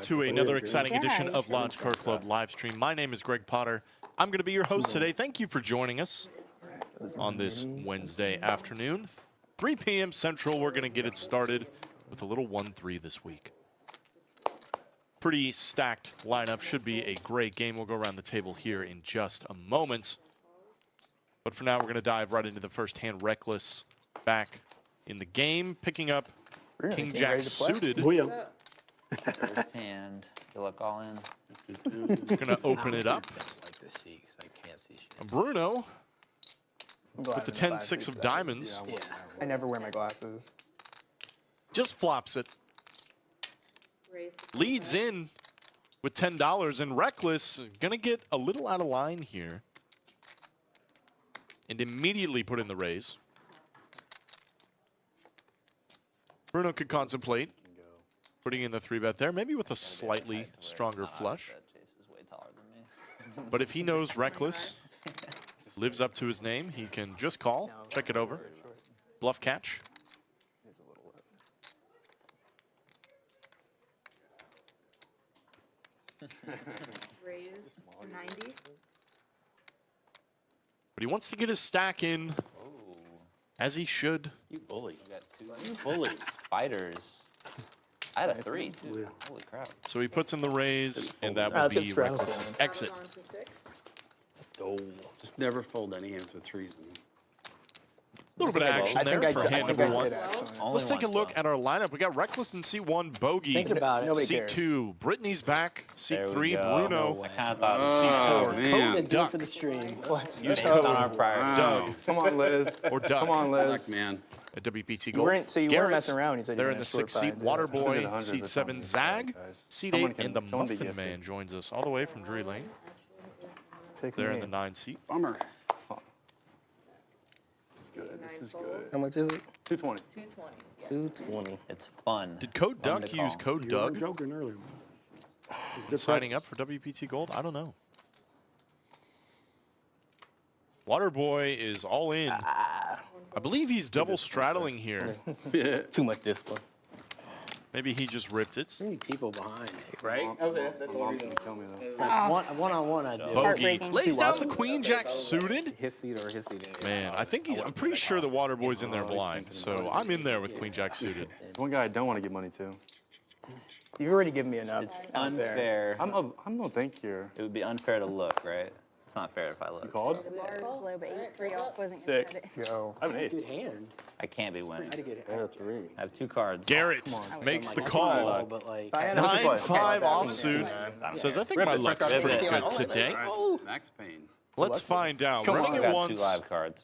to another exciting edition of Launch Car Club Livestream. My name is Greg Potter. I'm going to be your host today. Thank you for joining us on this Wednesday afternoon. 3 p.m. Central, we're going to get it started with a little 1-3 this week. Pretty stacked lineup. Should be a great game. We'll go around the table here in just a moment. But for now, we're going to dive right into the first hand. Reckless back in the game, picking up King Jack suited. First hand, good luck all in. Gonna open it up. Like to see, 'cause I can't see shit. Bruno with the 10-6 of diamonds. Yeah. I never wear my glasses. Just flops it. Leads in with $10, and Reckless gonna get a little out of line here. And immediately put in the raise. Bruno could contemplate putting in the 3-bet there, maybe with a slightly stronger flush. But if he knows Reckless lives up to his name, he can just call, check it over, bluff catch. Raise 90. But he wants to get his stack in, as he should. You bully. You bully. Fighters. I had a 3, too. Holy crap. So he puts in the raise, and that will be Reckless's exit. Let's go. Just never fold any hands with threes in them. A little bit of action there for hand number 1. Only Let's take a one look spot. at our lineup. We got Reckless in seat 1, Bogey. Think about it. Nobody Seat cares. 2, Brittany's back. Seat There we 3, go. Bruno. I kind of thought And seat 4, man. Code Do it Duck. for the stream. Let's Use based on code our prior. Doug Come on, Liz. or Duck Come on, Liz. Fuck, man. at WPT You Gold. weren't, so you Garrett, weren't messing around. You said they're you in were the gonna 6th seat. short five, Waterboy, seat 7, Zag. Seat 8, and the someone be Muffin gifted. Man joins us all the way from Drury Lane. Pick They're me. in the 9 seat. Bummer. This is good. How much is it? 220. 220. It's fun. Did Code Fun Duck to use call. Code Doug joking earlier. signing up for WPT Gold? I don't know. Waterboy is all in. I believe he's double straddling here. Yeah. Too much discipline. Maybe he just ripped it. Many people behind. Right? That's the whole reason. Kill me though. One-on-one, I did. Bogey Heartbreaking. lays down the Queen Jack suited. His seat or his seat. Man, I think I'm pretty sure the Waterboy's in there blind. So I'm in there with Queen Jack suited. One guy I don't want to give money to. You've already given me enough. It's out there. unfair. I'm no thank you. It would be unfair to look, right? It's not fair if I look. Called? Slow, but 3 off wasn't Sick. gonna cut it. Go. I have an ace. Hand. I can't be winning. I had a 3. I have 2 cards. Garrett makes the call. But like. If I had a- 9-5 offsuit. Says, I think my luck's Rip pretty it. good today. Max Payne. Let's find out. Come Running I it got 2 once live cards.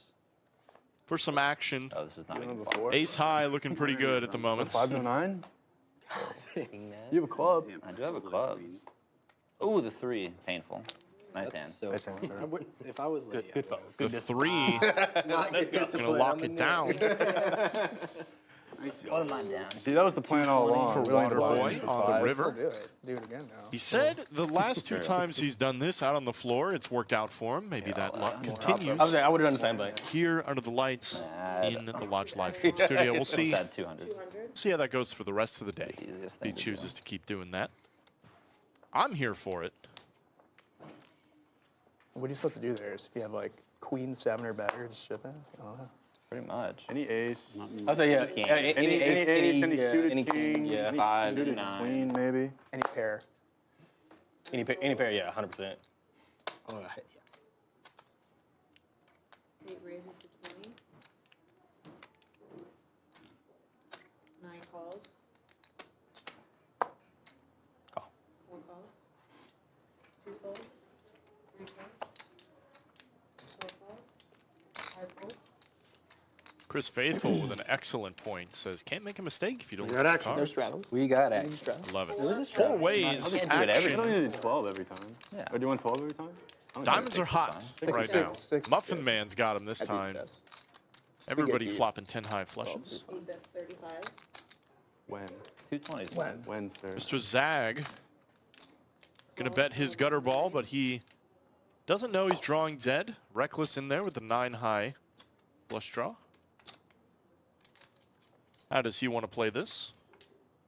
for some action. Oh, this is not even Before. Ace high looking pretty good at the moment. 509? You have a club. I do have a club. Ooh, the 3. Painful. Nice hand. So, Nice answer. if I was like, The 3 gonna lock it down What am I down? See, that was the plan all along. for We only divided Waterboy into on the five. river. Do it. Do it again now. He said the last 2 times he's done this out on the floor, it's worked out for him. Maybe that luck continues I would have done the same thing. here under the lights in the Lodge Live Stream studio. We'll see That 200. how that goes for the rest of the day. Easiest If he thing to chooses to keep doing that. I'm here for it. What are you supposed to do there? Is if you have like Queen 7 or better, just ship it? Pretty much. Any ace. I was like, yeah. King. Any ace, any suited any king, yeah. any 5, suited 9. queen, maybe. Any pair. Any pair, yeah, 100%. all right. 8 raises to 20. 9 calls. Call. 4 calls. 2 calls. 3 calls. 4 calls. 5 calls. Chris Faithful with an excellent point says, can't make a mistake if you don't We look got at the action. cards. We got it. Love it. 4 ways can't do it every You don't action. need to do 12 every time. Yeah. Or do you want 12 every time? I don't Diamonds know. are hot right now. Muffin Man's got him this time. Everybody flopping 10 high flushes. 8 bets 35. When? 220s. When, sir? Mr. Zag gonna bet his gutter ball, but he doesn't know he's drawing dead. Reckless in there with the 9 high flush draw. How does he want to play this?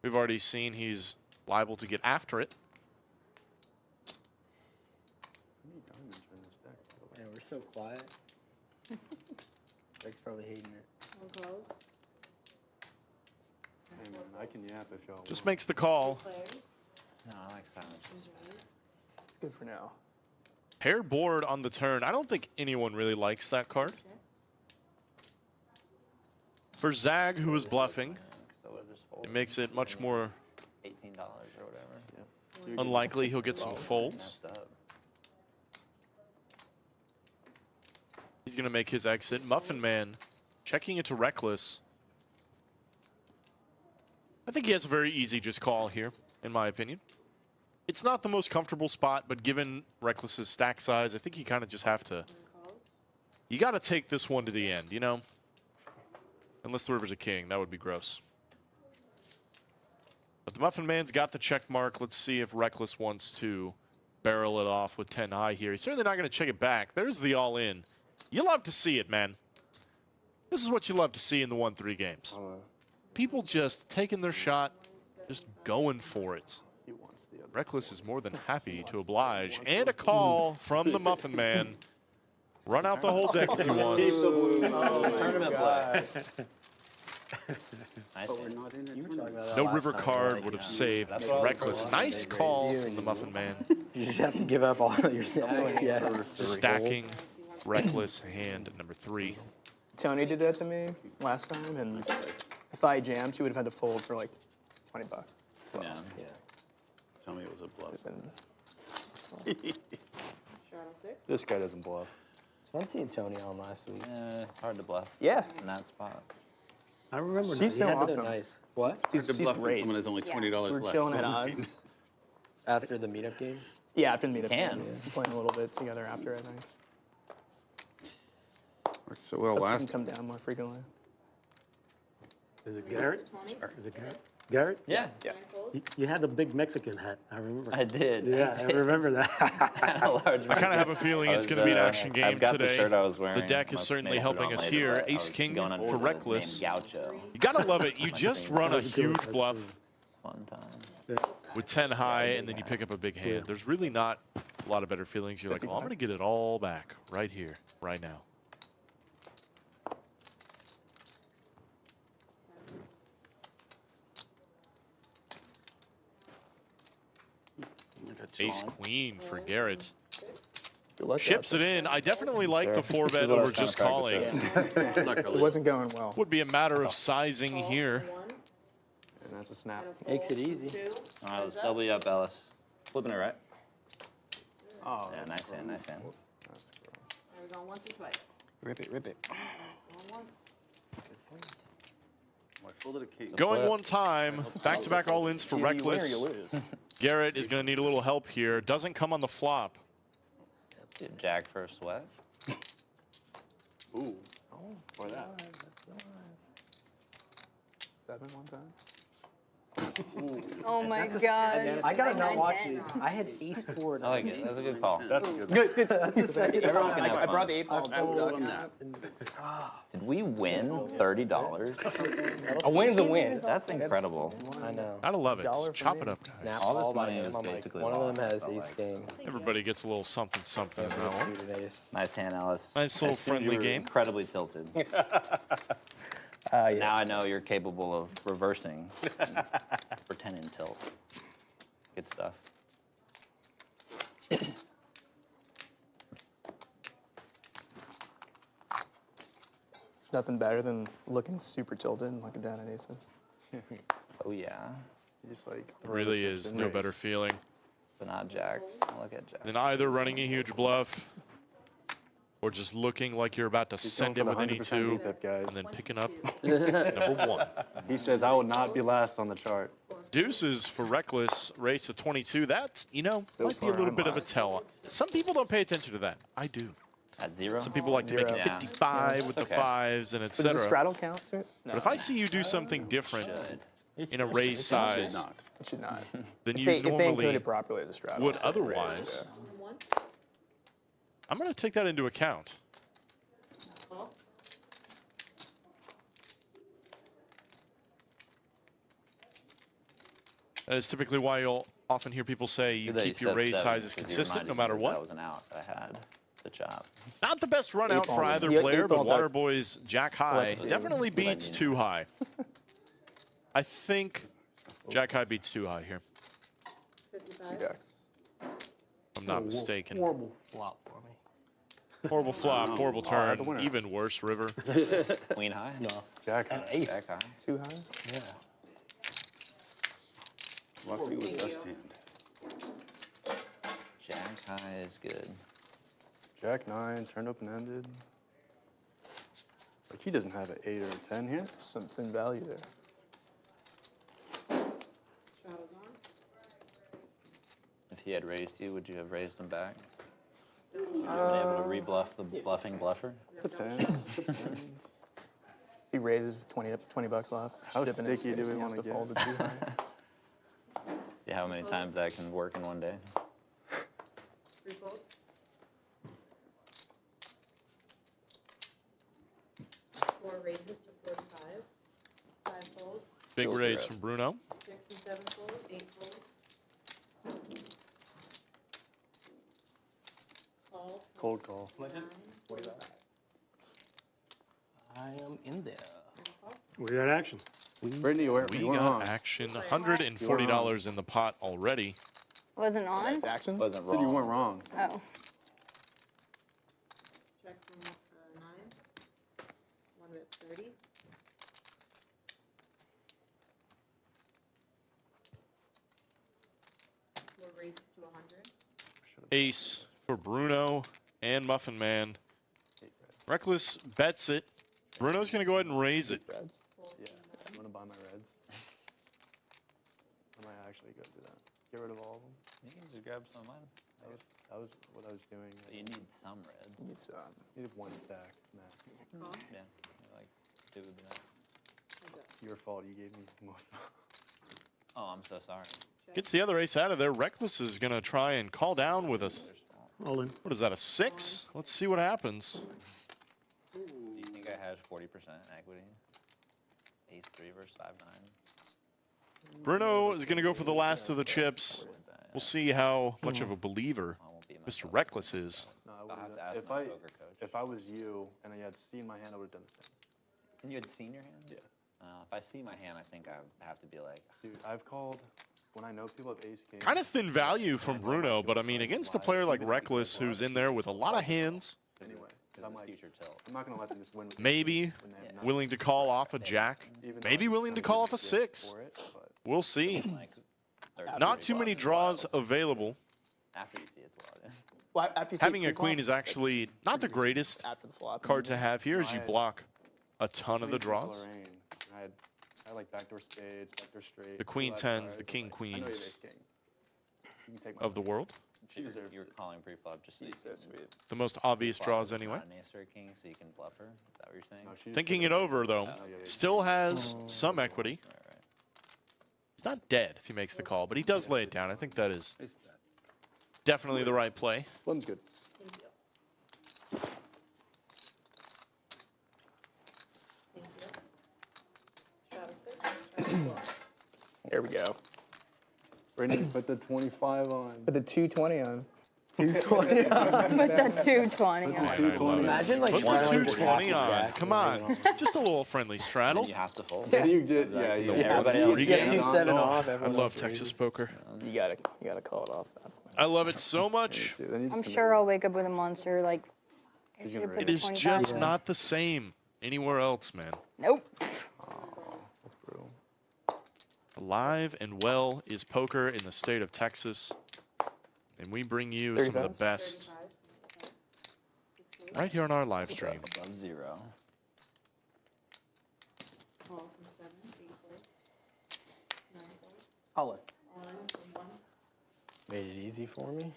We've already seen he's liable to get after it. Man, we're so quiet. Greg's probably hating it. One close. Hey, man, I can yap if y'all Just makes the call. Players. No, I like silence. Choose one. It's good for now. Pair board on the turn. I don't think anyone really likes that card. Checks. For Zag, who is bluffing, So we'll just fold. it makes it much more $18 or whatever. unlikely he'll get some folds. Messed up. He's going to make his exit. Muffin Man checking into Reckless. I think he has a very easy just call here, in my opinion. It's not the most comfortable spot, but given Reckless's stack size, I think you kind of just have to... One calls. You got to take this one to the end, you know? Unless the river's a king. That would be gross. But the Muffin Man's got the check mark. Let's see if Reckless wants to barrel it off with 10 high here. He's certainly not going to check it back. There's the all-in. You love to see it, man. This is what you love to see in the 1-3 games. People just taking their shot, just going for it. he wants the other. Reckless is more than happy to oblige. And a call from the Muffin Man. Run out the whole deck if you want. Tournament play. Nice But we're hand. not in it. You were talking about that No last river time, card like, would have yeah. saved That's what I was Reckless. going Nice for. call from the Muffin Man. You just have to give up all your yeah. Stacking Reckless hand number 3. Tony did that to me last time, and if I jammed, he would have had to fold for like $20. Yeah. Yeah. Tell me it was a bluff. And Shadow 6. This guy doesn't bluff. So I'm seeing Tony on last week. It's hard to bluff yeah, in that spot. I remember she's so that. That's so awesome. nice. What? She's, To she's bluff when great. someone has only $20 We're left. chilling at odds. After the meetup game? Yeah, after the meetup. Can. We're playing a little bit together after, I think. Worked so well Hope she last. can come down more frequently. Is it Garrett? 20. Is it Garrett? Garrett? Yeah, Yeah. 9 folds. You had the big Mexican hat. I remember. I did. Yeah, I remember that. A large I kind of have a feeling it's going to be an action game I've got today. The shirt I was wearing. The deck is Must- certainly maybe I'll put it helping on us later, here. but I Ace was King going under for the Reckless. name Gaucho. You got to love it. You just run a That's good. huge That's bluff Fun time. with 10 high, and then you pick up a big hand. There's really not a lot of better feelings. You're like, oh, I'm going to get it all back right here, right now. Ace Queen for Garrett. Good luck, Ships it in. I definitely like the 4-bet over just calling. It wasn't going well. Would be a matter of sizing here. 1. And that's a snap. And a Makes it fold. easy. 2. All right, let's double you up, Ellis. Flipping it right. Oh, Yeah, nice hand, nice hand. Are we going once or twice? Rip it, rip it. Going once. I folded a king. Going one time. Back-to-back all-ins for Either you win or Reckless. you lose. Garrett is going to need a little help here. Doesn't come on the flop. Dude, Jack for a sweat. Ooh. For that. 7 one time. Oh my god. I gotta not watch these. I had ace 4. I like it. That's a good call. That's good. Good. That's the second Everyone time. can have I brought fun. the 8 I ball. folded on that. Did we win $30? A win's a win. That's incredible. I know. Gotta love it. $1 for Chop me. it up, Snap guys. All this all by money them. is I'm like, basically one of them lost, has so, ace like- king. Everybody gets a little something, something. in that one. Suited ace. Nice hand, Ellis. Nice little I assumed friendly you were game. Incredibly tilted. Yeah. Now I know you're capable of reversing and pretending tilt. Good stuff. There's nothing better than looking super tilted and looking down at aces. Oh yeah, Just like Really is no better feeling but not Jack. Look at Jack. than either running a huge bluff or just looking like you're about to send it with any 2 guys. and then picking up number 1. He says I will not be last on the chart. Deuces for Reckless, race to 22. That, you know, might be a little bit of a tell. Some people don't pay attention to that. I do. At 0? Some people like to make it Yeah. 55 with the Okay. 5s and Does the etc. straddle count to it? No, But if I see you do something different in a raise size Not. it should not. than If you they encode normally it properly as a straddle. would it's like a raise, otherwise, yeah. 1. I'm going to take that into account. Call. That is typically why you'll often hear people say you Good that keep you your said raise 7, sizes 'cause you consistent no reminded matter me what. That was an out that I had to chop. Not the best run out for ball. either Yeah, player, eight but ball does- Waterboy's Jack High see. definitely What I beats mean. too high. I think Jack High beats too high here, 55. Jacks. if I'm not mistaken. Horrible flop for me. Horrible flop, horrible the turn, winner. even worse river. Queen high? No. Jack. An ace. Jack high? Too high? Yeah. Lucky with Thank best you. hand. Jack high is good. Jack 9, turned open-ended. Like, he doesn't have an 8 or a 10 here. Some thin value there. Shadows on. If he had raised you, would you have raised him back? Would you have been able to rebluff the bluffing bluffer? Depends. Depends. He raises with 20 bucks left. How Shipping his sticky do face, we he has wanna to get? fold it too high. See how many times that can work in one day? 3 folds. 4 raises to 45. 5 folds. Big Still raise zero. from Bruno. 6 and 7 folds. 8 folds. Call. Cold call. 9. I am in there. We got action. Brittany, where We you went got wrong. action. $140 in the pot already. Wasn't on? It's action? Wasn't Said you wrong. weren't wrong. Oh. Check from 9. 1 bet 30. Four raises to 100. Ace for Bruno and Muffin Man. Reckless bets it. Bruno's going to go ahead and raise it. Reds. Yeah, I'm gonna buy my reds. I might actually go do that. Get rid of all of them. You can just grab some of mine. That was what I was doing. But you need some red. It's, Needed one stack. Max. Call. Yeah, like 2 would be nice. Heads up. Your fault. You gave me most. Oh, I'm so sorry. Gets the other ace out of there. Reckless is going to try and call down with us. All in. What is that, a 6? Let's see what happens. Do you think I had 40% equity? Ace 3 versus 5-9. Bruno is going to go for the last of the chips. We'll see how much of a believer I won't be Mr. myself. Reckless is. No, I I'll would have have to ask if my I poker coach. if I was you and I had seen my hand, I would have done the same. And you had seen your hand? Yeah. If I see my hand, I think I have to be like, Dude, I've called when I know people have ace king. Kind of thin value from Bruno, but I mean, against a player like Reckless who's in there with a lot of hands, Anyway, 'cause I'm it's like, future tilt. I'm not gonna let them just win. with me maybe when they have nothing. willing to call off a jack, Even though maybe I willing to kinda call did off a this 6. for it, but We'll see. Like, 30 Not too many draws available. After you see it's wild. well, after you see Having a pre-flop, queen is actually not the greatest after the flop. card to have here, as you block a ton of the queen draws. Lorraine. I had like backdoor spades, backdoor straight. The queen two left tens, cards, the king like, I know you have queens ace king. You can take my of the world. She deserves You're it. calling pre-flop just so you She's so can sweet. The most obvious flop draws with anyway. not an ace or a king, so you can bluff her. Is that what you're saying? No, she's Thinking it over, though, still has some equity. Right, right. He's not dead if he makes the call, but he does lay it down. I think that is definitely the right play. One's good. Thank you. Thank you. Shadow 6. Shadow 12. There we go. Brittany, put the 25 on. Put the 220 on. Put 220 on. that 220 on. Man, I love it. Imagine, like, Put the straddling 220 on. Jack. Come on. Just a little friendly straddle. You have to fold. Yeah, you did. Yeah, you The did. world everybody of else free gets game. you 7 Oh, off, I everyone love else Texas raises. poker. You gotta call it off at that point. I love it so much. Dude, then you just I'm gonna- sure I'll wake up with a monster like. I He's should've gonna put It the is 25 just on. not the same anywhere else, man. Nope. That's brutal. Alive and well is poker in the state of Texas. And we bring you some of the 35? best 35. 68. right here on our live stream. Above 0. Call from 7. 8 folds. 9 folds. All in. All in from 1. Made it easy for me.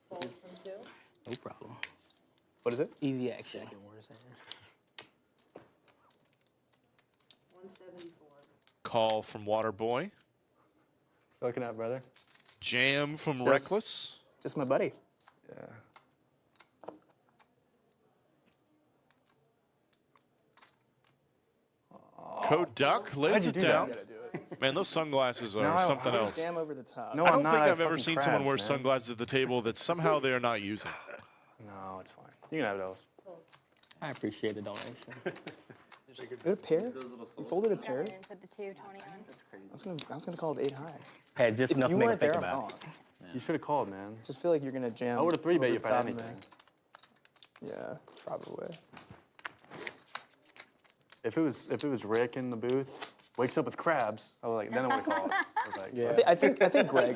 Fold from 2. No problem. What is it? Easy action. Second worst there. 174. Call from Waterboy. Looking at brother. Jam from Yes. Reckless. Just my buddy. Yeah. Code Duck lays it How'd you do that? down. Gotta do it. Man, those sunglasses No, are I- something I else. Jam over the top. No, I don't I'm not. think I I've ever fucking seen someone crabs, wear man. sunglasses at the table that somehow they are not using. No, it's fine. You can have those. I appreciate the donation. Is it a pair? You folded a Go pair? ahead and put the 220 on. I was gonna call it 8 high. Hey, just If enough to you make me weren't think there, I'm about it. wrong. You should have called, man. I just feel like you're gonna jam. I would have 3-bet over you the if I top had of anything. Yeah, probably. If it was Rick in the booth, wakes up with crabs, I was like, then I would have called. I was like, Yeah. I think Greg.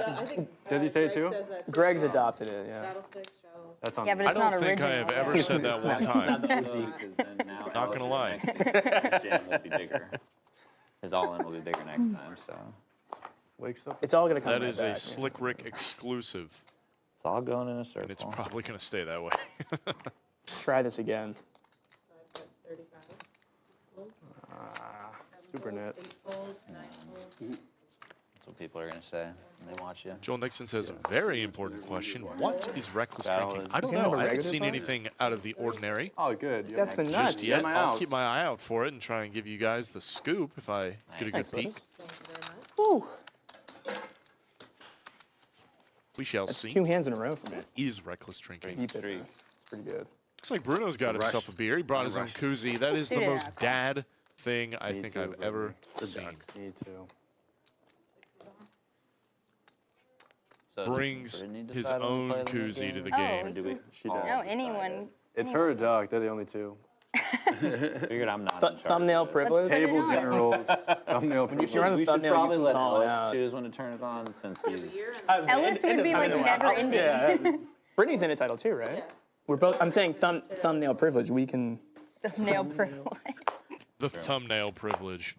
Does he say it too? Greg's adopted it. Yeah. Battle six, travel. That's on Yeah, me. but I it's don't not think I original. have ever said that one time. Not gonna lie. His jam will be bigger. His all-in will be bigger next time, so. Wakes up. It's all gonna come That right is back, a man. Slick Rick exclusive, It's all going in a circle. and it's probably going to stay that way. Try this again. 5 bets, 35. Folds. Super Folds, net. 8 folds, 9 folds. That's what people are going to say when they watch you. Joel Nixon says, a very important question. What is reckless Valid. drinking? I don't You have know. a I haven't regular seen card? anything out of the ordinary Oh, good. You That's have the my- nuts. just yet. my I'll outs. keep my eye out for it and try and give you guys the scoop if I get a good Thanks, peek. Liz. Thank you very much. Woo. We shall That's see. 2 hands in a row for me. Is reckless drinking. Keep it. Streak. Man. It's pretty good. Looks like Bruno's got himself a beer. He brought his own koozie. That is the Yeah. most dad thing I Me think too, I've baby. ever The seen. duck. Me too. So Brings Brittany his decide when we own play the koozie to the Oh, game. Or do we? She all does. No, decide? anyone. It's her a duck. They're the only two. Figured I'm not in charge Thumbnail of it. privilege. Put it Table on. generals. Thumbnail privilege. you're on the We should thumbnail, you probably can let call it Ellis out. choose when to turn it on since he's. Ellis would be like never ending. Yeah. Brittany's in a title too, right? Yeah. We're both. I'm saying thumbnail privilege. We can. Nail privilege. The thumbnail privilege.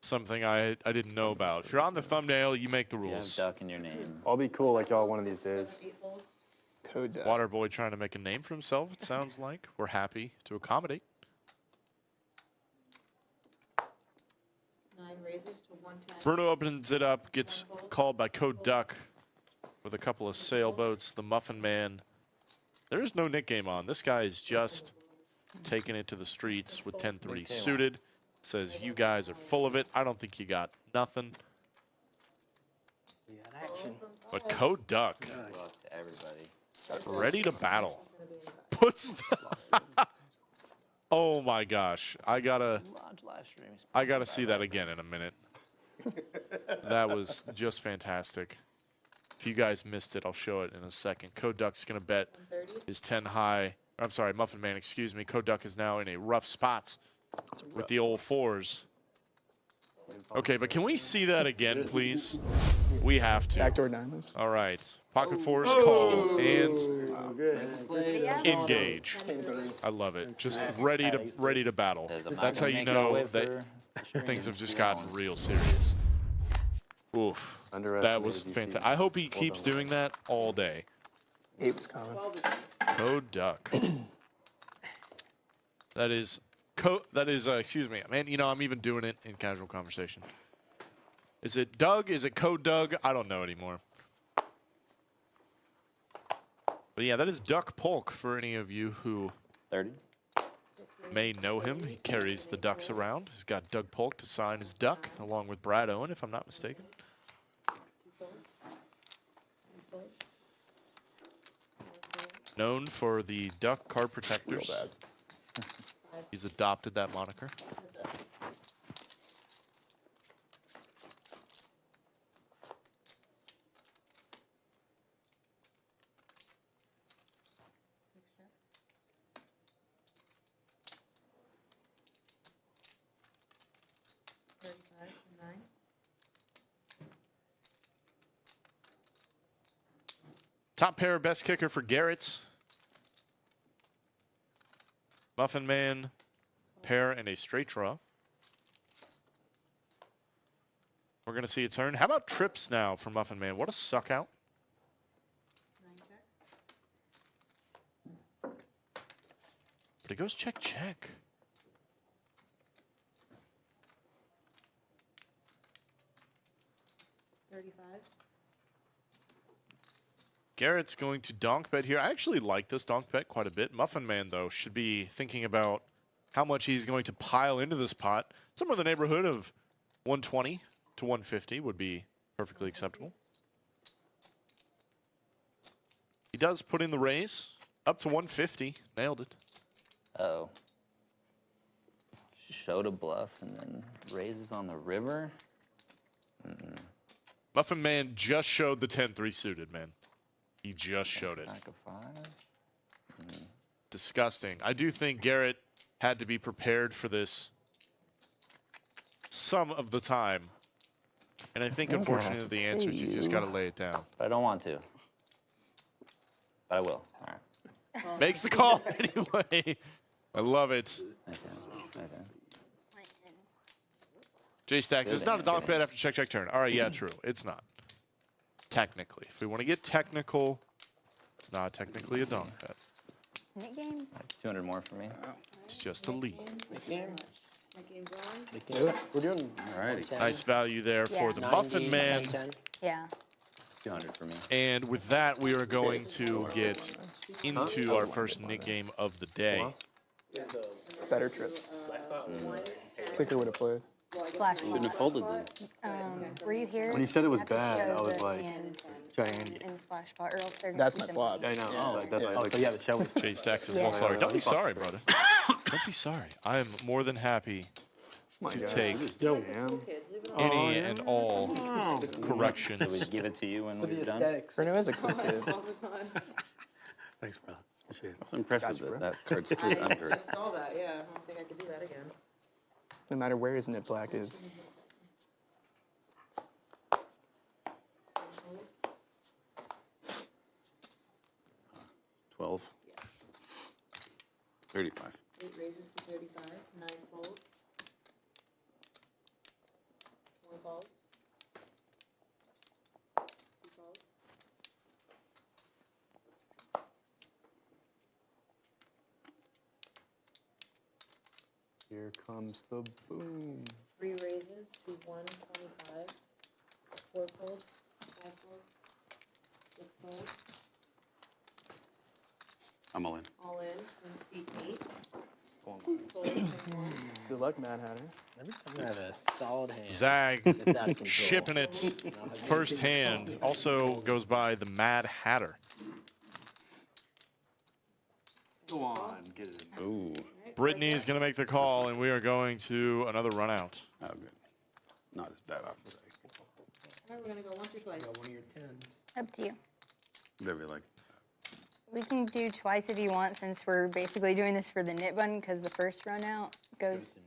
Something I didn't know about. If you're on the thumbnail, you make the You have rules. duck in your name. I'll be cool like y'all one of these days. 8 folds. Code. Waterboy trying to make a name for himself, it sounds like. We're happy to accommodate. 9 raises to 110. Bruno opens it up, gets called by Code Duck with a couple of sailboats. The Muffin Man. There is no nickname on. This guy is just taking it to the streets with 10-3 suited. Says, you guys are full of it. I don't think you got nothing. We got action. But Code Duck, Good luck to everybody. ready to battle. Puts the oh my gosh. I gotta Live streams. see that again in a minute. That was just fantastic. If you guys missed it, I'll show it in a second. Code Duck's gonna bet 130. his 10 high. I'm sorry, Muffin Man, excuse me. Code Duck is now in a rough spot with the old 4s. Okay, but can we see that again, please? We have to. Backdoor diamonds. All right. Pocket 4s call and Yeah. engage. I love it. Just ready to battle. Says, I'm not That's how gonna you make y'all know wait that for the things have streams. just gotten real serious. Oof. That Underestimated was DC. fantastic. I hope he keeps doing that all day. 8 was coming. Code Duck. That is, excuse me, man, you know, I'm even doing it in casual conversation. Is it Doug? Is it Code Doug? I don't know anymore. But yeah, that is Duck Polk for any of you who 30. may know him. He carries the ducks around. He's got Doug Polk to sign his duck, along with Brad Owen, if I'm not mistaken. 2 folds. 3 folds. 4 folds. Known for the duck card protectors. He's adopted that moniker. Top pair, best kicker for Garrett. Muffin Man, pair, and a straight draw. We're going to see a turn. How about trips now for Muffin Man? What a suck out. 9 checks. But it goes check, check. Garrett's going to donk bet here. I actually like this donk bet quite a bit. Muffin Man, though, should be thinking about how much he's going to pile into this pot. Somewhere in the neighborhood of 120 to to 150 would be perfectly acceptable. He does put in the raise. Up to 150. Nailed it. Uh-oh. Showed a bluff and then raises on the river. Muffin Man just showed the 10-3 suited, man. He just showed it. Back of 5. Disgusting. I do think Garrett had to be prepared for this some of the time. And I think, unfortunately, the answer is you just got to lay it down. But I don't want to. But I will. All right. Makes the call anyway. I love it. Okay. J-Stacks, it's not a donk bet after check turn. All right, yeah, true. It's not. Technically. If we want to get technical, it's not technically a donk bet. Nick game? 200 more for me. It's just a lead. That game's on. Do it. We're doing Alrighty. Nice value there for Yeah. the Muffin Man. 10. Yeah. 200 for me. And with that, we are going to get into our first Nick game of the day. Better trip. Quicker would have played. Splash Couldn't ball. have folded then. Were you here? When you said it was Have to bad, show I was the like, hand gigantic. in the splash spot, or else they're gonna That's keep my them. flop. I know. Oh, That's why I like. so yeah, the show was J-Stacks is Yeah. well sorry. Don't be sorry, brother. Don't be sorry. I am more than happy My to God. take Yo. Damn. Kids, leave it any and all So we corrections. give it to you when we're done. Bruno is a quick kid. all the time. Thanks, brother. Appreciate it. It's impressive Gotcha, bro. that card's I still under. just saw that, yeah. I don't think I could do that again. No matter where his knit black is. 12. 35. 8 raises to 35, 9 folds. 1 calls. 2 calls. Here comes the boom. 3 raises to 125. 4 folds, 5 folds, 6 folds. I'm all in. All in, and seat 8. Fold, 21. Good luck, Mad Hatter. every time I have a solid hand. Zag It's out of control. shipping it first hand. Also goes by the Mad Hatter. Go on, get it. Ooh. Brittany is going to make the call, and we are going to another run out. Oh, good. Not as bad off as I. Alright, we're gonna go once or twice. One of your 10s. Up to you. Whatever you like. We can do twice if you want, since we're basically doing this for the knit button, because the first run out goes.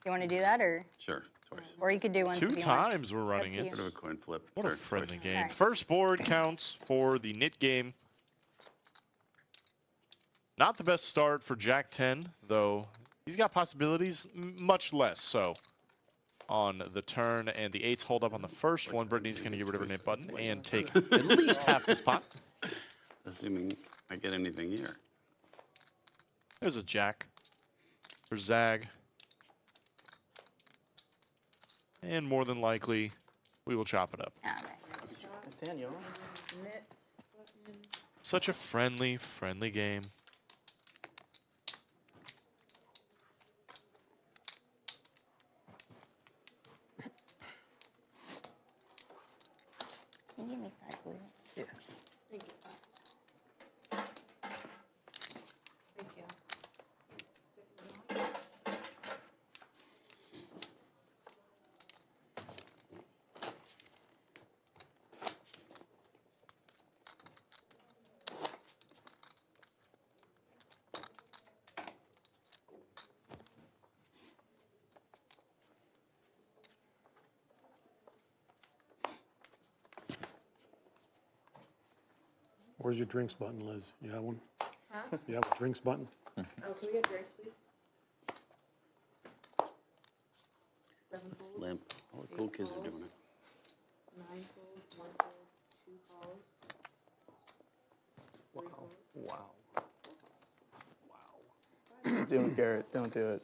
You want to do that, or Sure, twice. you could do one. Two times we're running to you. it. Sort of a coin flip. What a Third friendly twice. game. Alright. First board counts for the knit game. Not the best start for Jack 10, though he's got possibilities, much less so on the turn. And the 8s hold up on the first one. Brittany's going to get rid of her knit button and take at least half this pot. Assuming I get anything here. There's a Jack for Zag. And more than likely, we will chop it up. Daniel. Knit, button. Such a friendly, friendly game. Can you give me 5 blue? Thank you. Thank you. 6 is on. Where's your drinks button, Liz? You have one? Huh? You have a drinks button? Oh, can we get drinks, please? 7 folds, Limp. All the cool kids are doing it. 9 folds, 1 fold, 2 calls. 3 folds. Wow. Do it, Garrett. Don't do it.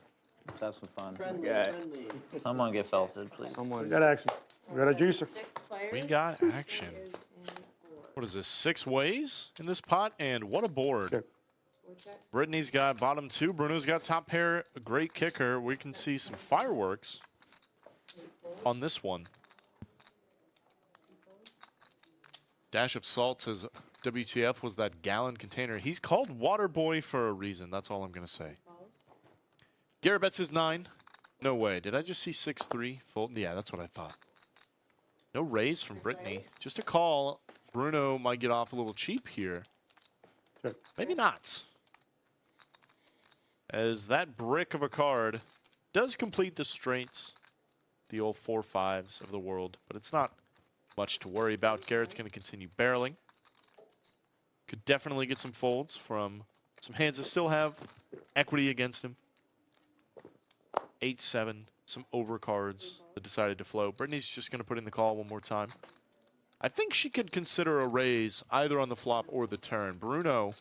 Let's have some fun. Friendly, Yeah. friendly. Someone get felted, please. We Someone. got action. We got a juicer. 6 players. We got action. Players in 4. What is this, 6 ways in this pot? And what a board. Sure. 4 checks. Brittany's got bottom 2. Bruno's got top pair. A great kicker. We can see some fireworks on this one. Dash of Salt says WTF was that gallon container. He's called Waterboy for a reason. That's all I'm going to say. Garrett bets his 9. No way. Did I just see 6-3 fold? Yeah, that's what I thought. No raise from Brittany. Just a call. Bruno might get off a little cheap here. Check. Maybe not. As that brick of a card does complete the straights. The old 4-5s of the world. But it's not much to worry about. Garrett's going to continue barreling. Could definitely get some folds from some hands that still have equity against him. 8-7, some overcards that decided to flow. Brittany's just going to put in the call one more time. I think she could consider a raise either on the flop or the turn. Bruno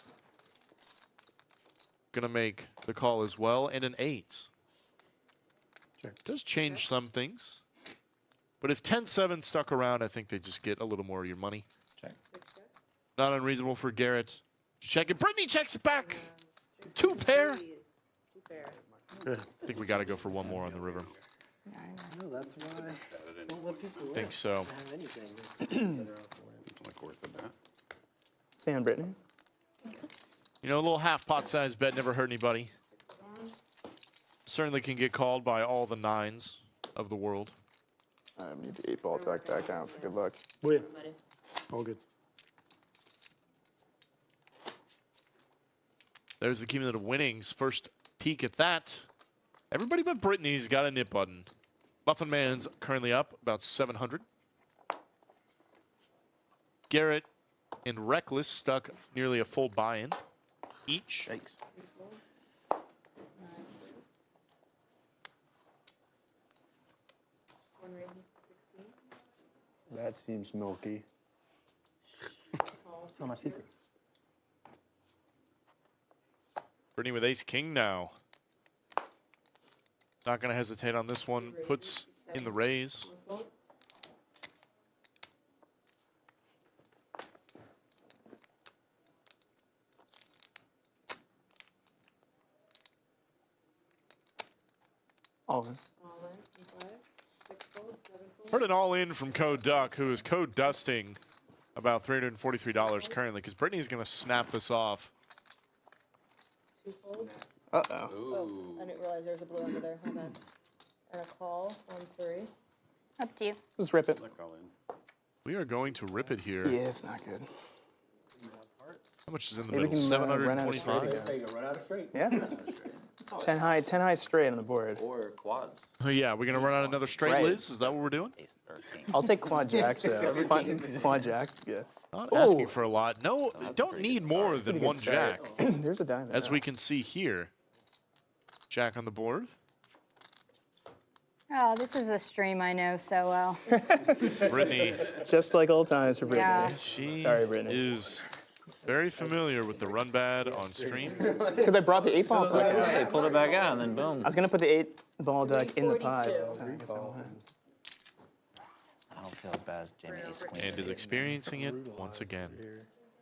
going to make the call as well, and an 8. Sure. Does change some things. But if 10-7 stuck around, I think they just get a little more of your money. Check. Not unreasonable for Garrett to check it. Brittany checks it back. 2 pair. Good. I think we got to go for one more on the river. No, that's why. Don't let people I think so. have anything. It's like worth the bet. Stay on Brittany. You know, a little half pot size bet never hurt anybody. Certainly can get called by all the 9s of the world. I need the 8-ball deck back down for good luck. Oh, yeah. All good. There's the cumulative winnings. First peek at that. Everybody but Brittany's got a nip button. Muffin Man's currently up about 700. Garrett and Reckless stuck nearly a full buy-in each. Shakes. One raises to 16. That seems milky. Call. Tell my secrets. Brittany with ace-king now. Not going to hesitate on this one. Puts in the raise. Folds. All in. All in. 5. 6 folds. 7 folds. Heard an all-in from Code Duck, who is code dusting about $343 currently, because Brittany's going to snap this off. 2 folds. Uh-oh. Oh, I didn't realize there was a blue under there. My bad. And a call on 3. Up to you. Just rip it. Look all in. We are going to rip it here. Yeah, it's not good. How much is in the Maybe we middle? can, run out of straight 725? again. Run out of straight. Yeah. 10 high straight on the board. Or quads. Oh, yeah, we're going to run out another straight, Right. Liz? Is that what we're doing? Ace or king. I'll take quad jacks though. Quad jacks, yeah. Not asking for a lot. No, don't need more than Pretty one good start. jack. There's a diamond. As we can see here. Jack on the board. Oh, this is a stream I know so well. Brittany, Just like old times for Brittany. Yeah. she Sorry, Brittany. is very familiar with the run bad on stream. It's because I brought the 8-ball deck out. Hey, pulled it back out and then boom. I was gonna put the 8-ball deck in the pot. 42. I don't feel as bad as Jamie Ace Queen. And is experiencing it once again.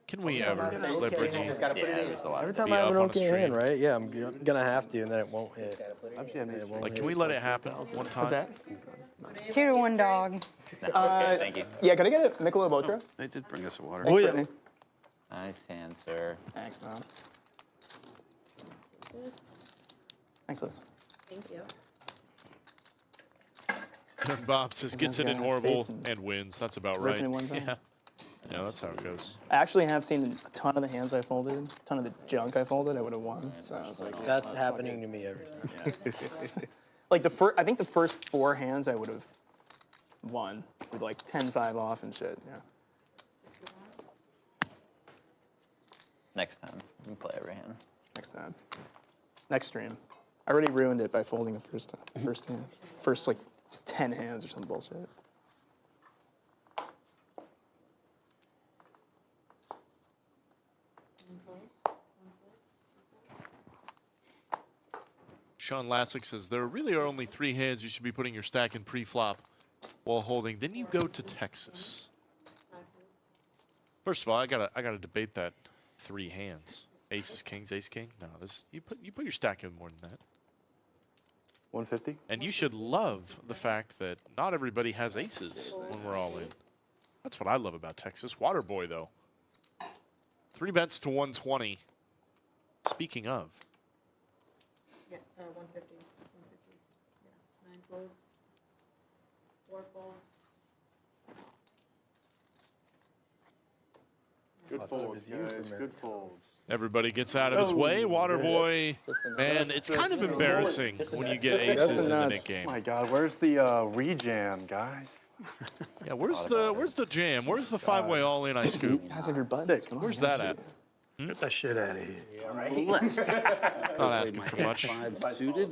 Can we ever let Brittany Yeah, there's a lot. Every time Be I have up an on a okay stream. hand, right? Yeah, I'm gonna have to, and then it won't hit. Like, can we let it happen one What's time? that? 2 to 1 dog. Okay, thank you. Yeah, can I get a Michelob Ultra? They did bring us water. Thanks, Brittany. Nice hand, sir. Thanks, Mom. This. Thanks, Liz. Thank you. Bob says gets it in got horrible faith in- and wins. That's about Ripping right. it one time. Yeah. Yeah, that's how it goes. I actually have seen a ton of the hands I folded, a ton of the junk I folded. I would have won. So I was like, oh, That's fuck happening to me every time. Like I think the first 4 hands I would have won with like 10-5 off and shit. Yeah. Next time, we can play every hand. Next time. Next stream. I already ruined it by folding the first hand. First like 10 hands or some bullshit. Sean Lassick says there really are only 3 hands you should be putting your stack in pre-flop while holding. Then you go to Texas. First of all, I gotta debate that 3 hands. Aces, kings, ace, king. No, this you put your stack in more than that. 150? And you should love the fact that not everybody has aces when we're all in. That's what I love about Texas. Waterboy, though. 3 bets to 120. Speaking of. Yeah, 150. 150. Yeah, 9 folds. 4 folds. Good folds, guys. Good folds. Everybody gets out of his way. Waterboy, man, it's kind of embarrassing when you get aces in the Nick Oh game. my God, where's the rejam, guys? Yeah, where's the jam? Where's the 5-way all-in I scoop? You guys have your buttons. Come on, Where's guys. that at? Get that shit out of here. Not asking for much. 5 suited.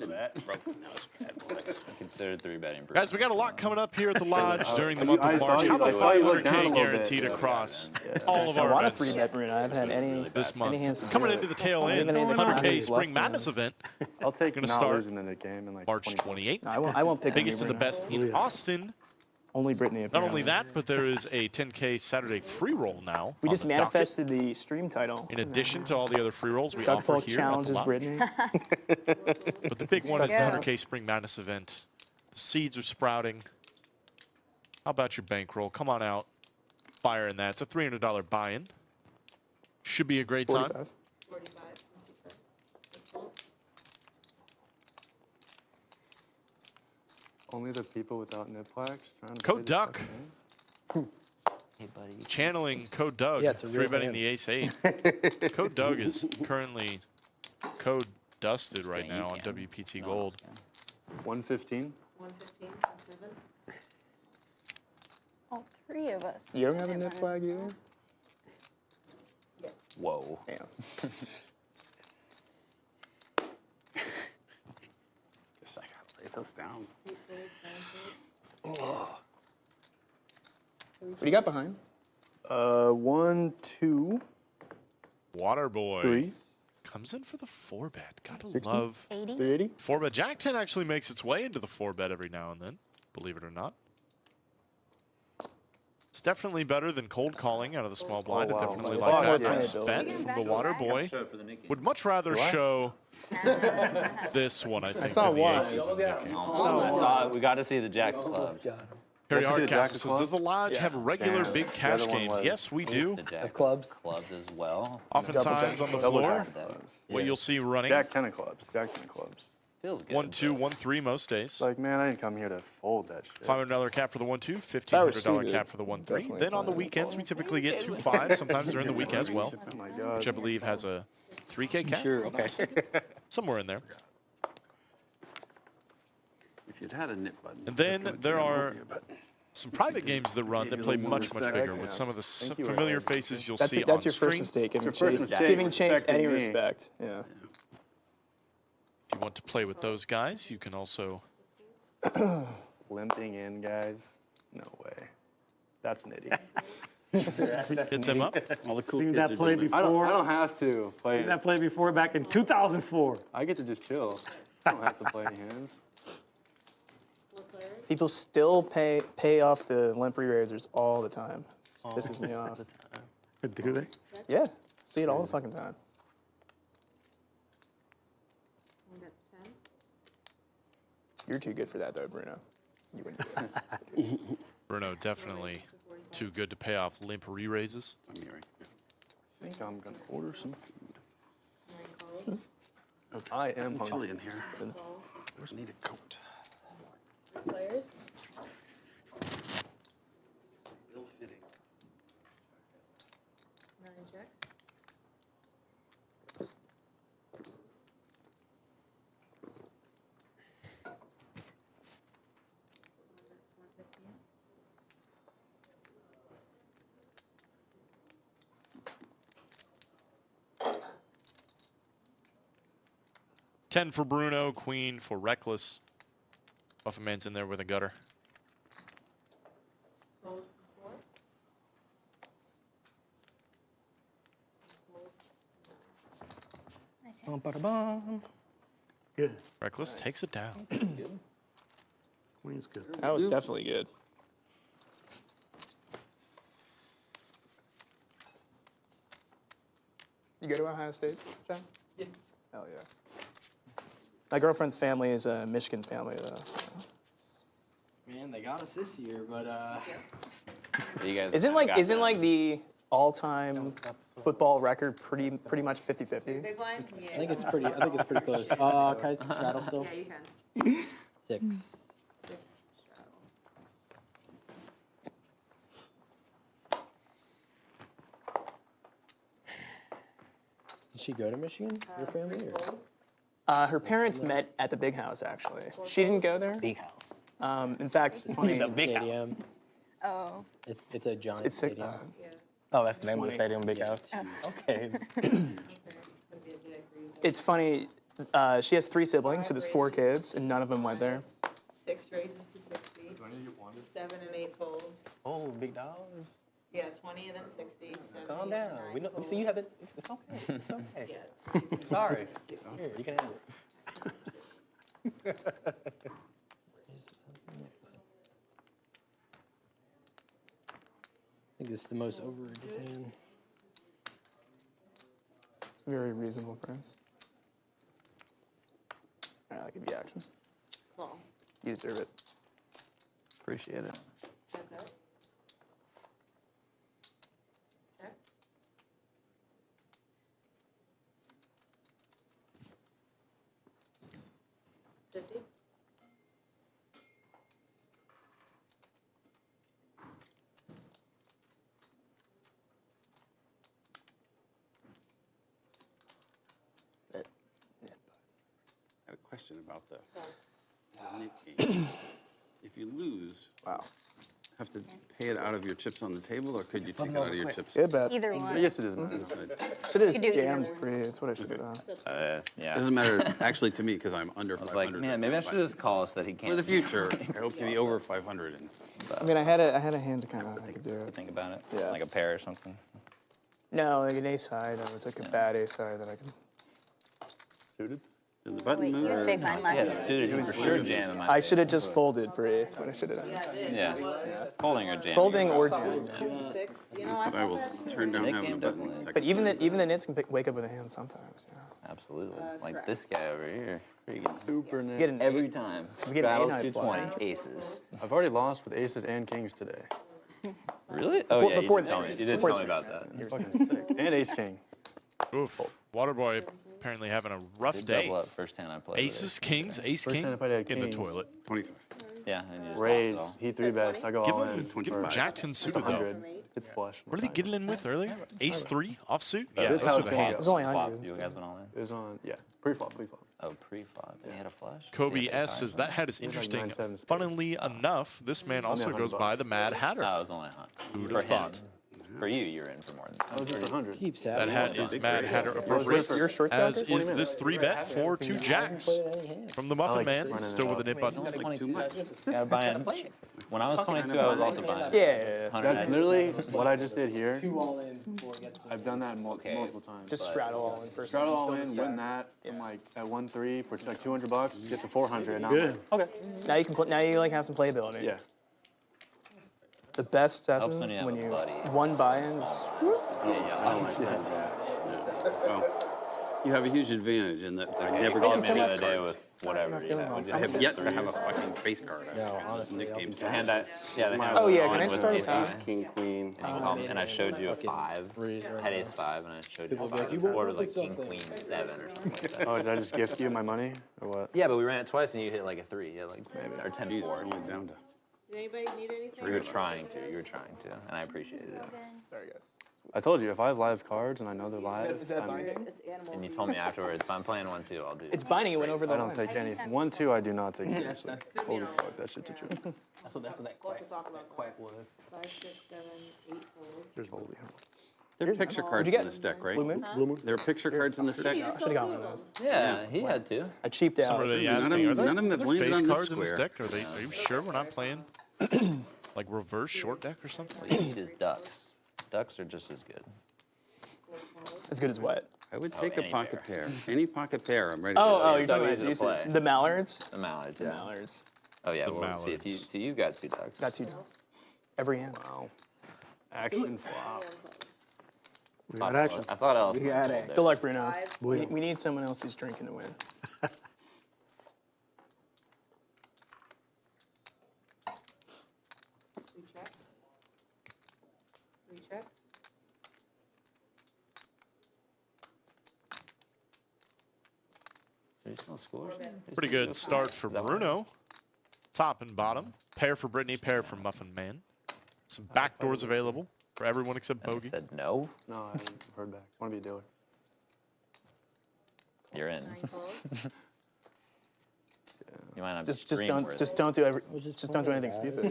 Considered 3-betting. Guys, we got a lot coming up here at the Lodge during the month I of March. thought How about you- I looked down a 500K little bit. guaranteed across all of I our want a events 3-bet, Bruno. I haven't had any this any hands month? to Coming do into it. the tail end, Even in the 100K contest Spring left Madness event, I'll take Gonna not start losing in the game in like March 20. 28th. No, I won't pick Biggest on and you, the best in Austin. Only Brittany. Not apparently. only that, but there is a 10K Saturday free roll now. We on just the docket. manifested the stream title. In addition to all the other free rolls we Doug offer Polk here at the challenges Lodge. Brittany. But the big one is the Yeah. 100K Spring Madness event. The seeds are sprouting. How about your bankroll? Come on out. Fire in that. It's a $300 buy-in. Should be a great time. 45. 45. Only the people without nip plaques trying to Code play this Duck. fucking game? Hey, buddy. Channeling Code Doug. Yeah, it's a real 3-betting man. the Ace 8. Code Doug is currently code dusted right now on WPT Gold. 115. 115. 7. All 3 of us. You don't have a nip flag either? Whoa. Damn. Guess I gotta lay those down. 8 folds. 9 folds. What do you got behind? 1, 2, Waterboy 3. comes in for the 4-bet. Gotta love 80. 380. 4-bet. Jack 10 actually makes its way into the 4-bet every now and then, believe it or not. It's definitely better than cold calling out of the small blind. wow. I definitely Like, like that. yeah. Nice bet from the Waterboy. Would much rather show this one, I think, saw than the one. aces in the Nick game. We got to see the Jack Club. Harry Let's see the Hardcastle Jack says, Club. does the Lodge have regular Damn. big The cash other one games? was- Yes, we do. The Jack clubs. Clubs as well. Oftentimes on the Double floor, jack clubs. what you'll see running, Jack 10 of clubs. Jack 10 of clubs. Feels good. 1-2, 1-3 most days. Like, man, I didn't come here to fold that shit. $500 cap for the 1-2, I $1,500 received cap it, for the 1-3. definitely Then on the fine. weekends, we typically get 2-5, sometimes during the week as well, Oh my God. which I believe has a 3K cap. Sure, if I'm not okay. mistaken. Somewhere in there. If you'd had a nip button. And then I'd there go are here, but some private games that run that play much, much bigger with some of the Thank you, familiar Ed. faces you'll That's, see on that's your first stream. mistake. Giving Your first Chase, mistake, giving Chase respecting any me. respect. Yeah. If you want to play with those guys, you can also Limping in, guys. No way. That's nitty. hit them up. all the cool Seen kids that are play doing it. I before. don't have to play. Seen that play before back in 2004. I get to just chill. I don't have to play any hands. 4 players. People still pay off the limp re-raisers all the time. Pisses me off. Do they? Yeah, see it all the fucking time. And that's 10. You're too good for that though, Bruno. You wouldn't do it. Bruno definitely too good to pay off limp re-raises. I'm hearing. I think I'm gonna order some food. 9 calls. I am Chilly hungry. in here. Call. Where's need a coat? 3 players. Ill fitting. 9 checks. That's 115. 10 for Bruno, queen for Reckless. Muffin Man's in there with a gutter. Fold 4. Bum-ba-da-bum. Good. Reckless takes it down. Queen's good. That was definitely good. You go to Ohio State, John? Yeah. Hell yeah. My girlfriend's family is a Michigan family, though. Man, they got us this year, but You guys Isn't kinda got isn't them. like the all-time football record pretty much 50-50? Big blind? Yeah. I think it's pretty close. Can I straddle still? Yeah, you can. 6. 6 straddle. Did she go to Michigan? Your family? Or? Her parents met at the big house, actually. She didn't go there. Big house. In fact, it's funny. Michigan Stadium. Oh. It's a giant It's sick. stadium. Oh, that's the name of the stadium, Big House. Okay. It's funny. She has 3 siblings, so there's 4 kids, and none of them went there. 6 raises to 60. 7 and 8 folds. Oh, big dollars. Yeah, 20 and then 60. 70, Calm down. 90, We know. We see you have it. It's okay. It's okay. Yeah. Sorry. Here, you can have it. I think it's the most over in Japan. It's a very reasonable price. All right, I'll give you action. Call. You deserve it. Appreciate it. That's it. Check. $50. I have a question about the Nick game. If you lose, Wow. have to pay it out of your chips on the table, or could you take it out of your chips? Good bet. Either one. Yes, it is mine. It It is could do either jammed one. pretty. It's what I should have done. Yeah. doesn't matter, actually, to me, because I'm under I was 500. like, man, maybe I should just call us that he can't. For the future, I hope to be over 500. And I mean, I had a hand to kind of I could do it. Think about it. Yeah. Like a pair or something. No, like an ace high. That was like a bad ace high that I could. Suited? did the button Wait, move? he was or- big blind last Yeah, night. the suited, you for sure jamming my I should have just folded, Bree. That's what I should have done. Yeah. Folding or jamming. Folding or jamming. 6. You know, I But I will thought that too. turn down Nick having a game button. definitely. second. But even the nits can wake up with a hand sometimes. Yeah. Absolutely. Like this guy over here. Freaking Super You get Nick. an every time. You get an Straddles eight-high 220. Aces. I've already lost with aces and kings today. Really? Oh Before- yeah, before you did tell me. this. You did Before tell me this. about that. You're fucking sick. And ace king. Oof. Waterboy apparently having a rough Did day. double up first hand I played. Aces, kings, ace First king time if I had in the kings. toilet. 25. Yeah, and you just Raise. lost it He 3 bets. I go Give all him, in. give him 25. Jack 10 suited though. 100. It's flush. What are they getting in with earlier? Ace 3 offsuit? Oh, Yeah, this those how are it's the gonna hands. go. It's only all. Flop. 100. You guys went all in? It was on, yeah, pre-flop. Oh, pre-flop. And he had a flush? Kobe Yeah, S says that hat is like interesting. 9-7 spades. Funnily enough, this man also $100 goes by the Mad Hatter. No, it was only a hunt. Who'd For have him. thought? For you, you're in for more than I was just 100. Keeps That hat is Mad Hatter Your appropriate, short as stacker? is this 3-bet for 2 jacks from the Muffin like Man, running still it with a up. nip button. Like too much. Yeah, buying. When I was 22, I was also buying. Yeah. That's literally what I just did here. 2 all in before it gets I've done that Okay. multiple times. Just straddle all in first. Straddle all Still in, the win strat. that from like at 1-3 for like $200, get to 400. Now I'm Good. like, okay. Now you can now you like have some playability. Yeah. The best Helps sessions when you have when a you buddy. one buy-in. Well, you have a huge advantage in that I never Call get me many the other day cards. with whatever you have. I have yet to have a fucking face card. No, honestly, Nick I'll games. be The hand I, yeah, the hand Oh, yeah, I can I went start with with ace that? king, queen, and you called me, and I showed you a 5. I had ace 5, and I showed you People a be like, 5. "You The won't board was look like at king, something." queen, 7 or something like that. Oh, did I just gift you my money or what? Yeah, but we ran it twice, and you hit like a 3. Yeah, like or 10 Jeez, 4. I went down to. Did anybody need anything? You were trying to. You were trying to, and I appreciated it. Sorry guys. I told you, if I have live cards and I know they're live, Is that I'm- binding? It's animal. And you told me afterwards, if I'm playing 1-2, I'll do. It's binding. It went over the I don't line. take any. 1-2, I do not take seriously. Holy fuck, that shit's a joke. That's what that We'll have to talk about that. quack was. 5, 6, 7, 8 folds. There's holy hell. There are picture cards you in get? this deck, right? Blue moon? There are picture cards in this deck. You just Should've sold gone 2 with of those. them. Yeah, he had to. I cheaped Some out. are they None of asking, them- are there, none of them are have there landed face on this cards in this square. deck? Are you sure we're not playing like reverse short deck or something? What you need is ducks. Ducks are just as good. As good as what? I would take a any pocket pair. pair. Any pocket pair, I'm ready Oh, to oh, play. you're so talking easy to about play. deuces. The mallards. The mallards, The yeah. mallards. Oh yeah, The well, see, mallards. you've got 2 ducks. Got 2 dogs. Every hand. Wow. Action flop. We got action. I thought else. Good luck, Bruno. 5, We need someone else who's drinking to win. 2 checks. Pretty good start for Bruno. Top and bottom. Pair for Brittany, pair for Muffin Man. Some backdoors available for everyone except Bogey. Said no. No, I haven't heard back. Want to be a dealer. You're in. You might not be Just stream don't worthy. just don't do anything stupid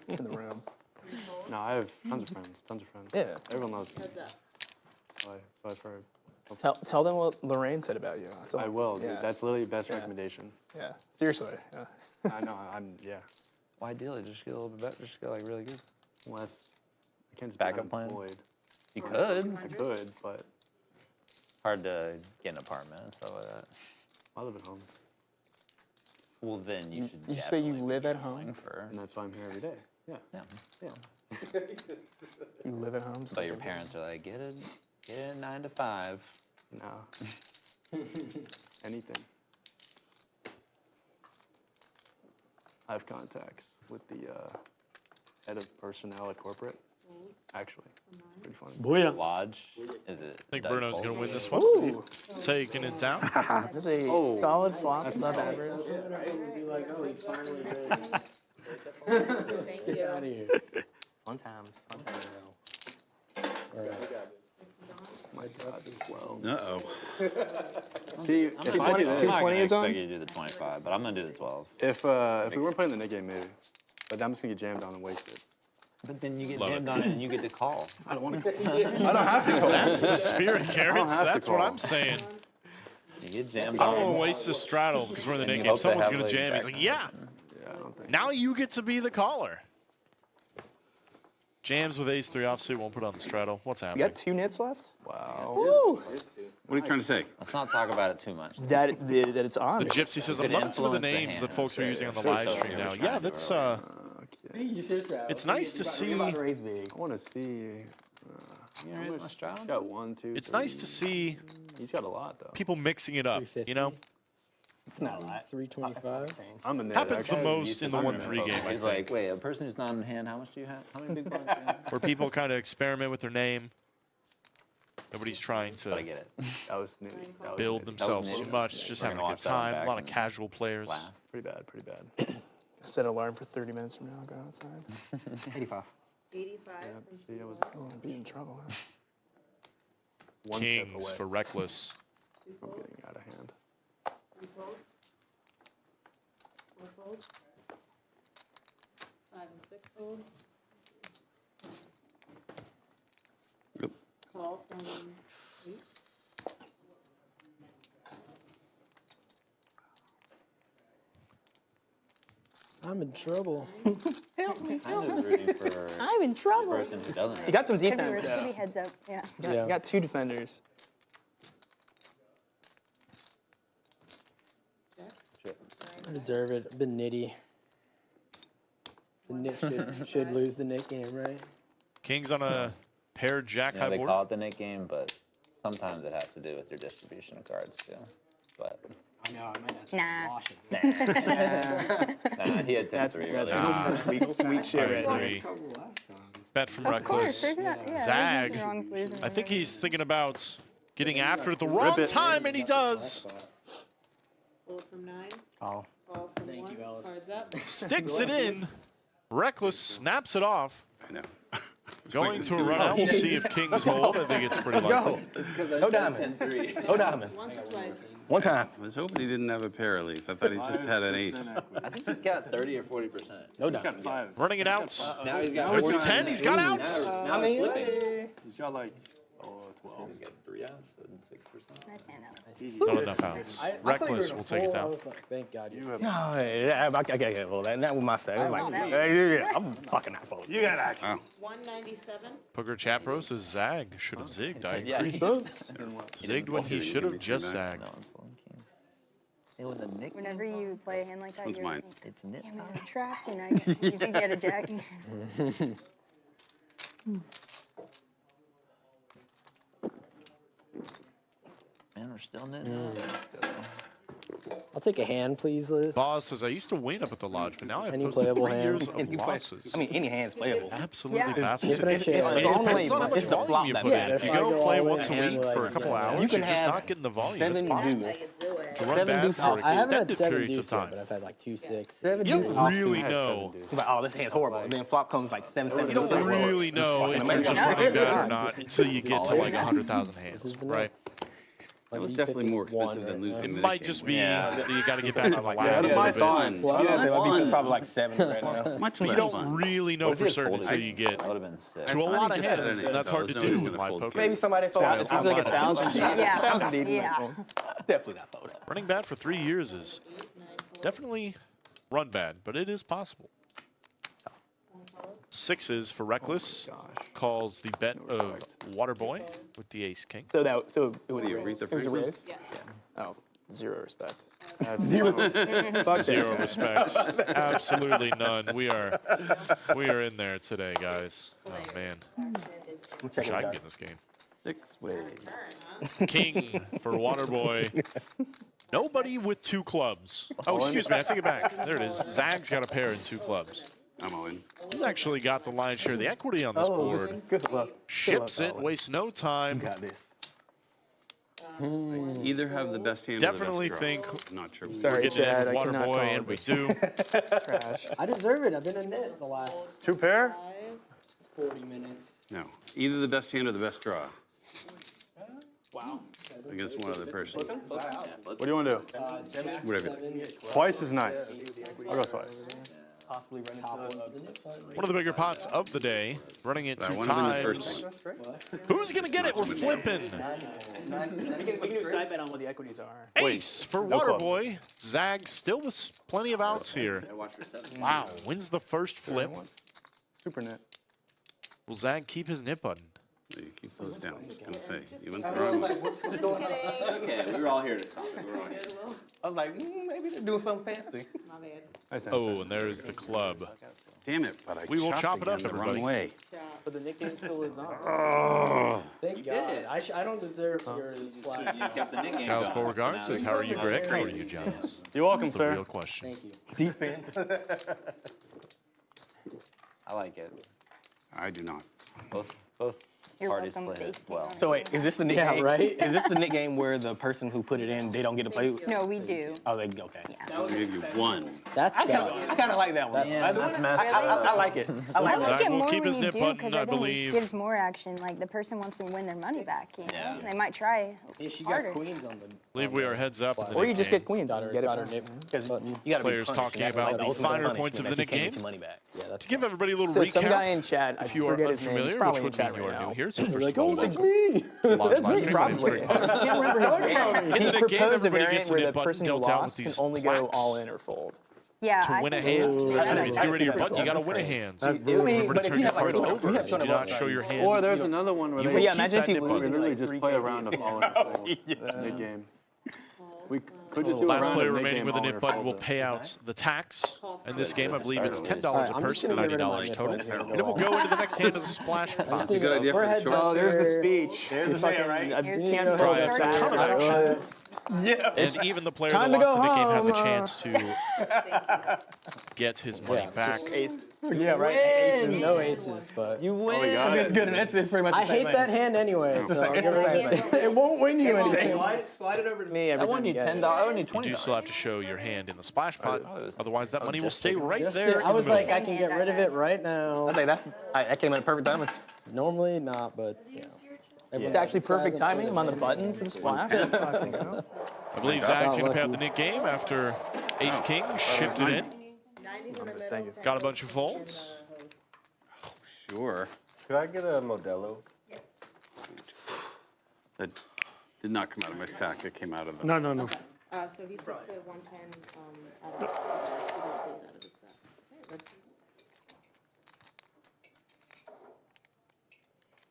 in the room. No, I have tons of friends. Tons of friends. Yeah. Everyone loves me. Heads up. So I've heard. Tell them what Lorraine said about you. That's all. I will, dude. Yeah. That's literally the best recommendation. Yeah. Seriously. Yeah. I know. Yeah. Why dealer? Just get a little bit better. Just get like really good. Well, that's, I can't just Backup be plan? unemployed. You could. I could, but Hard to get an apartment and stuff like that. I live at home, Well, then you should. You say you definitely live be at applying home? For, and that's why I'm here every day. Yeah. yeah. You live at home. So your parents are like, get it 9 to 5. No. Anything. I have contacts with the head of personnel at corporate. Actually, pretty funny. Booyah. Lodge. Is it? I think Doug Bruno's Polk? going to win this one. Ooh. Taking it down. That's a solid flop. Above average. Be like, oh, he finally ready. Thank you. Out of here. Fun times. Fun times. My God, as well. Uh-oh. See, if I did I'm it, not 220 gonna is on? expect you to do the 25, but I'm gonna do the 12. if we weren't playing the net game, maybe. But I'm just gonna get jammed on and wasted. But then you get Love jammed it. on it and you get to call. I don't want to. I don't have to call. That's the spirit, Garrett. have to That's what call. I'm saying. You get jammed I on. don't want to waste this straddle because we're in the And net you game. hope they Someone's have, going to like, jam. He's back- like, yeah. Yeah, I don't think. Now you get to be the caller. Jams with ace 3 offsuit. Won't put on the straddle. What's You happening? got 2 nits left? Wow. Woo! What are you trying to say? Let's not talk about it too much. That it's on. The Gypsy says, I'm Could loving some of the influence the names hand. that folks are using on the Sure, live sure. stream now. You're Yeah, trying to that's do it it's nice to see. I want to see. You gonna raise my He's straddle? got 1, 2. It's 3. nice to see He's got a lot though. people mixing it up, you know? It's not a lot. 325. I'm a net. Happens the actually. most in the I'm 1-3 gonna game, I He's like, think. wait, a person who's not in hand, how much do you have? How many big blinds do you have? Where people kind of experiment with their name. Nobody's trying But I to get it. That was nitty. That was build nitty. themselves nitty. too much, just We're having a gonna good watch that one time. A back lot of and casual players. Laugh. Pretty bad. Pretty bad. Set an alarm for 30 minutes from now. Go outside. 85. 85. See, I was Oh, I'll be in trouble. Huh? one step Kings away for reckless. from getting out of hand. 3 folds. 4 folds. 5 and 6 folds. Yep. Call from 8. I'm in trouble. Kind of rooting for I'm in the trouble. person who doesn't. You got some Could be, defense. could though. be heads up. Yeah. You got 2 defenders. I deserve it. I've been nitty. The nit should lose the nit game, right? Kings on a paired jack You high know, they board. call it the Nick game, but sometimes it has to do with your distribution of cards too. But I know, I might Nah. he had 10-3 earlier. Nah, Weak shit I right there. agree. Bet from Of course. reckless. There's not, yeah, Zag. there's nothing wrong with losing I think the he's thinking about getting after it at the wrong time, and he does. Fold from 9. Oh. Call from 1. Cards up. Sticks it in. Reckless snaps it off. I know. Going to a run out. We'll see if Kings hold. I think it's pretty likely. No diamonds. No diamonds. Once or twice. One time. I was hoping he didn't have a pair at least. I thought he just had an ace. I think he's got 30 or 40%. No He's got diamonds. 5. Running it out. Now he's got. Oh, it's a 49. 10. He's got outs. Now it's flipping. He's got like 12. He's got 3 outs and 6%. Nice hand out. Not enough outs. Reckless will take it I down. was like, thank God you have. No, yeah, I can't hold that. Not with my style. want that. Yeah, I'm fucking not folding. You got action. Wow. 197. Poker Chat Bro says Zag should have zigged. I Yeah, agree. he Zigged when he should have just zagged. No one's pulling kings. It was a Nick. Whenever you play a hand like that, One's you're mine. like, It's Nick. damn it, I'm trapped, and you think you had a jack. Man, we're still knitting. Let's go. I'll take a hand, please, Liz. Boss says I used to win up at the lodge, but now I've Any posted playable 3 hand? years of losses. I mean, any hand's playable. Absolutely Yeah. baffles Give it a me. chance. It It's depends on how much it's the volume flop you that put in. matters. If you If I go go play all in once a hand week like for a couple that, hours, you you're can just have not getting the volume. It's 7 possible. I could do it. to run bad for I haven't had extended 7 periods of deuce yet, time. but I've had like 2-6. You don't really Had know. 7 deuce. Like, oh, this hand's horrible. And then flop comes like 7-7. You don't really know if you're just running bad or not until you get to like 100,000 hands, right? That was definitely more expensive than losing. It the might game. just be that you got to get back in the lab a that's little my bit. thought. Fun. I'd be probably like 7 right now. Much But you less don't fun. really know for certain until you get That would have been sick. to a lot of just had hands, an and that's hard to eight, so do it's with gonna live fold poker. Maybe somebody thought it feels like I'm 1,000. Yeah. 1,000 deep. Yeah. Definitely not folded. Running bad for 3 years is definitely run bad, but it is possible. Sixes for Reckless calls the bet of Waterboy with the ace king. So it was do you, a raise. Aretha It was a Franklin? raise. Oh, 0 respect. Zero respects. Absolutely none. We are in there today, guys. Oh man. Wish I could get in this game. 6 ways. King for Waterboy. Nobody with 2 clubs. Oh, excuse me. I take it back. There it is. Zag's got a pair and 2 clubs. I'm all in. He's actually got the lion's share of the equity on this board. Good luck. Ships it, wastes no time. Got this. Either have the best hand Definitely or the best think draw. Not sure. We're Sorry, getting Chad, in I cannot call Waterboy, it and we this. do. Trash. I deserve it. I've been a net the last 2 pair? 40 minutes. No. Either the best hand or the best draw. Wow. Against one other person. What do you want to do? Whatever. Twice is nice. I'll go twice. Possibly run into One of the bigger pots of the day, running it That 2 one have been the times. first thing. Who's going to get it? We're flipping. We can do side bet on what the equities are. Ace for Waterboy. Zag still with plenty of outs here. Wow, wins the first flip. Super net. Will Zag keep his nip button? You keep those down. I was going to say. You went the wrong way. Okay, we were all here to stop it. We were all here. I was like, maybe they're doing something fancy. My bad. Nice. Oh, and there's the club. Damn it, but I We will chopped chop it again up, the everybody. wrong way. But the nickname still lives on. Thank God. I don't deserve your splash. Giles Beauregard says, how are you, Greg? How are you, Giles? You're welcome, That's the sir. real question. Thank you. Defense. I like it. I do not. Both You're parties welcome, play it Facebook. well. So wait, is this the nick Yeah, game? right? Is this the nick game where the person who put it in, they don't get to play? No, we do. Oh, they okay. Yeah. I'll give you 1. That's I kind of like that one. Yeah, I like it. I I like like Zach it will more keep when his you nip do button, because I I think believe. it gives more action. Like the person wants to win their money back. You know, Yeah. they might try Yeah, she got harder. queens on the. I believe we are heads up in the Or you nick just game. get queens Got and her, get it got her from- nip Because button. you got to be Players punished. talking That's about like the ultimate finer punishment points of that the you nick can't game. get your money back. Yeah, that's To give everybody a little So some guy recap, in chat, I if you are forget his name. He's unfamiliar, probably which in would chat mean you right are now. new here, so They're first like, of all, oh, that's welcome me. to Launch Live me, Stream. My name is probably. Greg Potter. I can't remember his name. In He the game, proposed a everybody variant gets a where nip the button person who dealt out with lost can these only go plaques. all in or fold. Yeah. To win a hand, Yeah. excuse me, to get rid of your button, you got to That's win a hand. That's Remember to but if turn you your have, like, cards a- over you have if you do ton of not upside. show your hand. Or there's another one where You they will yeah, keep imagine that if he nip button. loses literally like just 3K play a round of all in the game. We could just do a Last round player of remaining with a all in nip or button will fold. pay out the tax. In this game, I believe it's $10 Alright, a I'm just person, gonna get rid of my $90 nip total. buttons here and And it will go go into the next hand as a splash pot. It's a good idea We're for the heads short. up. Oh, there's the speech. There's the Fucking- video, right? I Here's can't the hold Drives it a ton of back. action. Yeah. And even the player that Time to lost go the nick game has a home. chance to get his money back. Ace. Yeah, right. Aces. No aces, but You win. we got That's it. good. That's pretty much I the same hate thing. that hand anyway. So I'll It's give the it same right thing. back. It won't win you anything. Slide it over to me every I won time you get it. $10. I won you You $20. do still have to show your hand in the splash pot. Otherwise, that money will just stay taking- right Just there I in was the middle. like, I can get rid of it right now. I think that came in at perfect timing. Normally not, but you know. It's actually perfect timing. I'm on the button for the splash. I believe Zag's going to pay out the nick game after Ace King shipped it in. 90s in the middle. Got a bunch of folds. Sure. Could I get a Modelo? That did not come out of my stack. It came out of the. No. So he took the 110 out of he didn't take it out of his stuff. Okay, let's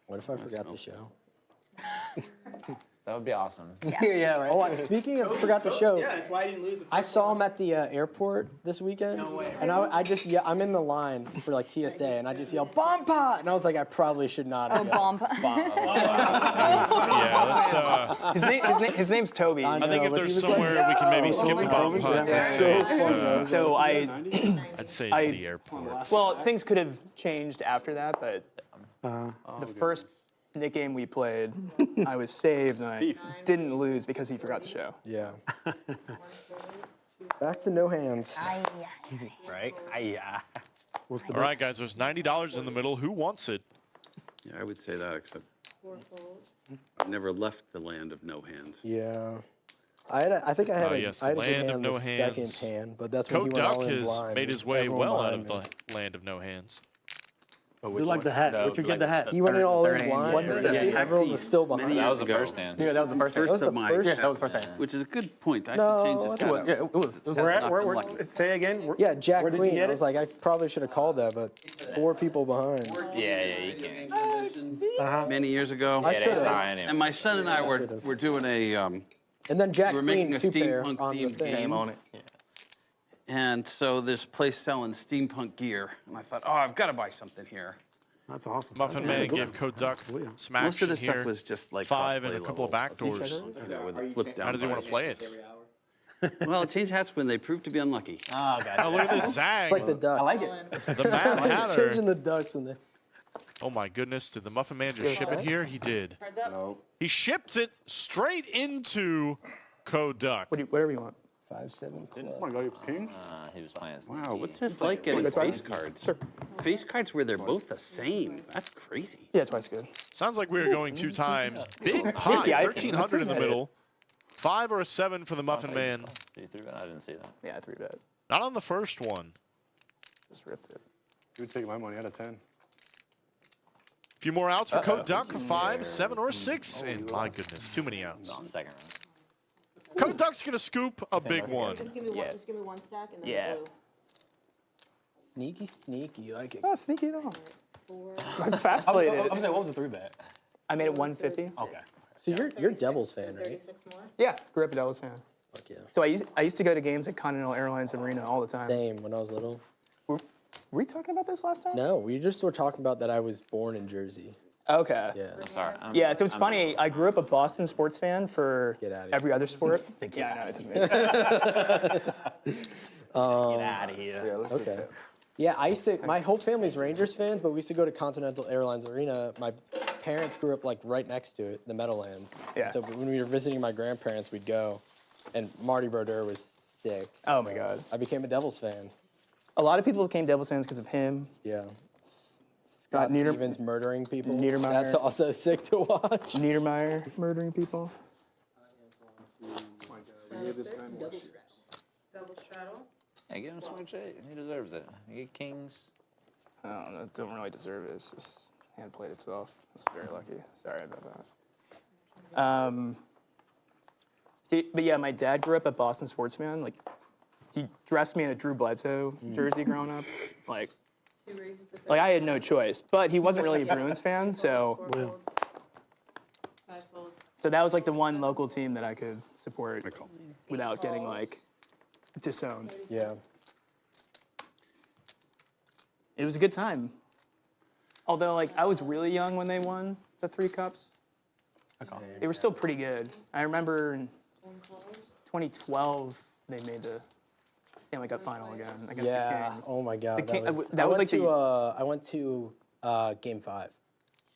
What if I forgot the show? That would be awesome. Yeah, right. Oh, speaking of forgot the show, That's why I didn't lose the I saw him at the airport this weekend, and I just I'm in the line for like TSA, and I just yelled "Bomb pot," and I was like, I probably should not. Oh, have yelled. bomb. Yeah, let's. His name's Toby. I think know, if but there's he was like, somewhere we can maybe "Yo!" skip the bomb pots, I'd say it's, So I'd say it's the airport. well, things could have changed after that, but the first Nick game we played, I was saved and I didn't lose because he forgot to show. Yeah. Back to no hands. Right? All right, guys, there's $90 in the middle. Who wants it? Yeah, I would say that, except 4 folds. I've never left the land of no hands. Yeah. I think I had Oh, a, yes, I had the a good land of hand no the hands. second hand, but that's when Code he went Duck all in has blind. made his way Everyone well out behind of me. the land of no hands. You like the hat. Where'd you get the hat? He went in all in third blind. hand, and yeah. everyone was still behind. Many him. That was the ago. first hand. Yeah, that was the first hand. First was of the my, first? Yeah, that was the first hand. which is a good point. I No, should change this it hat was- up. Yeah, it was. It's Where at? not Where, lucky. say again. Yeah, Jack Where did you Queen. get I it? was like, I probably should have called that, but 4 people behind. Yeah, you can't. Many years ago. I Yeah, should've. that's fine. And my son and I were doing a, And then Jack We were Queen, making a 2 pair steampunk on the themed thing. game. on it. Yeah. and so this place selling steampunk gear. And I thought, oh, I've got to buy something here. That's awesome. Muffin Man gave Code Duck some Most action of this here. stuff was just like 5 and a cosplay couple of level. backdoors. Yeah, with a flip down. How does he want to play it? Well, change hats when they prove to be unlucky. Oh, Oh, God. look at this zag. Like the ducks. I like it. The Mad Hatter. Changing the ducks when they. Oh my goodness, did the Muffin Man just ship it here? He did. Cards up. He shipped it straight into Code Duck. Whatever you want. 5-7 Oh club. my God, you king? He was playing. Wow, what's this like getting That's right. face cards? Sure. Face cards where they're both the same. That's crazy. Yeah, that's why it's good. Sounds like we are going 2 times. Big pot, Yeah, I- 1,300 in the middle. 5 or a 7 for the Muffin Man. I didn't see that. Yeah, 3-bet. Not on the first one. Just ripped it. You would take my money out of 10. A few more outs for Code Duck. 5, 7, or 6. And my goodness, too many outs. On the second round. Code Duck's going to scoop a big one. Just give me one. Yeah. Just give me 1 stack and then Yeah. blue. Sneaky, sneaky, like it. Oh, sneaky it off. 4. I fast played it. I'm saying, what was the 3-bet? I made it 150. Okay. So you're Devils fan, right? 36 more. Yeah, grew up a Devils fan. Fuck yeah. So I used to go to games at Continental Airlines Arena all the time. Same when I was little. Were we talking about this last time? No, we just were talking about that I was born in Jersey. Okay. Yeah. Sorry. Yeah, so it's funny. I grew up a Boston sports fan for Get outta here. every other sport. Yeah, I know, it's me. Get out of here. Okay. Yeah, I used to. My whole family's Rangers fans, but we used to go to Continental Airlines Arena. My parents grew up like right next to it, the Meadowlands. Yeah. So when we were visiting my grandparents, we'd go, and Marty Brodeur was sick. Oh my God. I became a Devils fan. A lot of people became Devils fans because of him. Yeah. Scott Nieder- Stevens murdering people. Niedermeyer. That's also sick to watch. Niedermeyer murdering people. Double straddle. Yeah, give him switch 8. He deserves it. You get kings. I don't know. Don't really deserve it. It's just hand played itself. It's very lucky. Sorry about that. See, but yeah, my dad grew up a Boston sports fan. Like, he dressed me in a Drew Bledsoe jersey growing up. Like, 2 races to I had no choice. But he wasn't really a Bruins fan, so 4 folds. 5 folds. that was like the one local team that I could support without getting like disowned. Yeah. It was a good time. Although, like, I was really young when they won the 3 cups. They were still pretty good. I remember in 1 calls. 2012 they made the Stanley Cup final again against the Yeah. Kings. Oh my God. The King- that was, that I was went like to, the- I went to Game 5.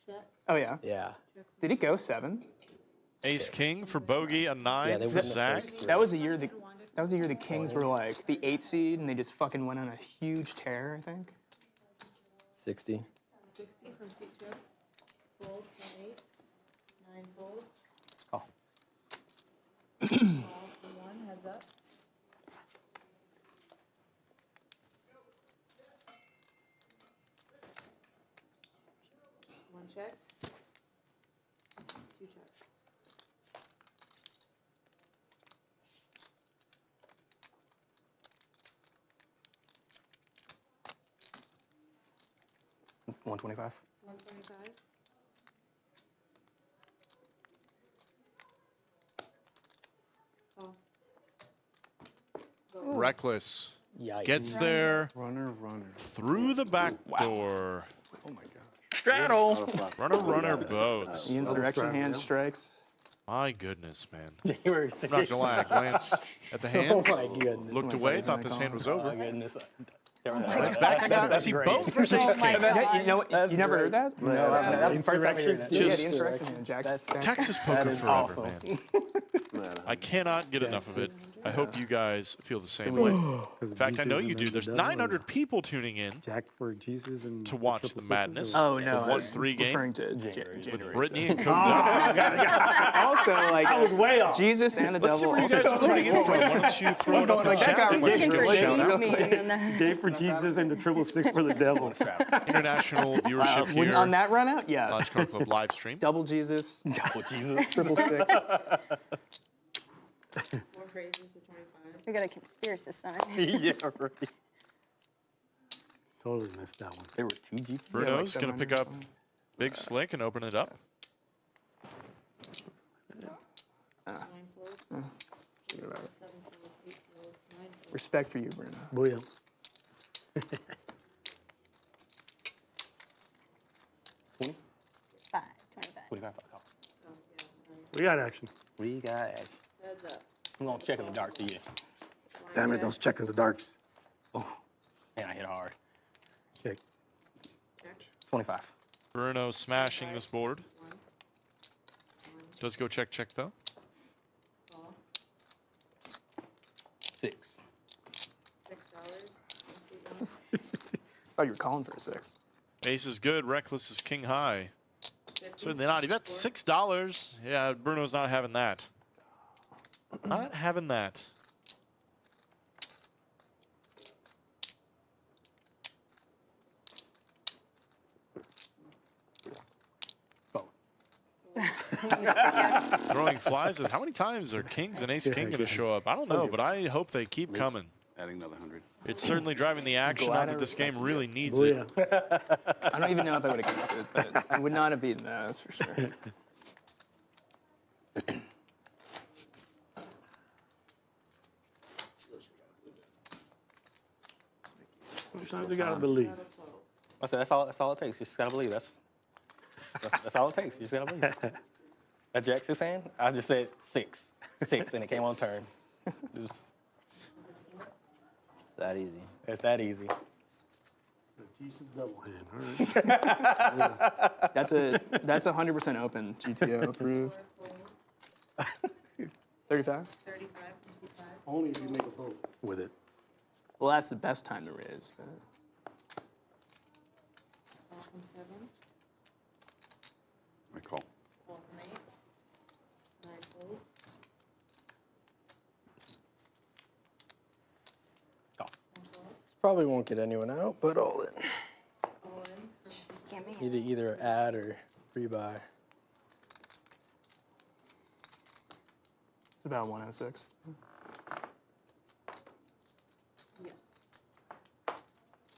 Check. Oh yeah. Yeah. Did it go 7? Ace King for Bogey, a 9 Yeah, they for won the Zach. first That was the year the Kings were like the 8th seed and they just fucking went on a huge tear. I think. 60. 60 from seat 2. Fold from 8. 9 folds. Oh. Call for 1. Heads up. One checks. 2 checks. $125. 125. Call. Reckless. Yikes. Gets there Runner. through the back door. Oh my God. Straddle. Runner boats. The insurrection hand strikes. My goodness, man. You were I'm not gonna lie, I glanced at the Oh hands, my goodness. looked away, thought this hand was over. goodness. It's back. I got to see both versus ace Oh my king. God. You know what? You never heard that? No, That's the first time hearing Insurrection. that. Yeah, the Just- insurrection. Jack. Texas poker is forever, awesome. man. I cannot get enough of it. I hope you guys feel the same way. In fact, I know you do. There's 900 people tuning in Jack for Jesus and to watch the madness. Oh no, The 1-3 game referring to with Brittany and Code Duck. Also, like I was way off. Jesus and the Let's see devil. where you guys are tuning in from. Why don't you throw it up in the Like, that chat? guy You might just Looking get for a shout out. me in there. Gay for Jesus and the triple six for the devil. International viewership here On that run out, yes. Launch Card Club live stream. Double Jesus. Double Jesus. Triple six. More crazy to 25. We got a conspiracist on it. Yeah, right. Totally missed that one. There were 2 Jesus. Bruno's going to pick up Big Slick and open it up. 9 floats. 7 floats, 8 floats, 9 floats. Respect for you, Bruno. Booyah. 5, 25. Oh, yeah, We got action. We got action. heads up. I'm gonna check in the dark to you. Damn it, those check in the darks. And I hit hard. Check. 25. Bruno smashing this board. Does go check, check though. 6. $6. Oh, you were calling for a 6. Ace is good. Reckless is king high. Certainly not. He bet $6. Yeah, Bruno's not having that. Not having that. Throwing flies. How many times are kings and ace king going to show up? I don't know, but I hope they keep coming. Adding another 100. It's certainly driving the action. Not that this game really needs Booyah. it. I don't even know if I would have connected, but I would not have beaten that, that's for sure. Sometimes you gotta believe. I said that's all it takes. You just gotta believe. That's all it takes. You just gotta believe. That Jack 6 hand, I just said 6. 6, and it came on turn. It's That easy. it's that easy. Jesus double hand. All right. That's a 100% open. GTO approved. 35? 35 from C5. Only if you make a vote with it. Well, that's the best time to raise. But... Call from 7. I call. Call from 8. 9 floats. Probably won't get anyone out, but all in. All in from C5. Can't make it. Need to either add or rebuy. It's about 1 out of 6. Yes.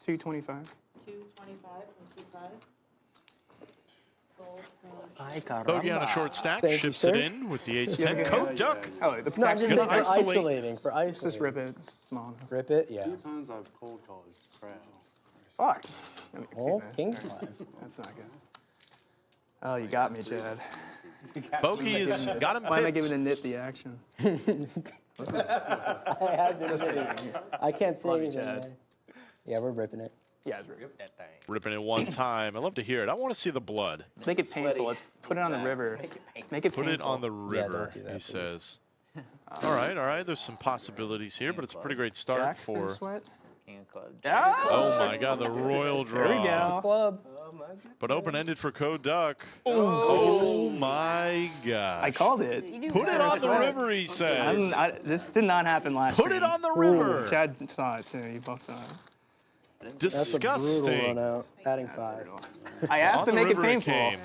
225. 225 from C5. Fold from Ay, caramba. Bogey on a short stack. Thank you, ships sir. it in with the ace-10. Code duck. Oh, the No, I'm just Gonna saying for isolate. isolating. For isolating. Just rip it. It's small enough. Rip it, yeah. 2 times I've cold called his crowd. Fuck. I mean, Oh, excuse me. king. That's not good. Oh, you got me, Chad. Bogey has got him Why am I pipped. giving the nit the action? I can't say Love you, anything. Chad. man. Yeah, we're ripping it. Yeah, it's ripped. That thing. Ripping it one time. I love to hear it. I want to see the blood. Let's make it painful. Let's put it on the river. Make it Put it on the Yeah, don't river, do that, he please. says. All right. There's some possibilities here, but it's a pretty great start Jack for... sweat. King of clubs. Oh, my God, the royal draw. There we go. Club. But open-ended for Code Duck. Oh, my gosh. I called it. You do Put it better on the with river, he says. This did not happen last Put it stream. on the river. Chad saw it too. You both saw it. That's a Disgusting. brutal run out. Adding 5. I asked On to the make it river it painful. came.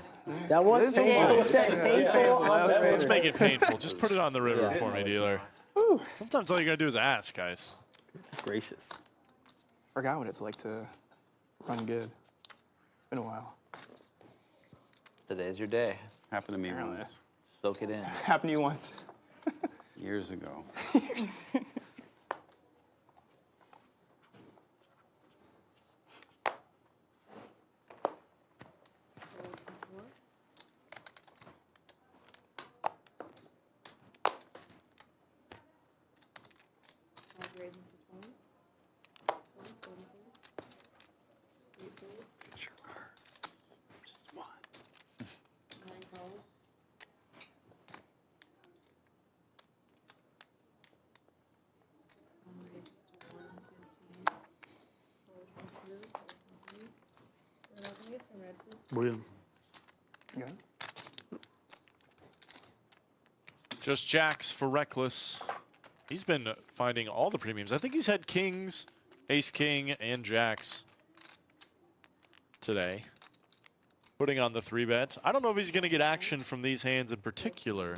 That was painful. Yeah. You said painful on the Let's river. make it painful. Just put it on the river Yeah. for me, dealer. Sometimes all you gotta do is ask, guys. Gracious. Forgot what it's like to run good. It's been a while. Today's your day. Happened to me Apparently. once, Soak it in. Happened to you once. years ago. Raises to 20. 20, 70. William. Yeah. Just jacks for Reckless. He's been finding all the premiums. I think he's had kings, ace king, and jacks today. Putting on the 3-bet. I don't know if he's going to get action from these hands in particular.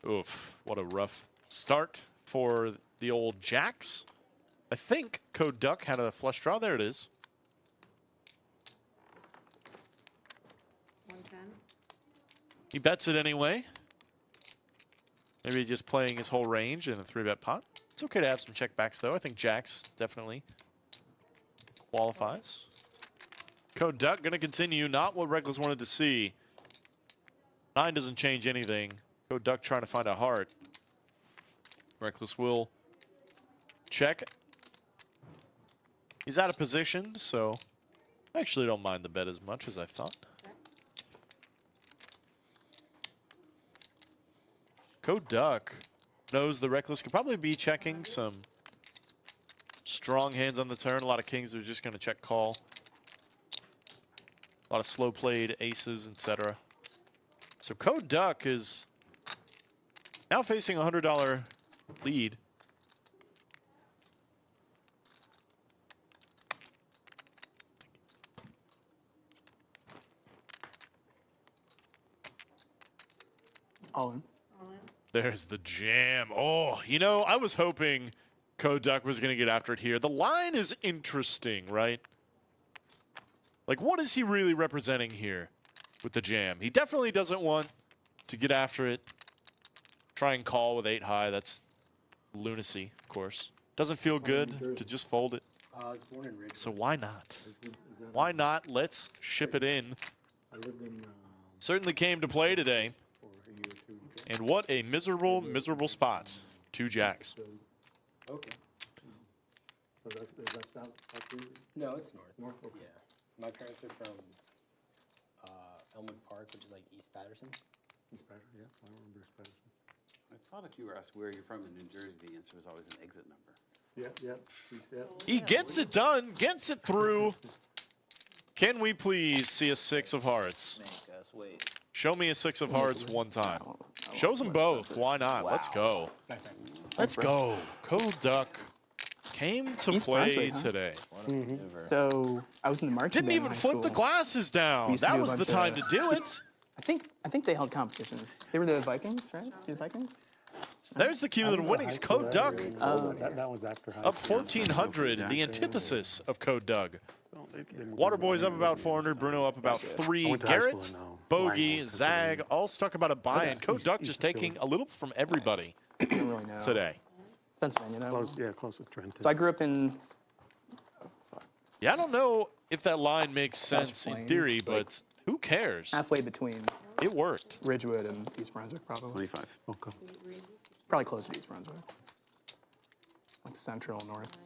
Oof, what a rough start for the old jacks. I think Code Duck had a flush draw. There it is. 110. He bets it anyway. Maybe just playing his whole range in a 3-bet pot. It's okay to have some checkbacks, though. I think jacks definitely qualifies. Code Duck going to continue. Not what Reckless wanted to see. 9 doesn't change anything. Code Duck trying to find a heart. Reckless will check. He's out of position, so I actually don't mind the bet as much as I thought. Code Duck knows the Reckless could probably be checking some strong hands on the turn. A lot of kings are just going to check call. A lot of slow played aces, etc. So Code Duck is now facing a $100 lead. All in. There's the jam. Oh, you know, I was hoping Code Duck was going to get after it here. The line is interesting, right? Like, what is he really representing here with the jam? He definitely doesn't want to get after it. Try and call with 8 high. That's lunacy, of course. Doesn't feel good to just fold it. So why not? Why not? Let's ship it in. Certainly came to play today. And what a miserable, miserable spot. 2 jacks. Okay. So that's south Jersey? No, it's north. North, okay. Yeah. My parents are from Elmwood Park, which is like East Patterson. East Patterson, yeah, I remember East Patterson. I thought if you were asked where you're from in New Jersey, the answer was always an exit number. Yeah, yeah. He gets it done, gets it through. Can we please see a 6 of hearts? Make us wait. Show me a 6 of hearts one time. Shows them both. Why not? Let's go. Let's go. Code Duck came to play today. So I was in the marching Didn't band in even high flip school. the glasses down. used to That do a was the bunch time of- to do it. I think they held competitions. They were the Vikings, right? The Vikings. There's the cumulative winnings. Code Duck That was after high up school. 1,400. The antithesis of Code Doug. Waterboy's up about 400. Bruno up about 3. went to high school Garrett, in, Bogey, Langley, Zag, all stuck about a buy. And Code Duck just taking a little from everybody I don't really know. today. Pennsylvania. No. Close to Trenton. So I grew up in. Yeah, I don't know if that line makes sense in Plains, theory, like- but who cares? Halfway between It worked. Ridgewood and East Brunswick, probably. 25. Okay. Probably closer to East Brunswick. Like central, north.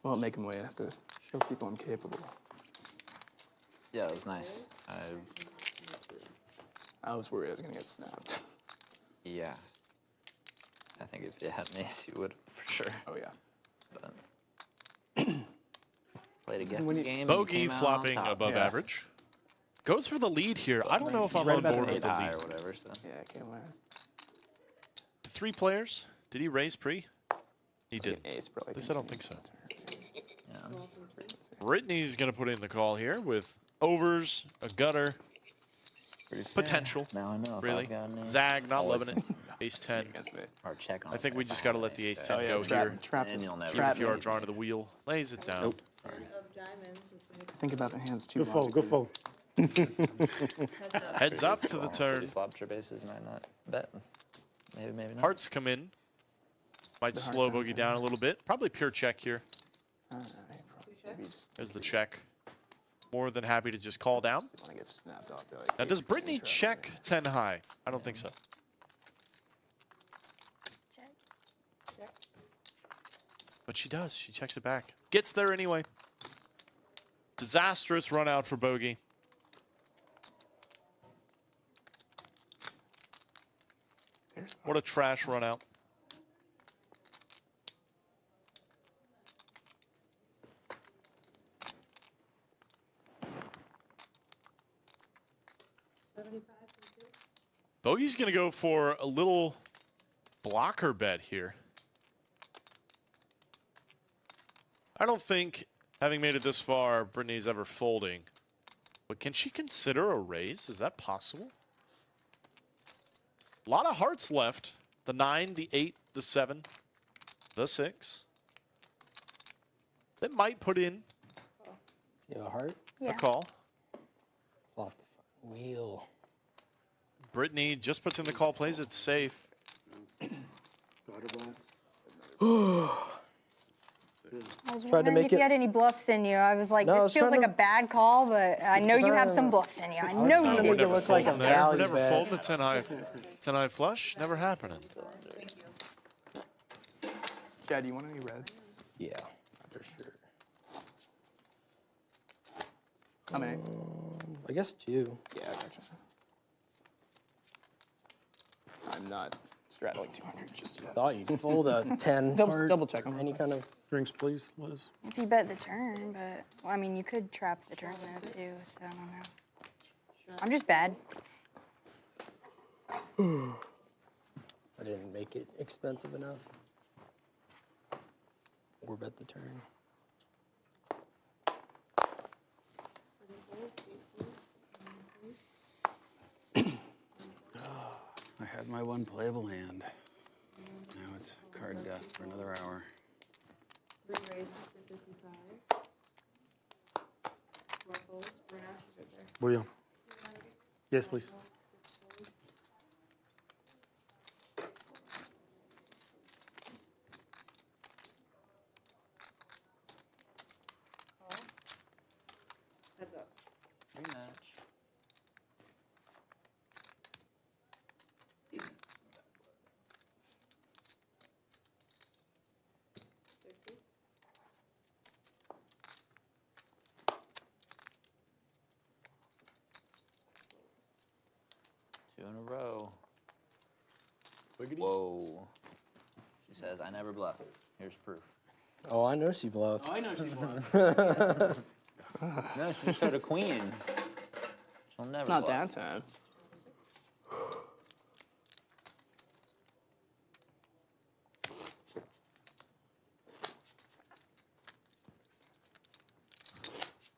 Won't make him wait. I have to show people I'm capable. Yeah, it was nice. I was worried I was gonna get snapped. Yeah. I think if you had an ace, you would for sure. Oh yeah. But played a guessing When you- game. and Bogey came out on flopping top. above Yeah. average. Goes for the lead here. I don't know if I'm Right on about board an with Eight the high lead. or whatever. So Yeah, I can't win. 3 players. Did he raise pre? He did. Ace probably. At least I don't think so. yeah. Brittany's going to put in the call here with overs, a gutter, Pretty fair. potential. Now I know. If Really. I've got any Zag, not loving it. Ace 10. Against me. or check on I think it we if just I got to have let an the ace ace 10 there. go here. Trap. And you'll never Even if you are raise drawing it. to the wheel. Lays it down. Nope. Sorry. Of diamonds, which makes Think about the hands too. Good fold, good fold. Heads up to the turn. Flop trip aces might not bet. Maybe, maybe not. Hearts come in. Might The hearts slow are Bogey okay. down a little bit. Probably pure check here. Maybe just There's the check. More than happy to just call down. want to get snapped off. Like, Now, does Brittany check 10 high? I don't think so. But she does. She checks it back. Gets there anyway. Disastrous run out for bogey. What a trash run out. Bogey's going to go for a little blocker bet here. I don't think, having made it this far, Brittany's ever folding. But can she consider a raise? Is that possible? A lot of hearts left. The 9, the 8, the 7, the 6. That might put in You have a heart? Yeah. a call. Off the wheel. Brittany just puts in the call, plays it safe. I was Tried to wondering make if you it- had any bluffs in you. I was like, No, I this was feels trying like to- a bad call, but I know you have some bluffs in you. I know trying you to do. make it look like a Folding there. value Never bet. folding the 10 high flush. Never happening. Chad, do you want any red? Yeah, for sure. How many? I guess 2. Yeah, I gotcha. I'm not straddling 200 just yet. Thought you'd fold a 10. Double check them. Any kind of. Drinks, please, Liz. If you bet the turn, but well, I mean, you could trap the turn there too. So I don't know. I'm just bad. I didn't make it expensive enough. Or bet the turn. I had my one playable hand. Now it's card death for another hour. 3 raises to 55. 4 folds. Bruno, she's right there. Will you? Yes, please. 6 folds. Call. Heads up. Rematch. Two in a row. Whoa. She says, I never bluff. Here's proof. Oh, I know she bluffs. I know she's one. No, she showed a queen. She'll never Not bluff. that time.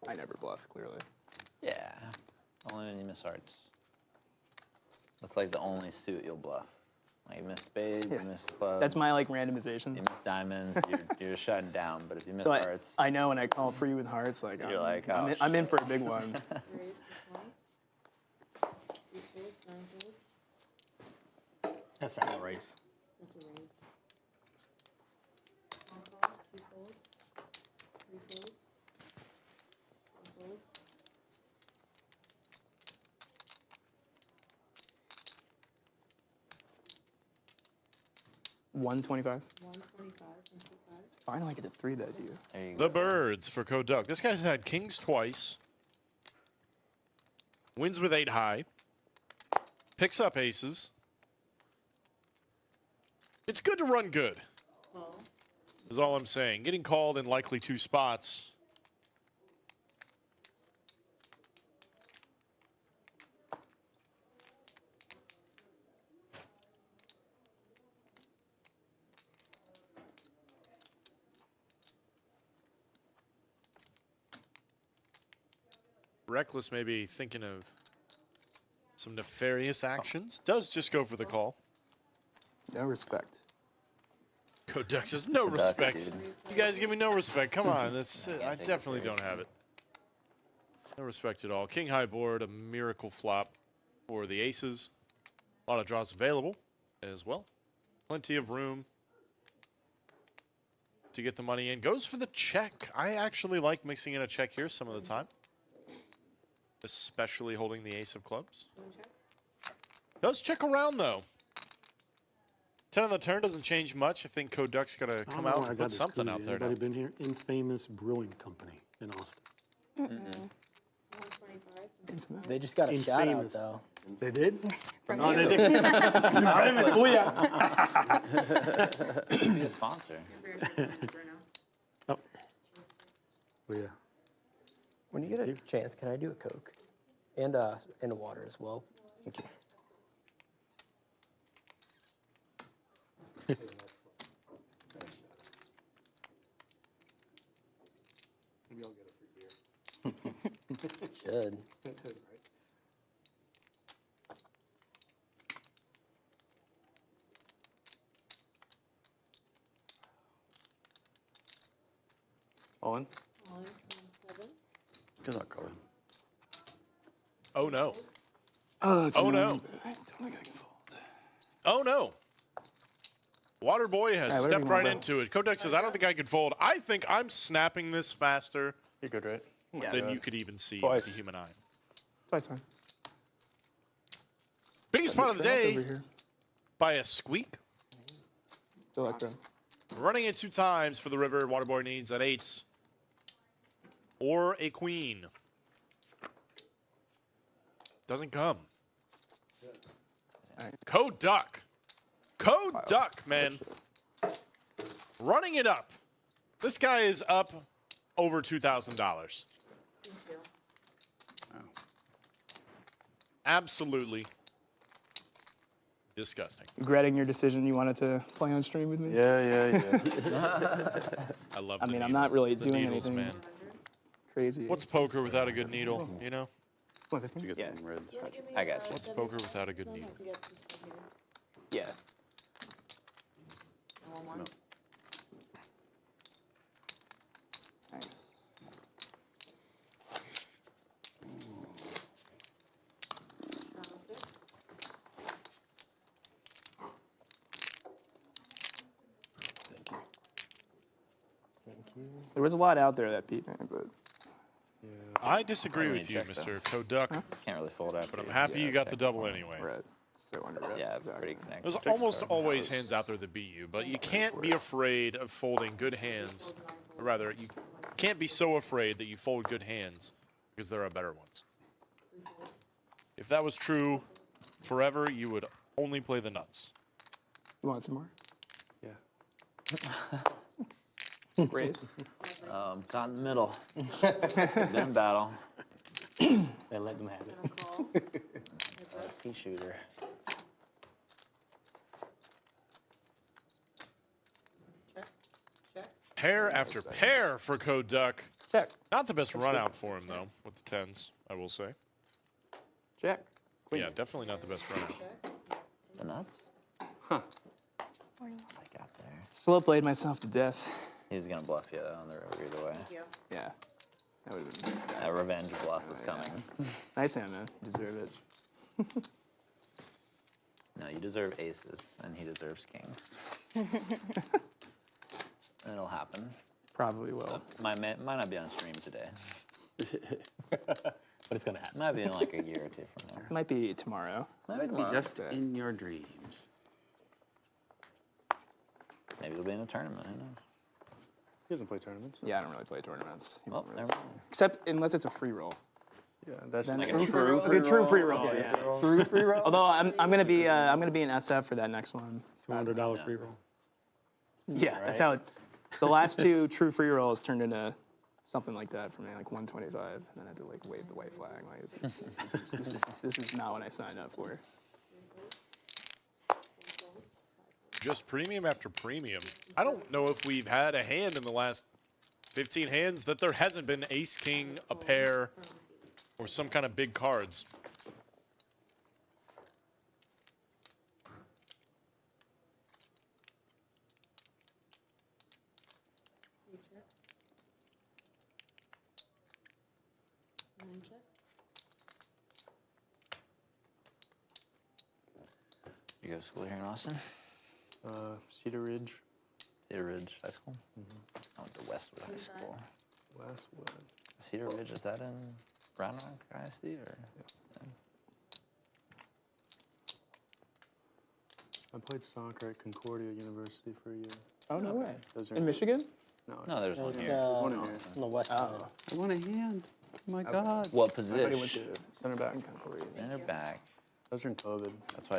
I never bluff, clearly. Yeah. Only when you miss hearts. That's like the only suit you'll bluff. Like you miss spades, you miss clubs. That's my like randomization. You miss diamonds, you're just shutting down. But if you miss So hearts, I know when I call free with hearts, like You're like, oh, I'm in for a big one. Raise 6 1. 3 folds. 9 folds. That's not a race. That's a raise. 1 calls. 2 folds. 3 folds. 1 folds. 125. 125 and 25. Finally, I get a 3 bet you. there you The go. birds for Code Duck. This guy's had kings twice. Wins with 8 high. Picks up aces. It's good to run good, Call. is all I'm saying. Getting called in likely 2 spots. Reckless maybe thinking of some nefarious actions. Does just go for the call. No respect. Code Duck says no Duck, respect. dude. You guys give me no respect. Come on, that's I definitely don't have it. No respect at all. King high board, a miracle flop for the aces. A lot of draws available as well. Plenty of room to get the money in. Goes for the check. I actually like mixing in a check here some of the time, especially holding the ace of clubs. Does check around though. 10 on the turn doesn't change much. I think Code Duck's got to come out and put something out there now. Anybody been here? Infamous Brewing Company in Austin. 125. They just got a shout out Infamous. though. They did? From Oh, you. they did. Oh yeah. Be a sponsor. Oh, yeah. When you get a chance, can I do a Coke? And a water as well. Thank you. Should. Owen? Good luck, Colin. Oh no. Oh, Oh no. don't think I can fold. Oh no. Waterboy has whatever stepped you right want, into it. Kodak says, I don't think I can fold. I think I'm snapping this faster You're good, right? than you could even see Twice. with the human eye. Twice fine. Biggest part of the day Over here. by a squeak. Feel like that. Running it 2 times for the river. Waterboy needs an 8 or a queen. Doesn't come. Code Duck. Code Duck, man. Running it up. This guy is up over $2,000. Absolutely disgusting. Regretting your decision you wanted to play on stream with me? Yeah. I love I the mean, I'm needle. not really The doing needles, anything man. crazy. What's poker without a good needle, you know? 150? You Yeah. get some reds. I got you. What's poker without a good needle? Yeah. Nice. There was a lot out there that beat me, but I disagree I with you, mean, check, Mr. Code Duck, Can't really fold after. but I'm happy you got the double anyway. we're at so under reps. Yeah, exactly. pretty connected. There's almost always hands out there that beat you, but you can't be afraid of folding good hands. Or rather, you can't be so afraid that you fold good hands because there are better ones. If that was true forever, you would only play the nuts. You want some more? Yeah. Raise. Caught in the middle. Gun battle. They let them have it. Pea shooter. Pair after pair for Code Duck. Check. Not the best run out for him, though, with the 10s, I will say. Check. Yeah, definitely not the best run out. The nuts? Huh. I got there. Slow played myself to death. He's gonna bluff you on the river either way. Yeah. That would have been A revenge bluff is coming. nice hand, man. You deserve it. No, you deserve aces, and he deserves kings. It'll happen. Probably will. Might not be on stream today. But it's gonna happen. Might be in like a year or two from now. Might be tomorrow. Maybe Be tomorrow. just in your dreams. Maybe it'll be in a tournament. Who knows? He doesn't play tournaments. Yeah, I don't really play tournaments. Well, never mind. Except unless it's a free roll. Yeah, that's Then Like a true true free roll. True free roll. Yeah. Yeah. True free roll. Although I'm gonna be in SF for that next one. $200 free roll. Yeah, that's how it. The last 2 true free rolls turned into something like that for me, like 125, and then I had to like wave the white flag. Like this is not what I signed up for. Just premium after premium. I don't know if we've had a hand in the last 15 hands that there hasn't been ace, king, a pair, or some kind of big cards. You go to school here in Austin? Cedar Ridge, Cedar Ridge High School? I went to Westwood High School. Westwood. Cedar Ridge, is that in Roundup ISD or? I played soccer at Concordia University for a year. Oh no way. Those are In Michigan? No, No, there's one It's here. one in here. on the west side. I want a hand. my God. What Everybody went position? to center back and kind of forward. Center back. Those are in COVID. That's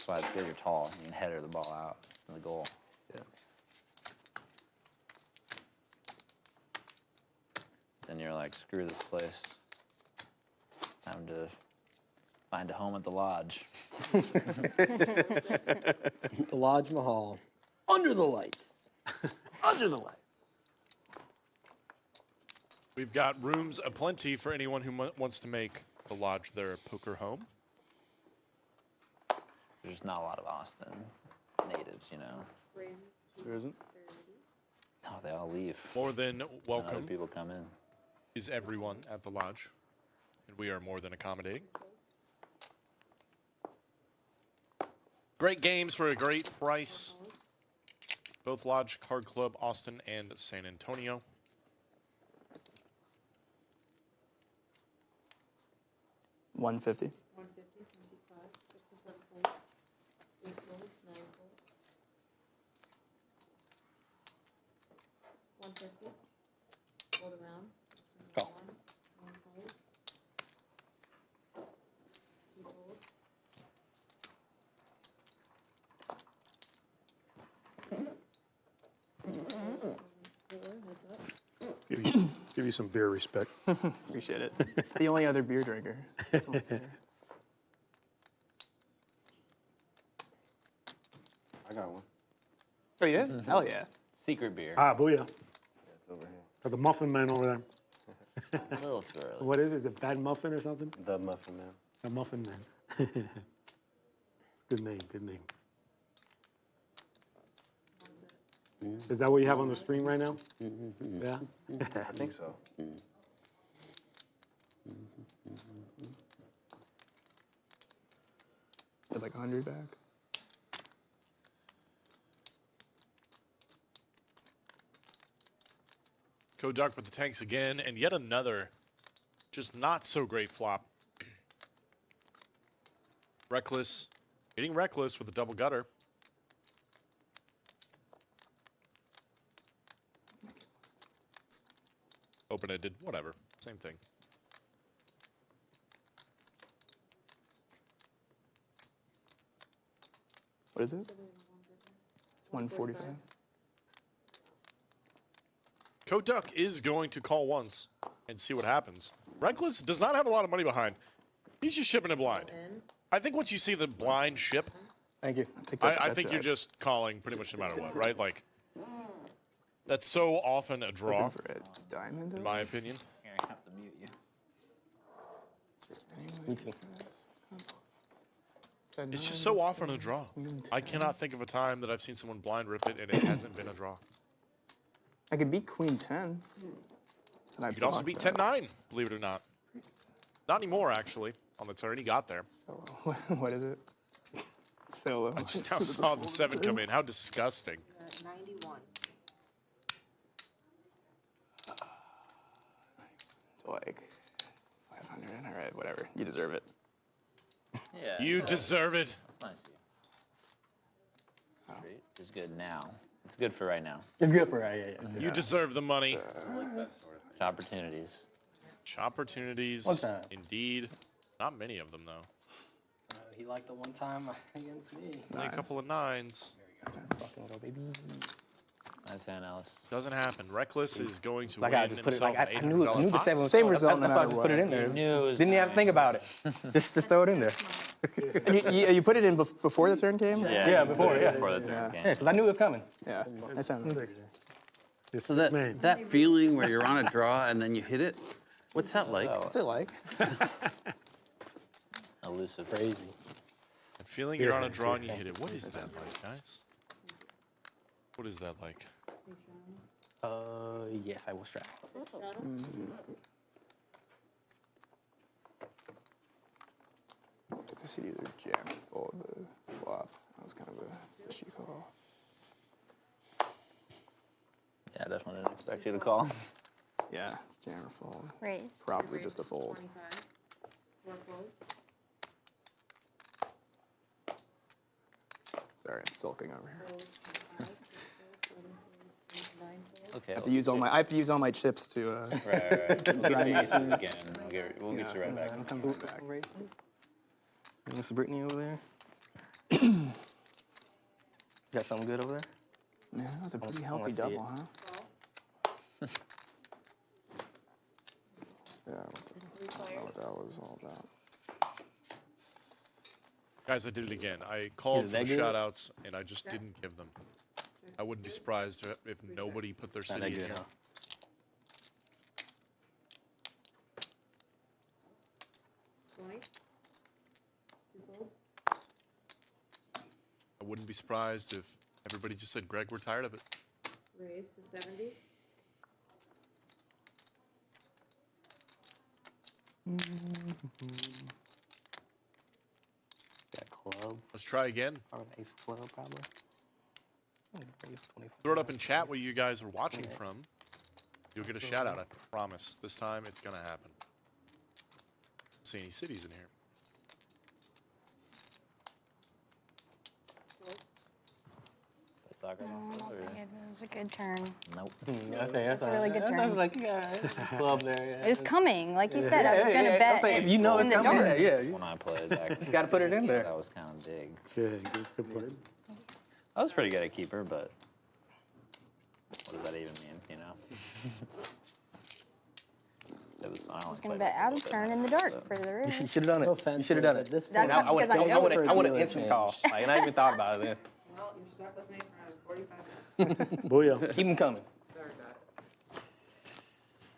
why it's good you're tall. You can header the ball out from the goal. Yeah. Then you're like, screw this place. Time to find a home at the lodge. The Lodge Mahal. Under the lights. Under the lights. We've got rooms aplenty for anyone who wants to make the lodge their poker home. There's just not a lot of Austin natives, you know. There isn't? No, they all leave. More than And other welcome people come in. is everyone at the lodge, and we are more than accommodating. Great games for a great price. Both Lodge Card Club, Austin and San Antonio. $150. 150 from C5, 6 and 7 folds, 8 folds, 9 folds. 150. Fold around. Go. 1 fold. 2 folds. Heads up. Give you some beer respect. Appreciate it. The only other beer drinker. I got one. Oh, you did? Hell yeah. Secret beer. Ah, booyah. Yeah, it's over here. Got the Muffin Man over there. A little too early. What is it? Is it Bad Muffin or something? The Muffin Man. The Muffin Man. Good name, good name. Is that what you have on the stream right now? Yeah? I think so. Get like 100 back. Koduck with the tanks again, and yet another just not so great flop. Reckless, getting reckless with a double gutter. Open-ended, whatever, same thing. What is it? It's 145. Koduck is going to call once and see what happens. Reckless does not have a lot of money behind. He's just shipping it blind. I think once you see the blind ship, Thank you. I think you're just calling pretty much no matter what, right? Like, that's so often a draw, For a diamond? in my opinion. Here, I have to mute you. Me too. It's just so often a draw. I cannot think of a time that I've seen someone blind rip it and it hasn't been a draw. I could beat Queen 10. You could also beat 10-9, believe it or not. Not anymore, actually, on the turn. He got there. What is it? So low. I just now saw the 7 come in. How disgusting. 91. Like 500. All right, whatever. You deserve it. Yeah. You deserve it. That's nice of you. Street is good now. It's good for right now. It's good for yeah. You deserve the money. Opportunities. Opportunities, One time. indeed. Not many of them, though. He liked the one time against me. Only a couple of 9s. Fucking go, baby. Nice hand, Alice. Doesn't happen. Reckless is going to Like win I just put it, himself like I an knew $800 the pot. 7 was Same coming. result no That's why I matter just put it what. in there. knew it was Didn't even have to think about it. Just throw it in there. And you put it in before the turn came? Yeah, before, yeah. Before the turn Yeah, game. because I knew it was coming. Yeah. That sounds So that feeling where you're on a draw and then you hit it, what's that like? What's it like? Elusive. Crazy. And feeling you're on a draw and you hit it. What is that like, guys? What is that like? Yes, I will strap. This should either jam or fold the flop. That was kind of a fishy call. Yeah, I definitely didn't expect you to call. Yeah, it's jam or fold. Raise. Probably just a fold. 25. 4 folds. Sorry, I'm sulking over here. Folds, 25, 6 folds, 11 folds, 9 folds. Okay. I have to use all my chips to. Right. We'll get your aces again. We'll get you right back. I'm coming back. Miss Brittany over there. Got something good over there? Man, that was a pretty I healthy wanna see double, it. huh? Yeah, what that was all about. Guys, I did it again. I called Is for the that good? shout outs and I just didn't give them. I wouldn't be surprised if nobody put their Not city that in good, here. huh? Twenty. Two folds. I wouldn't be surprised if everybody just said, Greg, we're tired of it. Raise to 70. Got club. Let's try again. Or an ace club, probably. Raise 25. Throw it up in chat where you guys are watching from. You'll get a shout out, I promise. This time it's going to happen. See any cities in here. Soccer muscle, or- It was a good turn. Nope. That's a really good I turn. was like, yeah, club there. Yeah. It was coming, like you said. I was gonna I'm bet. saying, if you know in it's the coming, dark. yeah. When I played that, Just gotta put it in there. that was kind of big. Good, good play. I was pretty good at keeper, but what does that even mean? You know. It was. I I was only gonna played bet a out little of bit turn more, in the dark but- for the river. You should have done No it. offense, You should have done at it. this That's point, not because I know it. I would have Dealer instant change. call. Like, and I even thought about it then. Well, you're stuck with me for another 45 minutes. Booyah. Keep them coming. Sorry about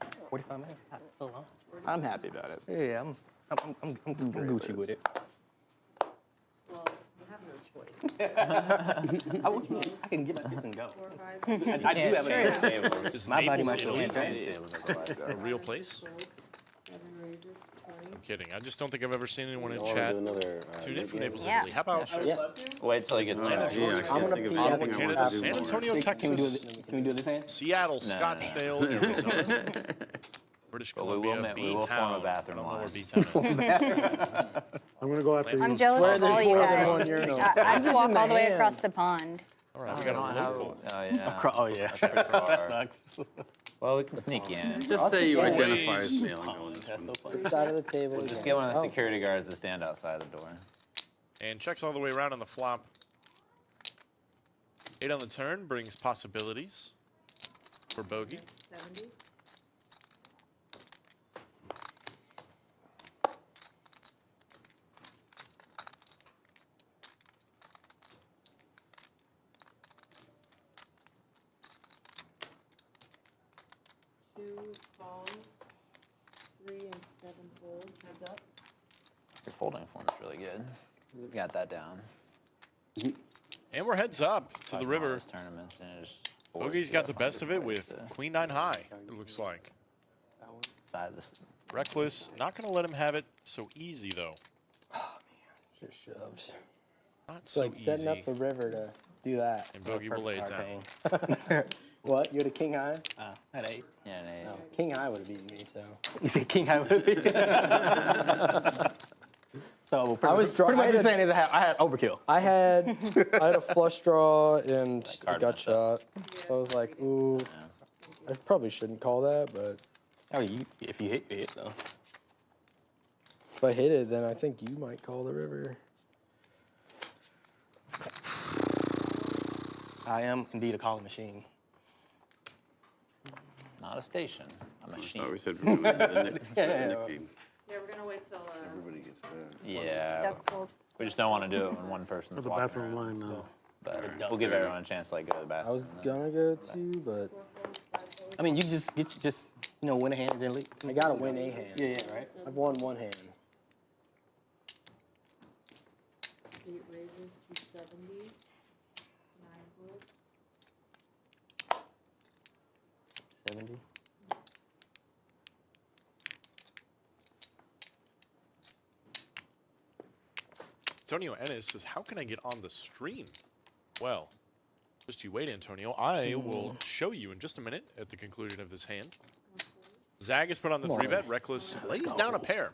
it. 45 minutes. Not so long. I'm happy about it. Yeah, I'm Gucci with it. Well, you have no choice. I can get my chips and go. 4, 5, I do have True. an Stable. Is My body, Naples, my soul. Italy Stable. a real place? folds, 7 raises, 20. I'm kidding. I just don't think I've ever seen anyone in I wanna chat do another, tune in for Nick Naples, Yeah. Italy. How about Yeah. Wait till he gets landed. Yeah, I I'm can't gonna think of pee. Ottawa, anything I Canada, want to do San more. Antonio, Can we do Texas, it? Can we do this hand? Seattle, No. Scottsdale, Arizona, British But we will Columbia, we will form a B-Town. I bathroom don't know where line. B-Town is. I'm gonna go after I'm you. jealous Where of there's all you more than guys. one urinal. I'd Just walk in the all the way hand. across the pond. All right, we got a local. Oh yeah. Oh, yeah. That Sucks. Well, we can sneak you in. Just say you Yeah. identify as male. I'm going this one. This side of the table. Just again. get one of the Oh, security guards to stand outside the door. And checks all the way around on the flop. 8 on the turn brings possibilities for bogey. 70. Two falls, 3 and 7 folds. Heads up. Your folding form's really good. We got that down. And we're heads up to the river. Those tournaments and it's Bogey's got the best of it with Queen 9 high, it looks like. side of this. Reckless, not going to let him have it so easy, though. just shoved. Not It's so like setting easy. up the river to do that. And Bogey will lay it down. What? You're the king high? At 8. Yeah, and No, king high would have beaten me. So You say king high would be. So pretty, I was pretty much I you're had- saying is I had overkill. I had a flush draw and a card gut messed up. shot. So I was like, ooh, I probably shouldn't call that, but I mean, if you hit, you hit though. if I hit it, then I think you might call the river. I am indeed a calling machine. not a station, a machine. Oh, we said we're going to the nickname. Yeah, we're gonna wait till, Everybody gets that. Yeah, Duck fold. we just don't want to do it when one person's For the walking bathroom around. line now. But we'll give everyone a chance to like go to the bathroom. I was and then- gonna go too, but 4 folds, 5 folds. I mean, you just win a hand and then leave. I gotta win a hand. Yeah, right. I've won one hand. 8 raises, 270. 9 folds. 70. Antonio Ennis says, how can I get on the stream? Well, just you wait, Antonio. I will show you in just a minute at the conclusion of this hand. Zag is put on the 3-bet. Reckless lays down a pair.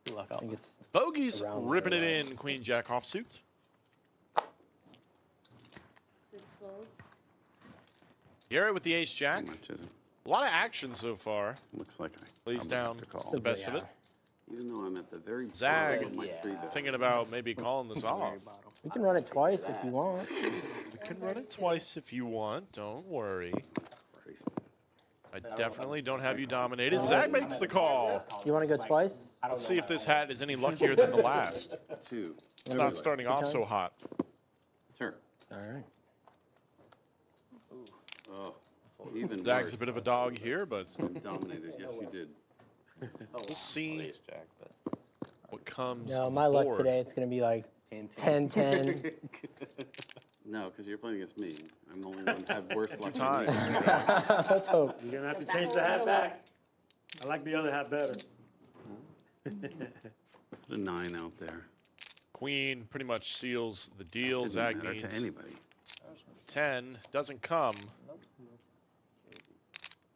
Good luck I out. think it's Bogey's Around ripping there, it in. Queen Jack offsuit. 6 folds. Garrett with the ace jack. Much isn't. A lot of action so far. Looks like Lays I'm gonna have down to call. the best of it. Even though I'm at the very Zag, bottom of my three bet. thinking about maybe calling this off. We can run it twice if you want. We can run it twice if you want. Don't worry. I definitely don't have you dominated. Zag makes the call. You want to go twice? Let's see if this hat is any luckier than the last. 2. It's not starting off so hot. Sure. All right. Oh, even Zag's worse. a bit of a dog here, but You dominated. Yes, you did. we'll see Ace jack, but what comes No, on my the luck board. today, it's going to be like 10-10. No, because you're playing against me. I'm the only one that have worse luck times. than you. Let's hope. You're gonna have to change the hat back. I like the other hat better. Put a 9 out there. Queen pretty much seals the deal. Doesn't Zag matter to needs anybody. 10. Doesn't come.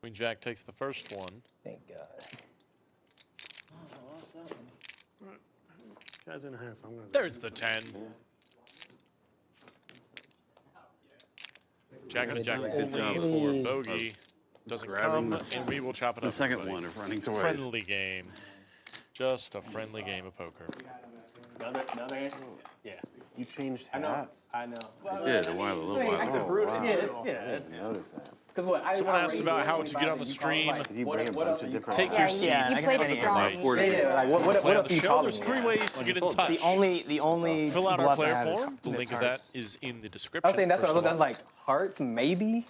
Queen Jack takes the first one. Thank God. Guy's in a hat, so I'm gonna. There's the 10. Jack and a jack Good only job. for Please. bogey. Doesn't Grabbing come, this- and we will chop it The up. second everybody. one of running toys. Friendly game. Just a friendly game of poker. Another. Yeah. You changed I know. hats. I know. I did a little while ago. Yeah. Notice that. Because what? I Someone asked about how to get on the stream. Did you bring a bunch of different Take your hats? seats. Yeah, You I played got the it. draw. Nice. Yeah, like what Play on else the are you show. calling There's me? 3 ways to get in touch. The only Fill out our bluff I player have is form. The missed link of that hearts. is in the I description. was saying that's what I first was of looking all. at, like hearts, maybe.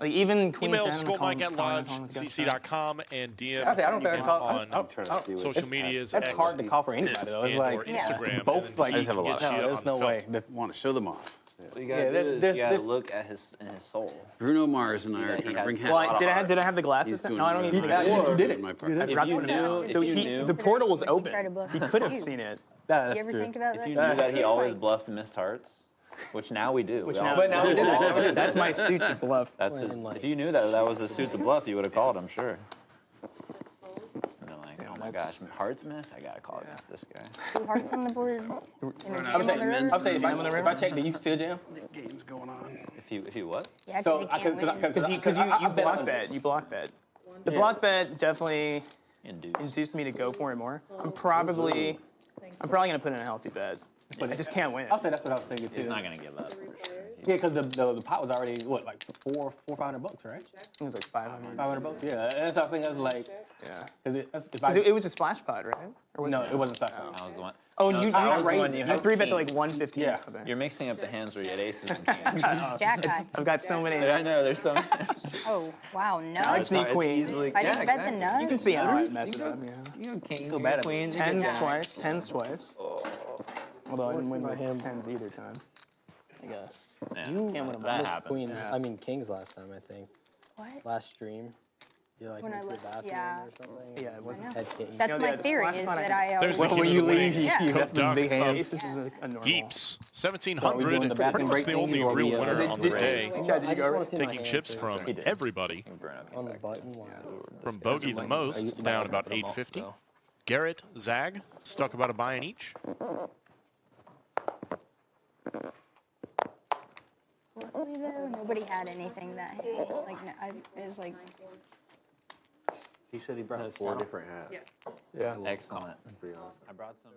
Like even Queen Email 10, skullmike at calling lodgecc.com and DM I don't think I him call. on I'm trying to see what social medias, That's X, hard to call for anybody though. It's and like or Instagram. both, and then like, he I just have can a lot. get you No, there's on no the way. felt. That- Want to show them off. what you gotta Yeah, do this- is this- you gotta this- look at his soul. Bruno Mars and I Yeah, are he trying to has- bring Well, hats. Well, did I have the glasses? He's doing No, I don't really need good. that. You did it. My I part. forgot you to put it knew- down. if So you knew- the portal was Try to open. bluff He the could have cube. seen it. That's You ever true. think about If that? you knew that he You're always like- bluffed missed hearts, which now we do. Which We now, all- But now we did it. all do. That's my suit to bluff. That's his, Playing, like- if you knew that that was the suit to bluff, you would have called, I'm sure. And they're like, oh my gosh, hearts miss? I gotta call against this guy. 2 hearts on the board. I'm saying, if I check, do you still jam? Game's going on. If you what? Yeah, So because I he could, can't win. Because you block bet. You block bet. The block bet definitely Induced. induced me to go for it more. I'm probably gonna put in a healthy bet. But I just can't win. I'll say that's what I was thinking too. He's not gonna give up for sure. Yeah, because the pot was already what, like $500, right? It was like 500. $500. Yeah, that's what I was thinking. I was like, Yeah. if It was a splash pot, right? Or was no, it wasn't that. I was the one. Oh, No, you I was the raised one you you had 3 bet to like kings. 150 Yeah. or something. You're mixing up the hands where you had aces and kings. Jack high. I've got so many. I know, there's some. Oh, wow, no. I just need It's queen. easily- I didn't yeah, bet the exactly. nuts. You can see how I mess it up. Yeah. You know, king, Feel bad at queen, Tens Yeah. twice. Tens twice. Although I didn't win by with him. tens either time. I guess. Yeah, Can't win them that both. happens. Queen, I mean kings last time, I think. What? Last stream. You like When I went to the left- bathroom yeah. or something? Yeah, it wasn't. Had king. That's You know, my yeah, theory, last is time I that did- I There's the always... king when of you the leave, wings. Yeah. that's the Duck big of hand. Aces is a normal. Geeps, Well, we 1,700. doing the bathroom Pretty much break the thing, only or real we, winner on the did- day. Well, Chad, did I you just go wanna see my Taking hand chips first. from everybody. On the button. Wow. From Bogey the most, down about 850. Garrett, Zag, stuck about a buy in each. Luckily, though, nobody had anything that hand. Like, no, it was like... He said he brought 4 different hats. Yeah. Excellent. Pretty awesome. I brought some.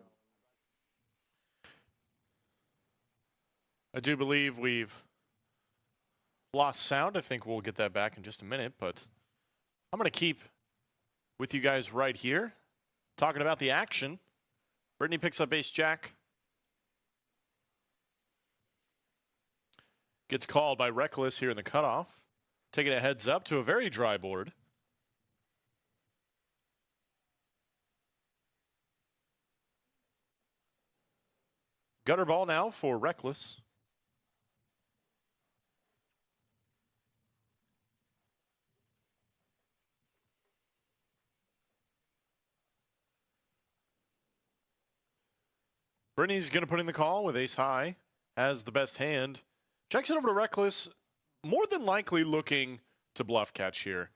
I do believe we've lost sound. I think we'll get that back in just a minute, but I'm going to keep with you guys right here, talking about the action. Brittany picks up ace jack. Gets called by Reckless here in the cutoff. Taking a heads up to a very dry board. Gutter ball now for Reckless. Brittany's going to put in the call with ace high. Has the best hand. Checks it over to Reckless. More than likely looking to bluff catch here,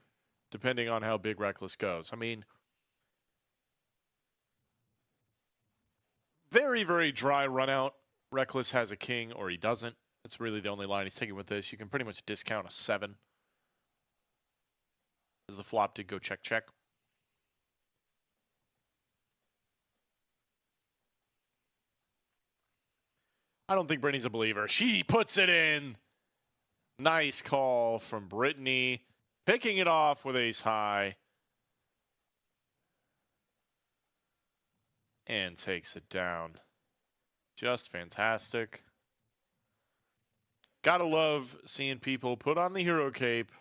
depending on how big Reckless goes. I mean, very, very dry run out. Reckless has a king or he doesn't. That's really the only line he's taking with this. You can pretty much discount a 7. as the flop did go check, check. I don't think Brittany's a believer. She puts it in. Nice call from Brittany. Picking it off with ace high. And takes it down. Just fantastic. Gotta love seeing people put on the hero cape.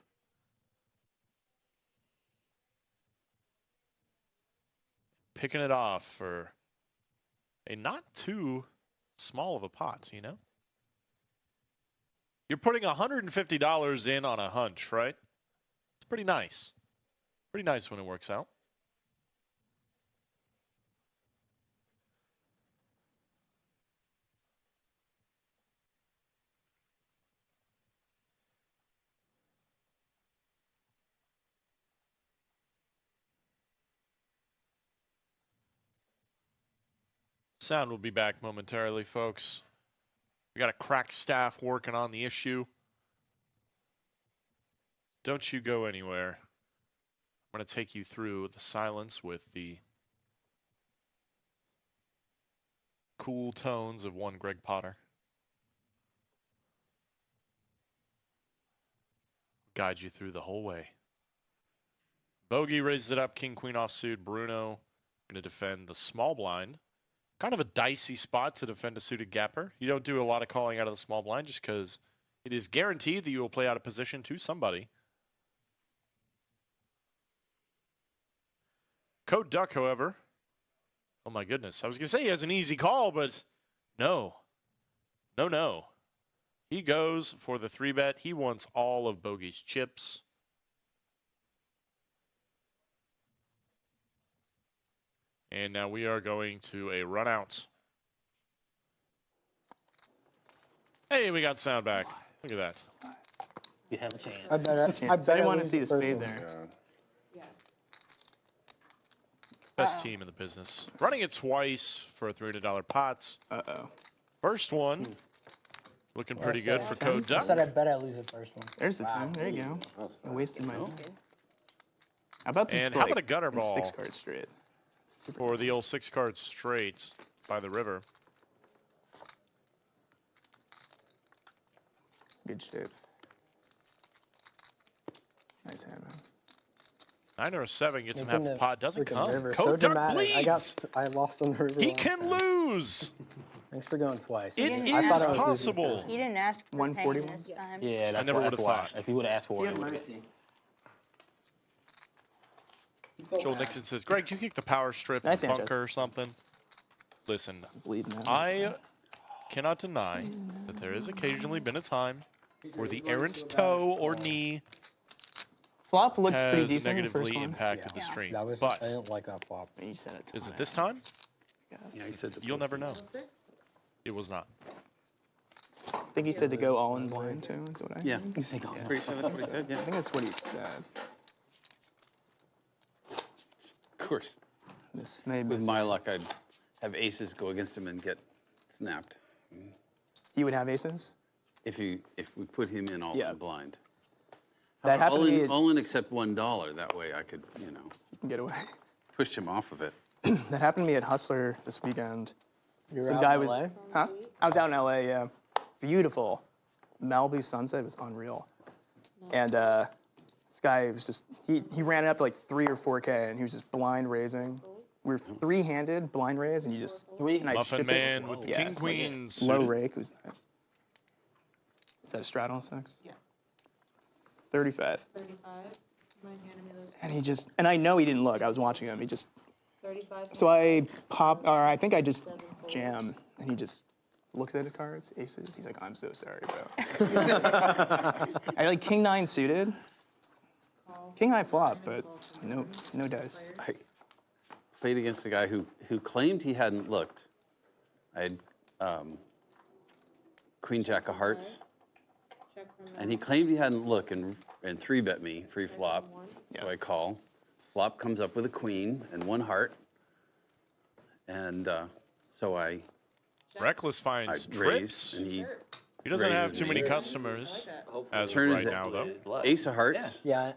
Picking it off for a not too small of a pot, you know? You're putting $150 in on a hunch, right? It's pretty nice. Pretty nice when it works out. Sound will be back momentarily, folks. We got a crack staff working on the issue. Don't you go anywhere. I'm going to take you through the silence with the cool tones of one Greg Potter. Guide you through the whole way. Bogey raises it up, king, queen offsuit. Bruno going to defend the small blind. Kind of a dicey spot to defend a suited gapper. You don't do a lot of calling out of the small blind just because it is guaranteed that you will play out of position to somebody. Code Duck, however. Oh my goodness. I was going to say he has an easy call, but no. No, no. He goes for the 3-bet. He wants all of Bogey's chips. And now we are going to a run out. Hey, we got sound back. Look at that. You have a chance. I bet I want to see the spade there. Best team in the business. Running it twice for a $300 pot. Uh-oh. First one. Looking pretty good for Code I Duck. said I bet I lose the first one. There's the time. There you go. I wasted my time. How about this? And how about a gutter ball? 6 card straight. For the old 6 card straight by the river. Good shape. Nice hand, man. 9 or a 7 gets him Making half the the pot. Doesn't freaking come. river Code so Duck dramatic. bleeds. I lost on the river. He last can time. lose. Thanks for going twice. It I is thought I was losing possible. first. He didn't ask for 141? paying this time. Yeah, that's never why- would've that's why. thought. If he would have asked for it, it would've- Joel Nixon says, Greg, did you kick the power strip Nice in answer. bunker or something? Listen, Bleeding out. I cannot deny that there has occasionally been a time where the errant toe or knee Flop looked pretty has decent in the negatively first one. impacted the stream. That was, I But didn't like that flop. You said it. is it this time? Yeah, he said You'll never know. It was not. I think he said to go all in blind too. Is what I Yeah. heard. Pretty sure that's what he said, yeah. I think that's what he said. Of course. This may be. With my luck, I'd have aces go against him and get snapped. He would have aces. If we put him in all Yeah. in blind. That happened to me. All in except $1. That way I could, you know, You can get away. push him off of it. That happened to me at Hustler this weekend. You were Some out guy in was, LA? huh? I was out in LA. Yeah, beautiful. Malibu sunset was unreal. And this guy was just he ran it up to like 3 or 4K, and he was just blind raising. We were 3-handed blind raise, and you just and I Muffin ship Man it. with the Yeah, king queen low suited. rake was nice. Is that a strat on 6? Yeah. 35. 35. Mind handing me those. And he just and I know he didn't look. I was watching him. He just 35. so I pop or I think I just jam, and he just looks at his cards, aces. He's like, I'm so sorry, bro. I like king 9 suited, king high flop, but no dice. I played against a guy who claimed he hadn't looked. I had Queen Jack of Hearts, Check from and he claimed he hadn't looked and 3-bet me pre-flop. So Yeah. I call. Flop comes up with a queen and 1 heart, and so I Reckless finds raise, trips. and he He doesn't have raises too many me. customers as of Turn right is now, though. Ace of Hearts, Yeah.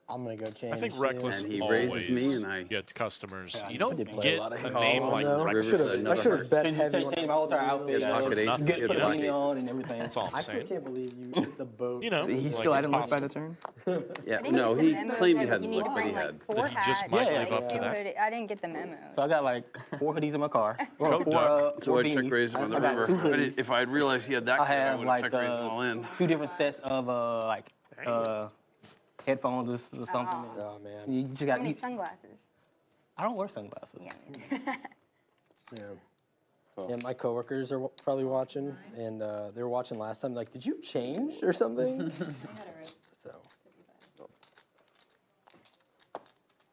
I'm gonna go change. I think too. Reckless And he raises always me and I- gets customers. You I don't did play a get lot of a him. name Oh, like no. Reckless. I Another should heart. have bet Change heavy. my whole entire outfit. Yeah, Pocket ace, nothing, get Put you the know? money on and everything. That's all I'm I still saying. can't believe you hit the boat. You know, So he like, still it's hadn't looked by the possible. turn? Yeah, I didn't no, get the he memo claimed he that hadn't you need looked, to but he bring, had. like, 4 That he just hats. might Yeah, live yeah, up to and that. put it- I didn't get the memo. So I got like 4 hoodies in my car. Well, Code four, duck. So four I check beanies. raised him on the I got river. 2 hoodies. If I'd realized he had that, I I have would have like check raised them all in. 2 different sets of headphones or something. Oh man. You just How got. many sunglasses? I don't wear sunglasses. Yeah. Yeah. Yeah, my coworkers are probably watching, and they were watching last time. Like, did you change or something? So,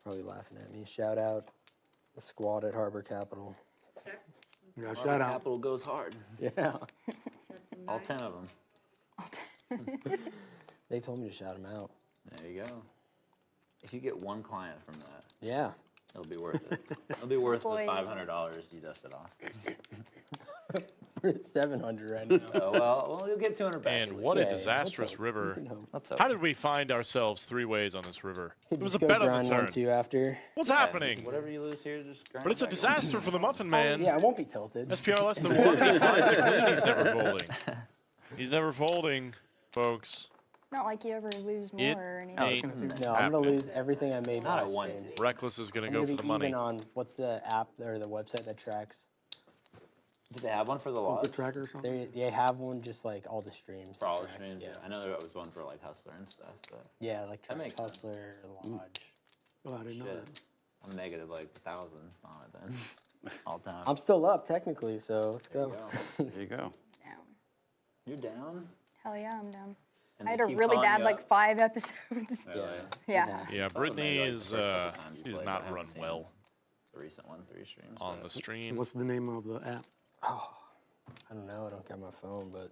probably laughing at me. Shout out the squad at Harbor Capital. Yeah, shout out. Capital goes hard. Yeah. All 10 of them. They told me to shout them out. There you go. If you get one client from that, Yeah. it'll be worth it. It'll be worth the Boy. $500 you dusted off. We're at 700 right now. Oh, well, you'll get 200 back. And at what least. a disastrous river. Let's hope. How did we find ourselves 3 ways on this river? It was a Just go bet of the grind turn. 1-2 after. What's Yeah, happening? Whatever you lose here, just grind But it's a back. disaster for the Muffin Man. Yeah, I won't be tilted. SPR less than 1, he finds a queen, he's never folding. He's never folding, folks. It's not like you ever lose more It or anything. ain't No, I'm gonna lose everything I made Not a last one. game. Reckless is going I'm to go gonna for be the money. even on what's the app or the website that tracks. Do they have one for the Good lodge? tracker or something? They have one just like all the streams. For all the track, streams? Yeah. I know there was one for like Hustler and stuff, but Yeah, like That Track makes sense. Hustler, Lodge. Oh, I didn't know shit. that. I'm negative like 1,000 on it then. All time. I'm still up technically, so let's There you go. go. There you go. Down. You're down? Hell yeah, I'm down. And I had they a keep really calling bad you like up? 5 episodes. Really? Yeah. Yeah, Brittany maybe, like, is, the first couple times you she's played, not I haven't run seen well The recent one, 3 streams. on but- the stream. What's the name of the app? I don't know. I don't got my phone, but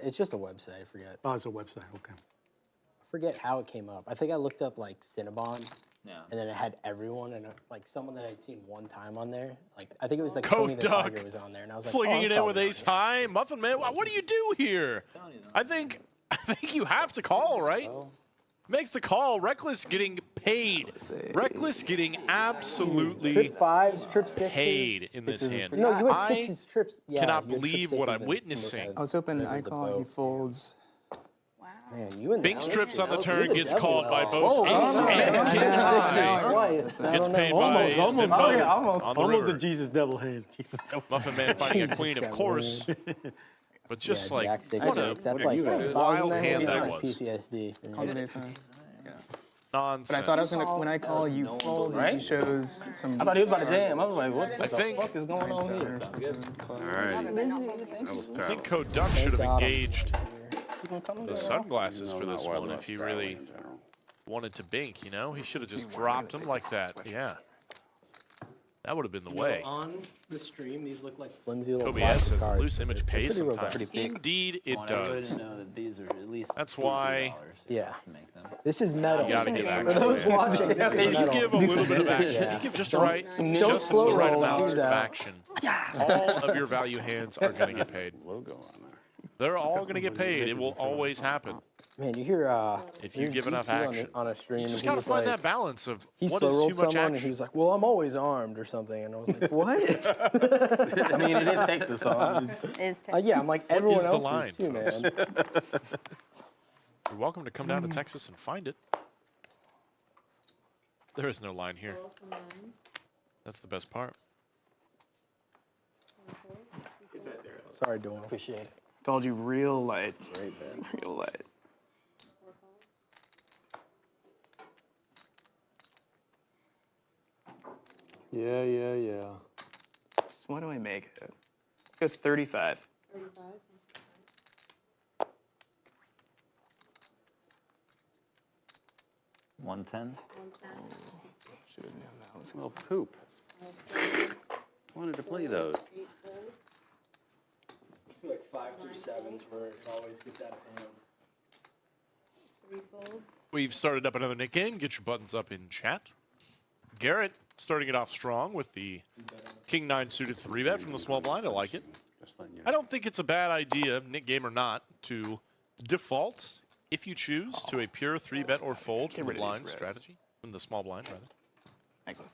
it's just a website. I forget. Oh, it's a website. Okay. I forget how it came up. I think I looked up like Cinnabon, Yeah. and then it had everyone and like someone that I'd seen one time on there. Like I think it was like Code Tony the Duck. Tiger was on there, and I was like, Flinging oh, I'm it in with probably ace on high. Muffin Man, what do you do here? Telling you, though. I think you have to call, right? Makes the call. Reckless getting paid. Reckless getting absolutely Trip 5s, trip 6s. paid in this hand. No, you had I 6s, trips. Yeah, cannot you had trip believe what 6s I'm and witnessing. I was hoping Maybe I the call he boat. folds. Wow. Man, you and Bink Alex- strips on the Alex, turn you're the gets devil called by now. both ace and king high. Twice. I Gets don't know. paid by them almost. both Oh, yeah, on the Almost river. the Jesus Devil hand. Jesus Devil. Muffin Man finding a queen, of Got course. But just Yeah, like, Jack six, what six, a that's like wild hand that was. PTSD. Combination. Nonsense. But I thought I was gonna when I call you fold, right? he shows some. I thought he was about to jam. I was like, what I the think- fuck is going on here? All right. I think Code Duck should have engaged the sunglasses for this one if he really wanted to bink, you know? He should have just dropped them like that. Yeah. That would have been the way. On the stream, these look like flimsy little Kobe S plastic says cards. loose image pays Pretty sometimes. robust. Indeed, it I want everybody does. to know that these are at least That's $50 why- Yeah. to make them. This is metal. You gotta give For action. those man. watching, this If is you metal. give a little bit of action, if you give just the right, just slow the right roll amount these of out. action, all of your value hands are going to get paid. Logo on there. They're all going to get paid. It will always happen. Man, you hear If you give enough action. on a stream, You and just he got to was find like, that balance of he what slow is rolled too much someone, and he action. was like, "Well, I'm always armed" or something, and I was like, "What?" I mean, it is Texas, so Is Yeah, I'm like everyone is the else line, too, folks? man. You're welcome to come down to Texas and find it. There is no line here. That's the best part. Sorry, Dawn. Appreciate it. Called you real light. Real light. Yeah, yeah, yeah. So what do I make it? Let's go 35. 35. 110. 110. should have known that was Well, poop. Wanted to play those. 8 folds. I feel like 5 through 7s where it always gets out of hand. 3 folds. We've started up another Nick game. Get your buttons up in chat. Garrett starting it off strong with the King 9 suited 3-bet from the small blind. I like it. Just letting you I don't think it's a bad idea, Nick game or not, to default if you choose, to a pure 3-bet or fold from the rid of these blind reds. strategy, from the small blind, rather. Excellent.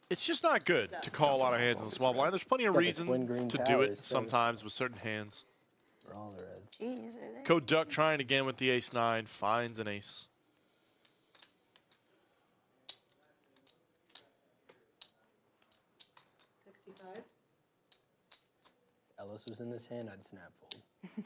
It's just not good to call a lot of hands in the small blind. There's plenty of Got the twin reason green to do towers, it so- sometimes with certain hands. For all the reds. Jeez, are they? Code Duck trying again with the ace-9, finds an ace. Ellis was in this hand, I'd snap fold.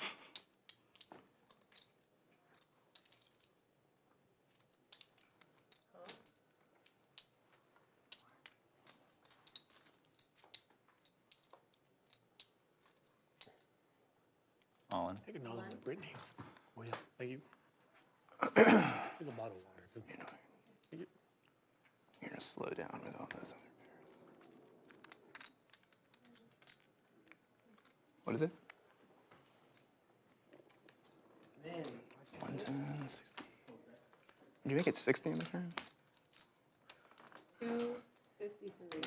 All in. Take a note of Brittany. Oh, yeah. Thank you. Take a bottle of water. Thank you. You're gonna slow down with all those other pairs. What is it? 110, 60. Did you make it 60 in the turn? 253.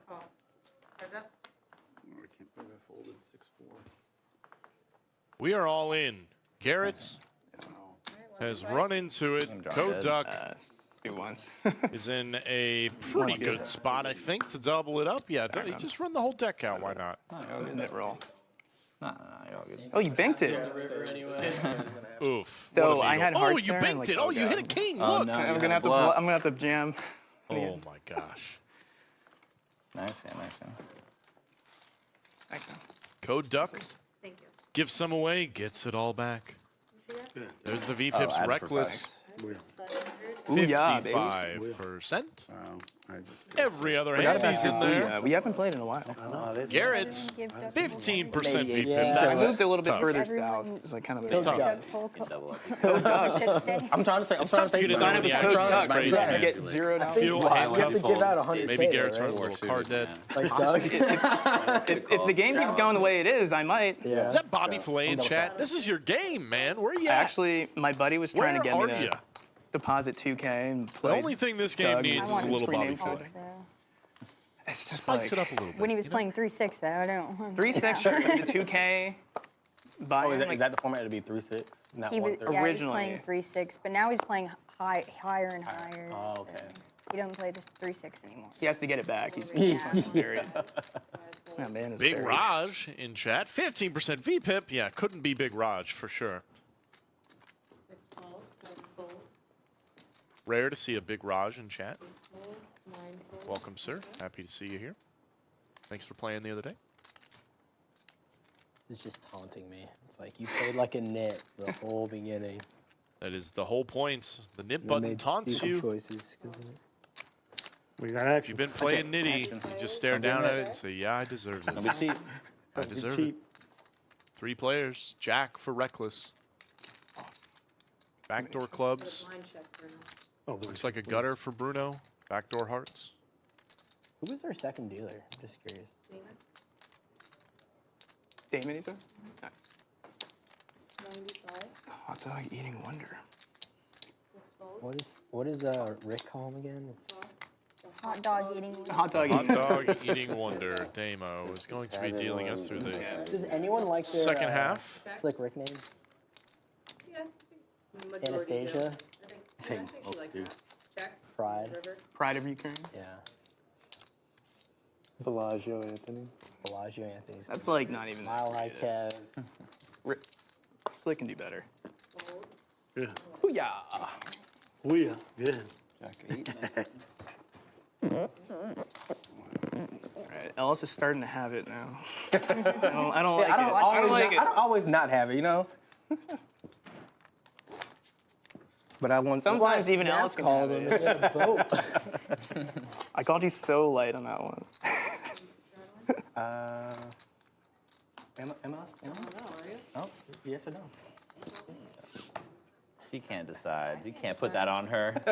Oh, heads up. I can't believe I folded 6-4. We are all in. Garrett has run into it. Darn Code dead. Duck Do once. is in a pretty good spot, I think, to double it up. Yeah, you just run the whole deck out. Why not? Nit roll. No, you're all good. Oh, you banked it. Oof. So What a I needle. had Oh, hearts you there, banked like, it. Oh, oh, you God. hit a king. Oh, Look. no. I'm You gonna had have to. a bluff. I'm gonna have to jam. Oh, my gosh. Nice, yeah, nice. Yeah. Actually. Code Duck Thank you. gives some away, gets it all back. There's the V-Pips add for Reckless. Ooh, yeah, baby. 55%. Wow. I just Every other Forgot hand he's in about there. yeah, we haven't played in a while. Garrett's Give Duck 15% Maybe, V-Pip. yeah. I That's moved a little bit tough. further Everyone- south. It's like kind of It's tough. Duck, full cup. Double up. I'm trying to take. It's tough to get in there when the Code action is Duck, crazy, you man. get $0. Feel You have handcuffed. to give out 100K. Maybe Garrett's right? running a little card dead. Like Doug? If the game keeps going the way it is, I might. Yeah. Is that Bobby Filet in chat? This is your game, man. Where are you at? Actually, my buddy was trying Where to get are me you? to deposit 2K and The play. only thing this game Doug. needs I is a want little three Bobby names Filet. for it. It's just Spice it like up a little bit. When he was you know? playing 3-6, though, I don't. 3-6, sure. The 2K. Buy Oh, is like, that the format to be 3-6, not He was, 1-3? yeah, he was Originally. playing 3-6, but now he's playing higher and higher. Oh, okay. He don't play just 3-6 anymore. he has to get it back. He's buried. Oh, man, it's Big buried. Raj in chat. 15% V-Pip. Yeah, couldn't be Big Raj for sure. 6 calls, 7 folds, Rare to see a Big Raj in chat. 9 folds. Welcome, sir. Happy to see you here. Thanks for playing the other day. This is just taunting me. It's like you played like a nit the whole beginning. That is the whole point. The nip You button made taunts stupid you. choices 'cause of it. We got If action. you've been playing nitty, you just stare down at it and say, yeah, I deserve Don't be this. cheap. I deserve it. 3 players. Jack for Reckless. Backdoor clubs. Blind check, Bruno. Oh, Looks like a gutter for Bruno. Backdoor hearts. Who was our second dealer? I'm just curious. Damon, he said? 95, Hot dog eating wonder. 6 folds. What is Rick call him again? It's Hot dog eating. Hot dog Hot eating dog eating wonder. Damo is going to be dealing us through the Does anyone like their second half. slick Rick names? Yeah. Majority do. Anastasia, I think she likes that. Check. Pride. River. Pride of Ukraine. Yeah, Bellagio, Anthony. Bellagio Anthony's. That's like not even that Mile High creative. Kev. Slick can do better. Folds. Yeah. Booyah! Oh, yeah. Good. Alright, Ellis is starting to have it now. I don't like I it. don't, I don't like I it. don't always not have it, you know? But I want Sometimes even Snap Ellis can called have him it. to get a vote. I called you so light on that one. Emma? I don't know, are you? Oh, yes or no? She can't decide. You can't put that on her. I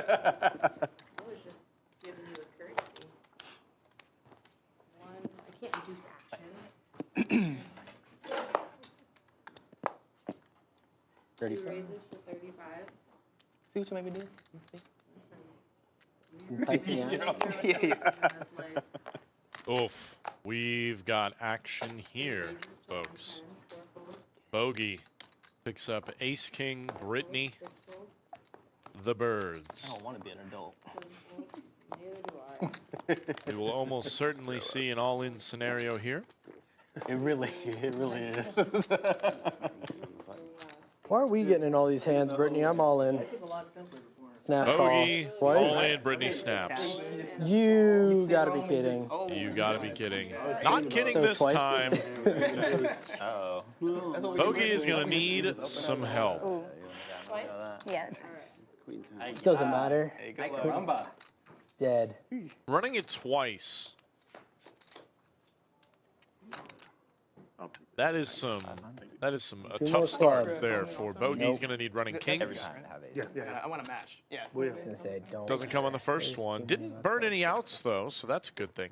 was just giving you a courtesy. 1, I can't induce action. 2 35. raises to 35. See what you made me do? Enticing out. Yeah. That's like Oof. We've got action here, folks. Bogey picks up Ace King, Brittany, the I Birds. don't want to be an adult. We will almost certainly see an all-in scenario here. It really is. Why are we getting in all these hands, Brittany? I'm all in. Snap Bogey, call. all What? in, Brittany snaps. You gotta be kidding. You gotta be kidding. Not kidding So this twice? time. Uh-oh. Bogey is gonna need some help. Ooh. Twice? Yeah. Doesn't matter. There you go. Dead. Running it twice. That is a Two tough more start clubs. there for Bogey. He's gonna need running Every kings. time have it. I want a match. Yeah. I was gonna say, don't. Doesn't come on the first one. Didn't burn any outs though, so that's a good thing.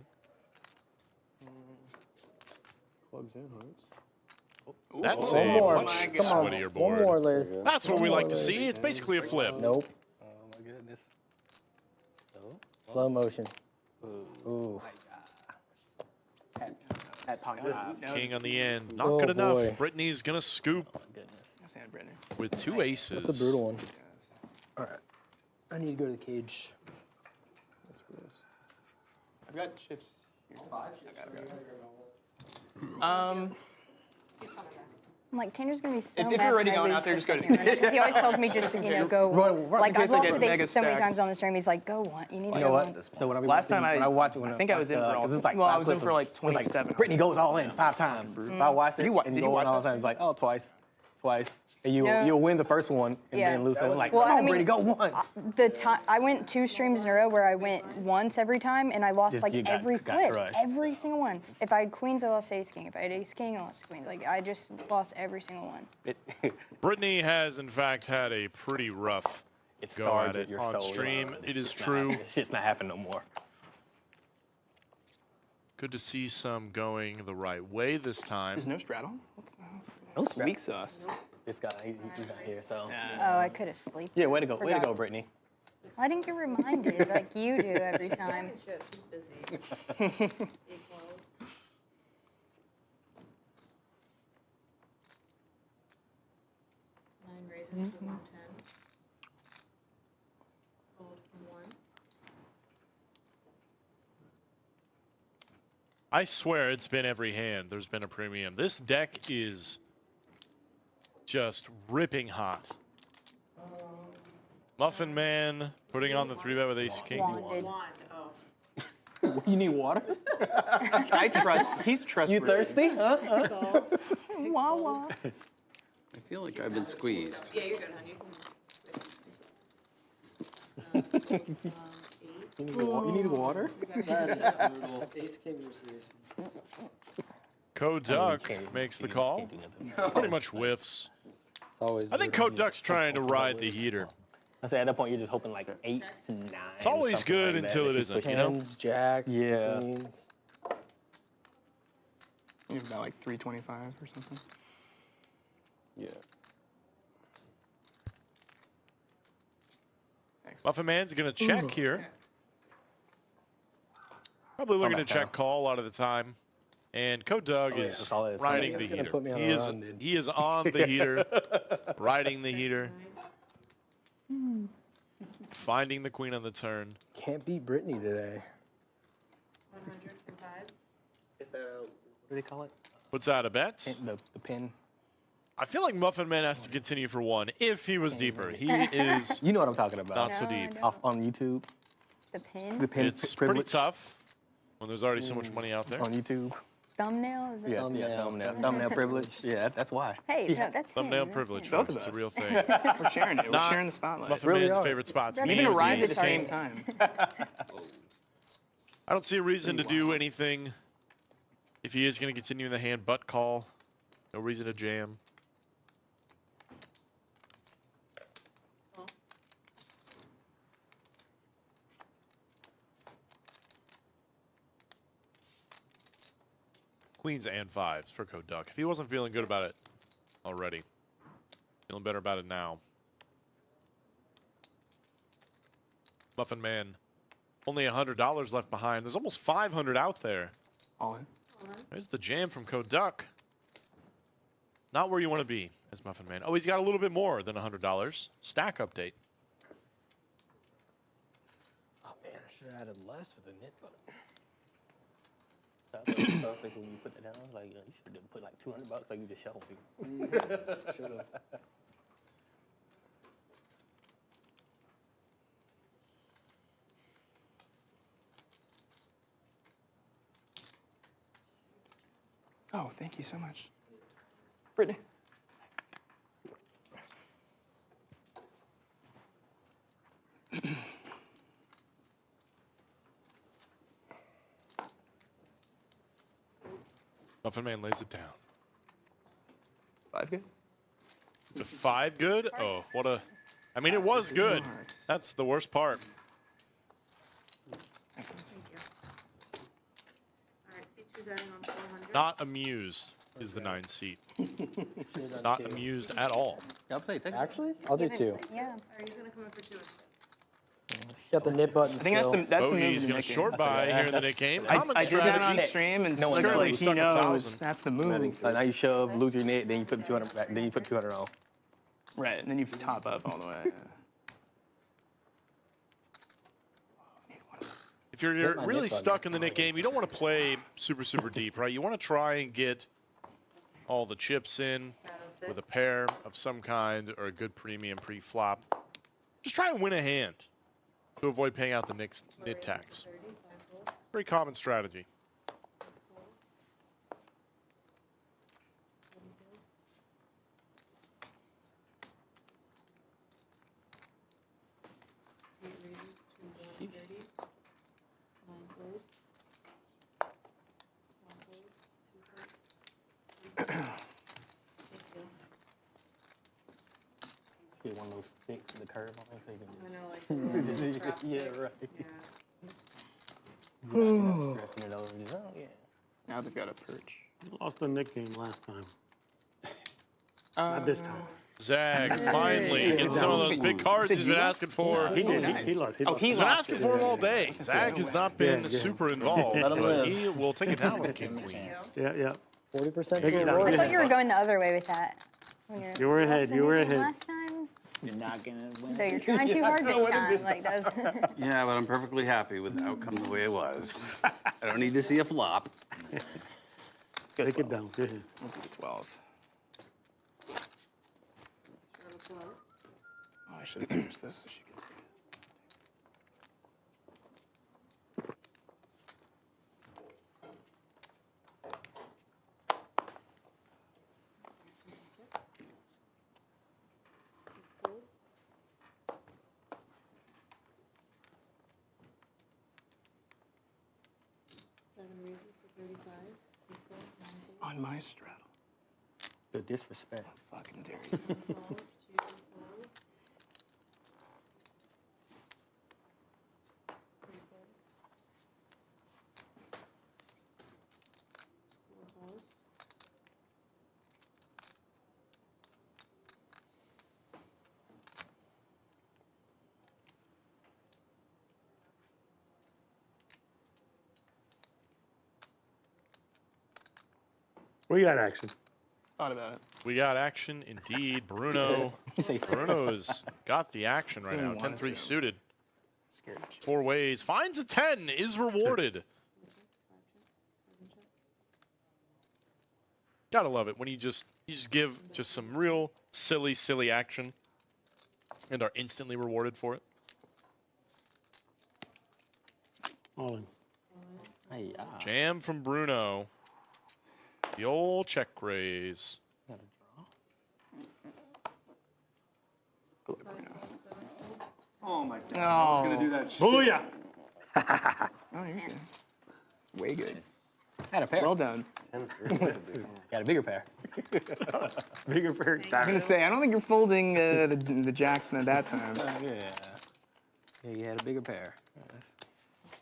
Plugs in, hearts. That's One a more. much Come on. sweatier One more, board. Liz. That's what we One like more, to Liz. see. It's basically a flip. Nope. Oh my goodness. Slow motion. Ooh. At pocket. King on the end. Not Oh, good enough. boy. Brittany's gonna scoop Goodness. That's hand, Brittany. with two That's a aces. brutal one. All right. I need to go to the cage. I've got chips. Um, I'm like, Tanner's gonna be so If mad you're when already I going lose out there, this just go to second round, 'cause he always tells me just to, go. Like, I've lost with mega aces so many stacks. times on the stream. He's like, go one. You need to You go know one. what? So when I Last time when I watch it, when I think I was in for all. 'cause it's like Well, I five was in clips for of- like it was 27. Brittany goes all in 5 times. If I watched it, Did you wa- and did you you go in watch all that? the time, it's like, oh, twice, and No. you'll win the first one and Yeah. then lose. I'm like, Well, come I on, mean, Brittany, go once. The time I went 2 streams in a row where I went once every time, and I lost Just- like you got- every got flip, crushed. every single one. If I had queens, I lost ace king. If I had ace king, I lost queens. Like I just lost every single one. Brittany has, in fact, had a pretty rough It go scars at it your on soul. stream. It's It is just not- true. It's just not happening no more. Good to see some going the right way this There's time. no straddle. No strap. Weak sauce. This guy, he's not here, so. Oh, I could have slept. Yeah, way to go, way to Forgot. go, Brittany. I didn't get reminded like you do every time. Second shift, she's busy. 8 calls. Nine raises to 110. Fold from 1. I swear it's been every hand. There's been a premium. This deck is just ripping hot. Muffin Man putting on the 3-bet with ace king. Wanted. You need water? I trust. He's trustworthy. You thirsty? Huh? Wah wah. I feel like I've been squeezed. Yeah, you're good, honey. You need water? Ace king versus Code Duck makes the call. Pretty much whiffs. It's always. I think Code Duck's trying to ride the heater. I say at that point you're just hoping like 8 to 9. It's always something good like that, until that it she's isn't, pushing. you know? Tens, jack, Yeah. queens. You're about like 325 or something. Yeah. Muffin Man's going to check here. Probably looking to back check down. call a lot of the time. And Code Doug yeah, is that's all it is. riding That's the gonna heater. put me on He a is, run, dude. he is on the heater, riding the heater, finding the queen on the turn. Can't beat Brittany today. 100 from 5. Is that what do they call it? What's that, a bet? The pin. I feel like Muffin Man has to continue for one if he was deeper. He is You know what I'm talking about. not so No, I deep. don't. Off on YouTube. The pin. The pin It's pretty privilege tough when there's already so much money out there. on YouTube. Thumbnail? Is it? Yeah, thumbnail privilege. Yeah, that's why. Hey, no, that's Thumbnail him, that's privilege, him. folks. It's a real thing. We're sharing it. We're Not sharing the spotlight. Muffin really Man's are. favorite spots. We Me Even and arrived at the the ace same king. time. I don't see a reason to do anything if he is going to continue in the hand but call. No reason to jam. Queens and 5s for Code Duck. If he wasn't feeling good about it already, feeling better about it now. Muffin Man, only $100 left behind. There's almost 500 out there. All in. There's the jam from Koduck. Not where you want to be as Muffin Man. Oh, he's got a little bit more than $100. Stack update. Oh man, I should have added less with the knit button. That's perfect when you put that down. Like, you should have put like $200 like you just showed people. Should have. Oh, thank you so much. Brittany. Muffin Man lays it down. 5 good? It's a 5 good? Oh, what a... I mean, it was good. That's the worst part. Thank you. All right, C2's adding on 400. Not amused is the 9 seat. Not amused at all. I'll play. Take it. Actually, I'll do 2. Yeah. All right, he's gonna come in for 2 instead. Got the knit button. I think that's the that's the move Bogey's in the going to Nick short game. buy here in the Nick game. Common I did that on strategy. stream, and No no one currently he stuck at knows 1,000. that's the move. Now you shove, lose your net, then you put 200 back, then you put 200 on. Right, and then you top up all the way. If you're my really nip stuck button. in the Nick game, you don't want to play super, super deep, right? You want to try and get all the chips in with a pair of some kind or a good premium pre-flop. Just try and win a hand to avoid paying out the nit tax. Very common strategy. Get one of those sticks with the curve on it so you I can know, like, just... Yeah, right. Yeah. Stressing it over. Just, oh, yeah. Now they've got a perch. You lost the Nick game last time. Not this time. Zag finally gets some of those big cards he's been asking for. He did. He lost. He lost. He's been asking for them all day. Zag has not been super involved, Let him but live. he will take it down with King Queen. Yeah, yeah. 40% Take it to down. reward. I thought you were going the other way with that. When You were ahead. You were ahead. Last time, You're not gonna win. so you're trying too hard this time. Like that's. Yeah, but I'm perfectly happy with the outcome the way it was. I don't need to see a flop. Take it down. Go ahead. Let's do 12. Oh, I should have finished this so she could. On my straddle. The disrespect. Fucking dare you. We got action. Thought about it. We got action indeed. Bruno. Bruno's got the action right now. 10-3 suited. Scared. 4 ways. Finds a 10. Is rewarded. Gotta love it when you just give just some real silly action and are instantly rewarded for it. All in. Hey, Jam from Bruno. The old check raise. got a draw. Oh my god. I was gonna do that shit. Booyah! Oh, you're good. It's way good. Had a pair. Well done. Got a bigger pair. Bigger pair. I was gonna say, I don't think you're folding the Jackson at that time. Yeah. Yeah, you had a bigger pair.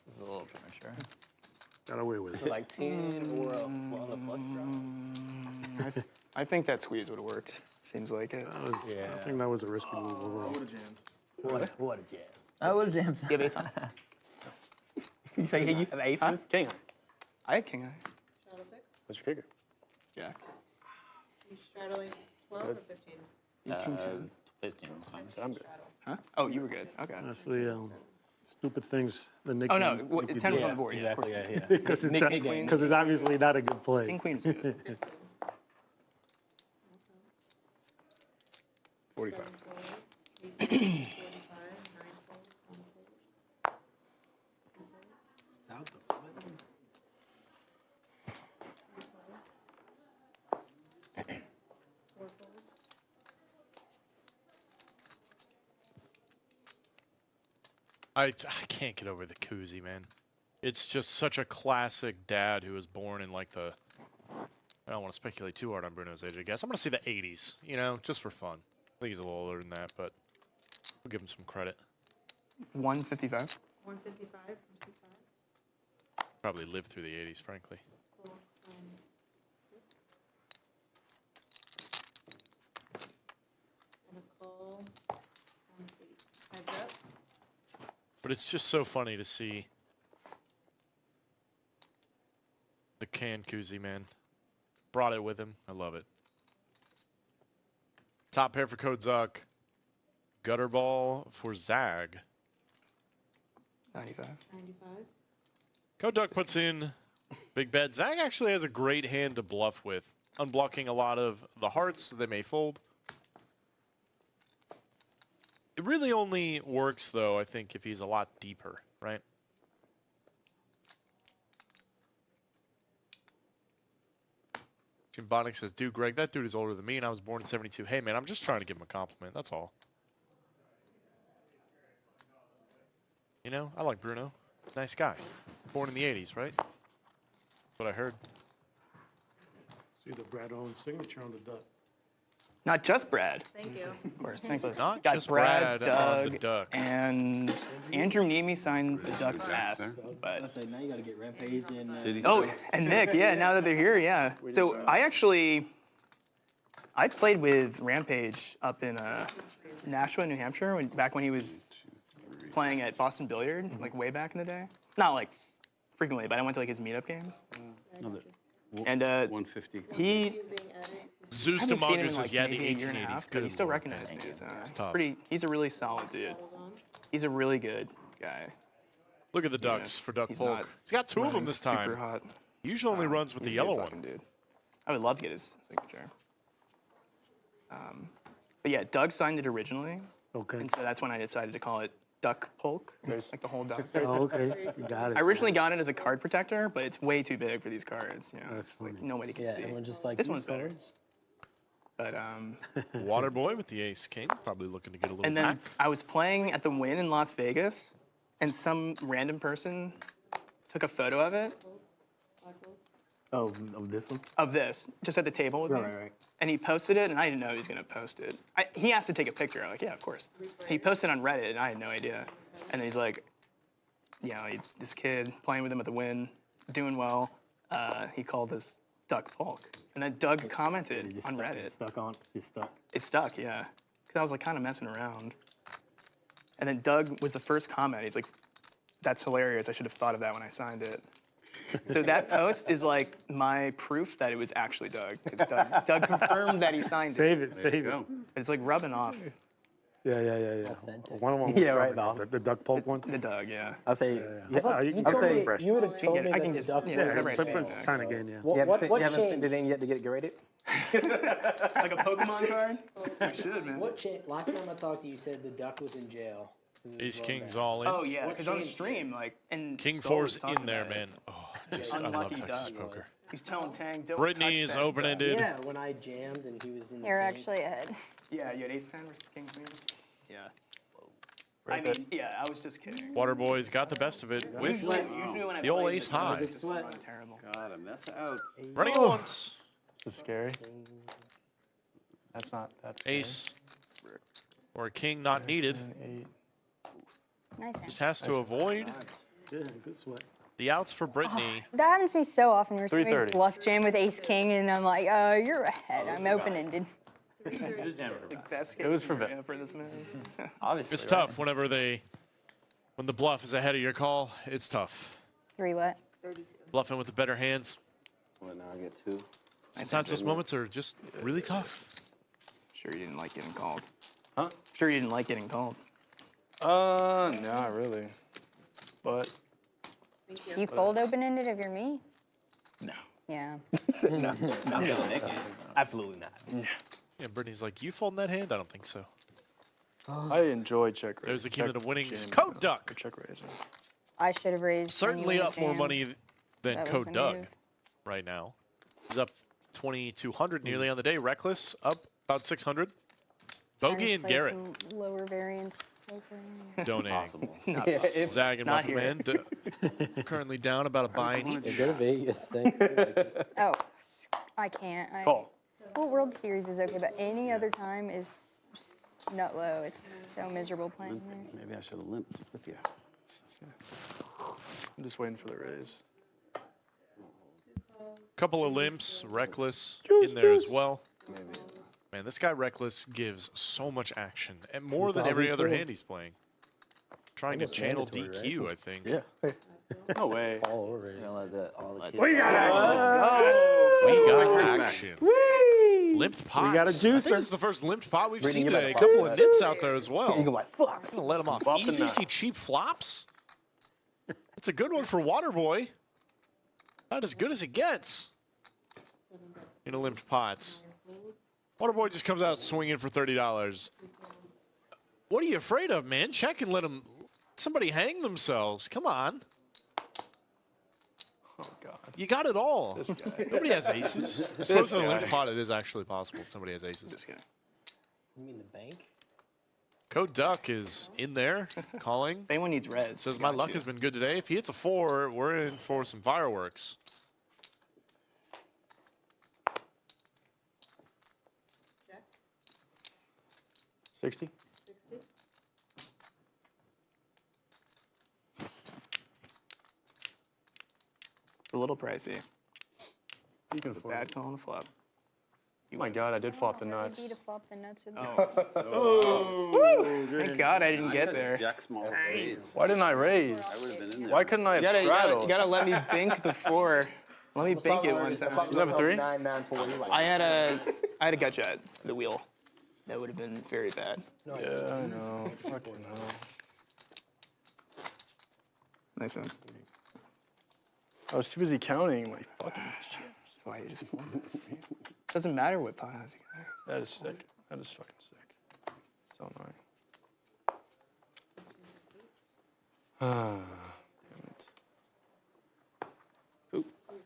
It's a little premature. Got away with it. Like 10 or on the flush draw. I think that squeeze would have worked. Seems like it. That was, Yeah. I think that was a risky move overall. What a jam. I would have jammed. Give ace on. You say you have aces? King. I had king eye. Straddle 6. What's your kicker? Jack. You straddling 12 or 15? King 10. 15 is fine. So I'm good. Huh? Oh, you were good. Okay. That's the stupid things, the Oh nickname. no, if you 10 was do. on the board. Yeah, of Exactly. course. Yeah. Because it's, Nick- not- nickname. 'cause it's obviously not a good play. King queen was good. 45. 7 folds, 8 folds, 45, 9 folds, 1 fold. 2 folds, Out the foot. 3 folds, 4 folds. I can't get over the koozie, man. It's just such a classic dad who was born in like the, I don't want to speculate too hard on Bruno's age, I guess. I'm going to say the 80s, you know, just for fun. I think he's a little older than that, but we'll give him some credit. 155. 155 from C5. Probably lived through the 80s, frankly. Full, 6. And a call on 8. Heads up. But it's just so funny to see the can koozie, man. Brought it with him. I love it. Top pair for Code Zuck. Gutter ball for Zag. 95. 95. Code Duck puts in big bet. Zag actually has a great hand to bluff with, unblocking a lot of the hearts they may fold. It really only works, though, I think, if he's a lot deeper, right? Jim Bonnick says, dude, Greg, that dude is older than me, and I was born in 72. Hey, man, I'm just trying to give him a compliment. That's all. You know, I like Bruno. Nice guy. Born in the 80s, right? That's what I heard. See the Brad Owens signature on the duck. Not just Brad. Thank you. Of course. Thanks. Not Got just Brad, Brad on the Doug, duck. and Andrew Nemi signed the Duck's ass. But So now you gotta get Rampage and. Did he oh, still? and Nick, yeah. Now that they're here, yeah. So I played with Rampage up in Nashua, New Hampshire, back when he was playing at Boston Billiard, like way back in the day. Not like frequently, but I went to like his meetup games. No, the And 150. he. Being added. Zeus I haven't seen him in, Demongus like, says, yeah, the maybe a year and a 1880s. half, but Good he still lord. recognized me. So It's tough. he's a really solid dude. Was on. He's a really good guy. Look at the ducks for Duck He's Polk. not He's got two of them this Super time. hot. He usually only runs with the He's a good yellow fucking one. Dude. I would love to get his signature. But yeah, Doug signed it originally, Okay. and so that's when I decided to call it Duck Polk, like the whole duck. Oh, okay. You got it. I originally got it as a card protector, but it's way too big for these cards. You know, That's it's like funny. nobody can Yeah, see. everyone's just like This "These one's better. cards." But Waterboy with the ace king, probably looking to get a little and then back. I was playing at the Wynn in Las Vegas, and some random person took a photo of it, 5 folds. Oh, of this one? of this, just at the table with me. Right. And he posted it, and I didn't know he was gonna post it. He asked to take a picture. I'm like, yeah, of course. He posted on Reddit, and I had no idea. And then he's like, you know, this kid playing with him at the Wynn, doing well. He called this Duck Polk, and then Doug commented on Reddit. Stuck on. Just stuck. It stuck, yeah, because I was like kind of messing around. And then Doug was the first comment. He's like, "That's hilarious. I should have thought of that when I signed it." So that post is like my proof that it was actually Doug. It's Doug. Doug confirmed that he signed it. Save it. There you Save it. go. It's like rubbing off. Yeah. Authentic. One was Yeah, right, strong. though. The duck Polk one. The Doug, yeah. I'll say. Yeah. thought You you can told go me fresh. you would have told me I that can the just- duck yeah, was everybody in knows. Put there. sign again, yeah. You What haven't changed? sent it in yet to get rated? Like a Pokemon card? I should, man. What changed? Last time I talked to you, you said the duck was in jail. 'cause it was Ace run king's back. all in. Oh yeah, What because on changed? stream, like, and King Skull four's was talking in there, about it. man. Oh, just I love Unlucky Texas Doug. poker. He's telling Tang, don't Brittany touch is that open-ended. Yeah, when I jammed and he was in the You're tank. actually ahead. Duck. Yeah, you had ace 10 versus king queen. Yeah. I mean, yeah, I was just kidding. Waterboy's got the best of it with Usually when I the old play ace the Doug, high. it's just run terrible. God, a mess out. Running it once. This is scary. That's not. That's scary. Ace or a king not needed. 8. Nice. Just has to avoid Yeah, good sweat. the outs for Brittany. That happens to me so often. Where somebody's 330. bluff jam with ace king, and I'm like, you're ahead. I'm open ended. Best It was for case Vic. scenario for this man. Obviously. It's right? tough when the bluff is ahead of your call. It's tough. 3 what? 32. Bluffing with the better hands. Well, now I get 2. Sometimes those moments are just really tough. Sure you didn't like getting called. Huh? Sure you didn't like getting called. Not really. But Do you fold open-ended if you're me? No. Yeah. Absolutely not. Yeah, Brittany's like, you folding that hand? I don't think so. I enjoy check raise. There's the cumulative winnings. Jam, Code Duck. Check raise. I should have raised. when you Certainly went up more jam. money than That was Code the Doug move. right now. He's up 2,200 nearly on the day. Reckless up about 600. Trying to Bogey and play Garrett some lower variance poker. donating. Not Zag and Not Muffin Man currently down about a buy in each. Go to Vegas. Thank you. Oh, I can't. Call. Well, World Series is okay, but any other time is just nut low. It's so miserable playing there. Maybe I should have limped with you. I'm just waiting for the raise. Couple of limps, Reckless in there as well. Man, this guy Reckless gives so much action, and more than every other hand he's playing. Trying to Almost channel mandatory, DQ, I think. Yeah. No way. All over it. Gonna let that all the kids. We got action. Limped pots. got a I think juicer. this is the first limped pot we've seen you today. A better couple fuck of nits out there as well. You go like, fuck. I'm gonna let him off. Flop the Easy nuts. see cheap flops. That's a good one for Waterboy. Not as good as it gets in a limped pots. Waterboy just comes out swinging for $30. What are you afraid of, man? Check and let somebody hang themselves. Come on. Oh, God. You got it all. Nobody has aces. I suppose in a limped pot it is actually possible if somebody has aces. This guy. You mean the bank? Code Duck is in there, calling. If anyone needs red. Says my luck has been good today. If he hits a 4, we're in for some fireworks. Check. 60? 60. It's a little pricey. You can It's a afford bad it. call on the flop. Oh my God, I did flop the How hard nuts. would it be to flop the nuts with Thank God I didn't get there. Jack small spades. Why didn't I raise? I would have been in there. Why couldn't I have straddled? You gotta let me bink the 4. Let me bink it one time. You have a 3? I had a gut shot, the wheel. That would have been very bad. Yeah, I know. Fucking hell. Nice one. I was too busy counting my fucking chips. That's why you just doesn't matter what pot has you got. That is sick. That is fucking sick. So annoying. Ah, damn it. Oop. Fucking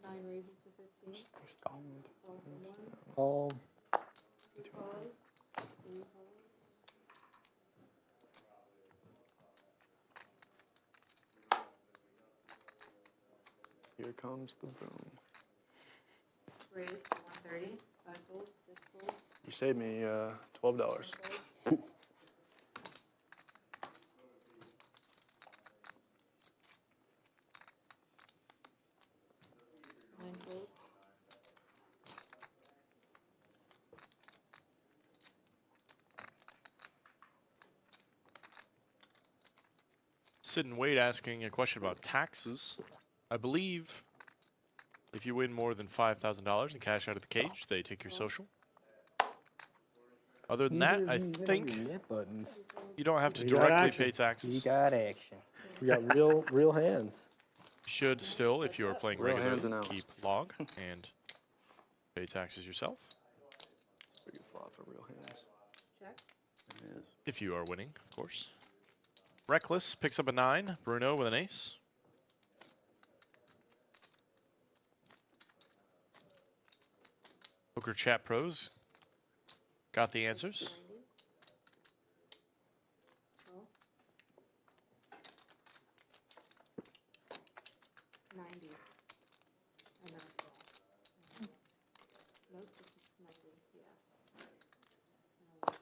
200. 9 raises to 15. All. 2 calls. 3 calls. Here comes the boom. Raise to 130. 5 folds. 6 folds. You saved me $12. 4 folds. Nine folds. Sid and Wade asking a question about taxes. I believe if you win more than $5,000 and cash out of the cage, they take your social. Other than that, I think buttons. you don't have to We got directly action. pay taxes. got action. We got real hands. Should still, if you are playing Real hands regularly, announced. keep log and pay taxes yourself. Pretty good flop for real hands. Check. If you are winning, of course. Reckless picks up a 9. Bruno with an ace. Poker Chat Pros got the answers. 90. And then a 12. Nope, this is 90. Yeah. And I'll just check.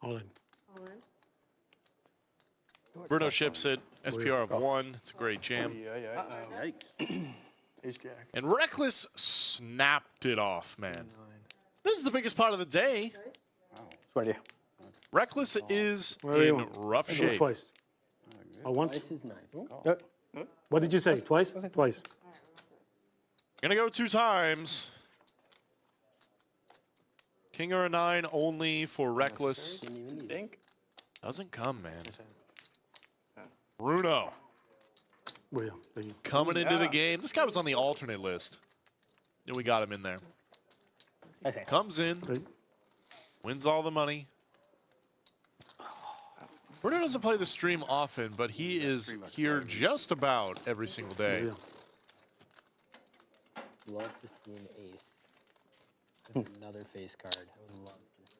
All in. All in. Bruno ships it. SPR of 1. It's a great jam. Yeah. Yikes. Ace Jack. And Reckless snapped it off, man. This is the biggest part of the day. What do you? Reckless is Where are you in on? rough Go shape. twice. Oh, once? This is nice. What did you say? Twice? Twice. Gonna go 2 times. King or a 9 only for Reckless. Didn't even need it. Think. Doesn't come, man. Bruno Well, there you coming into the game. This guy was on the alternate list. Yeah, we got him in there. Comes in, go. wins all the money. Bruno doesn't play the stream often, but he is here just about every single day. Love to see an ace. With another face card. I would love to see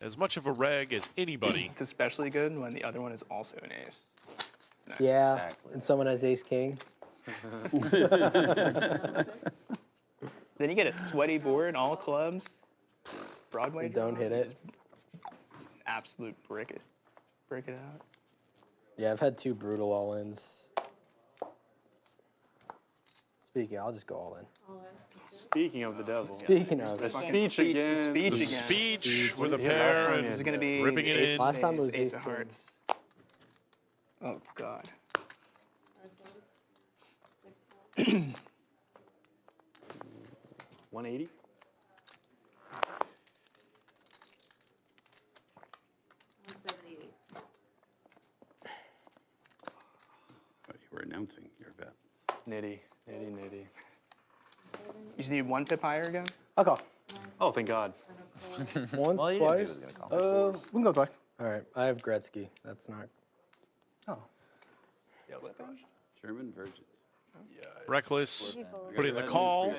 that. As much of a reg as anybody. It's especially good when the other one is also an ace. Yeah, Exactly. and someone has ace king. Then you get a sweaty board, all clubs. Broadway. Don't hit it. Absolute brick it. Break it out. Yeah, I've had 2 brutal all-ins. Speaking, I'll just go all in. Speaking of the devil. Speaking of, The it, speech again. Speech The again. speech with a Yeah, pair last time and This is gonna be ripping it ace in. of Last time it spades, was ace ace of of hearts. Oh God. 180. Oh, you were announcing your bet. Nitty. Nitty. You just need 1 pip higher again. I'll call. Oh, thank God. once, Well, you knew he twice. was gonna call. We can go twice. All right, I have Gretzky. That's not. Oh. Yeah, let that. German virgins. Reckless. Put in the call.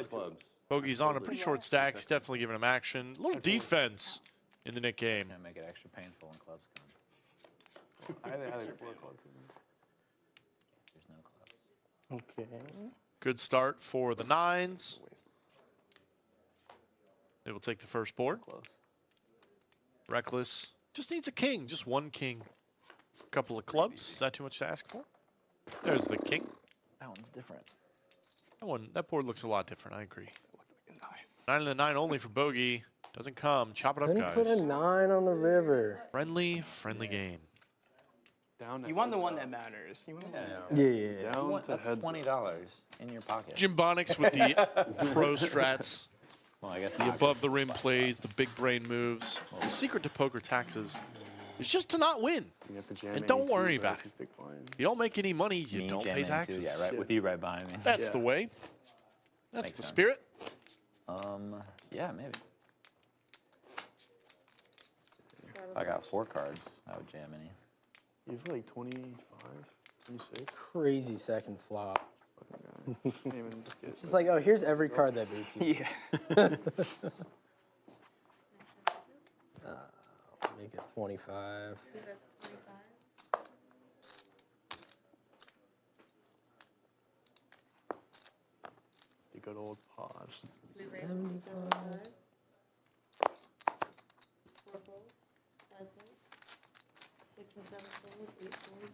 Bogey's on a pretty short stack. He's definitely giving him action. A little defense in the Nick game. Gonna make it extra painful when clubs come. I had a 4 o'clock. There's no clubs. Okay. Good start for the 9s. They will take the first board. Close. Reckless just needs a king, just 1 king. A couple of clubs. Is that too much to ask for? There's the king. That one's different. That board looks a lot different. I agree. 9 and a 9 only for Bogey. Doesn't come. Chop it up, Couldn't put a guys. 9 on the river. Friendly game. Down to You want the heads one up. that matters. You want Yeah. Down to That's heads up. $20 in your pocket. Jim Bonics with the pro strats. Well, I guess The above the rim plays, the big brain moves. The secret to poker taxes is just to not win. You have to jam And don't 82 worry about versus big blind. You don't make any money, you Me don't jamming pay too, taxes. Yeah, right with you right behind me. That's Yeah. the way. That's Makes the sense. spirit. Yeah, maybe. If I got 4 cards, I would jam any. You have like 25, 26. Crazy second flop. Fucking guy. Can't even get it. Just like, oh, here's every card that beats you. Yeah. Make it 25. The good old pause. 75. 4 folds, 5 folds, 6 and 7 folds, 8 folds,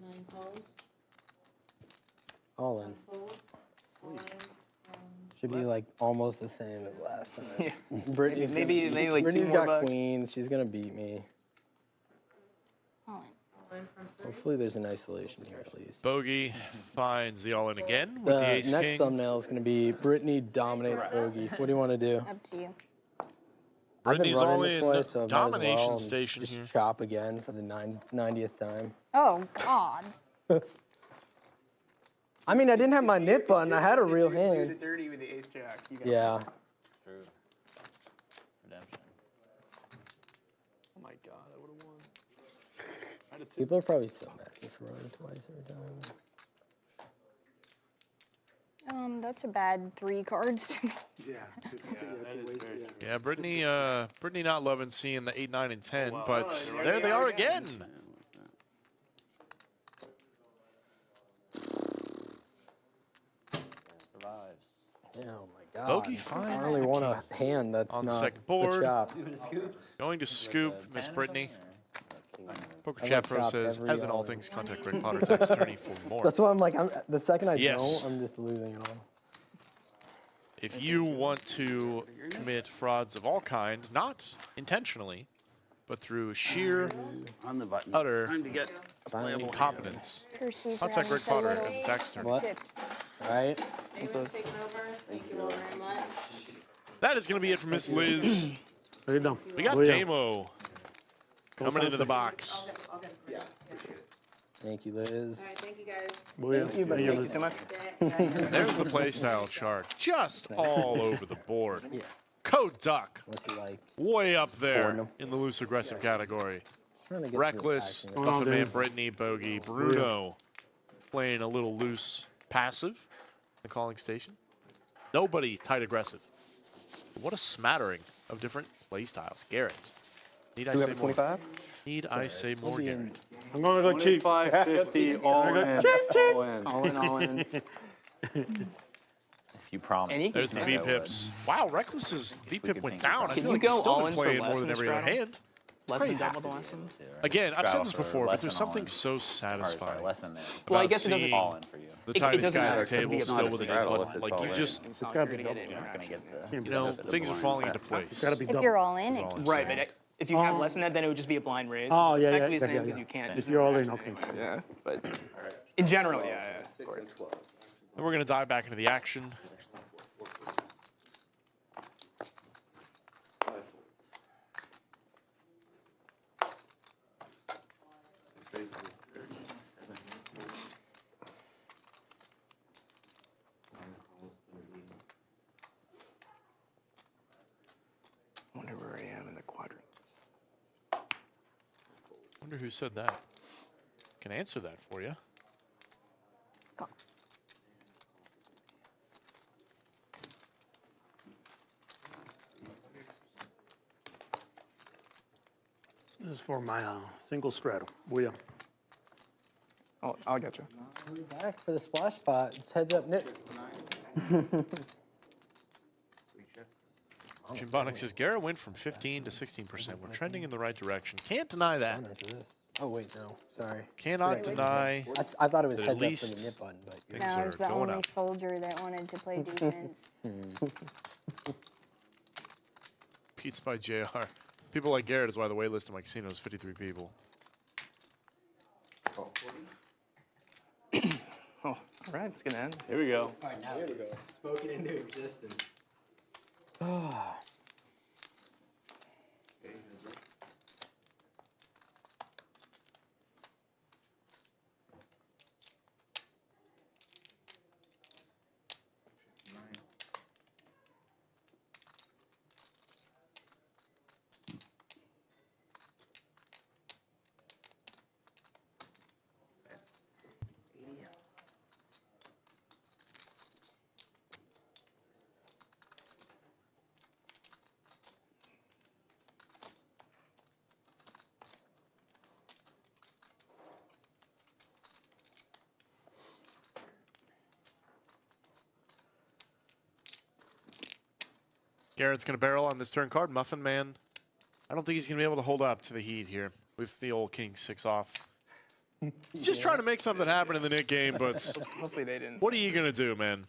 9 calls, All 10 in. folds, 5, Should be like almost the same as last time. Yeah. Brittany's Maybe like 2 Brittany's more got bucks. queens. She's gonna beat me. All in. from 3. Hopefully there's an isolation here at least. Bogey finds the all-in again with the The ace next king. thumbnail is gonna be Brittany dominates Bogey. What do you want to do? Up to you. Brittany's I've been all running in this way, so I might as domination well station just here. chop again for the 90th time. Oh God. I mean, I didn't have my nip button. I had a real Do the hand. dirty with the ace jack. You got Yeah. True. Redemption. Oh my God, I would have won. I had a tip. People are probably so mad at me for running twice every time. That's a bad 3 cards to me. Yeah, Brittany not loving seeing the 8, 9, and 10, wow. but Oh, there they are again. Survives. Yeah, oh my God. Bogey I finds only the want king. a hand that's On the not second a board. chop. Going to scoop, Miss 10 or Brittany. something, Poker I Chat like Pro chop says, every as in all all things, in. contact Greg Potter, text Tourney for more. That's why I'm like, the second I Yes. don't, I'm just losing it all. If you want to commit frauds of all kinds, not intentionally, but through sheer, On the button. utter Time to get a playable. incompetence, Curse you for contact having Greg so Potter little as a tax attorney. What? chips. Right? David's taking over. Thank you all very much. That is going to be it for Miss Liz. How you doing? We got Oh, yeah. Damo coming into the box. I'll get yeah. Thank you, Liz. All right, thank you guys. Oh, yeah. Thank you, buddy. Yeah, Thank you so much. There's the playstyle chart, just all over the board. Code Duck, Unless you like way up there in the loose aggressive category. trying to get Reckless, some action. Oh, Muffin Man, dude. Brittany, Bogey, Bruno playing a little loose passive in the calling station. Nobody tight aggressive. What a smattering of different play styles. Garrett, need I Do we say have a more? 25? Need I say more, Garrett? I'm going to go cheap. 25.50 all in. All in. All in, all in. If you promise. And you can There's the I would. V-pips. Wow, Reckless's V-pip could went think down. about I it. Can feel you like he's go still all been in for playing less more than than every other straddle? hand. Less Crazy. than double the last one? Again, I've said this Straddle before, for but less there's than all something in. so Sorry, satisfying less than that. Well, I about guess it doesn't seeing All in for you. the It tightest doesn't guy at matter, the 'cause we table get still bonus with an straddle input. if it's Like, all you in. just, It's got to be You're gonna double. get it. You're not going to get the. Can't be you know, double. things are falling into place. It's got to be If double. you're all in, That's all it I'm Right, saying. but if you have less than that, then it would just be a blind raise. Oh, yeah, yeah, Effectively the yeah, same yeah, because yeah. you can't. If you're all in, okay. Yeah, but in general, yeah, of course. And we're going to dive back into the action. I wonder where I am in the quadrant. Wonder who said that. Can answer that for you. This is for my single straddle. Oh, yeah. I'll get you. We're back for the splash pot. It's heads up, Nick. Jimbonic says, Garrett went from 15 to 16%. We're trending in the right direction. Can't deny that. After this. Oh wait, no, sorry. Cannot deny. I thought it was That at heads up least for the nip button, but things now are is the going only up. soldier that wanted to play defense. Pete's by JR. People like Garrett is why the wait list in my casino is 53 people. Oh, all right, it's gonna end. Here we go. spoken into existence. Garrett's going to barrel on this turn card. Muffin Man, I don't think he's going to be able to hold up to the heat here with the old King 6 off. He's just trying to make something happen in the Nick game, but Hopefully they didn't. what are you going to do, man?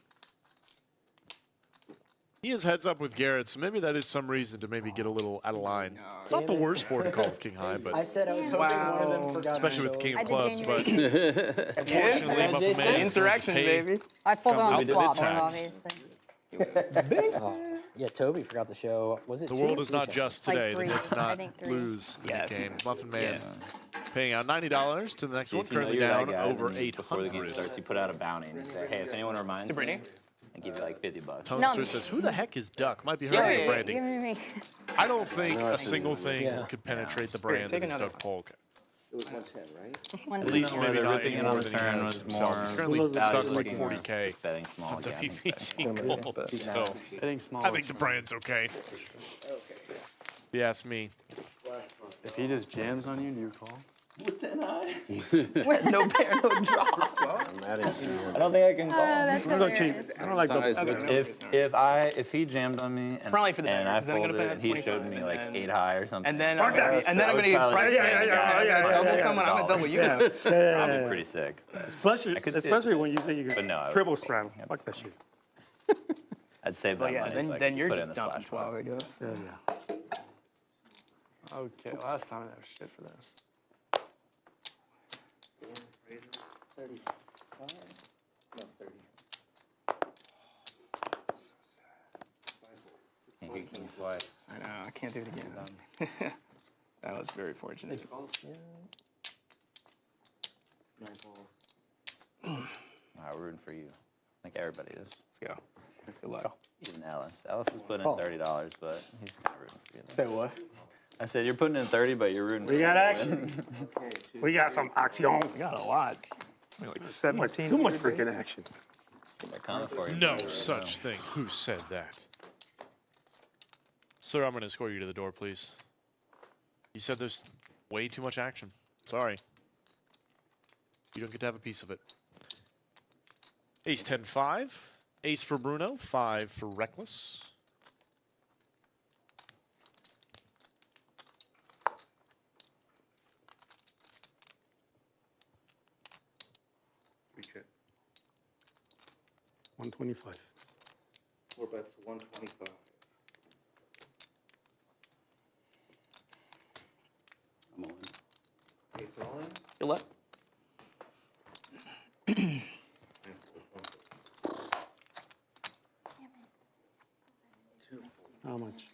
He is heads up with Garrett, so maybe that is some reason to maybe get a little out of line. It's not the worst board to call with King High, I but said I was hoping one of them forgot. especially with to King I of did Clubs, but genuinely. unfortunately, Yeah, Muffin Man is going to Insurrection, pay. baby. I pulled it Come on out the with flop, the tax. obviously. Yeah, Toby forgot to show. Was it The two world or is three not times? just Like today. three. The Knicks I not think three. lose the Yeah. Nick game. Muffin Man Yeah. paying out $90 to the next one, If you know currently you're that down guy, over then before the game 800. starts, you put out a bounty and you say, hey, if anyone reminds To me, Brittany? I give you like 50 bucks. Toaster says, who the heck is Duck? Might be Yeah, hurting yeah, the yeah. branding. Give me me. I don't think a single thing Yeah. could penetrate the brand take that is another Duck Polk. It was 110, right? One At least Where maybe not everything any in more on than the he turn has was himself. more He's currently value stuck looking like more 40K just betting small. on Yeah, I think WBC that's- gold. So Betting small. I think the brand's okay. If you ask me. If he just jams on you, do you call? With 10 high? No pair, no draw. I'm mad at you. I don't think I can call. That's I'm gonna hilarious. cheat. I don't like double Okay, spades. If he jammed on me Probably for the and better, I 'cause then I'm gonna folded put and he 25 showed me and like then- 8 high or something. And then I'm gonna, I would get probably pressure. just Yeah, say, yeah, "Guys, yeah, Double yeah, someone, I'm gonna double you. Yeah, I'll yeah, be pretty sick. Especially, could see it. especially when you say you But can no, triple scram. Fuck that shit. I'd save Well, that yeah, money. then, so I then could you're put it in just the dumping splash 12, I guess. Yeah, yeah. Okay, last time I didn't have shit for this. 35? No, 30. Can't get king twice. I know, I can't do it again. That was very fortunate. All right, we're rooting for you. I think everybody is. Let's go. Good luck. Even Alice. Alice is putting in $30, but he's kind of rooting for you. Say what? I said you're putting in 30, but you're rooting for We got you. action. We got some action. We got a lot. Like 17. Too much freaking action. They're coming for you. No such thing. Who said that? Sir, I'm going to escort you to the door, please. You said there's way too much action. Sorry. You don't get to have a piece of it. Ace 10-5. Ace for Bruno. 5 for Reckless. We could. 125. 4 bets, 125. I'm all in. It's all in? Good luck. How much?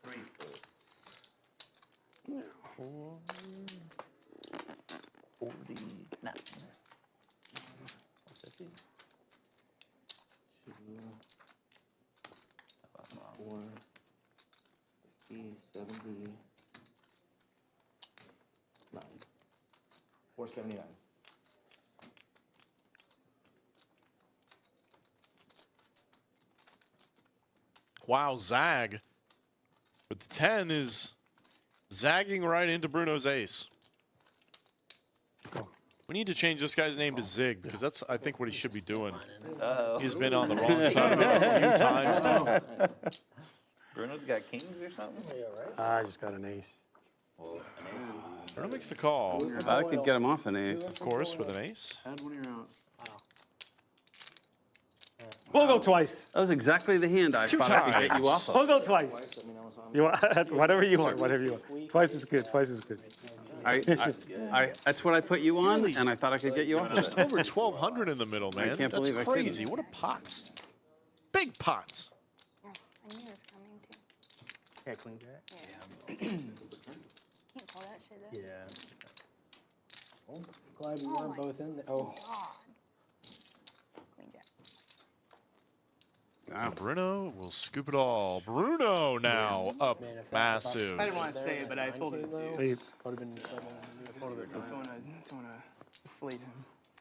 3 folds. 49. 4, 50, 70, 9. 479. Wow, Zag. But the 10 is zagging right into Bruno's ace. We need to change this guy's name to Zig, because that's, I think, what he should be doing. He's been on the wrong side of it a few times now. Bruno's got kings or something? I just got an ace. Well, an ace. Bruno makes the call, I could get him off an ace. of course, with an ace. Add one of your outs. We'll go twice. That was exactly the hand I Two thought I could get times. you off of. We'll go twice. Let me know what's on. You want whatever you want, whatever you want. Twice is good. Twice is good. That's what I put you on, and I thought I could get you off of Just it. over 1,200 in the middle, man. can't That's believe I couldn't. crazy. What a pot. Big pots. I knew it was coming too. Yeah, queen jack. Can't call that shit though. Yeah. Glad we weren't both in there. Oh, God. Queen jack. And Bruno will scoop it all. Bruno now up man, if massive. I didn't want to say it, but I folded it too. Hey, would have been. Don't want to deflate him.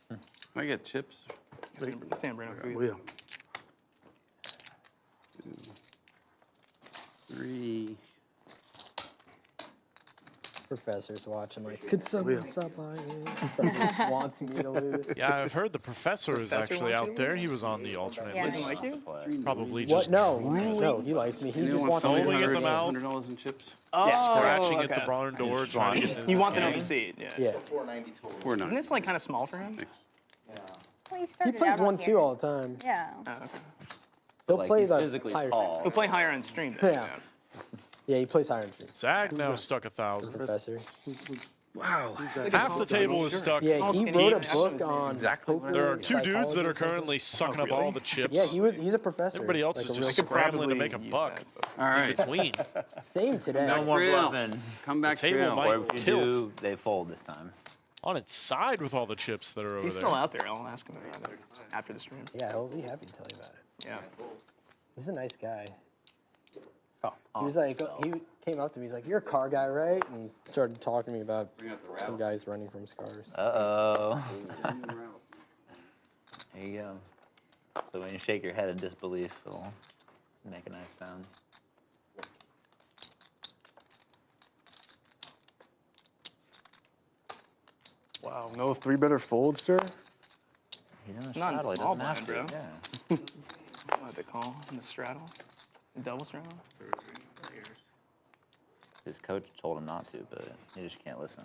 Can I get chips? Sam Bruno. Will. 3. Professor's watching like, could someone stop by? Probably wants me to lose. Yeah, I've heard the professor is actually out there. He was on the alternate Yeah. list. Like you? Probably What? just No, drooling, no, he likes me. He just Anyone wants want me to foaming at lose. the mouth. $100 in chips? Oh, scratching at the okay. barn door, trying to get in You this want the game. open seat, yeah. Yeah. 490 total. We're Isn't not. this like kind of small for him? Well, he He started plays out on 1-2 here. all the time. Yeah. Oh, okay. He'll Like, play he's the physically higher. tall. We'll play higher on stream then. Yeah. Yeah, he plays higher in street. Zag now stuck 1,000. Professor. Wow. Half the table is stuck. Yeah, he Almost wrote a keeps- book on Exactly. poker. There are 2 dudes that are psychology. currently sucking up all the chips. Yeah, he's a professor. Everybody else Like is a just real- scrambling to make a use buck that, but- All right. between. Same today. No more Real. bluffing. Come back, table Trail. might- Or if you Tilt. do, they fold this time. On its side with all the chips that are over He's there. still out there. I'll ask him about it after the stream. Yeah, he'll be happy to tell you about it. Yeah. He's a nice guy. Oh, He was like, he came up to me. He's like, "You're a car guy, right?" And started talking to me about some guys running from scars. Uh-oh. There you go. So when you shake your head in disbelief, it'll make a nice sound. Wow, no 3-better fold, sir? He's in the Not in straddle, he small doesn't have blind, to, bro. yeah. What they call in the straddle? Double straddle? His coach told him not to, but he just can't listen.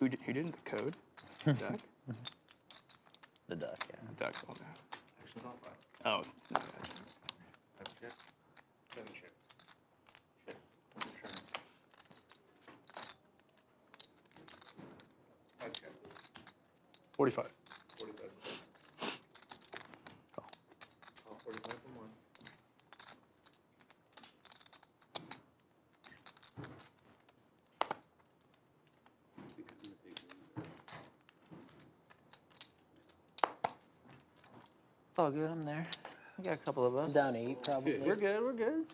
Who didn't? The code? Duck? The duck, yeah. Duck's all down. Oh. No, actually. 45. It's all good, I'm there. I got a couple of us. I'm down 8 probably. We're good. We're good.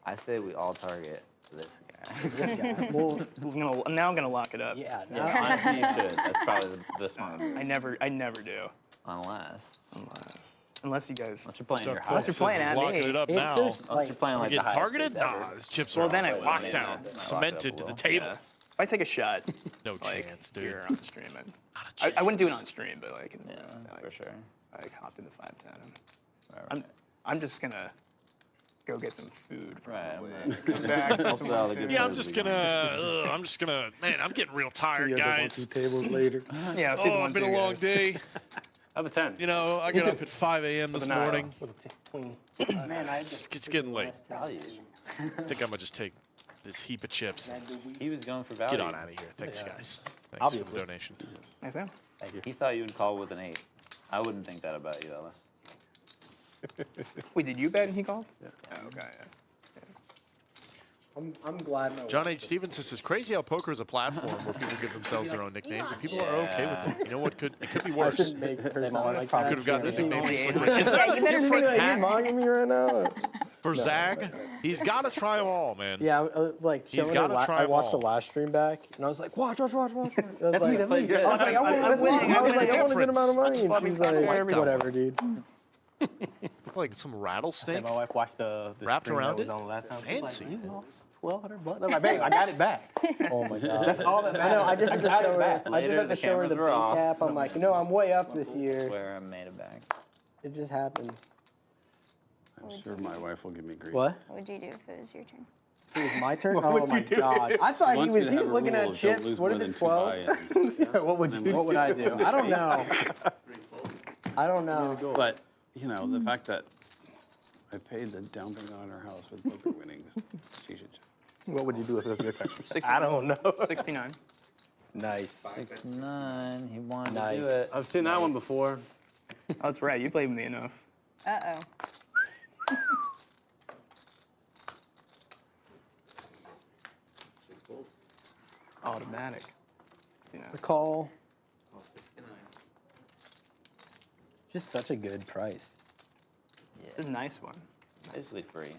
I say we all target this guy. This guy. Well, Now I'm gonna lock it up. yeah. Yeah, honestly, you should. That's probably the smart move. I never do. Unless Unless you guys. you're playing your Duck high. Unless you're playing at locking me. it up It's now. just Unless you're playing like the Get highest targeted? stakes ever. Nah, his chips Well, are then all I locked win. down, Yeah. cemented to the table. Yeah. If I take a shot, No like, chance, dude. you're on stream. Not a I wouldn't do it chance. on stream, but like, Yeah, like for sure. I hopped into 510. Right, I'm just gonna go get some food. right. Probably. Right. Come back. get Hope some all the food. good Yeah, I'm players just gonna, man, I'm getting real tired, You guys want guys. 2 tables later. Yeah, Oh, it's been a long day. I have a 10. You know, I got up at 5 a.m. this nine. morning. With a queen. Man, I It's getting late. Value. I think I'm gonna just take this heap of chips and He was going for value. get on out of here. Thanks, guys. Thanks for the Obviously. donation. Nice, man. He thought you would call with an 8. I wouldn't think that about you, Ellis. Wait, did you bet and he called? Yeah. Oh, okay. Yeah. I'm glad my John H. Stevenson says, crazy how poker is a platform where people give themselves their own nicknames and people are okay with it. You know what? It could be I worse. shouldn't make her sound like that. Could have gotten a Yeah. nickname only just eight. like, is that a You better different be like, you hat mocking me right now? for Zag? He's got to try them all, man. Yeah, like He's showing gotta try I 'em watched the all. last stream back, and I was like, watch. I was like, me, I that's was me. like, I want a good amount of money. And she's I like, like that whatever, dude. Like some And rattlesnake. my wife watched the Wrapped stream around that was it? on last time. Fancy. She's like, you lost 1,200 bucks. I'm like, babe, I got it back. Oh my god. That's all that I know. I just have to got it show her. back. I Later, just have the to show her the cameras were big off. cap. I'm like, I'm way up this year. Where I made it back. It just happened. I'm sure my wife will give me grief. What? What would you do if it was your turn? It was my turn. What Oh would my you do? god. I thought he Wants was me to have a looking rule at of don't chips. lose What more is than it? 2 12. buy-ins. What would you do? What would I do? I don't know. I don't know. But, you know, the fact that I paid the down payment on our house with poker winnings, she should. What would you do if it was your turn? 69. I don't know. 69. Nice. 9. He wanted to Nice. do it. I've seen that one before. Oh, that's right. You played with me enough. Uh-oh. Automatic. You know. The call. Just such a good price. It's a nice one. Basically free.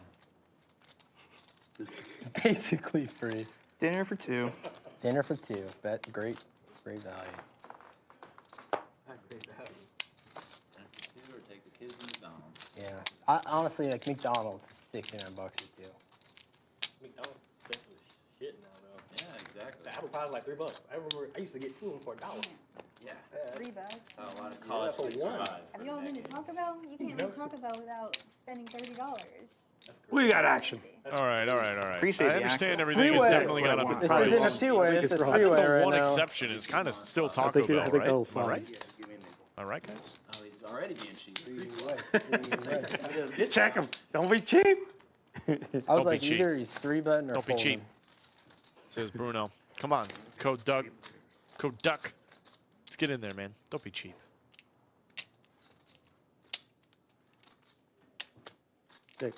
Basically free. Dinner for 2. Dinner for 2. Bet great value. Or take the kids to McDonald's. Yeah. I honestly like McDonald's is 69 bucks or 2. McDonald's expensive as shit now, though. Yeah, exactly. The apple pie was like $3. I remember I used to get 2 of them for $1. Yeah. $3. A lot of college for kids one. survive. Have you all been to Taco Bell? You can't make Taco Bell without spending $30. We got action. All right. Appreciate I the understand action. everything has Three-way. definitely gone up in This price. isn't a 2-way, it's a I think 3-way the right one now. exception is kind of still Taco think Bell, I think right? I'll Am I find. right? All right, guys? Oh, he's already being cheap. Check him. Don't be cheap. I was Don't be like, cheap. either he's 3-betting or Don't be folding. cheap. Says Bruno. Come on, Code Doug. Code Duck. Let's get in there, man. Don't be cheap. Check.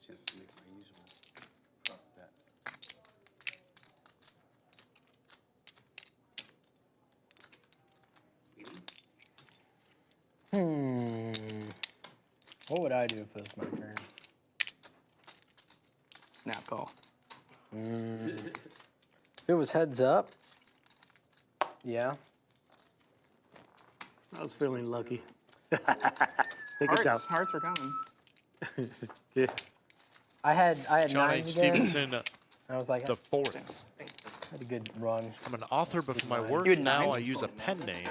Just to make my usual truck bet. What would I do if it was my turn? Snap call. If it was heads up, yeah. I was feeling lucky. Take it down. Hearts are coming. Yeah. I had John H. nines again. Stevenson I was like, the fourth. had a good run. I'm an author, but for my work You had now nines? I use a pen name.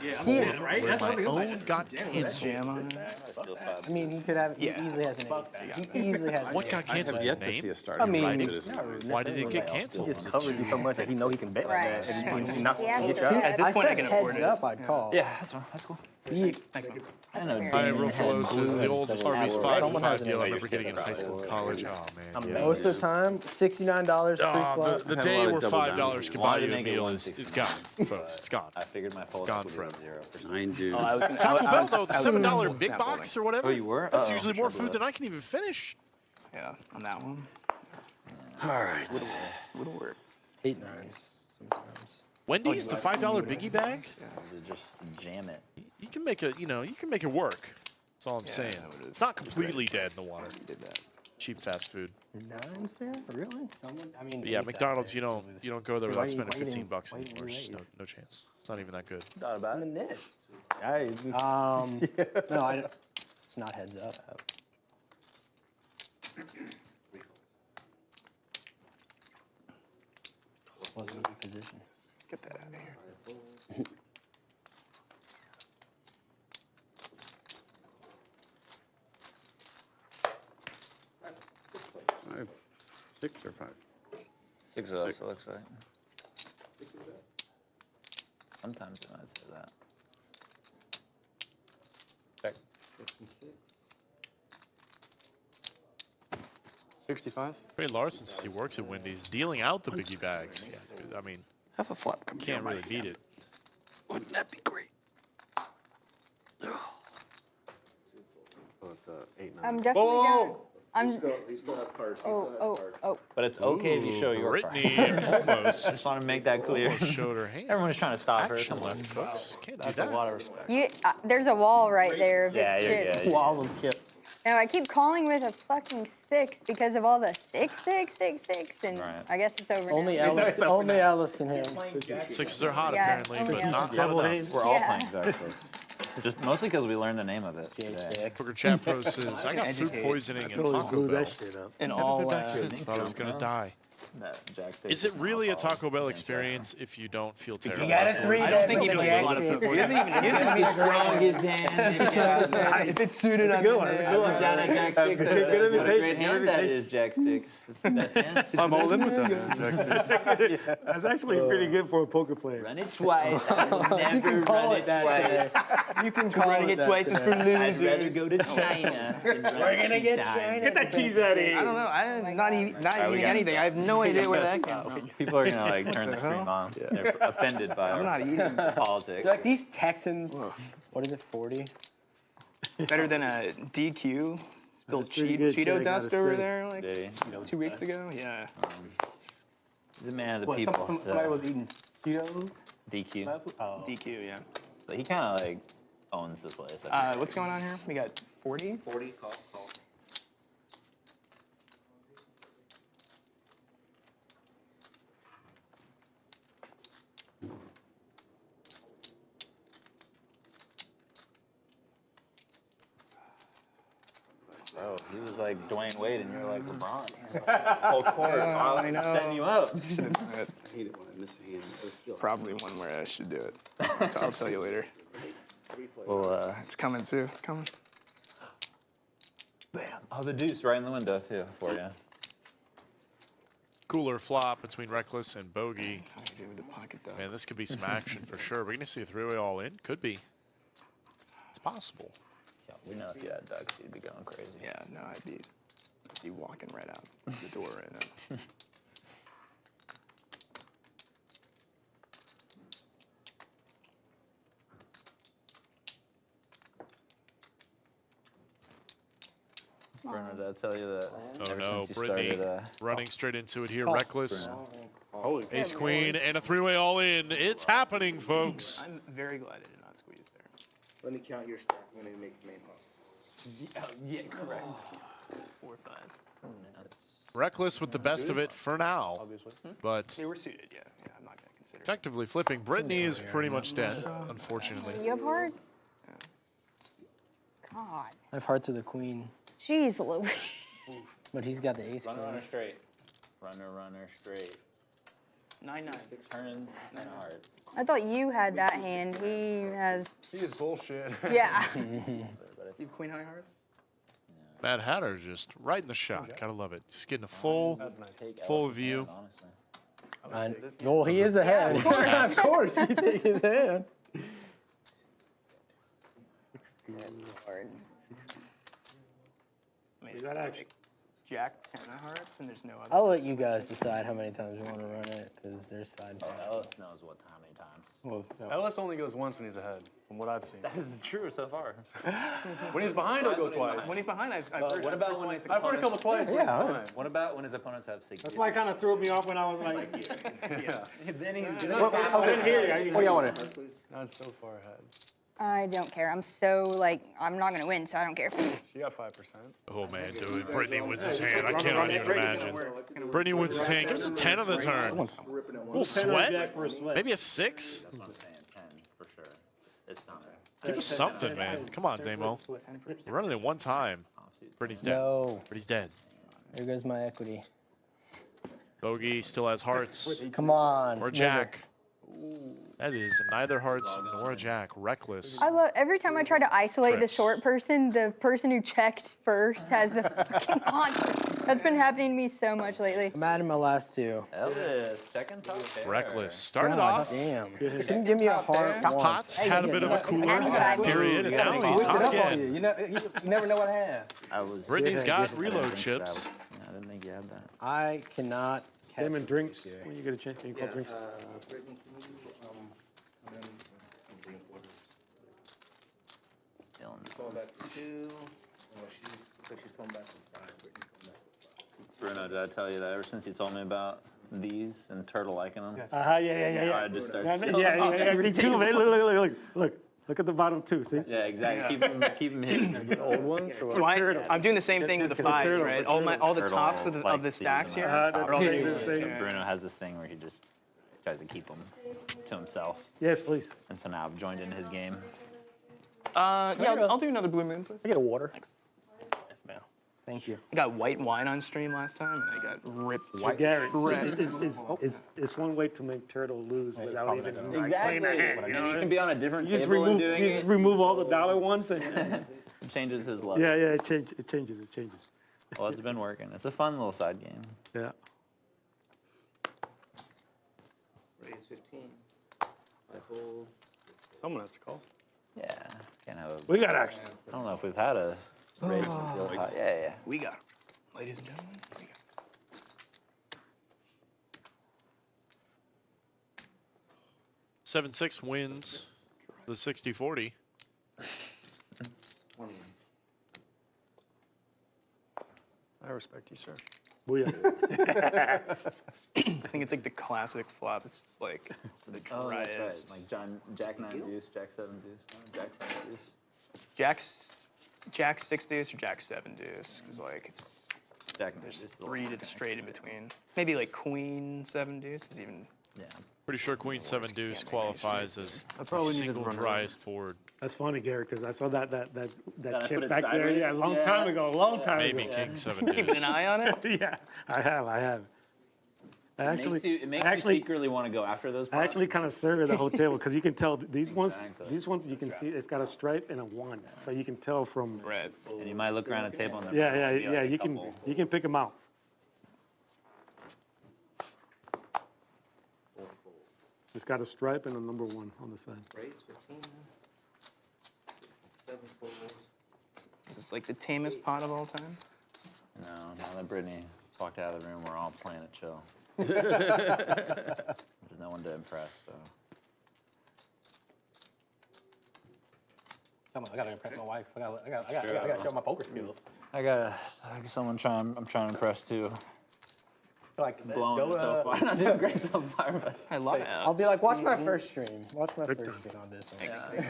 Yeah, Where my own got canceled. Jam on it. Still five. I mean, he could have. Yeah. He easily has an eight. He easily has. What got I canceled? have Your yet to see name? a starting I mean, writing. Why did it get canceled? He just covers you so much that he know he can bet like Right. that. And he not Yeah, get he you out. At this I point, I said can heads afford it. up, I'd call. Yeah, that's cool. He, I know. Hi, Damon had Rofalo says the blue old and Arby's silver. 5 Someone for 5 has an deal I eight. remember getting in high school and college. Oh, man. Yeah. most of the time, $69 free The, flop. the Had a day lot of where double $5 downs. can Wanted buy to you a make it meal is gone, folks. It's gone. I figured my fold gone would be forever. 0%. 9 dudes. Oh, I was gonna, Taco I Bell, was- though, the I was $7 gonna- big snap box or whatever. Oh, you were? That's Oh, usually more food remember than I can even finish. Yeah, on that one. All right. Would have worked. 8 nines sometimes. Wendy's, the $5 biggie bag. To just jam it. You can make it. You can make it work. That's all I'm saying. It's not completely dead in the water. Did that. Cheap fast food. Nines there? Really? Someone? I mean, But yeah, ASAP, McDonald's. right? You don't go there Why without you spending waiting? $15 Why you anymore. It's just waiting? no chance. It's not even that good. Thought I'm about a it. nit. Hey, No, I don't. It's not heads up. Wasn't in position. Get that out of here. Five, 6 or 5? 6 of us, it looks like. Sometimes it might say that. check. 65? Trey Larson says he works at Wendy's, dealing out the biggie bags. Yeah, dude, I mean, Have a flop come can't really beat it. Wouldn't that be great? Oh, it's 8, 9. I'm definitely down. I'm. He still has cards. Oh. But it's okay if you show your Brittany card. almost, Just want to make that clear. almost showed her hand. Everyone's trying to stop her. Action Come on. left, folks. Can't do That's that. a lot of respect. You. There's a wall right there. If Yeah, it's you're chipped. good. Wall of chip. No, I keep calling with a fucking 6 because of all the 6, 6, 6, 6, and Right. I guess it's over Only now. Alice can hit him. Sixes are hot Yeah, apparently, only but us. not enough. We're all Yeah. playing Dark. Just mostly because we learned the name of it today. Booker Chat Pro says, I got food Educate. poisoning and Taco Bell. And Haven't all been back since. Thought I was gonna die. That Jack Is it really a Taco Bell experience if you don't feel terrible? I don't think even a lot of food. It doesn't even be strong as hand. If it's suited, I'm Good one. It's a good one. Down at Jack 6. What a great hand that is, Jack 6. It's the best hand. I'm all in with that. That's actually pretty good for a poker player. Run it twice. Never call run it it that twice. You can call Running it it twice is for that. losers. I'd rather go to China. We're gonna get China. Get that cheese out of here. I don't know. I'm not eating we eating got anything. I have no idea where that came from. People are gonna like turn the stream on. They're offended by I'm not our eating. politics. Like these Texans. What is it? 40. Better than a DQ. Spilled pretty good, kid, I Cheeto gotta dust over say. there like Did he? 2 weeks ago. Yeah. He's a man of the What, people. somebody so was eating Cheetos? DQ. Oh. DQ. Yeah. But he kind of like owns this place. What's going on here? We got 40. 40 call. Oh, he was like Dwayne Wade, and you're like LeBron. Whole court, I know. setting you up. I hate it when I miss a hand. It's still Probably one where I should do it. I'll tell you later. Well, It's coming too. It's coming. bam. Oh, the deuce right in the window too for you. Cooler flop between Reckless and Bogey. How do you do with the pocket though? Man, this could be some action for sure. We're gonna see a three-way all in. Could be. It's possible. Yeah, we know if you had ducks, you'd be going crazy. Yeah. No, I'd be walking right out the door right now. Bruno, did I tell you that? Oh ever no, since you Brittany started, running straight into it here. Reckless. Bruno. Holy Ace Queen and a three-way all in. It's happening, folks. I'm very glad I did not squeeze there. Let me count your stack. I'm going to make the main pot. Yeah, correct. 4 or 5. Reckless with the best of it for now, but They were suited. Yeah. Yeah. I'm not gonna consider. effectively flipping. Brittany is pretty much dead, unfortunately. You have hearts? God. I have hearts of the queen. Jeez Louise. But he's got the ace Runner, card. runner, straight. Runner, straight. 9-9. 6 turns, 10 hearts. I thought you had that hand. He has. He is bullshit. Yeah. You have queen high hearts? Mad Hatter just right in the shot. Gotta love it. Just getting a full view. Well, he is ahead. Of course, you take his hand. I mean, You got it's action. like Jack 10 of hearts, and there's no other. I'll let you guys decide how many times you want to run it, because there's side. Ellis knows how many times. Well, Ellis only goes once when he's ahead, from what I've seen. That is true so far. When he's behind, he'll go twice. When he's behind, I've heard. What about when I've heard a couple twice. when he's behind. What about when his opponents have 6? That's why it kind of threw me off when I was like, Then he's I didn't hear you. What do y'all want to? Not so far ahead. I don't care. I'm so like I'm not gonna win, so I don't care. She got 5%. Oh man, dude, Brittany wins his hand. I cannot even imagine. Brittany wins his hand. Give us a 10 on the turn. A little sweat? Jack for a sweat. Maybe a 6? That's what I'm saying, 10 for sure. It's coming. Give us something, man. Come on, Damo. We're running it one time. Brittany's dead. No. Brittany's dead. There goes my equity. Bogey still has hearts. Come on. Or Jack. That is neither hearts nor a Jack. Reckless. I love every time I try to isolate the Trips. short person, the person who checked first has the fucking monster. That's been happening to me so much lately. I'm adding my last two. Ellis, second top pair. Reckless. Started God off. damn. Can you give me a heart once? Potts had a bit of a cooler period, and now he's hot again. You never know what I have. I was. Brittany's got I reload didn't think chips. that- Yeah, I didn't think you had that. I cannot catch Damon it drinks this year. when you get a chance. Can you call drinks? Still in Going back to 2. She's coming back to 5. Bruno, did I tell you that ever since you told me about these and turtle liking them? Yeah. I just started Yeah, feeling yeah, me too, man. Look at the bottom two, see? Yeah, exactly. Keep them hitting. Old ones or what? So I'm doing the same thing with the fives, turtle, right? the All the Turtle tops of the likes stacks these here. and that's are all the hitting same. yeah. Bruno has this thing where he just tries to keep them to himself, Yes, please. and so now I've joined in his game. Yeah, I'll do another blue moon, please. I get a water. Thanks. Yes, ma'am. Thank you. I got white wine on stream last time, and I got ripped. So Garrett, Shred. is one way to make Turtle lose without probably even not like, Exactly. playing their hand. And You know? you can be on a different You just table and remove, doing you just it. remove all the dollar ones, and It changes his luck. yeah, it changes. Well, it's been working. It's a fun little side game. Yeah. Raise 15. I hold. Someone has to call. Yeah. Can't have a. We got action. I don't know if we've had a raise with field high. Yeah. We got, ladies and gentlemen. We got. 7-6 wins the 60-40. I respect you, sir. Booyah. I think it's like the classic flop. It's just like the Oh, that's driest. right. Like Jack 9 deuce, Jack 7 deuce, no, Jack 7 deuce. Jack 6 deuce or Jack 7 deuce, because like it's Jack 9 there's deuce. 3 to straight in between. Maybe like Queen 7 deuce is even. Yeah. Pretty sure Queen 7 deuce qualifies as the probably needed to single run around. driest board. That's funny, Garrett, because I saw that I put chip it back there. sideways? Yeah, a long Yeah. time ago. A long time Maybe ago. King 7 Keeping deuce. an eye on it. Yeah, I have. It makes you secretly want to go after those. I actually kind of surveyed the whole table because you can tell these ones. Exactly. These ones you can see it's got a stripe and a 1, so you can tell from. Right. And you might look around the table and Yeah, there'll be like a you can couple. pick them out. It's got a stripe and a number 1 on the side. Raise 15. 7 folds. It's like the tamest pot of all time. No, now that Brittany walked out of the room, we're all playing it chill. There's no one to impress, so. I gotta impress my wife. I gotta show my poker skills. I got someone I'm trying to impress too. Like, Blowing it so far. Not doing great so far, but I love it. I'll be like, watch my first stream. Watch my first stream on this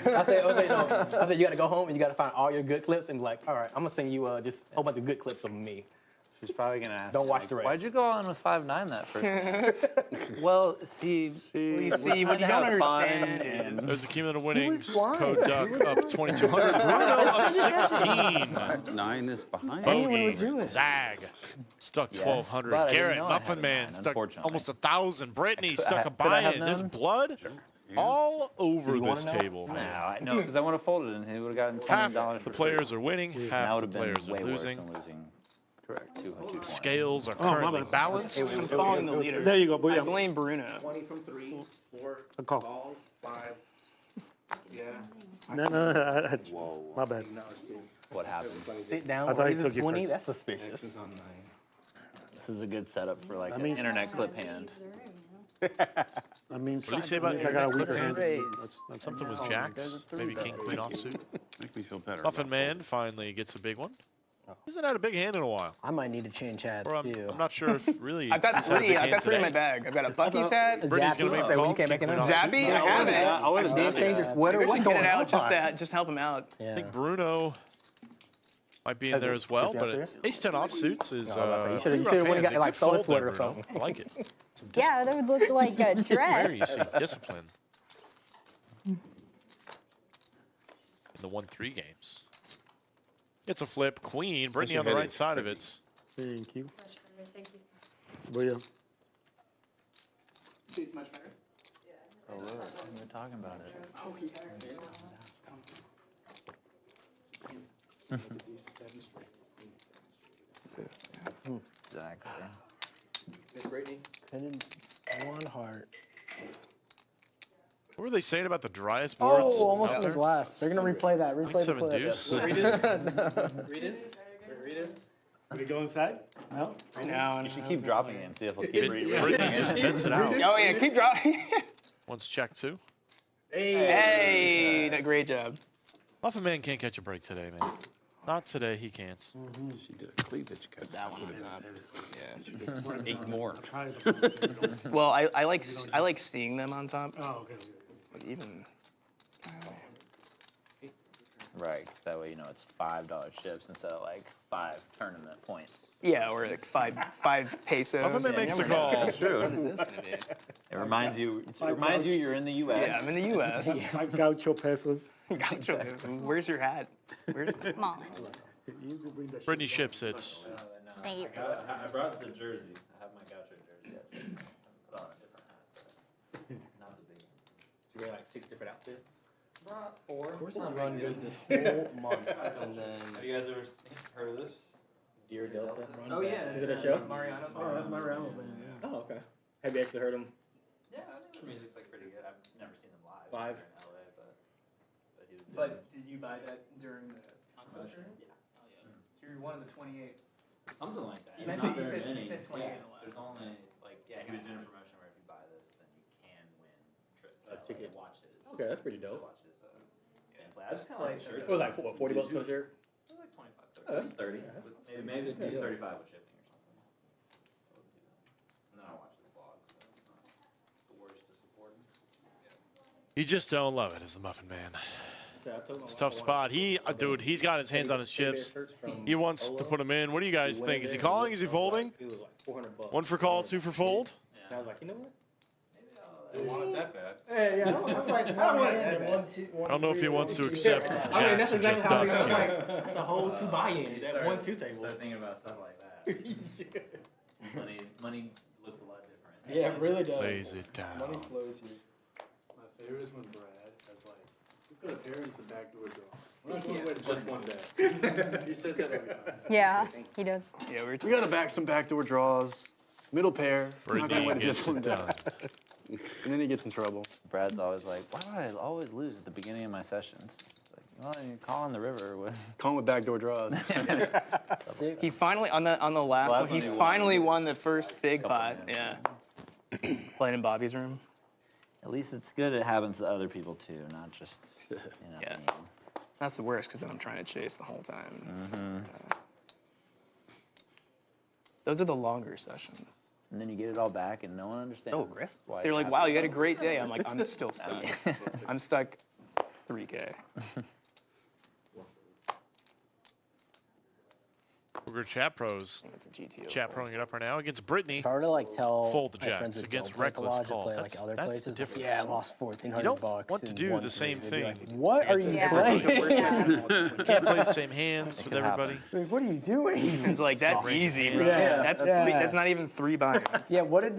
one. I said, you gotta go home and you gotta find all your good clips and be like, all right, I'm gonna send you just a whole bunch of good clips of me. She's probably gonna ask. Don't watch like, the race. Why'd you go on with 5'9" that first time? Well, see, You see, what you don't understand is There's the cumulative winnings. Code Duck up 2,200. Bruno up 16. 9 is behind. Bogey, Zag, stuck 1,200. but I didn't Garrett, know I had Muffin a Man, 9, stuck unfortunately. almost 1,000. Brittany stuck a could I have buy-in. There's none? blood all over You wanna this know? table. No, because I would have folded and he would have gotten Half $20. the players are winning, that half would the have been players way are worse losing. than losing. Correct. 220. Scales are currently balanced. I'm following the leader. There you go, I Booyah. blame Bruno. 20 from 3, 4 A call. calls, 5. Yeah. No, Whoa. my bad. What happened? Sit down. I thought he raise took you 20. first. That's suspicious. Is on 9. This is a good setup for like I an mean- internet clip hand. I mean, What do you say about I got a weaker clip hand. raise? That's Something with jacks, maybe king, queen offsuit. Make me feel better. Muffin Man finally gets a big one. Hasn't had a big hand in a while. I might need to change hats Or too. I'm not sure if really. I've got he's had a three. big I've hand got three in my today. bag. I've got a Bucky's hat. Brittany's gonna make the call. you can't make king, it queen up. offsuit. Zappy, I have it. I would have Dance change your sweater. Maybe I What's should get going it out on? just to help him out. I Yeah. think Bruno might be in there as well, but Ace-10 offsuits is you pretty should've rough went and hand. got, Good like, solid fold sweater there, or Bruno. something. I like it. Some Yeah, that would look like a Where dress. you see discipline in the 1-3 games. It's a flip. Queen. Brittany on the right side of it. Thank you. Thank you. Booyah. It's much better. Oh, look. We're talking about it. Exactly. Miss Brittany. One heart. What were they saying about the driest boards? Oh, almost out in his there? last. They're gonna replay that. Replay the 7 clip. deuce. Read it. Read it. Read it. We go inside? No? I know. You should keep dropping it and see if he'll keep reading. Brittany just bets it out. Oh yeah, keep dropping. One's check too. Hey, great job. Muffin Man can't catch a break today, man. Not today, he can't. She did a cleavage cut. That one did not. Eight more. Well, I like seeing them on top. Oh, okay. But even Right, 'cause that way you know it's $5 chips instead of like 5 tournament points. yeah, or like five pesos. Muffin Man makes the call. True. It reminds you. It reminds you you're in the U.S. Yeah, I'm in the U.S. My gaucho pesos. Gotcha. Where's your hat? Where's Mom. Brittany ships it. Thank you. I brought the jersey. I have my gaucho jersey. Put on a different hat, but not the big one. You wear like 6 different outfits. Not 4. Of course, I run good this whole month, and then Have you guys ever heard of this? Deer Delta. Run. Oh, yeah. Is it a show? Mariano's Oh, that's my round band, yeah. Oh, okay. Have you actually heard them? Yeah, I think the music's like pretty good. I've never seen them live. Live? Here in LA, but he was doing But did you buy that during the contest? Yeah. Oh yeah. So you're one of the 28. Something like that. You It's said- not you very said- you many. said 28 Yeah, in the last there's only like he was doing a promotion where if you buy this, then you can win trips. A ticket. Watch his. Okay, that's pretty dope. Watch his gameplay. I just kind of like the shirt. It was like what, 40 bucks for the shirt? It was like 25, 30. Oh, that's 30. Maybe good deal. 35 with shipping or something. And then I watch his vlog, so it's not the worst to support him. You just don't love it as the Muffin Man. So I told my It's a wife tough I spot. wanted Dude, he's got his hands on his teddy bear chips. shirts from He wants to Olo. put them in. What do you guys We think? went Is he in there, calling? Is he it was like- folding? It was like 400 bucks. 1 for call, 2 for fold? And I was like, you know what? Don't want it that bad. Hey, yeah, I was like, I don't want it. I don't know if he wants to accept that the I mean, jacks that's are just exactly how dust I'm here. like, that's a whole 2 buy-ins at 1-2 table. Start thinking about stuff like that. Money looks a lot different. yeah, it really does. Lays it Money down. flows here. My favorite is when Brad has like, we've got a parents and backdoor draws. We're not going away to just one bet. He says that every time. Yeah, he does. Yeah, we were. We gotta back some backdoor draws. Middle pair. Not gonna Brittany win it gets just one it bet. done. And then he gets in trouble. Brad's always like, why do I always lose at the beginning of my sessions? It's like, well, you're calling the river. Call him with backdoor draws. He finally on the last Last one. He one he won. finally won the first big Couple pot. hands, Yeah. Playing in Bobby's room. At least it's good it happens to other people too, not just, Yeah. me. That's the worst because then I'm trying to chase the whole time. Those are the longer sessions. And then you get it all back and no one understands. Oh, really? why They're it like, happened. wow, you had a great day. I'm like, I'm still stuck. I'm stuck 3K. Poker Chat Pros. It's a GTO. Chat proing it up right now against Brittany. If I were to like tell Fold the my friends jacks that against don't play at the Reckless lodge or call. play, like, That's other the places, like, difference. yeah, I lost $1,400 You don't bucks want to in do one the same thing. They'd be thing. like, what are you Yeah. playing? You can't play the same hands with everybody. Like, what are you doing? It's like, that's Range of easy, hands. bro. Yeah. That's Yeah. that's not even 3 buys. Yeah, what did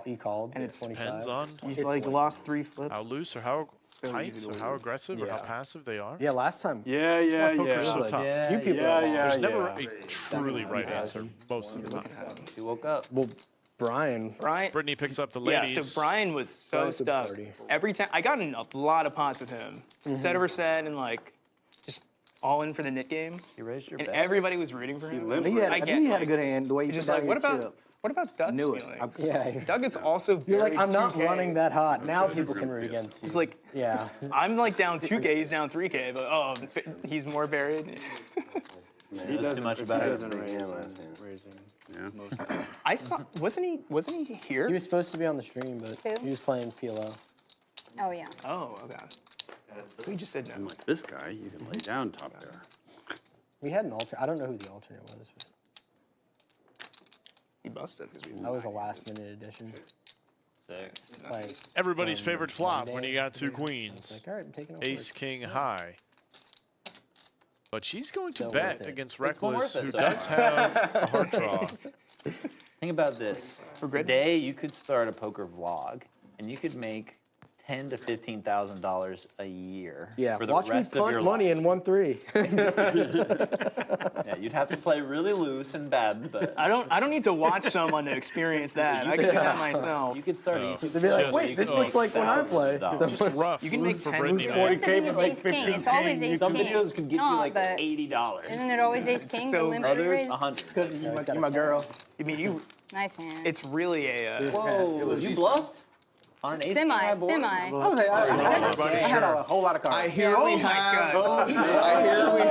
you called? And it's- 25. Depends on He's like lost 3 flips. how loose or how tight easy or to how lose. aggressive or how Yeah. passive they are. Yeah, last time. Yeah, yeah, why poker's so yeah. tough. A few people. Yeah, have yeah. lost. There's never a truly right Yeah. answer most of the time. He woke up. Well, Brian. Brian. Brittany picks up the Yeah, ladies. so Brian was so Brian's a stuck. party. Every time I got in a lot of pots with him, set over set, and like just all in for the knit game. He raised your And bet. everybody was rooting for him. I think he had, I I get think he had a like, good hand. The way he You're just put like, down what your about chips. what about Doug's Knew it. feeling? Yeah. Doug is also You're like, very I'm not 2K. running that hot. Now people can root against you. It's like yeah. I'm like down 2K, he's down 3K, but oh, he's more buried. He knows too much about it. Yeah. I saw wasn't he here? He was supposed to be on the stream, but Who? he was playing PLO. Oh, yeah. Oh, okay. We just said no. Unlike this guy, you can lay down top there. We had an alternate. I don't know who the alternate was. But He busted because we that was a last minute addition. Six. Like, Everybody's from favorite flop when Monday. you got 2 It's queens. like, all right, I'm taking Ace, king, high. But she's going to So bet worth it. against been Reckless, worth it who so does far. have a heart draw. Think about this. Brittany? Today, you could start a poker vlog, and you could make $10,000 to $15,000 a year. Yeah, for the watch me rest of your punt money life. in 1-3. Yeah, you'd have to play really loose and bad, but I don't need to watch someone to experience that. I can do that myself. you could start Oh. a YouTube They'd be like, Just- wait, this oh. looks like when I play. $1,000. Just rough You can make for 10 Brittany. lose man. It doesn't mean it's ace king. It's always ace Some king. videos can get No, you like but $80. Isn't it always ace king? so the limit Others, raise? 100. Because you're my girl. I mean, you. Nice hand. It's really a. Whoa, you bluffed? On an ace king Semi, high board? semi. I had a whole lot of cards. I hear we have. I hear we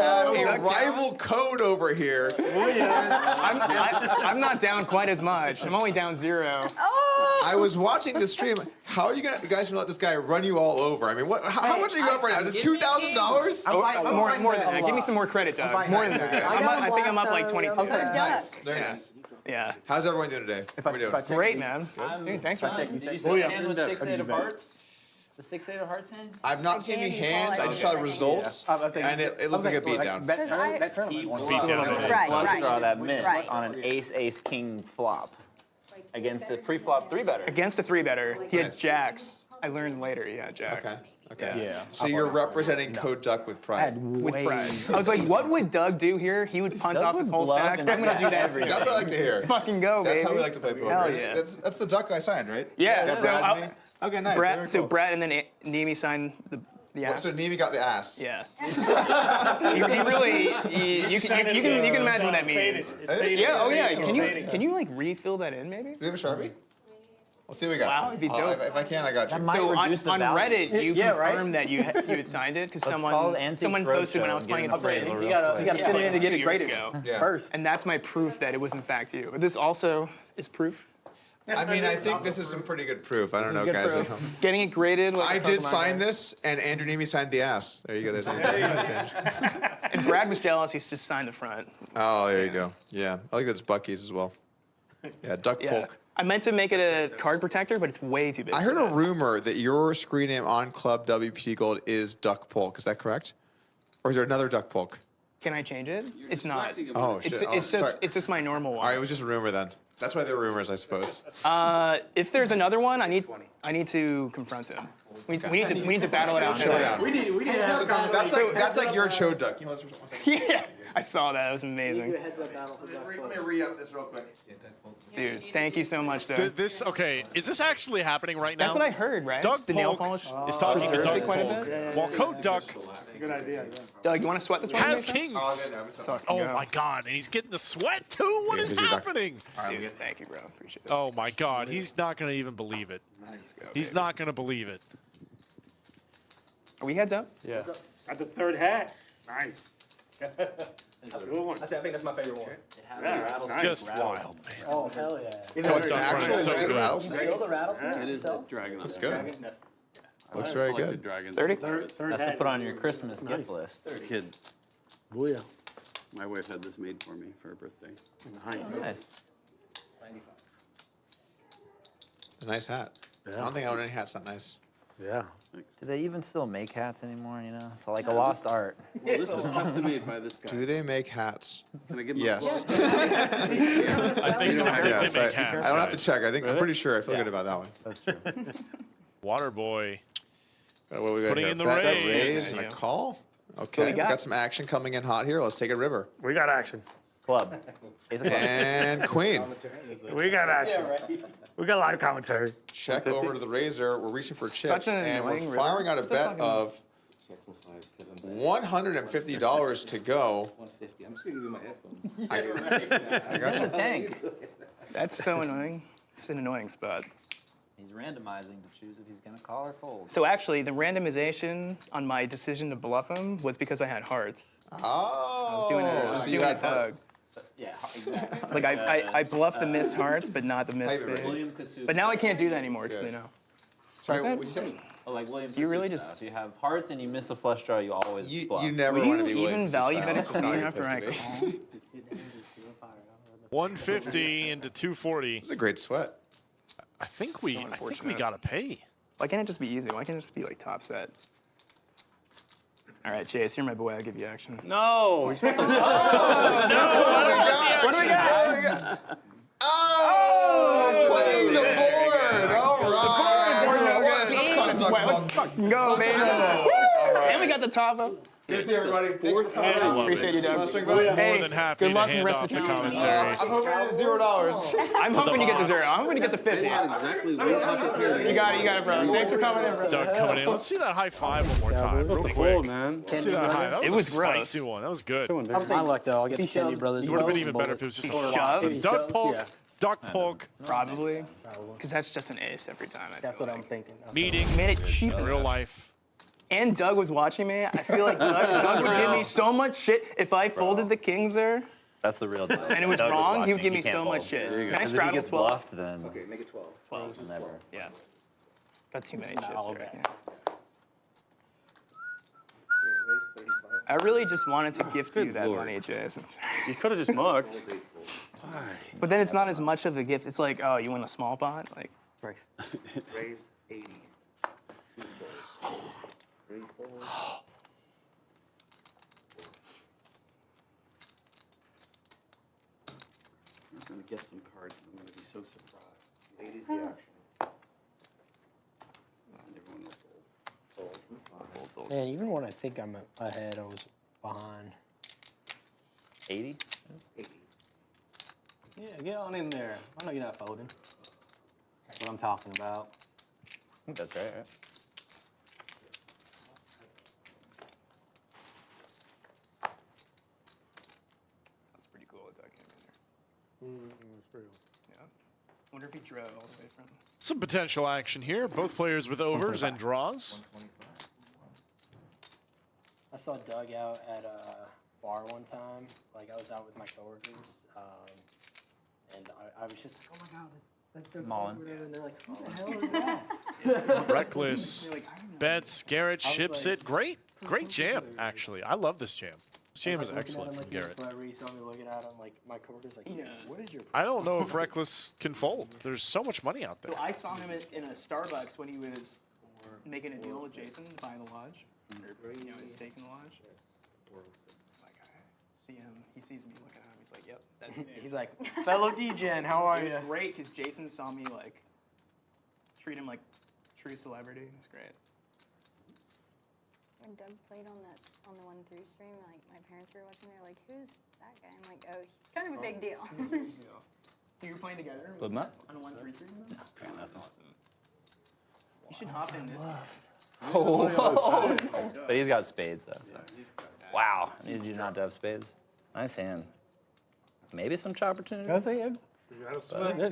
have a rival code over here. I'm not down quite as much. I'm only down 0. Oh! I was watching the stream. How are you guys gonna let this guy run you all over? I mean, what? How much are you up right now? Is it $2,000? More than that. Give me some more credit, Doug. More than that. I think I'm up like 22. Nice. Very nice. Yeah. How's everyone doing today? How are we doing? Great, man. Dude, thanks for taking. Did you see the hand with 6-8 of hearts? The 6-8 of hearts hand? I've not seen any hands. I just saw the results, and it looked like a beatdown. He Beat down an ace. Right, flush right. draw that missed Right. on an ace king flop against a pre-flop 3-better. Against the 3-better, he had Nice. jacks. I learned later he had jacks. Okay. Okay. Yeah. So you're representing Code Duck with pride. With pride. I was like, what would Doug do here? He would punt off his whole bluff stack. I'm and gonna do that too. That's what I like to hear. Fucking go, That's baby. how we like to play poker. Hell yeah. That's the Duck I signed, right? Yeah, Got so Brad I'll- and me? Okay, nice. Brad, Very so cool. Brad and then Nemi signed the Well, ass. so Nemi got the ass. Yeah. He really, you can imagine what that means. Yeah. Oh yeah. Can you like refill that in maybe? Do we have a Sharpie? We'll see what we got. Wow, it'd be dope. If I can, I got you. might So on reduce the value. Reddit, you Yeah, right. confirmed that you had signed it because called someone Antiques posted when I Roadshow was and playing get in an the appraisal break. real You gotta quick. sit in to get 2 it years graded ago. Yeah. first. And that's my proof that it was in fact you. But this also is proof. I mean, I think this is some pretty good proof. I don't know, good guys. proof. Getting it graded. Like I a did Pokemon sign guy. this, and Andrew Nemi signed the ass. There you go. There's Andrew. And Brad was jealous. He's just signed the front. Oh, there you go. Yeah, I like that it's Bucky's as well. Yeah, Duck Yeah. Polk. I meant to make it a card protector, but it's way too big. I heard for a that. rumor that your screen name on Club WPT Gold is Duck Polk. Is that correct? Or is there another Duck Polk? Can I change it? It's not. Oh, It's, shit. it's Oh, sorry. just my normal All right, it one. was just a rumor then. That's why there were rumors, I suppose. If there's another one, I need to confront him. We need to battle it out. Showdown. We need to have So a conversation. that's like your Cho Duck. Can you listen for 1 second? Yeah, I saw that. It was amazing. Heads up battle for Duck Let me re-up this real quick. Dude, thank you so much, Doug. Is this actually happening right now? That's what I heard, right? Doug the nail Polk polish. is talking to Preserves Doug it quite a Polk. bit? While Code Duck Good idea, yeah. Doug, you want to sweat this one? has maybe? kings. Oh go. my God, and he's getting the sweat too. What Yeah, is busy Duck. happening? All right, let me Dude, get thank you, bro. Appreciate it. Oh my God, he's not gonna even believe it. He's not gonna believe it. Are we heads up? Yeah. Got the third hat. Nice. Good one. I think that's my favorite one. Yeah, nice. Just wild, man. Oh, hell yeah. Oh, it's Duck an Polk actual is so legit good. rattlesnake? Still the rattlesnake? It is a itself? dragon. Looks good. That's Looks very Like the good. dragon. 30? Third That's hat. to put on your Christmas gift list. Kid. Booyah. My wife had this made for me for her birthday. Nice. It's a nice hat. I don't think I own any hats that nice. Yeah. Do they even still make hats anymore? You know, it's like a lost art. Well, this was custom made by this guy. Do they make hats? Can I give him Yes. I think Yes, they make hats. I don't have to guys. check. I'm pretty sure. I feel good about that one. That's true. Waterboy. What we got Putting here? in the Bet, raise. raise and a call. Okay, we got? got some action coming in hot here. Let's take it river. We got action. Club. Ace of clubs. And queen. We got action. We got live commentary. Check over to the razor. We're reaching for chips, an and we're annoying river. firing out a It's a bet fucking- of $150 to go. 150. I'm just gonna give you my headphones. I got you. Tank. That's so annoying. It's an annoying spot. He's randomizing to choose if he's gonna call or fold. So actually, the randomization on my decision to bluff him was because I had hearts. Oh, Doing a, so doing you a had tug. Yeah, exactly. It's like I bluffed the missed hearts, but not the missed Hey, Ray. spades. But now I can't do that anymore, just so Good. you know. Sorry, What's that? what did you say? Oh, like William. You really Cassucci just- style. So you have hearts and you miss the flush draw. You always bluff. You never Will want to you be William even Cassucci value style. bet That's it just to not me a good after place I to be. call? 150 into 240. This is a great sweat. I think we unfortunate. gotta pay. Why can't it just be easy? Why can't it just be like top set? All right, Chase, you're my boy. I'll give you action. No. What do we got? Oh, playing the board. All right. Fucking go, baby. And we got the top up. Cheers, everybody. Appreciate you, Doug. Hey, More Hey, than happy good to luck in hand rest off of the the tour. commentary. I'm hoping it's $0. I'm hoping you get the boss. zero. I'm hoping you get the 50. Exactly what happened. You got it, bro. Thanks for coming in, bro. Doug coming in. Let's see that high five one more time, real quick. man. Let's see that high. That was, It was a gross. spicy one. That was good. My luck though, I'll get the Kennedy brothers. It would have been even better if it was just a flop. Shove? Duck Polk, Duck Polk, Probably. Because that's just an ace every time. That's what I'm thinking. meeting, Made it cheap. real life. And Doug was watching me. I feel like Doug would give me so much shit if I folded the kings there That's the real deal. and it was Doug wrong. He watching. would give me can't so much fold. shit. Can I Because if he straddle gets 12? bluffed, then Okay, make it 12. 12. never. Yeah. Got too many shits right now. I really just wanted to gift you that money, Jason. You could have just mugged. But then it's not as much of a gift. It's like, oh, you want a small pot? Like, Raise 80. 2 fours. 3 fours. I'm going to get some cards. I'm going to be so surprised. 80's the action. And everyone will fold. Fold from 5. Man, even when I think I'm ahead, I was behind. 80? 80. Yeah, get on in there. I know you're not folding. That's what I'm talking about. I think that's right, right? that's pretty cool that Doug came in there. Yeah. Wonder if he drove all the way from. Some potential action here. Both players with overs and draws. I saw Doug out at a bar one time. Like I was out with my coworkers, and I was just like, "Oh my god, that's Doug Mullen. Polk," and they're like, "Who the hell is that?" Reckless bets. Garrett ships it. Great jam, actually. I love this jam. This jam is excellent from Garrett. He saw me looking at him, like my coworkers, like, Yeah. "What is your?" I don't know if Reckless can fold. There's so much money out there. So I saw him in a Starbucks when he was making a deal with Jason, buying the lodge, or you know, his stake in the lodge. Like I see him, he sees me looking at him. He's like, "Yep, that's me." He's like, "Fellow D-Gen, how are It you?" was great because Jason saw me like treat him like true celebrity. It was great. When Doug played on the 1-3 stream, like my parents were watching, they're like, "Who's that guy?" I'm like, "Oh, he's kind of a big deal." So you were playing together With Matt? on a 1-3 stream? Man, that's awesome. You should hop in this game. Oh, but he's got spades though. So. Wow, I needed you not to have spades. Nice hand. Maybe some chop opportunity. I think it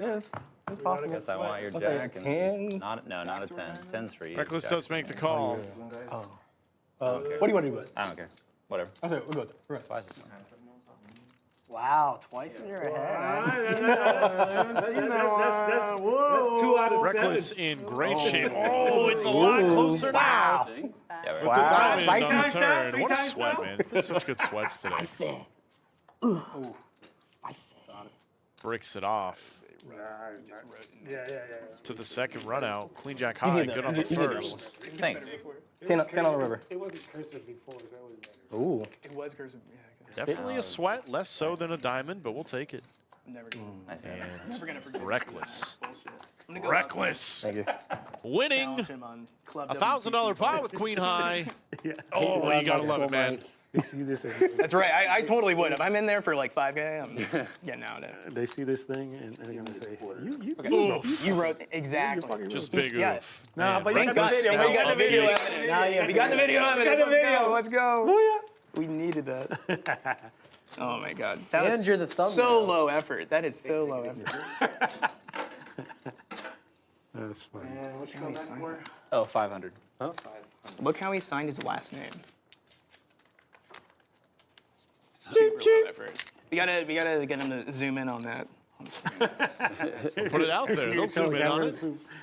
is. It's possible. Guess I want your I'll say jack. a And 10. not a 10. 10's for you. Reckless Jack. does make the call. What do you want to do with it? I don't care. Whatever. I say we'll go with it. Right. Twice as much. Wow, twice in your head. That's 2 out of 7. Reckless in great shape. Oh, it's a lot closer now. Yeah, With the diamond on the turn. What a sweat, man. Been such good sweats today. Bricks it off. Yeah. To the second run out. Queen Jack high, good on the first. Thanks. 10 on the river. It wasn't cursive before, so that was better. Ooh. It was cursive. Yeah, Definitely a sweat, less so than a diamond, but we'll take it. I'm never gonna, Nice. never gonna forget. Reckless. I'm gonna go Reckless. Thank you. Winning challenge him on Club $1,000 pot with Queen High. Oh, you gotta love it, man. They see this. That's right. I totally would. If I'm in there for like 5K, I'm getting out of it. They see this thing and they're gonna say, Oof. You wrote exactly. Just big Yeah. oof. No, Man, but you got reckless the video. We got the out video updates. evidence. Now, yeah, we got the video evidence. Let's go. Oh, yeah. We needed that. Oh my God. That And was you're the thumbnail. so low effort. That is so low effort. That's funny. What you come back for? Oh, 500. Look how he signed his last name. Super low effort. We gotta get him to zoom in on that. Put it out there. They'll zoom in on it.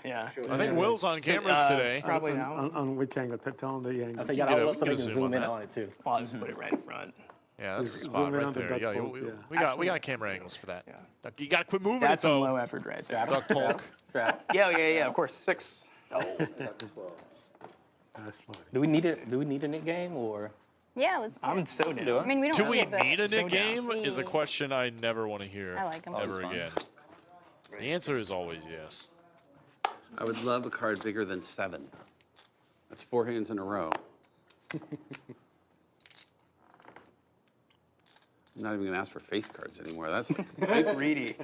Yeah. I think Will's on cameras today. Probably now. On which angle? Tell them the angle. I think You I can get a- hold we up so can they get a can zoom on zoom in that. on it too. Well, I'll just put it right in front. Yeah, that's the Zoom spot in right on the there. duck Yeah, poke, yeah. we got camera angles for that. Yeah. You gotta quit moving That's it some though. low effort right there. Duck Polk. Strap. Yeah, of course. 6. That's funny. Do we need it? Do we need a nick game or? Yeah, let's do I'm it. so down. I mean, we don't Do we need it, but need a Nick game? Is a Yeah. question I never want to hear I like 'em. ever Always again. The answer is always yes. I would love a card bigger than 7. That's 4 hands in a row. I'm not even gonna ask for face cards anymore. That's Greedy.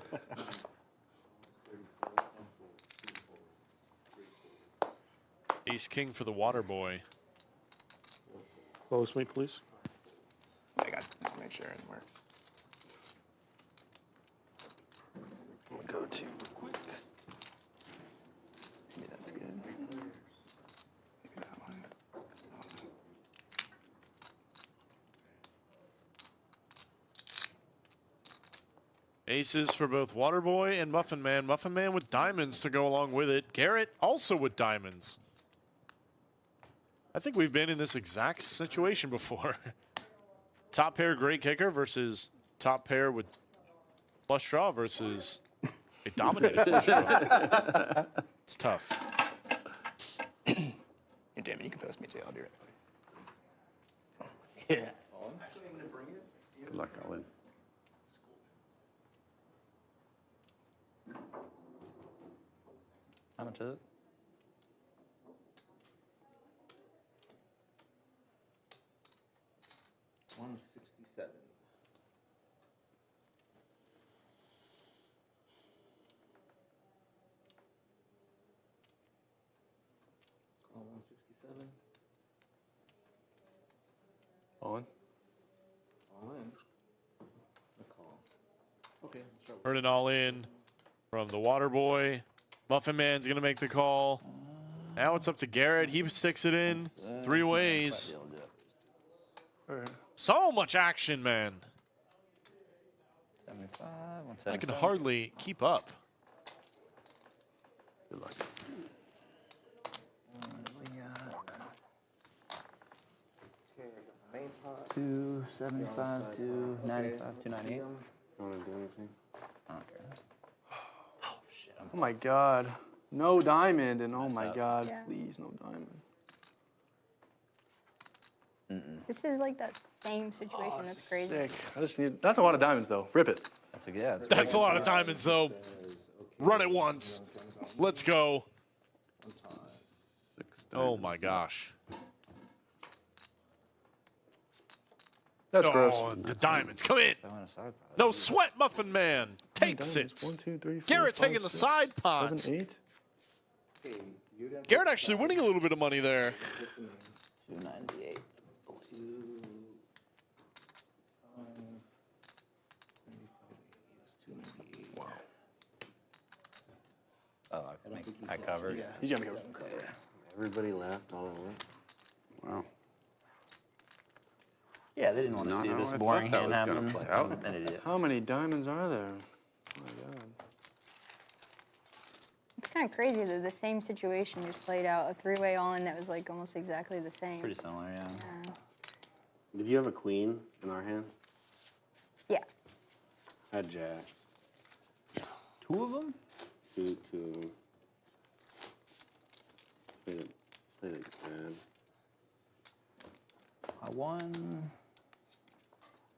Ace King for the Waterboy. Close me, please. I got to make sure it works. I'm gonna go to quick. Maybe that's good. Maybe that one. Aces for both Waterboy and Muffin Man. Muffin Man with diamonds to go along with it. Garrett also with diamonds. I think we've been in this exact situation before. Top pair great kicker versus top pair with flush draw versus a dominated flush draw. It's tough. Yeah, damn it, you can post me too. I'll do it. Yeah. good luck, I'll win. How much is it? $167. Call 167. On. All in. A call. Okay, let's start with Heard it all in from the Waterboy. Muffin Man's gonna make the call. Now it's up to Garrett. He sticks it in 3 ways. So much action, man. 75, I can 177. hardly keep up. Good luck. main pot. 275 to 95, 298. You want to do anything? I don't care. Oh my God. No diamond, and oh my up. God, Yeah. please, no diamond. This is like that same situation. That's crazy. Sick. I just need, that's a lot of diamonds though. Rip it. That's a yeah. That's a lot of diamonds, though. Run it once. Let's go. Oh my gosh. That's Oh, gross. the diamonds. Come in. So on a side pot. No sweat, Muffin Man. Takes it. 1, 2, 3, 4, Garrett 5, taking the 6, side pot. 7, 8. Okay, you done Garrett actually winning a little bit of money there. 298. Oh, I covered. He's gonna be here. Everybody laughed all at once. Wow. Yeah, they didn't want to Not see how this I thought boring that hand was gonna happen. play out. I'm an idiot. How many diamonds are there? Oh my God. It's kind of crazy that the same situation just played out. A 3-way all-in that was like almost exactly the same. Pretty similar, yeah. Yeah. Did you have a queen in our hand? Yeah. Had jack. 2 of them? 2, 2. Played it bad. I won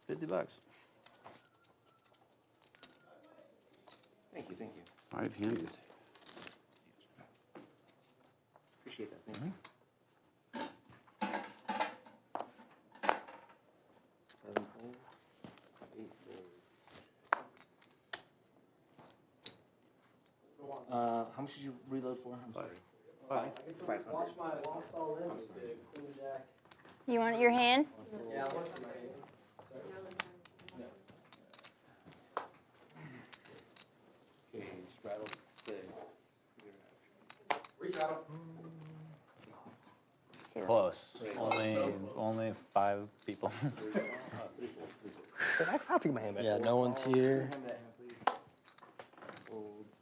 $50. Thank you, thank you. 5-handed. Appreciate that, thank you. 7 folds, 8 folds. How much did you reload for? I'm sorry. 500. Watch my lost all in with the queen jack. You want your hand? Yeah, I want some. Okay, straddle 6. Restraddle. Close. Only 5 people. I'll take my hand back. Yeah, no one's here. Hand that hand, please. Folds.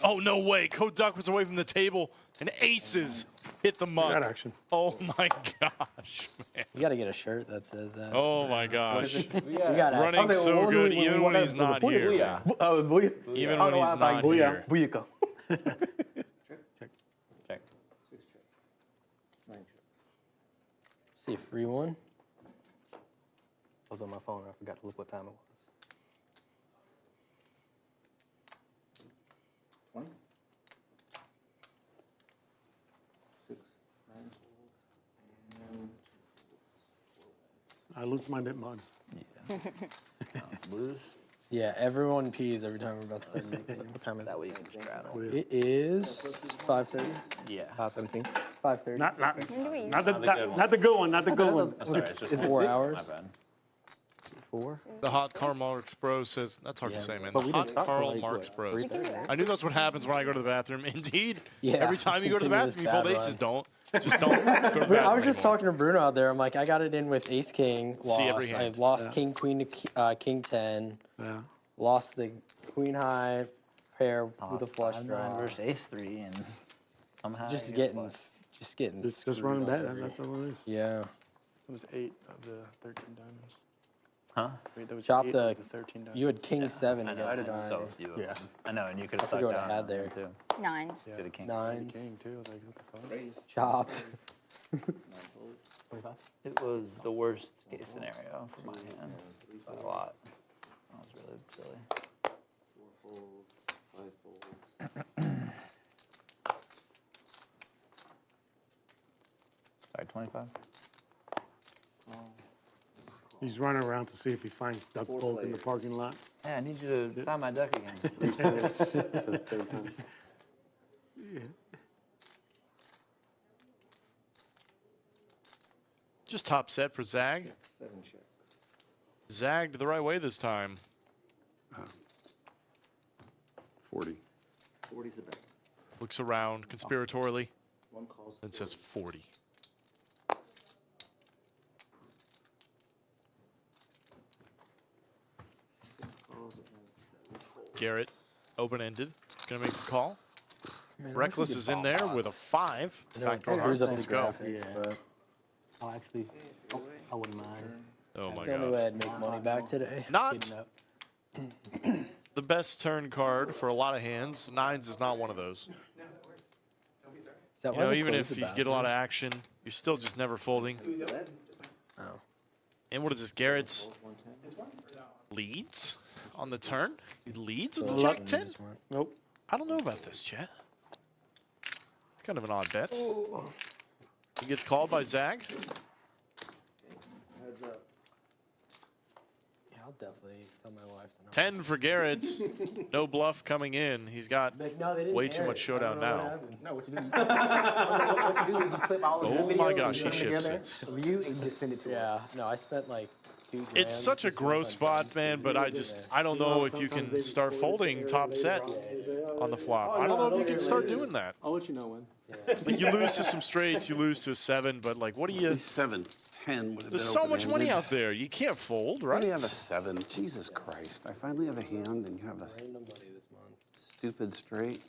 Oh, no way. Code Duck was away from the table, and aces hit the mug. Got action. Oh, my gosh, man. You gotta get a shirt that says that. Oh, my gosh. You gotta Running so good, even when he's not here. man. Even when he's not here. Booyaka. Check. 6 checks. 9 checks. See a free one. I was on my phone. I forgot to look what time it was. 20. 6, 9 folds, and 2 folds. I lose my bit mud. Lose. Yeah, everyone pees every time we're about to start making. What time is That way you can straddle. It is 5:30. Yeah. 5:17. 5:30. Not Not the good one. the good one, not the good one. Sorry, it's just 4 hours. My bad. 4. The Hot Karl Marx Bros says, that's hard to say, man. But The we Hot didn't start till Karl like, Marx what, Bros. 3:30? I knew that's what happens when I go to the bathroom. Indeed. Yeah, Every time you go to the continuous bathroom, you fold bad aces. run. Don't. Just don't go to the bathroom I was just anymore. talking to Bruno out there. I'm like, I got it in with Ace King. Lost. See every hand. I've lost Yeah. King Queen to King 10. Yeah. Lost the Queen High pair with a flush 5-9 draw. versus ace 3, and somehow Just you get getting, flush. just getting. Just screwed running on bad. every- That's all it is. Yeah. It was 8 of the 13 diamonds. Huh? Wait, that was Chop 8 the. of the 13 diamonds. You had King 7 I know, I against did Guy. so few of Yeah. them. I know, and you could have I forget sucked what I down had on them, there. too. 9s. To the king. Nines. King too. Like what the fuck? Raise. Chopped. 9 folds. 25. It was the worst case scenario for my hand by a lot. That was really silly. 4 folds. 5 folds. Sorry, 25? He's running around to see if he finds Doug Four Polk in the players. parking lot. Yeah, I need you to sign my deck again. For the 3rd time. Just top set for Zag. 7 checks. Zagged the right way this time. 40. 40's the bet. Looks around conspiratorially 1 calls. and says 40. Calls and 7 folds. Garrett, open-ended. Gonna make the call. Man, Reckless is in there with a 5. Backdoor Screws hearts. up Let's the go. graphic, but I'll actually. Oh, I wouldn't mind. Oh my it's the only way god. I'd make money back today. Not Getting up. the best turn card for a lot of hands. 9s is not one of those. Is that You why know, they even closed if the you get a lot of bathroom? action, you're still just never folding. Oh. And what is this? Garrett's 110. leads on the turn? He leads with So the Jack Lutton 10? just went. Nope. I don't know about this, chat. It's kind of an odd bet. He gets called by Zag. Heads up. Yeah, I'll definitely tell my wife to not. 10 for Garrett. No bluff coming in. He's got Like, no, they didn't way air too much it. I showdown don't know what now. happened. No, what you do? What you do is you clip all of Oh the my videos, gosh, you he put them ships together, it. You and you just send it to her. Yeah, no, I spent like $2,000. It's such a just gross on spot, friends. man, but I don't know if you can start folding top set on the flop. I don't know if you can start doing that. I'll let you know when. Like, you lose to some straights, you lose to a 7, but like, what do you... 7, 10 would have There's been so much money open-ended. out there. You can't fold, I right? only have a 7. Jesus Christ. I finally have a hand and you have a Random money this month. stupid straight.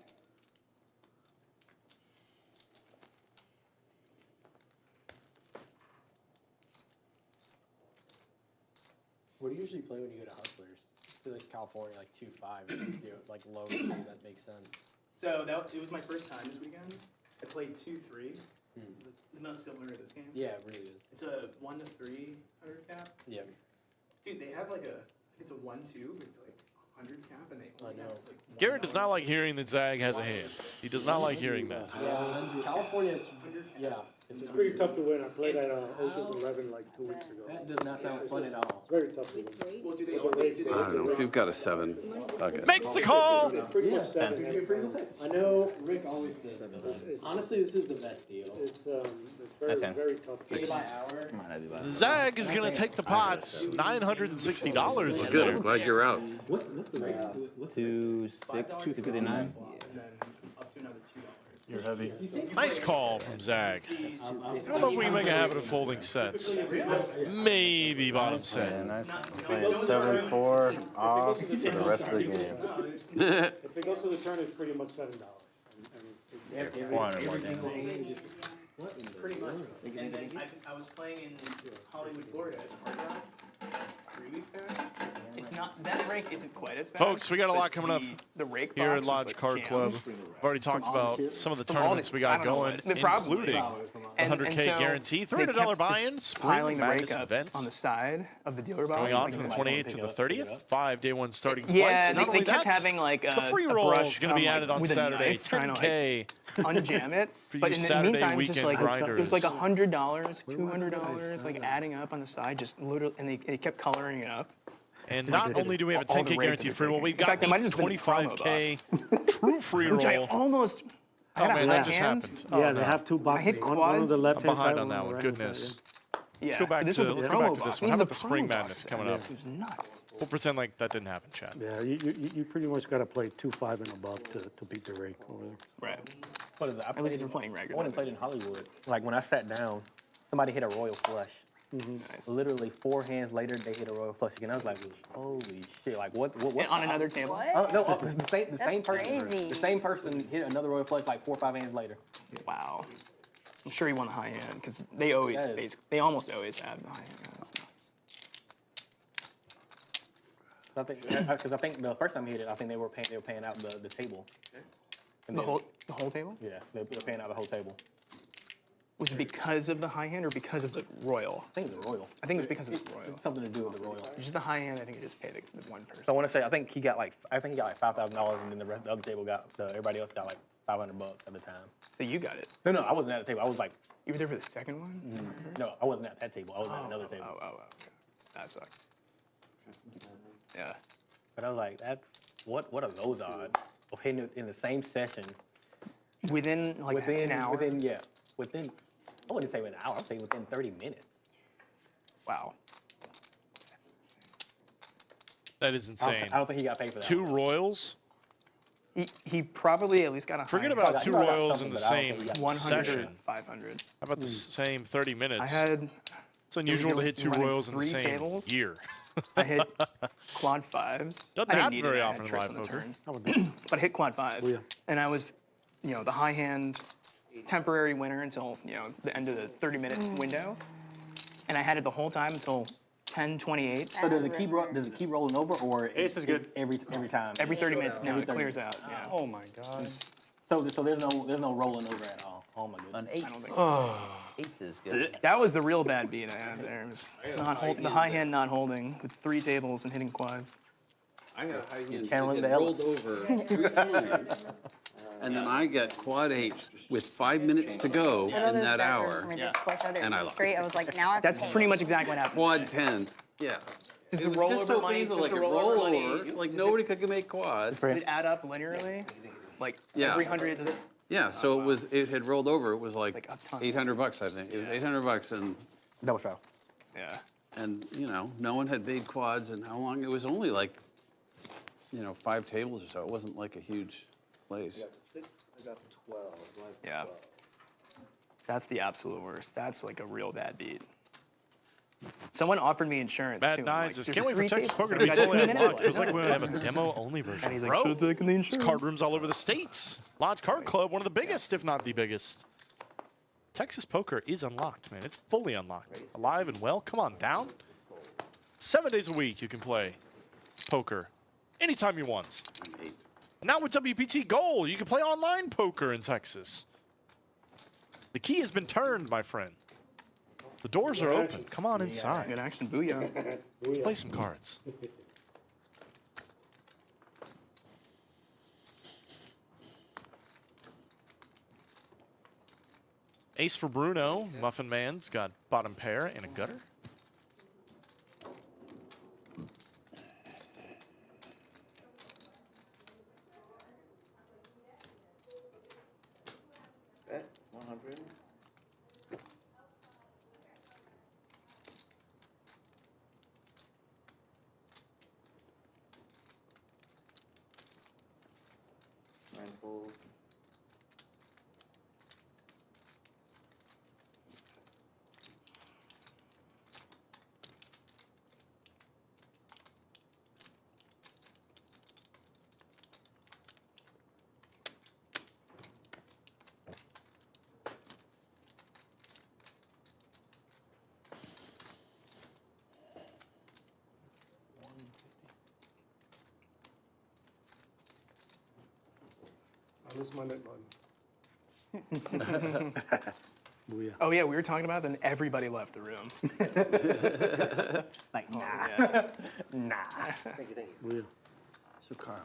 What do you usually play when you go to Hustlers? I feel like California, like 2-5, you know, like low. That makes sense. So it was my first time this weekend. I played 2-3. It's not similar to this game. Yeah, it really is. It's a 1 to 300 cap. Yeah. Dude, they have like it's a 1-2, but it's like 100 cap, and they only have like Garrett does not like hearing that Zag has a hand. He does not like hearing that. Yeah, California's, yeah. It's pretty tough to win. I played at Ocean's 11 like 2 weeks ago. That does not sound fun at all. It's very tough to win. Well, do they I don't know. If you've got a 7, okay. Makes the call. Pretty much 7. I know Rick always says honestly, this is the best deal. it's very, very tough to win. By hour. Zag is going to take the pots. $960. Good. I'm glad you're out. What's the rate? 2-6, 259. up to another $2. You're heavy. Nice call from Zag. I don't know if we can make a habit of folding sets. Maybe bottom Yeah, set. nice. Playing 7-4 off for the rest of the game. If it goes to the turn, it's pretty much $7. And 400 more damage. Pretty much. And then I was playing in Hollywood, Florida at the Hard Rock 3 weeks back. It's not, that rake isn't quite as bad. Folks, we got a lot but coming up the rake here box at was, Lodge like, Card jammed. Club. We've already talked about some of the From all tournaments the- we I got don't know going, what- probably. including the 100K so guarantee, they $300 kept buy-in, just Spring piling the Madness rake up events. on the side of the dealer box. Going on like, from the it's 28th to the 30th. 5 day one starting Yeah, flights. Not they only kept that, having like the free a roll brush is going to be come, added on with a Saturday. knife trying to, 10K. unjam it. For But you in the Saturday meantime, it's weekend just like grinders. it was like $100, $200, like adding up on the side, just literally, and they kept coloring it up. And not only do we have a all the 10K rates guaranteed that free roll, they're we've taking. In got fact, it might have just been a promo 25K true free Which I roll. almost. Oh man, that just hand. happened. Yeah, Oh, they no. have 2 boxes. hit One on quads. the I'm left-hand side, behind on one that the one. right-hand side, Goodness. Yeah, Let's go back this to was the let's go back promo to this box. one. How Even about the Spring promo box Madness coming there, up? It was nuts. We'll pretend like that didn't happen, Chad. Yeah, you pretty much got to play 2-5 and above to beat the rake over there. Right. What is it? I At least played, if you're playing I regular. went and played in Hollywood. Like when I sat down, somebody hit a royal flush. Nice. Literally 4 hands later, they hit a royal flush again. I was like, holy shit! Like what? And on another table. What? Oh, no, the same That's person. crazy. The same person hit another royal flush like 4 or 5 hands later. Wow. I'm sure he won the high end because they always, That is- they almost always have the high end. That's nuts. So I think because I think the first time he hit it, I think they were paying out the table. And The then- whole table? Yeah, they were paying out the whole table. Was it because of the high hand or because of the royal? I think it was the royal. I think it was because of the royal. It's something to do with the royal. Just the high hand, I think it just paid the one person. So I want to say I think he got like $5,000, and then the other table got everybody else got like $500 at the time. So you got it. No, I wasn't at the table. I was like, You were there for the second one? no, I wasn't at that table. I was at another table. Oh, okay. That sucks. Yeah. But I was like, what are those odds of hitting it in the same session Within like an hour? within I wouldn't say an hour. I'd say within 30 minutes. Wow. That is insane. I don't think he got paid for that. 2 royals. He probably at least got a Forget high about got- 2 he got royals in the something, same but I don't think he got 100 session. or 500. How about the same 30 I minutes? had It's unusual to hit 2 running royals in the 3 same tables. year. I hit quad fives. Doesn't I didn't happen need very it. I often had in tricks live on the poker. turn. But I hit quad fives. Yeah. And I was, the high hand temporary winner until, the end of the 30-minute window. And I had it the whole time until 10:28. So does it keep rolling over, or Ace is good. every time? Every 30 minutes, no, Every it 30 clears out. Yeah. Oh my God. So there's no rolling over at all. Oh my goodness. An 8. I don't think 8 is good. that was the real bad beat I had there. It was the high hand not holding with 3 tables and hitting quads. I had a high hand Channeling that the rolled over 3 times. And then I got quad 8s with 5 minutes to go in that hour. And I lost. Straight, I was like, now I have to That's pay. pretty much exactly what happened. Quad 10, yeah. Does It the was rollover just so money, painful, does like the a rollover money, rollover, like nobody could make quads. Did it add up linearly? Like Yeah. every 100? Yeah, so it had rolled over. It was like Like a ton. $800, I think. It was $800, and Double foul. Yeah. no one had big quads. And how long? It was only like 5 tables or so. It wasn't like a huge place. 6, I got 12. Yeah. That's the absolute worst. That's like a real bad beat. Someone offered me insurance Bad too. I'm Nines like, is "There's can't wait for 3 Texas tables." Poker to be I got fully 2 minutes unlocked. left. Feels like we have a demo only version. And he's like, Bro, "Should've taken the there's insurance." card rooms all over the states. Lodge Card Club, one of the biggest, if not the biggest. Texas Poker is unlocked, man. It's fully unlocked. Alive and well. Come on down. 7 days a week you can play poker anytime you want. Now with WPT Gold, you can play online poker in Texas. The key has been turned, my friend. The doors are open. Come on inside. Good action, booyah. Let's play some cards. Ace for Bruno. Muffin Man's got bottom pair and a gutter. Bet 100. Nine folds. I lose my net button. Oh yeah, we were talking about it, then everybody left the room. Like, nah. Nah. Thank you. So Carl,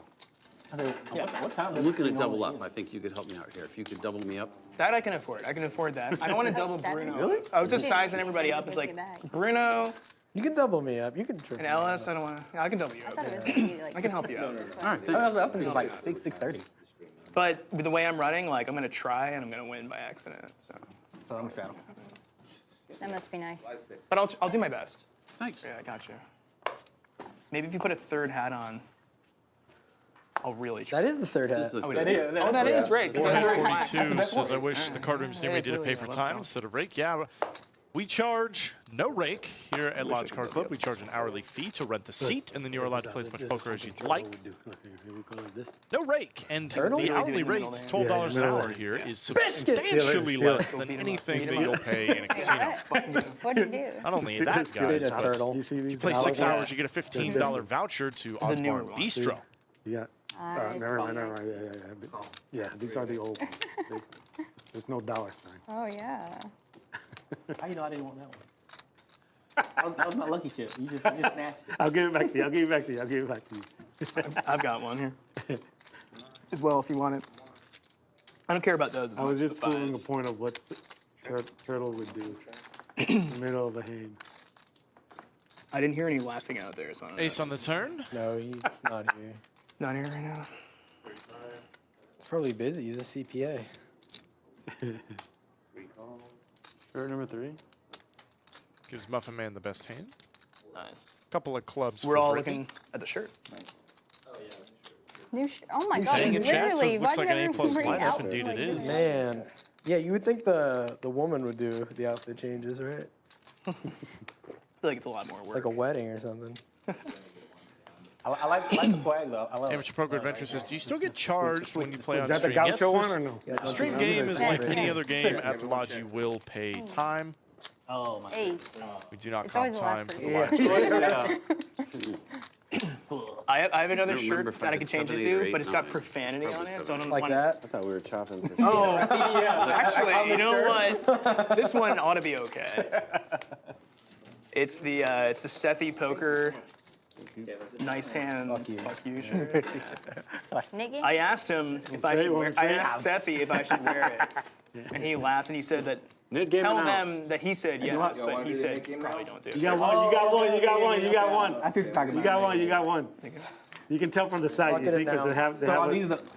What time? I'm looking to double up. I think you could help me out here. If you could double me up. That I can afford. I can afford that. I don't want to double Seven. Bruno. Really? I was just sizing everybody up. It's like Bruno You can double me up. You can triple and me Ellis. up. I don't want to. I can double you I up. thought it was gonna be like. I can help you out. All right, I thanks. was up to like 6:30. But with the way I'm running, like I'm gonna try and I'm gonna win by accident. So So I'm shadow. That must be nice. but I'll do my best. Thanks. Yeah, I got you. Maybe if you put a third hat on, I'll really try. That is the third hat. This is a Oh, good- that is. Oh, that is right. 'cause that's very high. 42 says, I wish the card rooms knew we did it pay for time instead of rake. Yeah, we charge no rake here at Lodge Card Club. We charge an hourly fee to rent the seat, and then you're allowed to play as much poker as you'd like. No rake. And Turtle? the hourly rate's $12 an hour here is substantially less than anything that you'll pay in a casino. What do you do? Not only that, You did guys, a but turtle. if you play 6 hours, you get a $15 voucher to Odds newer Bar and one. Bistro. Yeah. It's Never fun. mind. Yeah, these are the old ones. There's no dollar sign. Oh yeah. How you know I didn't want that one? That was my lucky chip. You just snatched it. I'll give it back to you. I've got one here. As well, if you want it. I don't care about those. As I was much as just the proving a fives. point of what Turtle would do in the middle of a hand. I didn't hear any laughing out there, so I don't know. Ace on the turn. No, he's not here. Not here right now. He's probably busy. He's a CPA. Shirt number 3. Gives Muffin Man the best hand. Nice. Couple of clubs We're for all Brittany. looking at the shirt. Oh my God! Saying in chat Literally, says looks why like do an A+ everyone bring lineup. out Indeed like it this? is. Man. Yeah, you would think the woman would do the outfit changes, right? I feel like it's a lot more work. Like a wedding or something. I like the swag though. I love Amateur Poker Adventure says, do you still get charged when you play on Is that the stream? Yes, Gaucho this one or no? Yeah, the stream don't game do is that. like any other game at the lodge. You will pay time. Oh my. Ace. We do not It's comp always the time last for the person. live stream. I have another don't remember shirt if I that I did could change it 7, 8, or to, 8. but it's No, got it's profanity on probably it, so I 7. don't Like want. that? I thought we were chopping. For Oh, yeah. Actually, you know what? This one ought to be okay. It's the Sethi Poker. Nice hand. Fuck you. shirt. Nicky? I asked him if I should wear. I asked Sethi if I should wear it, and he laughed and he said that. Nid game Tell announced. them that he said yes, Y'all but wanna he do the said Nick game probably now? don't do it. You got one. You got one. You got one. You got one. I see what you're talking about. You got one. You got one. You can tell from the side, you Bucket see, it because down. they have. So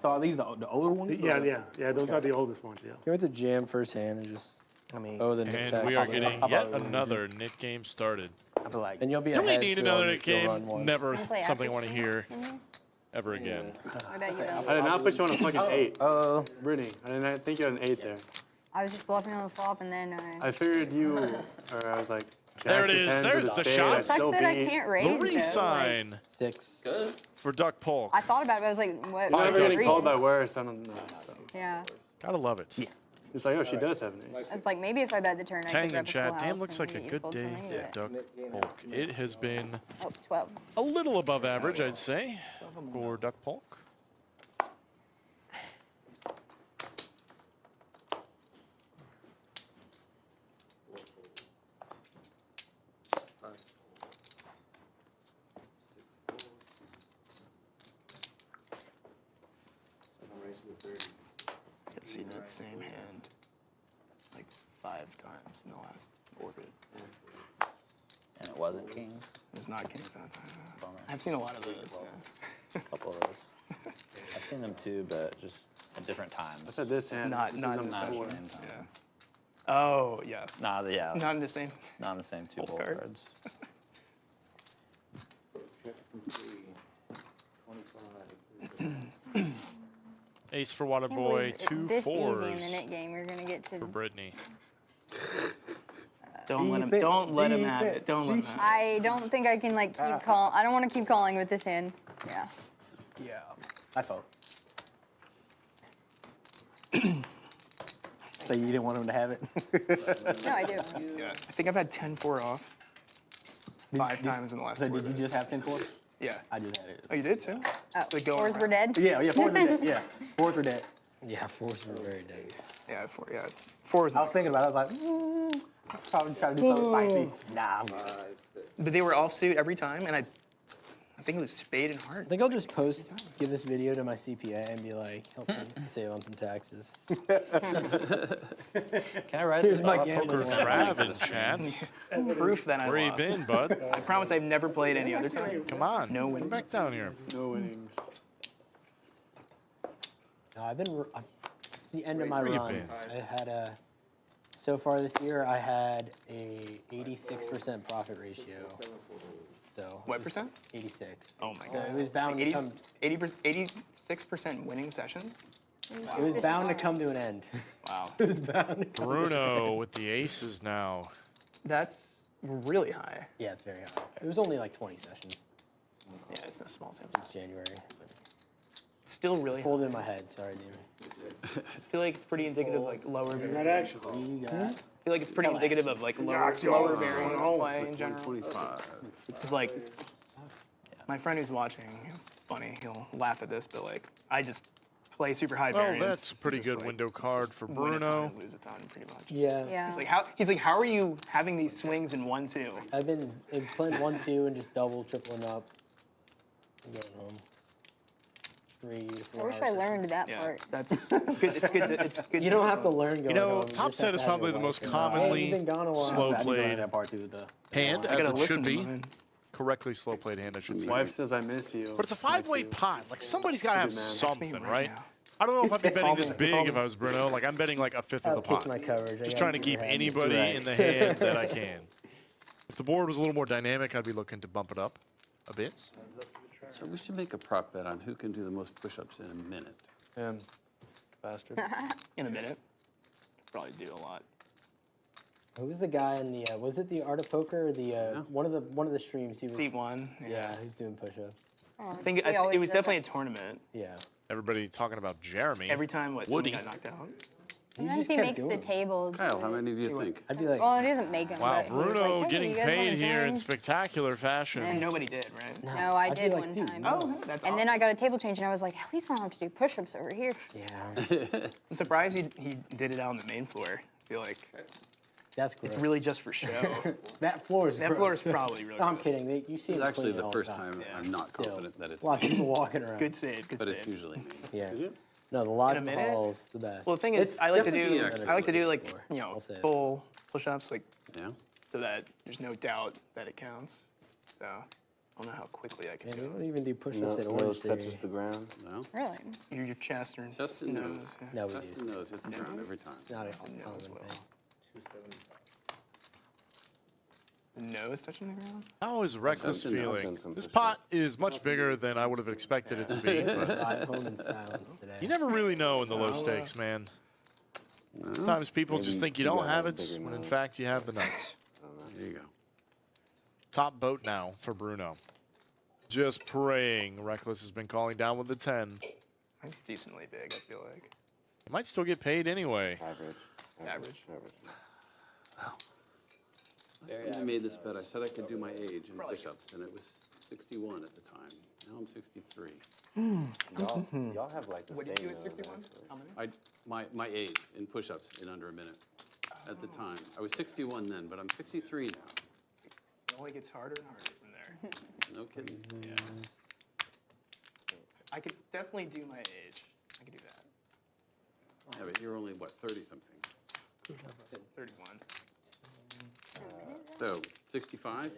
are these the older ones? Yeah. Those are the oldest ones. Yeah. You went to jam first hand and just I mean, the Nick And tax. we are getting How yet about- another knit game started. I feel like. And you'll be Do we ahead, need too, another on knit the run game? one. Never Play something I after want to hear in here? ever again. What about you? I did not put you on a fucking 8. Brittany, I didn't think you had an 8 there. I was just bluffing on the flop and then I figured you, or I was like, There it Jack of is. tens There's with a the spade, shot. I'd sucks still that I beat. can't raise. The though, like, re-sign 6. for Duck Polk. I thought about it, but I was like, what? You're I never don't getting read called it. by worse. I don't know. So. Yeah. Gotta love it. It's like, oh, she does have an ace. It's like maybe if I bet the turn, I Tang could in rep a full chat. house Damn, looks and like a get you good fold day something, for but- Duck Polk. It has been Oh, 12. a little above average, I'd say, for Duck Polk. I've seen that same hand like 5 times in the last orbit. And it wasn't kings. It was not kings that time. Bummer. I've seen a lot of those. A couple of those. I've seen them too, but just at different times. I said this hand. Not this not is in the on Not same at the one. same time. Yeah. Oh yeah. Nah, yeah. Not in the same. Not in the same two Both bolt cards. cards. Ace for Can't believe Waterboy, it- two this easy in the fours net game, we're gonna get for to. Brittany. Don't let him. Don't let him have it. Don't let him have I don't think I can like keep call. I don't want to keep calling with this hand. Yeah. it. Yeah. I fold. So you didn't want him to have it? No, I do. Yeah. I think I've had 10-4 off 5 times in the last. So did orbit. you just have 10-4? Yeah. I just had it. Oh, you did too. Oh, Like going fours were around. dead. Yeah, 4s were dead. Yeah, 4s were dead. Yeah, 4s were very dead. Yeah, 4. Yeah. 4 was. I was thinking about it. I was like, probably try to do something spicy. Nah, I'm good. But they were offsuit every time, and I think it was spade and I heart. think I'll just give this video to my CPA and be like, help me save on some taxes. Can I write Here's this my off? gambling Poker Trav in chat. Proof that I Where you lost. been, bud? I promise I've never played any other time. Come on. No Come winnings. back down here. No winnings. No, it's the end of my Where you run. been? I had so far this year, I had a 86% profit ratio. So What percent? 86. Oh my So god. it was bound to 80, come. 86% winning sessions? It was bound to come to an end. Wow. It was bound to come. Bruno with the aces now. That's really high. Yeah, it's very high. It was only like 20 sessions. Yeah, it's no small sample. It's January. Still really high. Folded in my head. Sorry, dude. I feel like it's pretty indicative of like lower Not variance. actually. I feel like it's pretty indicative of like lower variance play in general. 25. It's like my friend who's watching, it's funny, he'll laugh at this, but like I just play super high Well, variance. that's a pretty just, good like, window card for win a ton Bruno. and lose a ton, pretty much. Yeah. Yeah. He's like, how are you having these swings in 1-2? I've been playing 1-2 and just double, tripling up. I'm going home. 3 to 4 I wish I hours. learned that Yeah, part. that's it's good. It's good. It's good. You don't have to learn going You know, home. top just set have is to have probably your the most life. commonly Hey, you've been gone a while. slow I need to learn played that part too with the. hand, I as gotta it should listen be. to mine. Correctly slow played hand, I should say. Wife says I miss you. But it's a 5-way pot. Like, somebody's got to have Good man. something, Text me right? now. I don't know if I'd be betting Call this me. big Call if me. I was Bruno. Like, I'm betting like a fifth of the I'll pitch pot. my coverage. I Just gotta trying to keep keep your hand. anybody Right. in the hand that I can. If the board was a little more dynamic, I'd be looking to bump it up a bit. So we should make a prop bet on who can do the most push-ups in a minute. Bastard. In a minute, probably do a lot. Who was the guy in the? Was it the Art of Poker? Or the one of the streams? He was. Seat 1. Yeah, who's doing push-ups? I think it was definitely a tournament. Yeah. Everybody talking about Jeremy. Every time what Woody. someone got knocked out. Sometimes he kept makes the doing it. table. Kyle, how many do you think? I'd be like, Well, it doesn't make him. Wow, but he was Bruno like, hey, getting you guys paid wanna here in join? spectacular fashion. And- Nobody did, right? No, I I'd be did like, one dude, time. no. Oh, that's And then I got a table change, and I was like, at least I don't have to do push-ups over here. yeah, I'm surprised he did it out on the main floor. I feel like that's gross. it's really just for show. That floor is. That gross. floor is probably really No, I'm gross. kidding. You see It's them actually clean it the all first time. time Yeah. I'm not Still. confident that it's A lot of people walking around. Good save, good but save. it's usually me. Yeah. No, the logical minute? hall's the best. Well, the thing is, It's I like to definitely do actually I like to do like before. you know I'll say it. full push-ups like Yeah. so that there's no doubt that it counts. So I don't know how quickly I can Man, do we it. don't even do push-ups No, at nose Orange touches Theory. the ground. No. Really? Your chest or Chest and nose. yeah. No, we Chest and do. nose hits the ground every time. Not a Nose common as well. thing. The nose touching the ground? How is reckless Something else feeling? and some This push-ups. pot is much bigger than I would have expected it to be. But Five home in silence today. you never really know in the low stakes, man. Sometimes people just Maybe think you you don't got have a it, bigger when in nose. fact you have the nuts. There you go. Top boat now for Bruno. Just praying Reckless has been calling down with the 10. It's decently big, I feel like. You might still get paid anyway. Average. I made this bet. I said I could do my age in push-ups, and it was 61 at the time. Now I'm 63. Y'all have like the What same. did you do at 61? How many? My age in push-ups in under a minute. At the time, I was 61 then, but I'm 63 now. It only gets harder and harder from there. No kidding. Yeah. I could definitely do my age. I could do that. Yeah, but you're only what, 30 something. 31. So 65.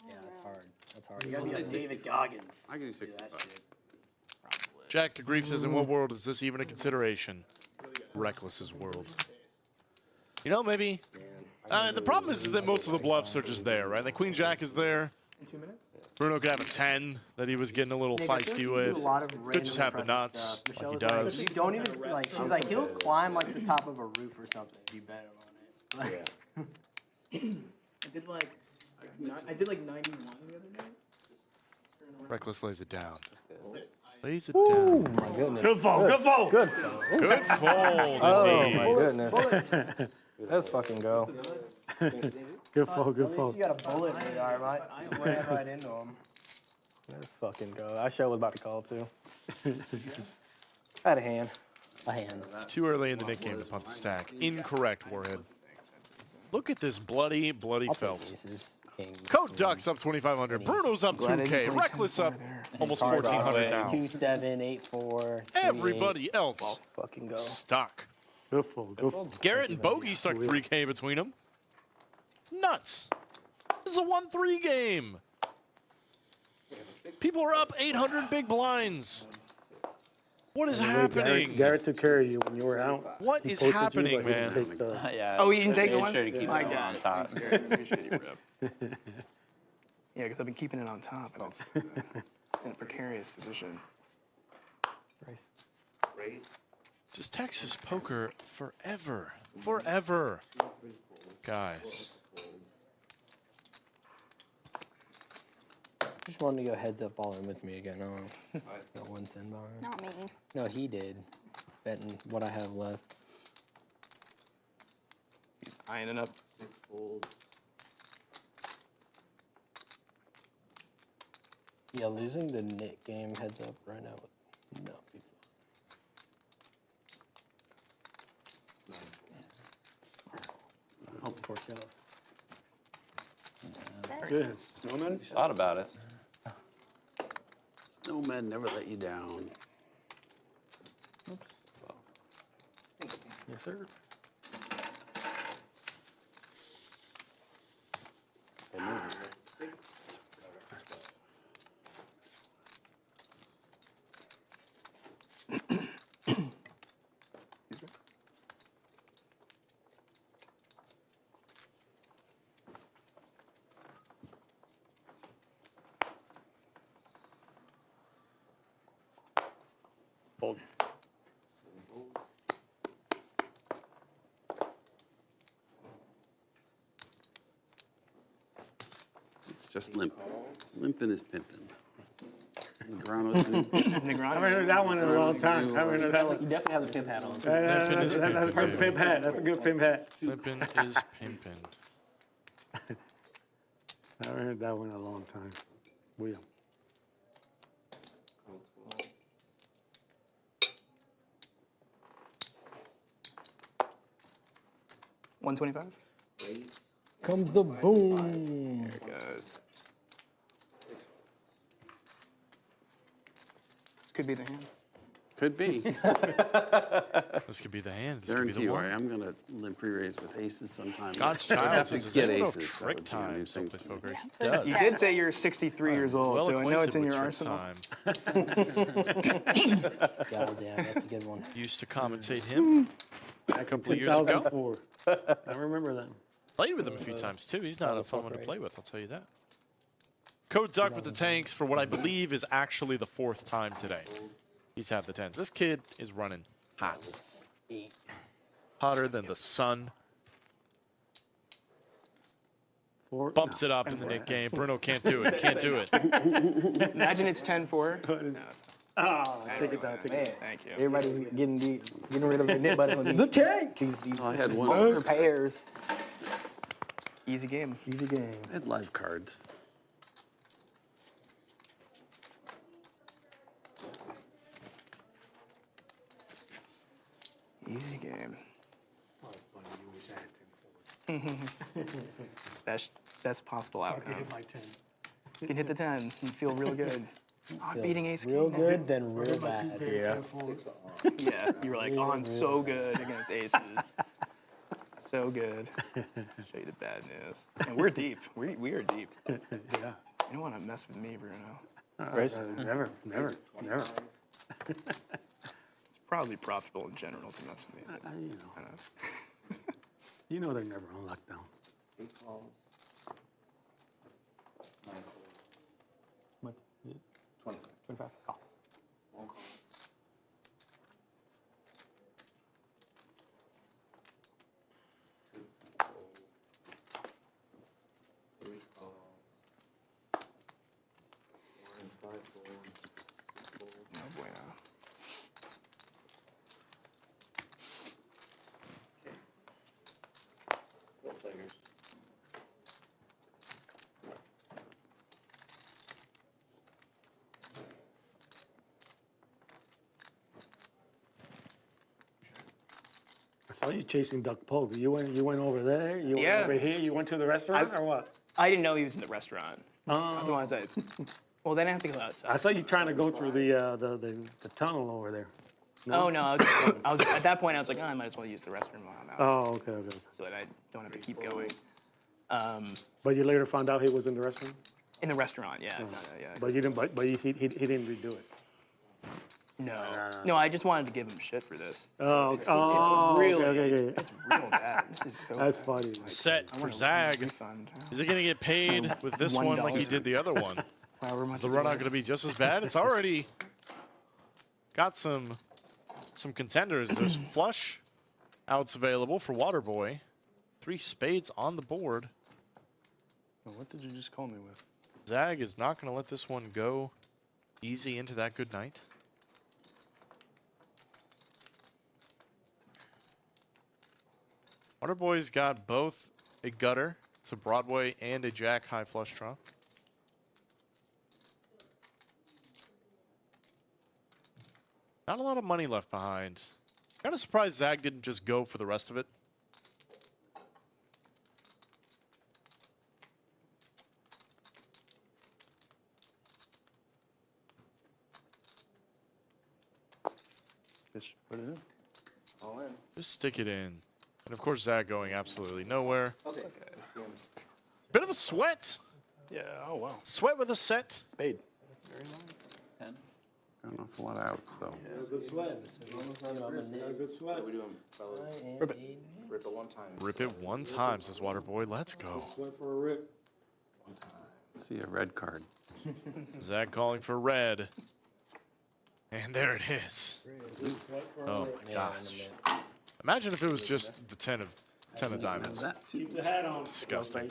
Yeah, that's hard. That's hard. You gotta be like David Goggins. I can do 65. Probably. Jack to Grief says, in what world is this even a consideration? Reckless's world. You know, maybe. The problem is that most of the bluffs are just there, right? The Queen Jack is there. In 2 minutes? Bruno could have a 10 that he was getting a little feisty with. Could just have the nuts, like he does. You don't even like. She's like, he'll climb like the top of a roof or something. You bet him on it. Like, I did like 91 the other day. Reckless lays it down. Lays it down. My goodness. Good fold. Good fold. Good. Good fold, Oh indeed. my goodness. Let's fucking go. Good fold. Good at least fold. you got a bullet radar. I ran right into him. Let's fucking go. I sure was about to call too. I had a hand. A hand. It's too early in the Nick game to punt the stack. Incorrect, Warhead. Look at this bloody felt. Code Ducks up 2,500. Bruno's up 2K. Reckless up almost 1,400 now. 2, 7, 8, 4. Everybody else Fucking go. stuck. Good fold. Good fold. Garrett and Bogey stuck 3K between them. It's nuts. This is a 1-3 game. People are up 800 big blinds. What is happening? Garrett took care of you when you were out. What He is posted you, happening, but he didn't man? take the- Yeah. Oh, you didn't take made the one? sure to keep My it God. on top. Thanks, Garrett. Appreciate you, Rip. Yeah, because I've been keeping it on top, and it's in a precarious position. Just Texas poker forever. Forever. Guys. Just wanted to go heads up all in with me again. Oh, got 110 bar. Not me. No, he did. Betting what I have left. I ended up. Yeah, losing the Nick game heads up right now would not be Help force it off. Good. Snowman? Thought about it. Snowman never let you down. Yes, sir. Fold. It's just limp. Limping is pimping. Negrano's been- I haven't heard that one in a long time. I haven't heard that one. You definitely have the pimp hat on. Limpin' is That's a pimpin', good pimp hat. That's a good pimp hat. Limpin' is pimpin'. I haven't heard that one in a long time. William. $125? Comes the boom. There it goes. This could be the hand. Could be. This could be the hand. This could be Guarantee the you, one. I'm gonna limp re-raise with aces sometime. God's I'd child have to says, get "Is aces. no That trick would be a new time?" thing. Someplace poker. He does. You did say you're 63 years old, Well so I know it's acquainted in with your trick arsenal. time. God damn, that's a good one. Used to commentate him a couple of years ago. 2004. I remember that. Played with him a few times too. He's not a fun one to play with, I'll tell you that. Code Duck with the tanks for what I believe is actually the 4th time today. He's had the 10s. This kid is running hot. Hotter than the sun. Bumps it up in the Nick game. Bruno can't do it. Can't do it. Imagine it's 10-4. No, Take it down. Take it down. Thank you. Everybody's getting rid of their nit button on The these. tank. These I had one. monster pairs. Easy game. Easy game. I had live cards. Easy game. Oh, it's funny. You wish I had 10 forward. Best possible So I outcome. could hit my 10. You can hit the 10 and feel real good. Oh, beating ace Real king. good, then real Hit my 2 bad. pair 10 forward. Yeah, you were like, oh, I'm so good against aces. So good. Show you the bad news. And we're deep. We are deep. Yeah. You don't want to mess with me, Bruno. Right? Never. It's probably profitable in general to mess with me. but You know. I know. You know they're never on lockdown. 8 calls. 9 calls. What? 25. 25. Call. 1 call. 2 calls. 3 calls. 4 and 5 calls. 6 calls. No bueno. Okay. 4 players. I saw you chasing Duck Polk. You went over there. You went Yeah. over here. You went to the restaurant or what? I didn't know he was in the restaurant. Otherwise, well, then I have to go outside. I saw you trying to go through the tunnel over there. Oh no, I was at that point. I was like, oh, I might as well use the restroom while I'm out, Oh, okay. so that I don't have to keep going. But you later found out he was in the restaurant. In the restaurant, yeah, yeah. But you didn't. But he didn't redo it. No, I just wanted to give him shit for this. Oh, It's okay. It's real bad. This is so That's bad. funny. Set I for want a Zag. refund. Is he going to get paid with this one like he $1. did the other one? However much Is the it's run out worth. going to be just as bad? It's already got some contenders. There's flush outs available for Waterboy. 3 spades on the board. Oh, what did you just call me with? Zag is not going to let this one go easy into that good night. Waterboy's got both a gutter, it's a Broadway, and a jack high flush draw. Not a lot of money left behind. Kind of surprised Zag didn't just go for the rest of it. Just put it in. All in. Just stick it in. And of course, Zag going absolutely nowhere. Okay. Bit of a sweat. Yeah, oh wow. Sweat with a set. Spade. 10. Got an awful lot of outs, though. Good sweat. Good sweat. What are we doing, fellas? Rip it. Rip it 1 time. Rip it 1 time, says Waterboy. Let's go. Sweat for a rip. 1 time. See a red card. Zag calling for red. And there it is. Oh my gosh. Imagine if it was just the 10 of diamonds. Keep the hat on. Disgusting.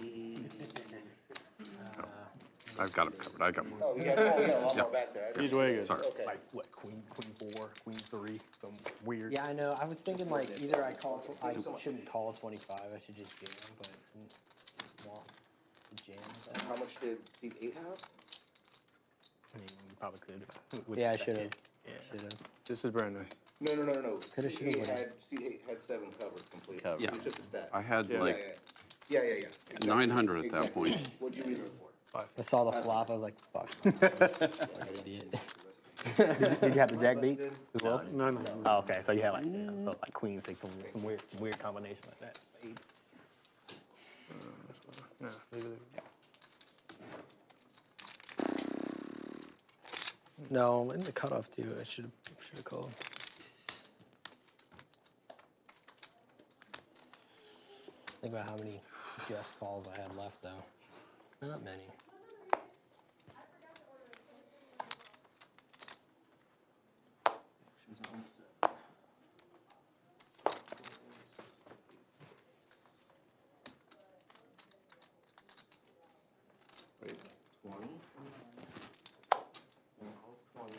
I've got him covered. I got him. Oh, we got a lot more back there. He's way good. Sorry. Okay. Like what? Queen 4, Queen 3, some weird. Yeah, I know. I was thinking like either I shouldn't call 25. I should just jam, but well, jam. How much did seat 8 have? I mean, you probably could. with Yeah, I that should have. kid. Yeah. Should have. This is brand new. No. Coulda, shoulda, woulda. Seat 8 had 7 covered completely. Covered. Yeah. You took the stat. I had Yeah. like Yeah. 900 at that Exactly. point. What'd you read it for? I saw the flop. I was like, fuck. Like an idiot. Did you have the jack beat as well? No. Oh, okay. So you had like so like Queen 6, some weird combination like that. Spades. Yeah, leave it there. No, in the cutoff too. I should have called. Think about how many just calls I had left though. Not many. Wait, 20? 1 calls 20.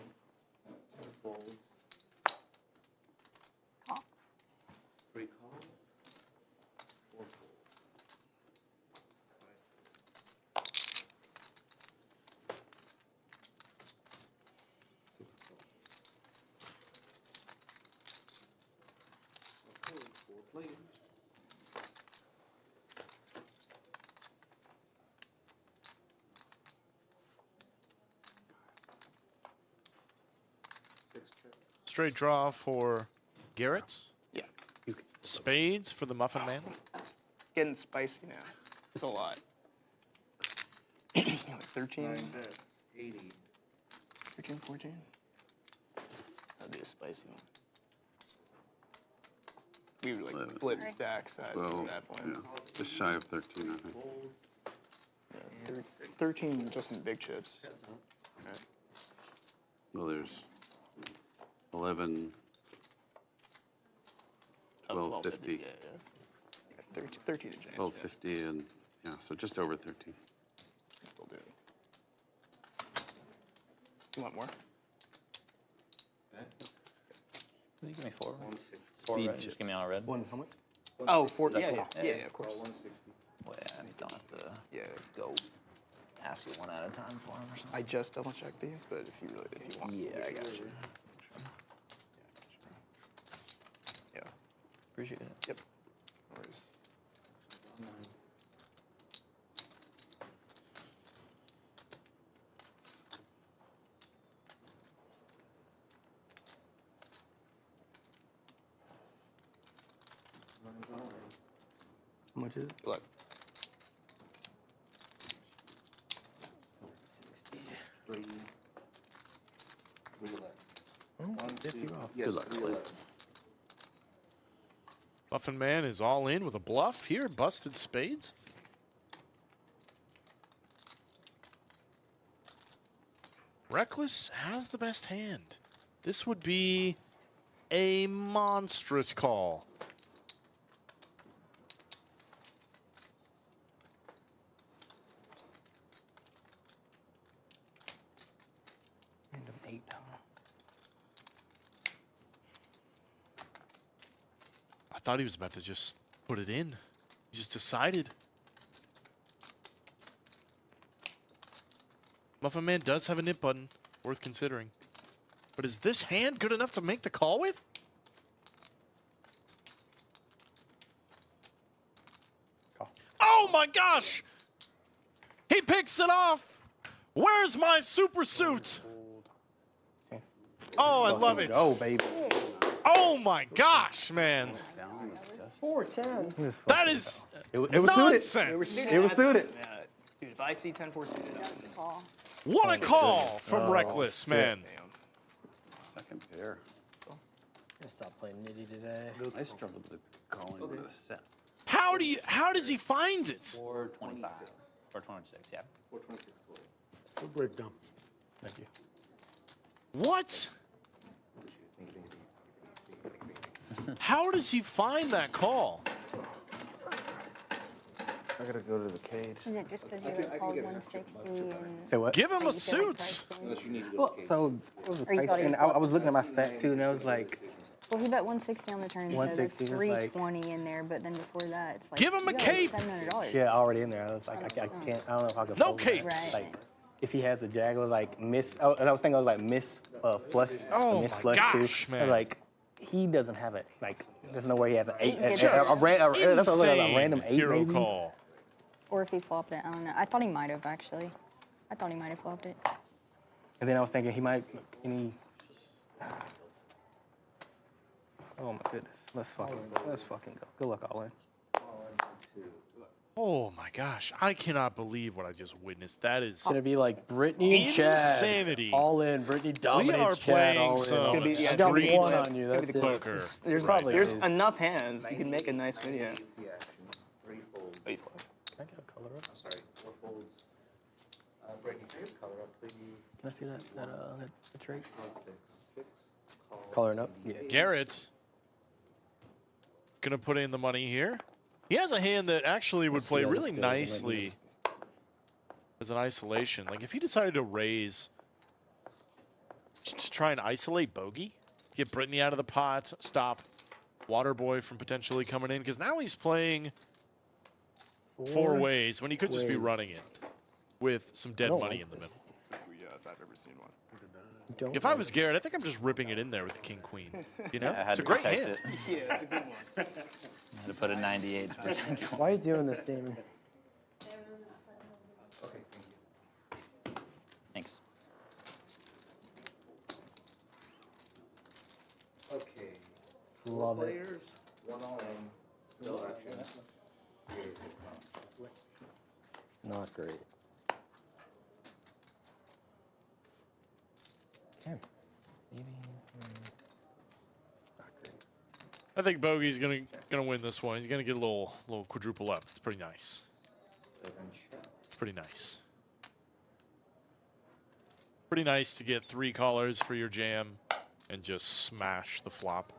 Straight draw for Garrett. Yeah. Spades for the Muffin Man. It's getting spicy now. It's a lot. Like 13. 9 bets, 80. 13, 14. That'd be a spicy one. We would like flip stacks at that point. Just shy of 13, I think. Yeah, 13 just in big chips. Right. Well, there's 11, 1250, Yeah, 13 to jam. 1250, and yeah, so just over 13. Still do it. You want more? You give me 4. 4 red. Just give me all red. One, how much? Oh, 4. Yeah, of course. 160. Well, yeah, I don't have to Go. ask you one at a time for him or something. I just double checked these, but if you want. Yeah, I got you. Yeah. Appreciate it. Yep. No worries. How much is it? Look. 3. 3 left. 1, 2. Good luck, Clint. Muffin Man is all in with a bluff here. Busted spades. Reckless has the best hand. This would be a monstrous call. Random 8. I thought he was about to just put it in. He just decided. Muffin Man does have a nip button, worth considering. But is this hand good enough to make the call with? Call. Oh my gosh! He picks it off! Where's my super suit? Oh, I love it. Go, baby. Oh my gosh, man. 410. That is It was nonsense. suited. It was suited. Yeah, dude, if I see 10-4 suited, Call. What a call from Reckless, man. Second pair. I'm gonna stop playing nitty today. I struggled with calling with a set. How does he find it? 425. 426, yeah. 426 total. Good breakdown. Thank you. What? How does he find that call? I gotta go to the cage. Is it just because you were called 160 and Say what? Give him like a you said, like, suit. priced in? Unless you need to go Well, to the cage. so it was a Or you price, thought he and was I was looking at my stat too, and I was like, Well, he bet 160 on the turn, so that's 160 is like- 320 in there. But then before that, it's like Give him a you got cape. Like $700. yeah, already in there. I was like, I can't. I don't know if I can. No fold that. capes. Right. Like, if he has a jag, it was like miss. Oh, and I was thinking, I was like miss flush. Oh miss my flush gosh, too. man. Like, he doesn't have it. Like, there's no way he has an 8. Just that's what I was looking at, insane a random 8 hero maybe. call. Or if he flopped it, I don't know. I thought he might have actually. I thought he might have flopped it. And then I was thinking he might. Oh my goodness. Let's fucking go. Good luck, all in. Oh my gosh, I cannot believe what I just witnessed. That is It's gonna be like Brittany and Chad. insanity. All in. Brittany dominates We are Chad. playing All in. some gonna be- yeah, I got street one on you. That's it. poker. There's Probably there's is. enough hands. You can make a nice video. Easy action. 3 folds. Can I get a color up? I'm sorry, 4 folds. Brittany, can you color up, please? Can I see that trait? On 6. 6. Call. Coloring up. Yeah. Garrett gonna put in the money here. He has a hand that actually would play see how really this goes. I might nicely as an isolation. Like if he decided to raise to try and isolate Bogey, get Brittany out of the pot, stop Waterboy from potentially coming in, because now he's playing 4 ways when he could just be running it with some dead don't money like in the middle. Yeah, if I've ever seen one. Don't If I was Garrett, I think I'm just ripping it in there with the king queen. You know, I had it's a to great protect hand. it. Yeah, it's a good one. I had to put a 98 to protect it. Why are you doing this, Damon? Thanks. Love it. Not great. Okay. I think Bogey's gonna win this one. He's gonna get a little quadruple up. It's pretty nice. It's pretty nice. Pretty nice to get 3 callers for your jam and just smash the flop.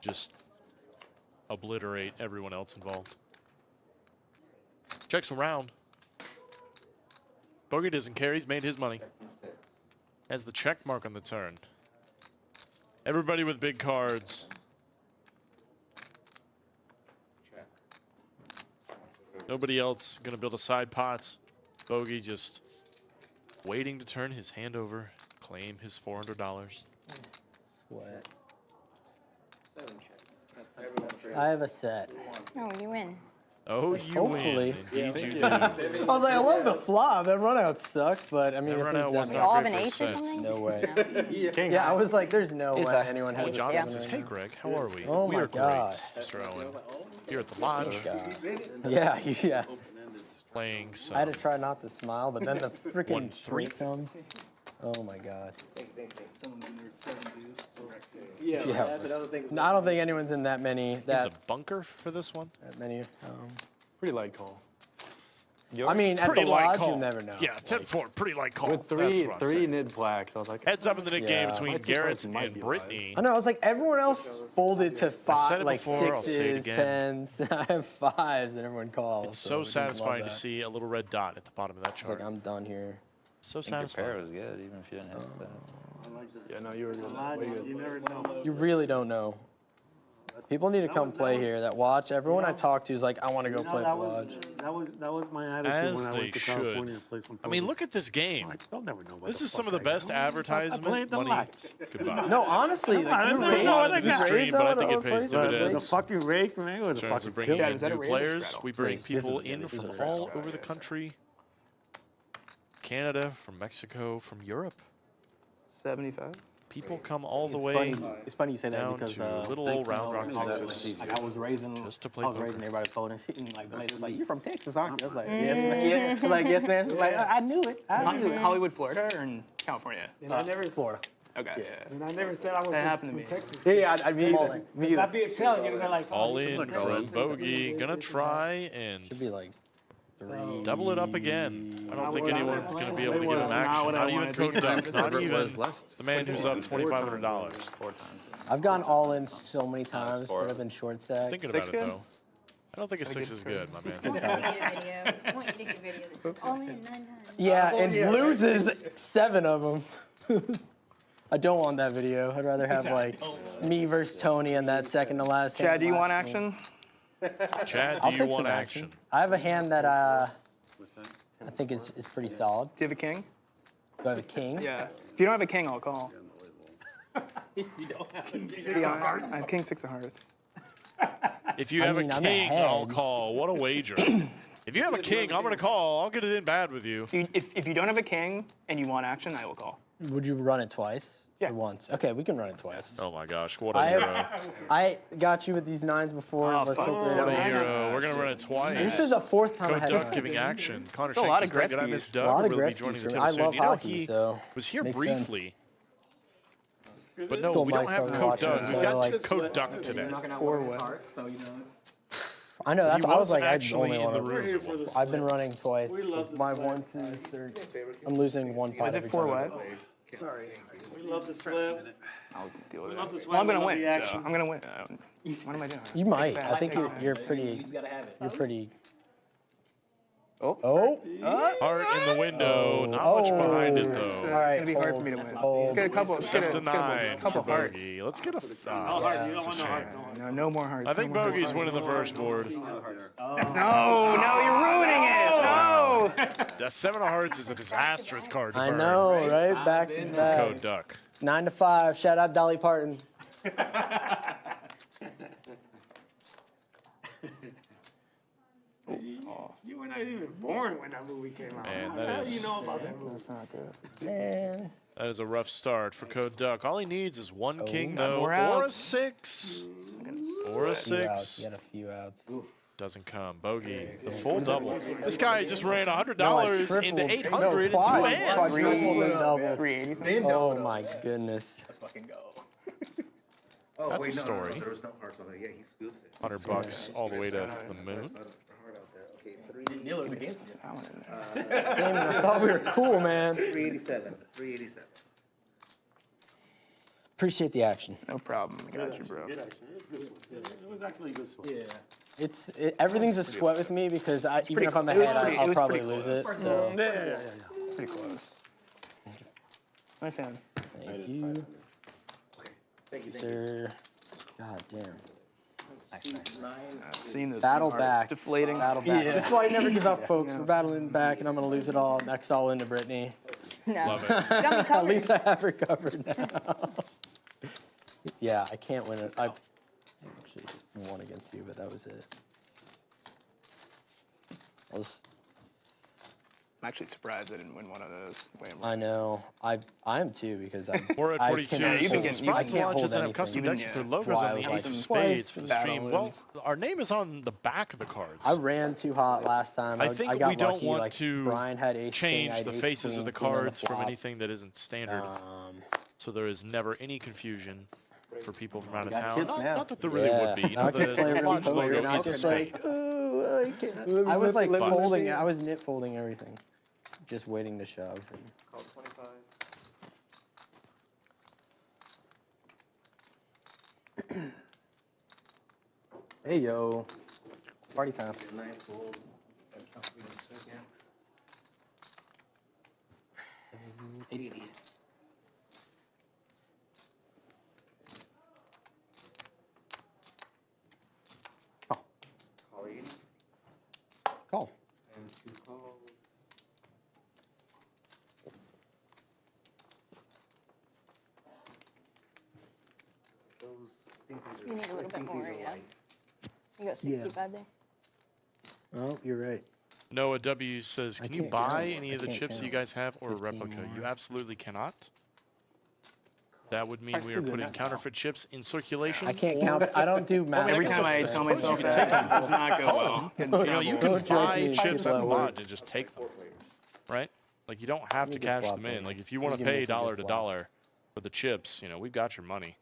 Just obliterate everyone else involved. Checks around. Bogey doesn't care. He's made his money. Has the check mark on the turn. Everybody with big cards. Nobody else gonna build a side pot. Bogey just waiting to turn his hand over, claim his $400. Sweat. I have a set. Oh, you win. Oh, you Hopefully. win. Indeed you do. I was like, I love the flop. That run out sucks, but I mean, That if run there's out that was many- not All great of for an a ace or set. something? No way. Yeah, I was like, there's no way anyone Oh, has Johnson this says, one hey, right Greg, how are we? Oh we my are God. great, Mr. Owen. Here at the lodge, now. Yeah, yeah. playing I had to some try not to smile, but then the freaking 1-3. straight comes. Oh my God. Yeah, Yeah. that's another thing. No, I don't think anyone's in that many. in That the bunker for this one. many. Pretty light call. I mean, at Pretty the light lodge, call. you never know. Yeah, 10-4, pretty light call. With That's three what I'm three saying. nid plaques, I was like, Heads up in the mid game Yeah. between My Garrett two-person might and be Brittany. I know. I was like, everyone else folded to said five, it like before, I'll say it sixes, again. tens. I have fives, and everyone calls. It's so I just love satisfying to that. see a little red dot at the bottom of that It's chart. like, I'm done here. So I think your pair satisfying. was good, even if you didn't hit that. yeah, no, you were good. Way good. You never know. You really don't know. People need to come play here that watch. Everyone I talk to is like, I want to go play that lodge. was my attitude As when I they went to should. California to play some I mean, poker. look at this game. Like, they'll never know what This the is some fuck of the I best got. advertisement the money. light. Goodbye. No, honestly, like, I you don't raise- know what to I the got. stream, but I think it Raise pays on- The dividends. fucking rake, man, it was In a terms fucking of bringing killer. in is that a new rated or players, straddle? we bring Raised. people This is in a from raised. all over the country. Canada, from Mexico, from Europe. 75. People come all the It's way funny- It's funny you say that down because to little old Round Rock, Texas, Like I was raising, just to play I was poker. raising everybody folding shit, and like the lady was like, "You're from Texas, aren't you?" I was like, "Yes, man." Yeah. I was like, "Yes, man." She's like, "I knew it. I knew it." Hollywood, Florida, or in California? And I never, Florida. Okay. yeah. And I never said I was That happened to from me. Texas. Yeah, I mean, me either. I'd be Italian, you'd be like, All you're in from from Texas. Bogey. Gonna try and Should be like 3. double it up again. I don't think anyone's going to be able to They give were him not action. what I Not even wanted. Code Duck. Not Whoever it even was last. the man who's up $2,500. 4 times. I've gone all in so many times, four. but I've been short I was stack. thinking Six about it, good? though. I don't think a 6 is good, my I man. want you to get a video. I want you to get a video that says all in 9 times. Yeah, and loses 7 of them. I don't want that video. I'd rather have like me versus Tony and that second to last. Chad, hand do you want last game. action? Chad, I'll do you take want some action? I have a hand that I think is pretty solid. Do you have a king? Do I have a king? Yeah. If you don't have a king, I'll call. I have king 6 of hearts. If you I have mean, a I'm king, I'll ahead. call. What a wager. If you have a king, I'm going to call. I'll get it in bad with you. If you don't have a king and you want action, I will call. Would you run it twice? Yeah. Or once? Okay, we can run it twice. Oh, my gosh. What a I hero. I got you with these 9s before. Oh, Let's fuck. hope they What a don't. hero. We're going to run it This twice. is the 4th time I Code had Duck nine. giving action. Connor a Shanks lot says, of Greg, did I Gretzky's. miss A lot Doug? of Will be Gretzky's joining the for me. tip I soon. love You know, hockey, he so was here makes sense. briefly. But Let's no, go we don't Mike's have over Code watching Duck. this We've guy, got like- Code Duck today. Or what? I know that's He I was was like I actually only in the want room. I've been running twice. My once is third. I'm losing 1 pot Is it every 4 time. what? We love the split. I'll deal with love the it. sweat, Well, I'm we gonna love win. the So action. I'm gonna win. What am I doing? You might. Take it I back. think Take it back. you're pretty. You're pretty. Oh. Heart in the window. Not much behind it, All though. right. It's gonna be hard for me to win. Hold. Let's get a couple. Let's get 7 to a 9 couple for hearts. Bogey. Let's get a. You That's don't a want no shame. heart. No, no more hearts. I think no more Bogey's hearts. winning the first board. No, you're ruining it. No. That 7 of hearts is a disastrous card to I burn know, right? Back to for back. Code Duck. 9 to 5. Shout out Dolly Parton. You were not even born when that movie came out. Man, that How do is- you know about that movie? That's not good. Man. That is a rough start for Code Duck. All he needs is one king, got though, more or a outs. 6. or a Few outs. 6. You got a few outs. Doesn't come. Bogey, the full double. This guy just ran $100 into tripled. 800 in 2 quad- hands. quadrupled the double. 380 something. Oh my goodness. Let's fucking go. Oh, That's wait, a story. there was no hearts on there. Yeah, he scoops it. $100 all the way to the moon. Okay, Neil was against it. Damn, I thought we were cool, man. 387. 387. Appreciate the action. No problem. I got you, bro. It was actually a good swing. Yeah. Everything's a sweat with me because even if I'm it was ahead, pretty- it I'll was probably pretty lose it. close. So. Yeah. Pretty close. Nice hand. Thank you. Thank you, Sir. God damn. I've seen this. Battle cards back. Deflating. Battle back. That's why I never give up, folks. We're battling back, and I'm going to lose it all. Next all into Brittany. No. Love it. Got me At covered. least I have her covered now. Yeah, I can't win it. I actually won against you, but that was it. I'm actually surprised I didn't win one of those. I know. I am too because We're at 42. you So can surprise can't launch hold doesn't have anything. custom Even, decks with yeah. their logos Why I on was the like, ace of twice spades for the stream. battle Well, wins. our name is on the back of the cards. I ran too hot last time. I think got we don't lucky, want like, to Brian had ace king, I change had the ace faces queen, of the queen on cards from flop. anything that isn't standard. So there is never any confusion for people from out of town. Not that there really would be. You know, the launch logo is a spade. I was like folding. I was knit folding everything, just waiting to shove. Call 25. Hey yo, party time. Call 80. Call. And 2 calls. Those, I think these are, You need a little I bit think more, these are yeah. light. You got 65 there. Oh, you're right. Noah W says, can you can't buy count. any I of the can't chips you count. guys have or a 15 replica? You more. absolutely cannot. That would mean we are putting counterfeit chips in circulation. I can't count. I don't do math. Every guess time I I tell suppose myself you could that, take it does not go well. You know, you can Don't judge buy me. chips at the Lower. lodge and just take them, right? Like you don't have to me get cash flopped them in. in. Like if you want to Give me pay a good dollar to flop. dollar for the chips, you know, we've got your money.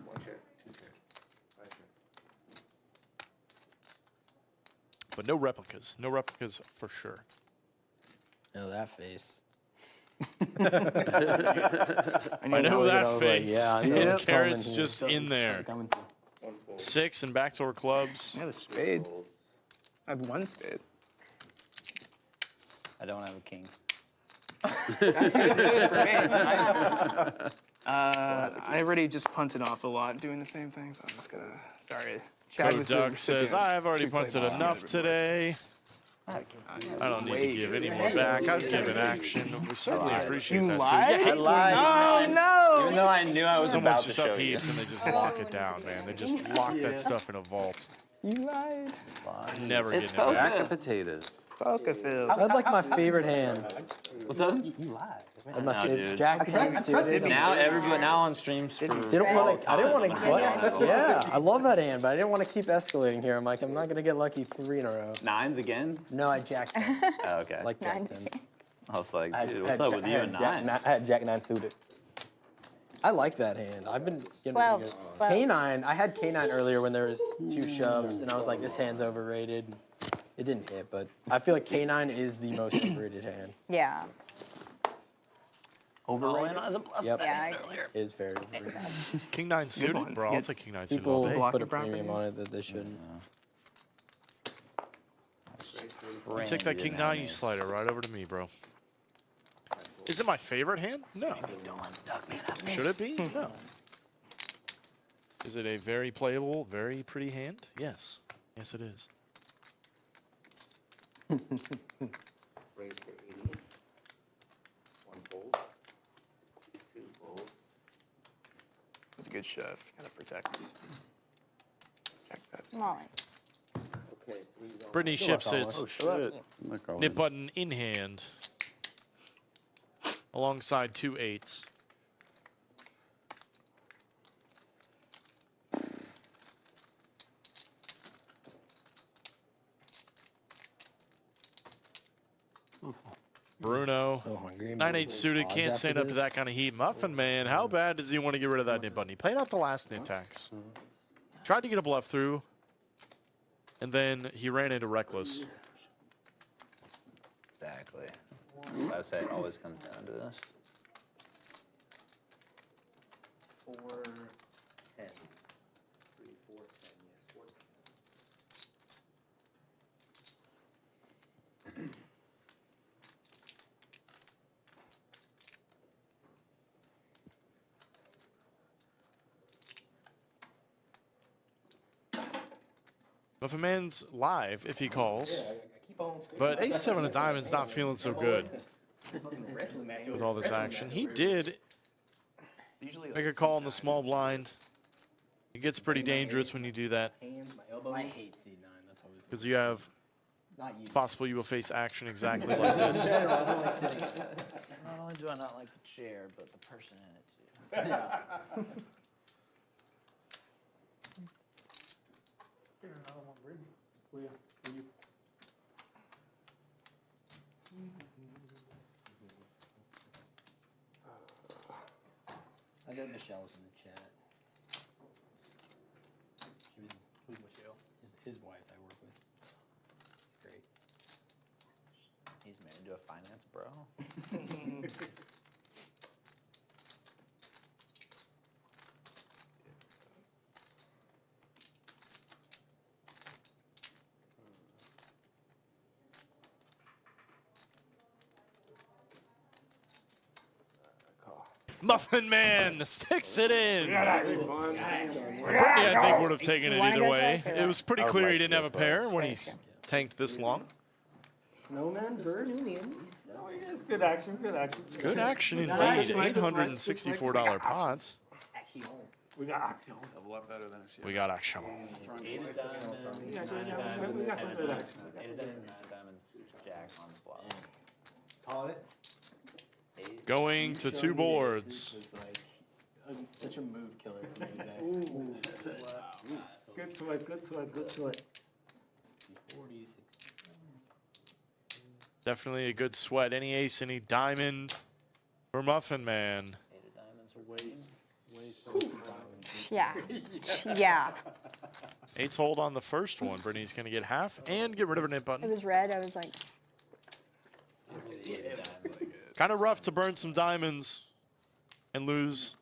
One check, 2 check, 5 check. But no replicas. No replicas for sure. No, that face. I know that I was like, face. yeah, I know And it's Garrett's coming here. just in there. 6 and backdoor clubs. I have a spade. I have one spade. I don't have a king. That's good news for me. I already just punted off a lot doing the same thing, so I'm just gonna. Sorry. Chad Code was the Duck says, recipient. I've already Should play punted ball. enough today. I don't need to give any more back. I've given action. We certainly appreciate You that. lied? So, I lied. No, Even though I knew I was someone about just to show you. upheaves and they just lock it down, man. They just lock that stuff in a vault. You lied. Never It's getting it Jack back. of potatoes. Poker field. That's like my favorite hand. What's up? You lied. That's my No, favorite. dude. Jack king suited. Now everybody now on streams. They don't want to. I didn't want to. Yeah, I love that hand, but I didn't want to keep escalating here. I'm like, I'm not gonna get lucky 3 in a row. 9s again? No, I jacked him. Oh, okay. Like Nine. jacked him. I was like, I dude, had what's up with you and Jack 9s? I had Jack 9 suited. I like that hand. I've been getting 12. pretty good. K9. I had K9 earlier when there was 2 shoves, and I was like, this hand's overrated. It didn't hit, but I feel like K9 is the most overrated hand. Yeah. Overrated. Yep, Yeah, I agree. it is very overrated. King 9 suited, one. bro. I'll Yeah. take King 9 suited all People day. block put a your properties. premium on it that they shouldn't. You take that King 9, you slide it right over to me, bro. Is it my favorite hand? No. Should it be? No. Is it a very playable, very pretty hand? Yes. Yes, it is. Raise to 80. 1 fold. 2 folds. It's a good shove. Gotta protect. Protect that. Molly. Okay, 3's on. Brittany Ship sits. Shit. Look all Nip in. button in hand. Alongside 2 8s. Bruno, So hungry. 9-8 suited, Odds can't after stand up to this. that kind of heat. Muffin Man, how bad does he want to get rid of that nip button? He played out the last nip tax. Tried to get a bluff through, and then he ran into Reckless. Exactly. I say it always comes down to this. 4, 10. 3, 4, 10. Yes, 4, 10. Muffin Man's live if he calls, but ace-7 of diamonds not feeling so good with all this action. He did make a call in the small blind. It gets pretty dangerous when you do that I hate C9. That's always because you have, not you. it's possible you will face action exactly like this. Not only do I not like the chair, but the person in it too. I know Michelle's in the chat. She was who's Michelle? His wife I work with. She's great. He's married to a finance bro. Muffin Man sticks it in. Brittany, I think, would have taken it either way. It was pretty clear he didn't have a pair when he tanked this long. Snowman first? Good action, good action. Good action indeed. $864 pots. We got action. A lot better than a shit. We got action. We got some good action. 8 of diamonds, 9 diamonds, jack on the flop. Call it. Going to 2 boards. Such a mood killer for me today. Good sweat, good sweat, good sweat. 40, 60. Definitely a good sweat. Any ace, any diamond for Muffin Man. 8 of diamonds are waiting. Yeah. Yeah. Eight's hold on the first one. Brittany's going to get half and get rid of her nip It button. was red. I was like, Kind of rough to burn some diamonds and lose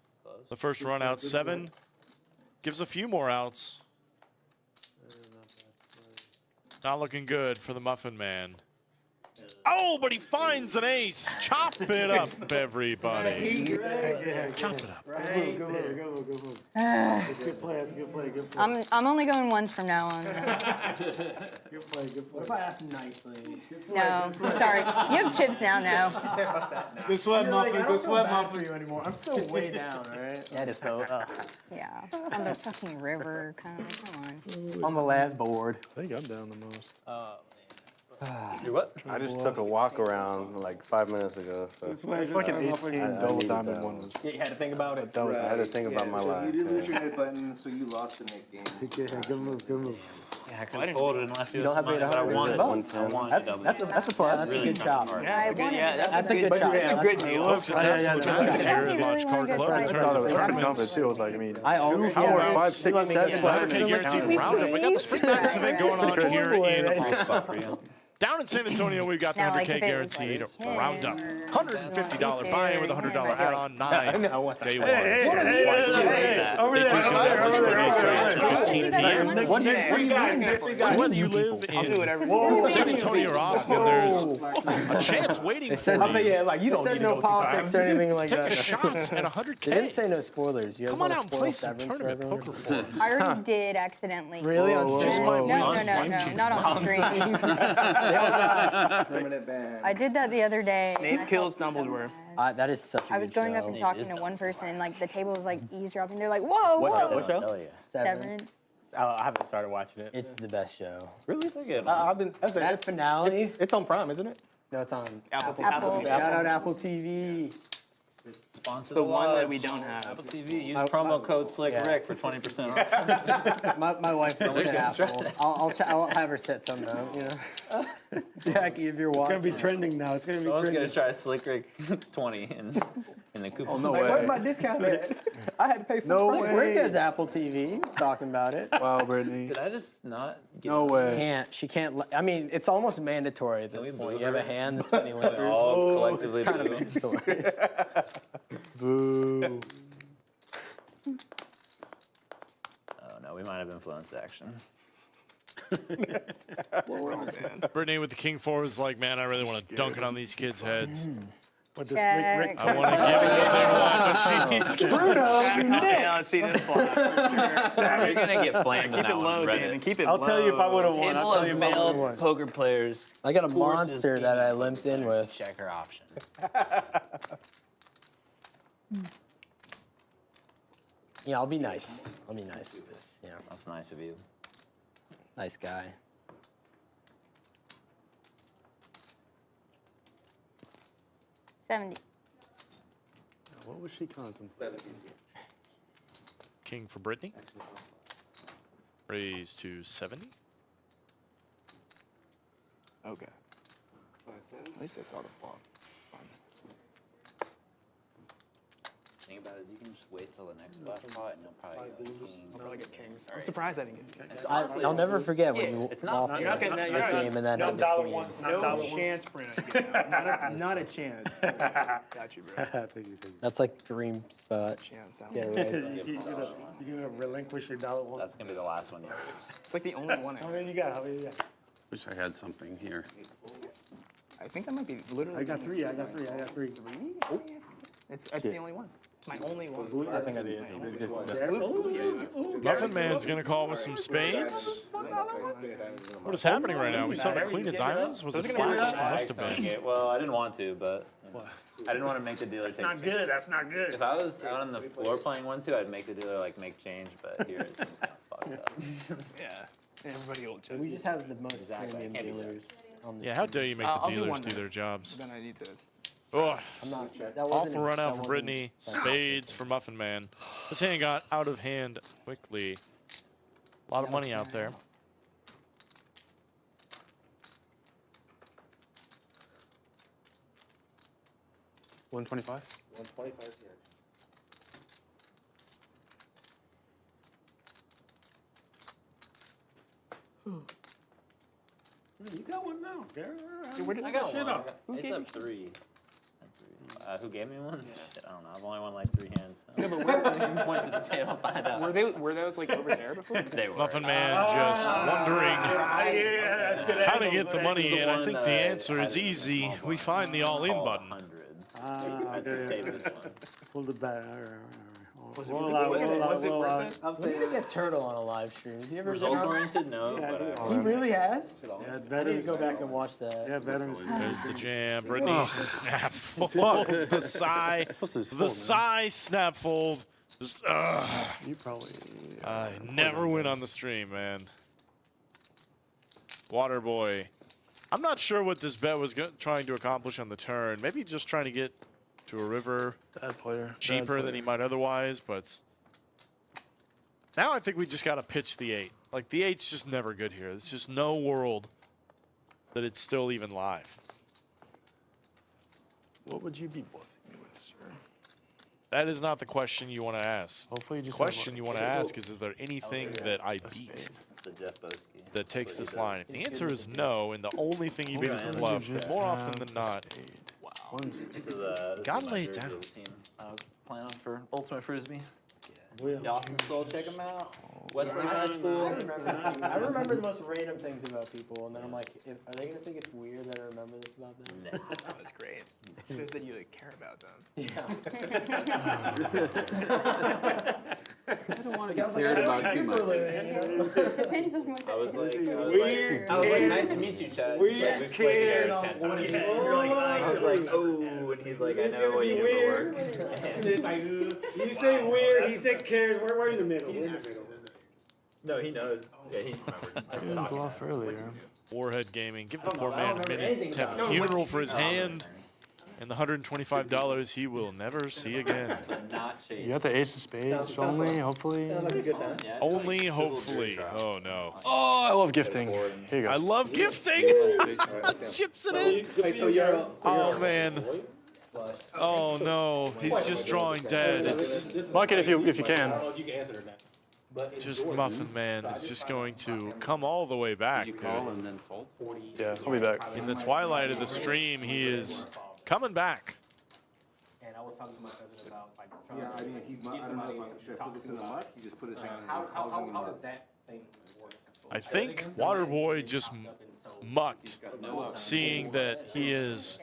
the first run out. 7 gives a few more outs. Not looking good for the Muffin Man. Oh, but he finds an ace. Chop it up, everybody. Chop it up. Good move. Good play, that's a good play, good play. I'm only going once from now on. Good play, good What if play. I ask nicely? No, sorry. You have chips now, no. Good sweat, Muffin, I good don't feel sweat, bad Muffin. for you anymore. I'm still way down, alright? That is so. Yeah. On the fucking river, kind of. Come on. On the last board. I think I'm down the most. You what? I just took a walk around like 5 minutes ago. So Good sweat, good fucking sweat, Muffin. double diamond one was. Yeah, you had to think about it. I had to think about my life. You did lose your hit button, so you lost the next game. Good move, good move. Yeah, I could have folded unless you don't have but I 800. wanted, Well, I wanted to double. That's a plus. That's a good chop. I wanted Yeah, to that's go- a good chop. That's a good deal. Folks, it's absolute madness here at Launch Card Club in terms of tournaments. Too. I was like, I mean, I always 4, 5, 6, 7. 100K guaranteed Roundup. We got the Spring Madness event going on here in Austin. Down in San Antonio, we've got the Now, like, 100K if it was like guaranteed 10 Roundup. or $150 buy-in with a $100 add-on, 9 day one. Hey, Day 2's going to average 38 to 15 p.m. One day free So whether you live in San Antonio or Austin, there's a chance waiting for you. Yeah, like you don't Said need to no go politics or anything like Take a that. shot at They didn't 100K. say no spoilers. You guys Come on wanna out and spoil play some Severance for tournament everyone? poker for us. I already did accidentally. Really? On Just stream? my No, wings, life-changing. not on stream. Permanent ban. I did that the other day. and Snape I kills felt so Dumbledore. bad. That is such a I was good going up show. and talking to one person, and like the table was like eavesdropping. They're like, "Whoa, whoa!" What show? Hell yeah. Severance. I haven't started watching it. It's the best show. Really? good. I've been. That finale. It's on Prime, isn't it? No, it's on Apple. Shout out Apple TV. Sponsor The one that we don't have. Apple TV. Use promo code SlickRick for 20% off. My wife's so into Apple. I'll have her set some though, you know. Jackie, if you're watching. It's gonna be trending now. It's gonna be Someone's trending. gonna try SlickRick 20 in the coupon. Oh, no Like, way. where's my discount at? I had to pay No full price. way. Rick has Apple TV. He was talking about it. Wow, Brittany. Did I just not get No way. She can't. I mean, it's almost mandatory at this we point. boo You have a her? hand that's spinning We all collectively kind of boo. mandatory. Boo. Oh no, we might have influenced action. Brittany with the King 4 is like, man, I really want to dunk it on these kids' heads. What the Check. Slick Rick? I want to give them what they want, but she needs to. Yeah, see this flag. You're gonna get flamed on Keep that it one, low, Reddit. Damon. Keep it I'll low. tell you if I would have won. Table I'll tell you of if I would have male won. poker players. I got a Forces monster that I limped in with. Checker option. Yeah, I'll be nice. I'll be nice with this. Yeah, That's nice of you. nice guy. $70. What was she contemplating? King for Brittany. Raise to 70. Okay. At least I saw the flop. Thing about it is you can just wait till the next flash pot and you'll probably get king. I'll probably get kings. I'm surprised I didn't get kings. I'll never forget when you it's not- lost you're not that getting that- game and then No had the dollar queen. one. No chance, Brent. Not a chance. Got you, bro. I think you did. That's like dream spot. Chance. Yeah, right. You're gonna relinquish your dollar one. That's gonna be the last one you do. It's like the only one. How many you got? How many you got? Wish I had something here. I think that might be literally. I got three. I got three. It's the only one. It's my only one. I think I did. Muffin Man's going to call with some spades. What is happening right now? We saw the Queen of Diamonds. Was it flashed? It must have been. Well, I didn't want to, but I didn't want to make the dealer take Not change. good. That's not good. If I was out on the floor playing 1-2, I'd make the dealer like make change, but here it seems kind of fucked up. Yeah. Everybody will judge. We just have the most Exactly, premium can't be dealers on the Yeah, how dare you make the I'll do dealers one do minute. their jobs. Then I need to. Oh, I'm not that wasn't awful run that out for wasn't- Brittany. Spades for Muffin Man. This hand got out of hand quickly. A lot of money out there. $125? 125 here. You got one now, Garrett. I got Shit one. up. It's up 3. Who gave me one? Shit, I don't know. I've only won like 3 hands. So. Yeah, but where, Point to the table, find out. were those like over there before? They were. Muffin Man just wondering how to get the money in. I think the answer is easy. We find the all-in button. 100. Ah, I just saved this one. Pull it back. All right. Was it We'll really allow it, worth it? we'll allow Was it, it we'll allow worth it. I'm saying get Turtle on a live stream. Has he ever been Results on? oriented? No, but He really has? Yeah, it's I need better. to go back and watch that. Yeah, better. There's the jam. Brittany snap folds. The sigh. Supposed to The sigh snap fold. Just, You probably. I never win on the stream, man. Waterboy. I'm not sure what this bet was trying to accomplish on the turn. Maybe just trying to get to a river Bad player. cheaper than he might otherwise, but now I think we just got to pitch the 8. Like, the 8's just never good here. There's just no world that it's still even live. What would you be bluffing me with, sir? That is not the question you want to ask. Hopefully you The just question you want to ask is there anything that I beat it's the Jeff Boski. that takes this line? If the answer is no, and the only thing you beat is a bluff, then more often than not, One's This Gotta is lay my it jersey down. of the team. I was playing on for Ultimate Frisbee. Will. Austin Soul, check them out. Westlake High School. I remember the most random things about people, and then I'm like, are they gonna think it's weird that I remember this about them? Nah. That's great. It shows that you like, care about them. Yeah. I don't want to I was get like, cared I know about what too you do for a much. living, you know? Depends on what I was like, Weird nice to meet you, Chad. Weird Like, we've played kid. together 10 times. You're like, I was like, oh, and he's like, I know what you do for work. You say weird, he said cares. We're in the middle. No, he knows. Yeah, he remembered. Bluff earlier. Warhead Gaming. Give the poor man a minute to have a funeral for his hand. And the $125 he will never see again. Not chase. You got the ace of spades only, hopefully. Only hopefully. Oh no. Oh, I love gifting. Here you go. I love gifting. Chips it in. Oh man. Oh no. He's just drawing dead. It's Mark it if you can. just Muffin Man is just going to come all the way back. Dude. And then fold. Yeah, I'll be back. In the twilight of the stream, he is coming back. And I was talking to my cousin about like. Yeah, I mean, I don't know, should I put this in the muck? He just put his hand in How the does that thing work? I think Waterboy just mucked, seeing that he is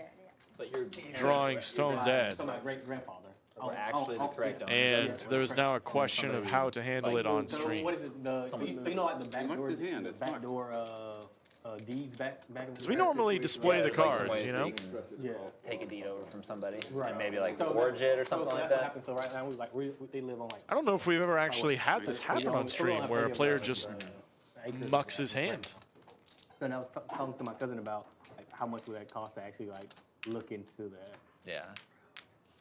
drawing stone dead. So my great grandfather. Or actually the correct owner. And there's now a question of how to handle it on So stream. what is it? So you know like the back He door, mucked his hand, the it's back mucked. door deeds back. Because we normally display the There's, like, some cards, ways you that know? can Yeah. take a deed over from somebody Right. and maybe like So forge it or something so like that's what that. happened. So right now we like they live on like. I don't know if we've ever actually had this happen on stream where a player just mucks his hand. So then I was talking to my cousin about like how much would that cost to actually like look into that. Yeah.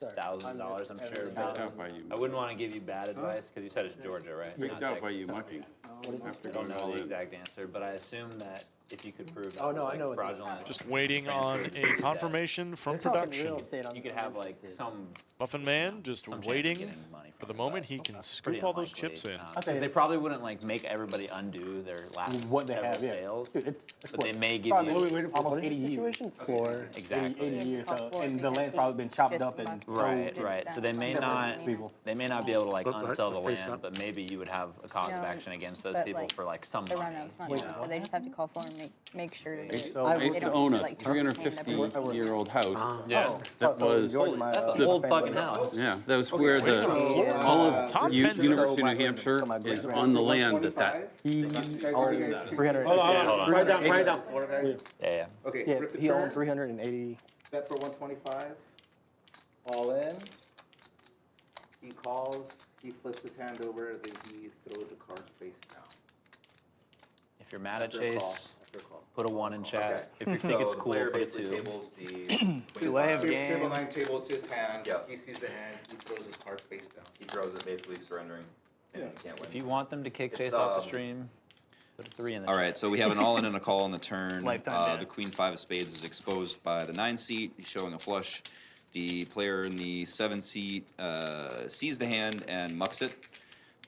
$1,000, I'm sure. Picked out by you. I wouldn't want to give you bad advice because you said it's Georgia, right? Picked Not out by Texas. you mucking. After I don't going know all the in. exact answer, but I assume that if you could prove that Oh, no, was, I know like, what this is. fraudulent, Just waiting on a confirmation from production. you could have like some Muffin Man just chance of waiting getting money for from the it, moment but he can pretty scoop all those unlikely. chips in. 'Cause they probably wouldn't like make everybody undo their last What they several have, yeah. sales, Dude, it's but they may give probably you almost 80 years. Floor. exactly. 80 years, so, and the land's probably been chopped up and Right, sold. right. So they may not be able to like unsell the land, but maybe you would have a cause of No, action against those but, people like, for like some The money. runout's not you done, know? so they just have to call for and make sure to. I they used to don't own a like, hand up everything. 350-year-old house. Yeah. That was, That's an old fucking house. yeah, that was where the, all of Tom University Penzer. of New Hampshire is on the land that He owned 300. Write down. Yeah, yeah. Okay, Yeah, rip the he owned turn, 380. bet for 125, all in. He calls, he flips his hand over, then he throws the cards face down. If you're mad at After a call, Chase, after a call. put a 1 in chat. Okay. If you think it's cool, put a 2. Tables the Game. table 9 tables his hand. He sees the hand. He throws his cards face down. He throws it, basically surrendering, and he can't win. If you want them to kick It's, Chase off the stream, put a 3 in the All chat. right, so we have an all-in and a call on the turn. Lifetime ban. The queen 5 of spades is exposed by the 9 seat. He's showing a flush. The player in the 7 seat sees the hand and mucks it.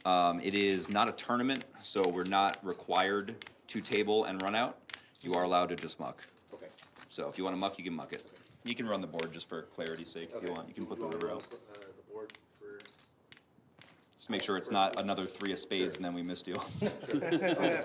It is not a tournament, so we're not required to table and run out. You are allowed to just muck. Okay. So if you want to muck, you can muck it. You can run the board just for clarity's sake if you want. You can put the river out. The board for Just make sure it's not another 3 of spades and then we misdeal.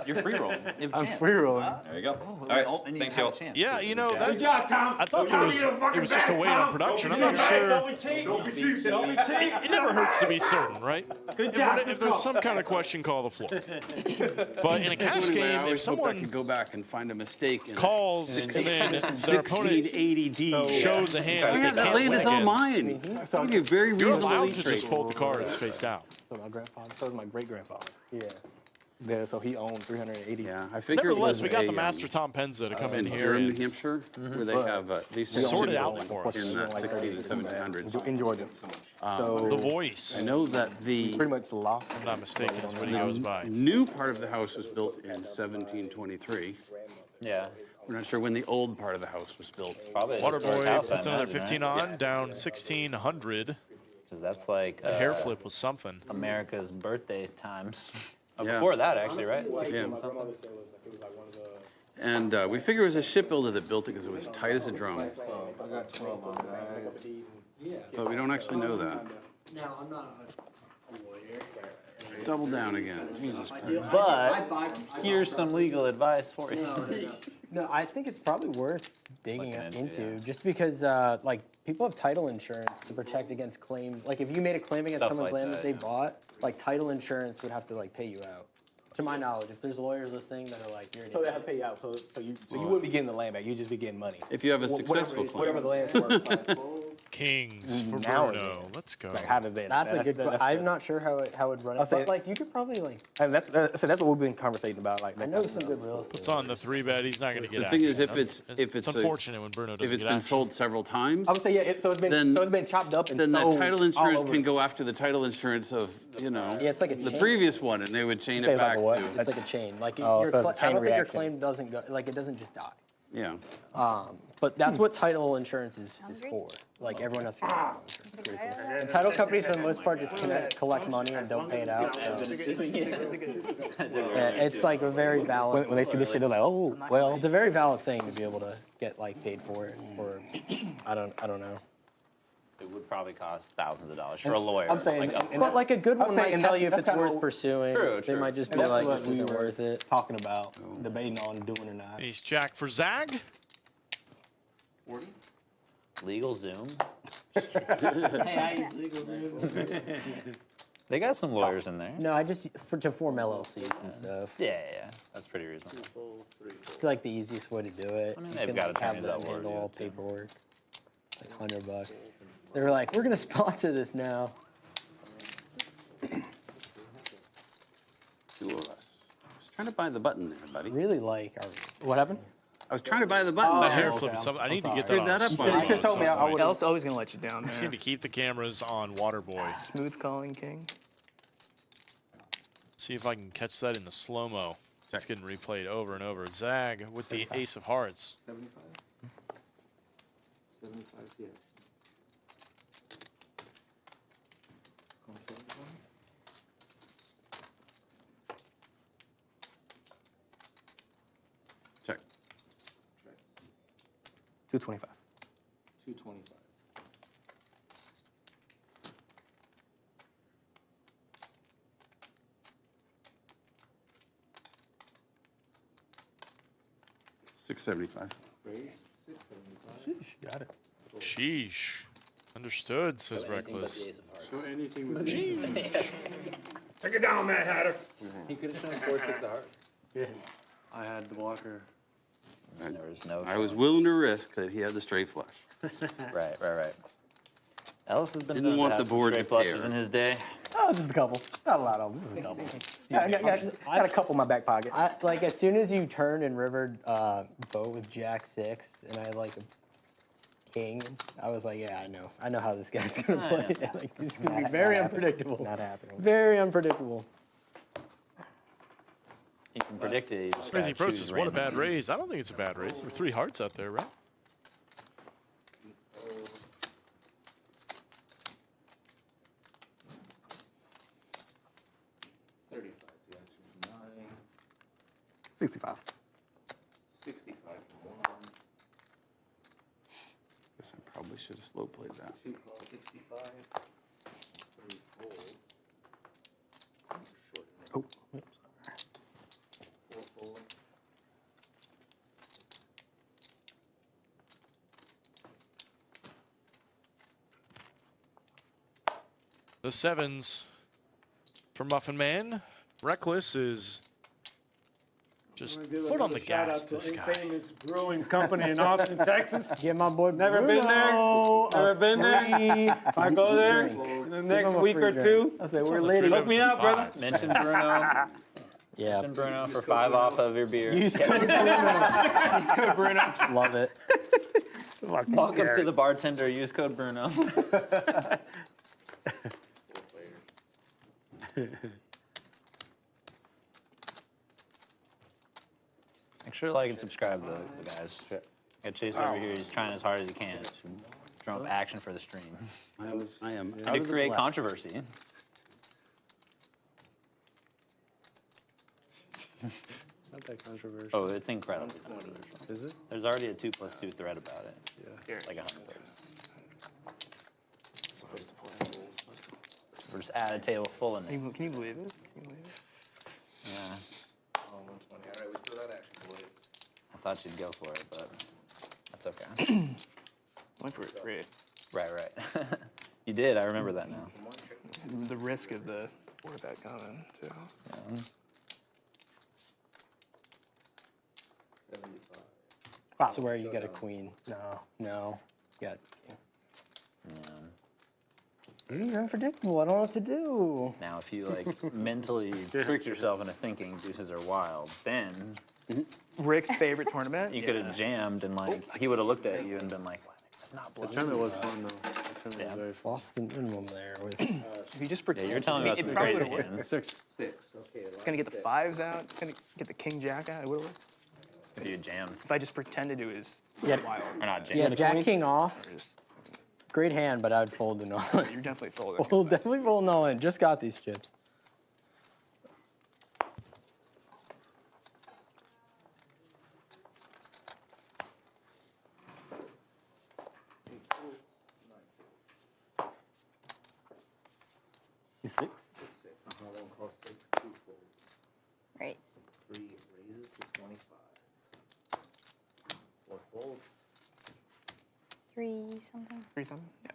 You're free rolling. You have a I'm chance. free rolling. There you go. All right, And you thanks, have a y'all. chance. Yeah, you know, that's. I thought it was just a wait on production. I'm not sure. It never hurts to be certain, right? If there's some kind of question, call the floor. But in a cash Anyway, I game, if always hope I someone can go back and find a mistake in calls and then their opponent 1680D. shows a hand Yeah, that they that can't land win is all against, mine. I'll give you a very you're reasonable allowed lead to trade. just fold the cards face down. So my grandfather, so was my great grandfather. Yeah. Yeah, so he owned 380. Yeah, I figured it Nevertheless, was we got a, the master Tom Penza to come in in here Durham, New and Hampshire, where they have these Sort it things out in for us. the 1600s and 1700s. In Georgia. the voice, I know that the Pretty much lost. if I'm not mistaken, is what he goes by. new part of the house was built in 1723. Yeah. We're not sure when the old part of the house was built. Probably. his first Waterboy house, I puts another imagine, 15 right? on, down 1,600. 'Cause that's like That hair flip was something. America's birthday times. Yeah. Before that, actually, right? Yeah. And we figure it was a shipbuilder that built it because it was tight as a drum. But we don't actually know that. Now, I'm not a lawyer. Double down again. Jesus Christ. But here's some legal advice for you. No, I think it's probably worth digging Looking into, into, yeah. just because like people have title insurance to protect against claims. Like if you made a claim against Stuff someone's like land that, that they yeah. bought, like title insurance would have to like pay you out. To my knowledge, if there's lawyers listening that are like, you're an So they have to pay you out. So you wouldn't be getting the land back. You'd just be getting money. If you have a successful Whatever the claim. land's worth. kings for Now Bruno. Let's go. Like, how did they? That's a good. I'm the- not sure how it would run I'll it, say- but like you could probably like. And that's what we've been conversating about. Like I know some good real estate. It's on the 3-bet. He's not going to get The action. thing is, if That's- it's a- unfortunate when Bruno If doesn't it's get been action. sold several times, I would say yeah. So it's been chopped up and then the sold title all insurance over. can go after the title insurance of, you know, Yeah, it's like a the chain. previous one, and they would chain Say it it's like back a what? to, It's like a chain. Like Oh, your so it's a I chain don't think your reaction. claim doesn't go. Like it doesn't just die. yeah. But that's what title insurance is for. Like everyone else. And title companies, for the most part, just collect money and don't pay it out. So. Yeah, it's like a very valid. When they see this shit, they're like, oh, well. It's a very valid thing to be able to get like paid for it. Or I don't know. It would probably cost thousands of dollars for a lawyer. I'm saying, But like a good I'm one saying, might and tell that's- you if that's it's kinda worth what- pursuing. True, They true. might just And be that's like, what this we isn't were worth it. talking about, debating on doing or not. Ace Jack for Zag. Legal Zoom. Hey, I use legal Zoom. They got some lawyers in there. No, I just to form LLCs and stuff. Yeah. That's pretty reasonable. It's like the easiest way to do it. I mean, You they've can, got like, have attorneys that them will handle do all it, too. paperwork. Like $100. They were like, we're gonna sponsor this now. Two of us. I was trying to buy the button there, buddy. Really like our. What happened? I was trying to buy the button. That Oh, hair okay, flip is I'm- something. I need to I'm get sorry. that on. Screwed that up a already. slow-mo You should've at told some me I point. would've- Else always gonna let you down. We just Man. need to keep the cameras on Waterboy. Smooth calling king. See if I can catch that in the slow-mo. It's getting replayed over and over. Zag with the ace of hearts. 75? 75, yeah. Going 71? Check. 225. 225. $675. Raise 675. Got it. Sheesh. Understood, says Reckless. Show anything with Take it down, Mad Hatter. He could have shown 4-6 of hearts. I had the blocker. There was no. I was willing to risk that he had the straight flush. Right. Ellis has been Didn't known want to the have some board straight to flushes pair. in his day. Oh, just a couple. Not a lot of them. Just a couple. Got a couple in my back pocket. I like as soon as you turn and rivered boat with Jack 6, and I had like a king. I was like, yeah, I know how this guy's gonna play. Like, it's gonna be very unpredictable. Not happening. Very unpredictable. You can predict it. You just Crazy gotta Pro choose says, what a randomly. bad raise. I don't think it's a bad raise. There were 3 hearts out there, right? The action 9. 65. 65 for 1. Guess I probably should have slow played that. 2 calls 65. 3 folds. Short. Oh. 4 folds. The 7s for Muffin Man. Reckless is just foot on the gas, this guy. Famous Brewing Company in Austin, Texas. Get my boy. Never been there? Bruno Never been there? free- If I go there drink. in the Give next him a week free or drink. two, I said, It's we're on the lit. 3 hook me up, brother. Mention Bruno. Yeah. Mention Bruno for 5 off of your beer. Use code Bruno. Love it. Welcome to the bartender. Use code Bruno. Make sure to like and subscribe to the guys. Got Chase over here. He's trying as hard as he can to drum up action for the stream I am and out to of the create black. controversy. It's not that controversial. Oh, it's incredibly controversial. Is it? There's already a 2+2 thread about it. Yeah. Like 100 threads. We're just at a table full of names. Can you believe it? Can you believe it? Yeah. Oh, 120. All right, we still got action, boys. I thought you'd go for it, but that's okay. Went for it great. Right. You did. I remember that now. The risk of the 4-bet coming too. Yeah. 75. So where you got a queen? No. No. You got. He's unpredictable. I don't know what to do. Now, if you like mentally trick yourself into thinking deuces are wild, then Rick's favorite tournament. you could have jammed and like he would have looked at you and been like, "That's not The bluff." tournament was fun though. The tournament was very fun. Lost the minimum there with. If you just Yeah, pretend, you're telling me about it some probably crazy would've worked. hands. Six. Okay. It's gonna get the fives out. It's gonna get the king jack out. It would have worked. If you jammed If I just pretended it was wild. or not jammed. Yeah, Jack King off. Or just, Great hand, but I'd fold the all. you're definitely folding. We'll definitely fold all in. Just got these chips. Six. It's 6. One calls 6. 2 folds. Right. 3 raises to 25. 4 folds. 3 something. 3 something. Yeah.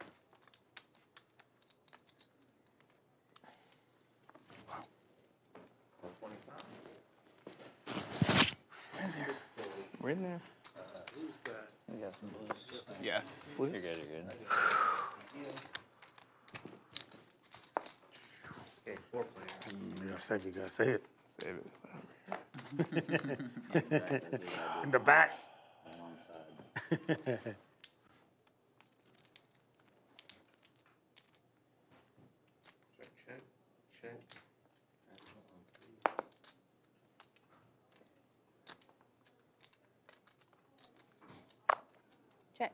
We're in there. Who's that? You got some blues. Yeah. You're good. You're good. Okay, 4 players. You gotta say it. You gotta say it. Save it. In the back. Check. Check. Check.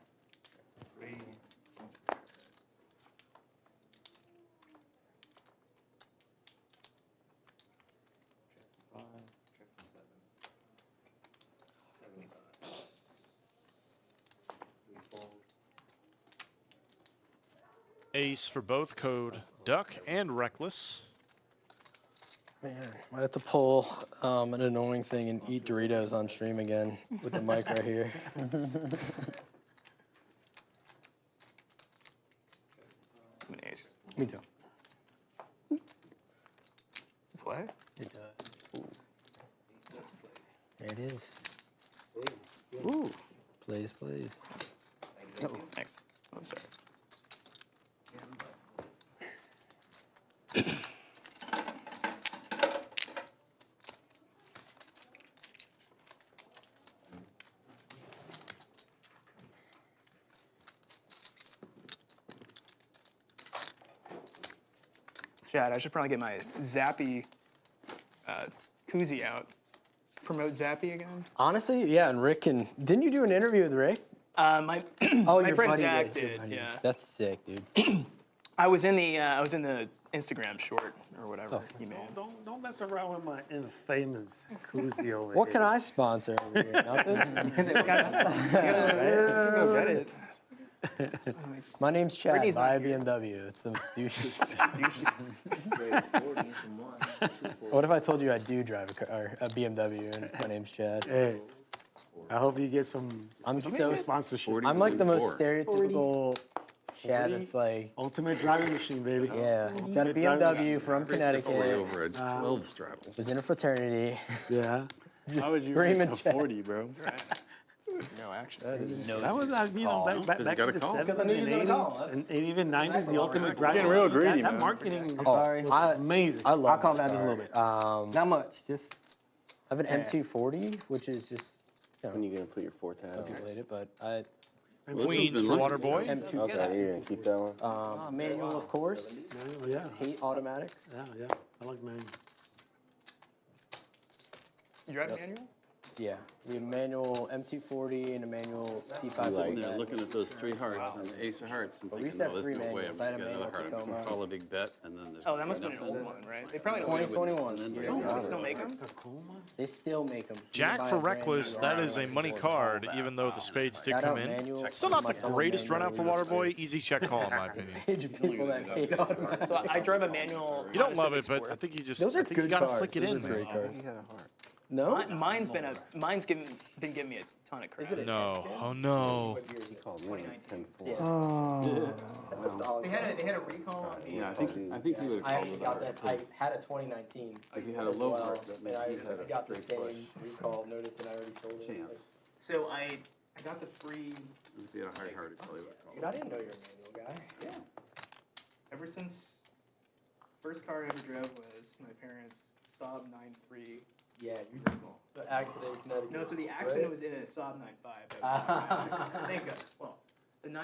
3. Check 5. Check 7. 75. 3 folds. Ace for both code Duck and Reckless. Man, might have to pull an annoying thing and eat Doritos on stream again with the mic right here. I'm an ace. Me too. Play? There it is. Ooh. Please, please. Oh, thanks. Oh, sorry. Chad, I should probably get my Zappy koozie out. Promote Zappy again. Honestly, yeah, and Rick can. Didn't you do an interview with Rick? My Oh, my your friend buddy Zach did. Your did. buddy Yeah. That's sick, dude. I was in the Instagram short or whatever he made. Don't mess around with my infamous koozie over What here. can I sponsor over here? Nothing. Go get it. My name's Chad. Brittany's Buy a not here. BMW. It's the douche. Grade 40 into 1. 2 folds. What if I told you I do drive a BMW and my name's Chad? Hey, I hope you get some I'm so. sponsorship. I'm like the most stereotypical Chad. It's like, Ultimate driving machine, baby. yeah, got a BMW from Connecticut. Over a 12 straddle. Was in a fraternity. Yeah. Just How would you screaming race a Chad. 40, bro? No action. That was, you know, back in the gotta call. 70s and 80s, and even 90s, the ultimate driving Getting real machine. greedy, That man. marketing Oh, was amazing. I love I'll calm this down just a car. little bit. Not much, just. I have an M240, which is just, When you gonna put your fourth hat on? related, but I Queens for Waterboy. M2. Okay, you're gonna keep that one? Manual, of course. Yeah, Hate automatics. yeah. I like manual. You drive manual? Yeah, we have manual M240 and a manual C5. Like, looking at those 3 hearts and the ace of hearts and But we thinking, used to no, have there's 3 no way I'm manuals. I gonna had a get another manual heart. I'm gonna Tacoma. call a big bet, and then there's Oh, that must have been an nothing. old one, right? They probably don't 2021. still make them. They still make them. Jack for Reckless, that is a money card, even though the spades did Shout come out in. manual. Still not the My fellow greatest run out for manual Waterboy. Easy check call, in my opinion. Age of people that hate automatics. So I drove a manual. You don't love Honda it, Civic but I Sport. think you just, Those are I think you good gotta cards. flick it Those in, are great man. cards. He had a heart. No? Mine's been giving me a ton of crap. No, oh no. He called me 10-4. They had a recall on me. Yeah, I think he would I actually got that. I had a 2019. Like he had a low heart that and meant I he had a got the straight same recall notice and I already sold it. chance. So I I got the free. If you had a hard-hearted play, Dude, I didn't know you're a manual guy. Yeah. Ever since first car I ever drove was my parents' Saab 9.3. Yeah, you the accident in Connecticut. No, so the accident was in a Saab 9.5. Thank God. Well, the 9.3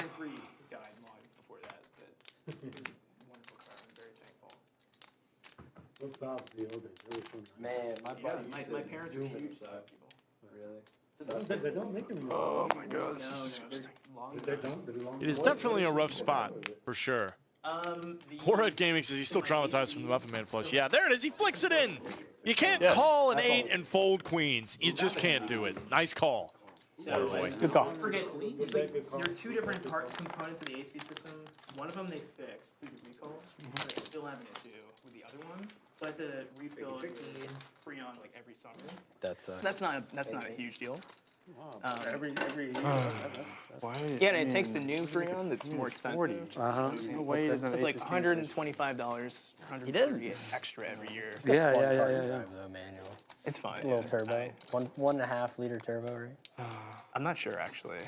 died long before that, but it was a wonderful car. I'm very thankful. What's up, the old days? They were so nice. Man, my Yeah, buddy my parents were huge Saab people. Really? They don't make them anymore. Oh my God, this is disgusting. They don't. They belong. It is definitely a rough spot, for sure. Warhead Gaming says he's still traumatized from the Muffin Man flush. Yeah, there it is. He flicks it in. You can't call an 8 and fold queens. You just can't do it. Nice call, Waterboy. Good call. Forget, like, there are two different components of the AC system. One of them they fixed through the recall, but I still have an issue with the other one. So I have to refill Freon like every summer. That's not a huge deal. Every Yeah, and it takes the new Freon that's more expensive. No way It's like $125, $130 extra every year. Yeah. The manual. It's fine. A little turbo. 1.5 liter turbo, right? I'm not sure actually.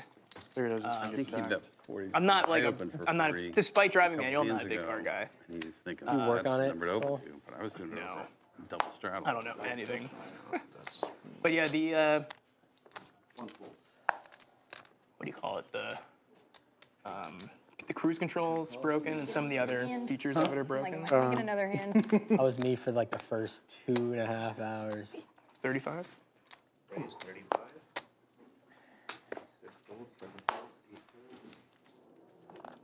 I think he got 40. I'm not like opened for I'm not. free Despite driving a manual, I'm couple not a big years car ago, guy. And he's thinking, You work on it, number to open Paul? to, but I was doing it No. over double straddle. I don't know anything. But yeah, the what do you call it? The cruise control's broken, and some of the other features of it are broken. Like, make it another hand. That was me for like the first 2.5 hours. 35. Raise 35. 6 volts, 7 volts, 8 volts.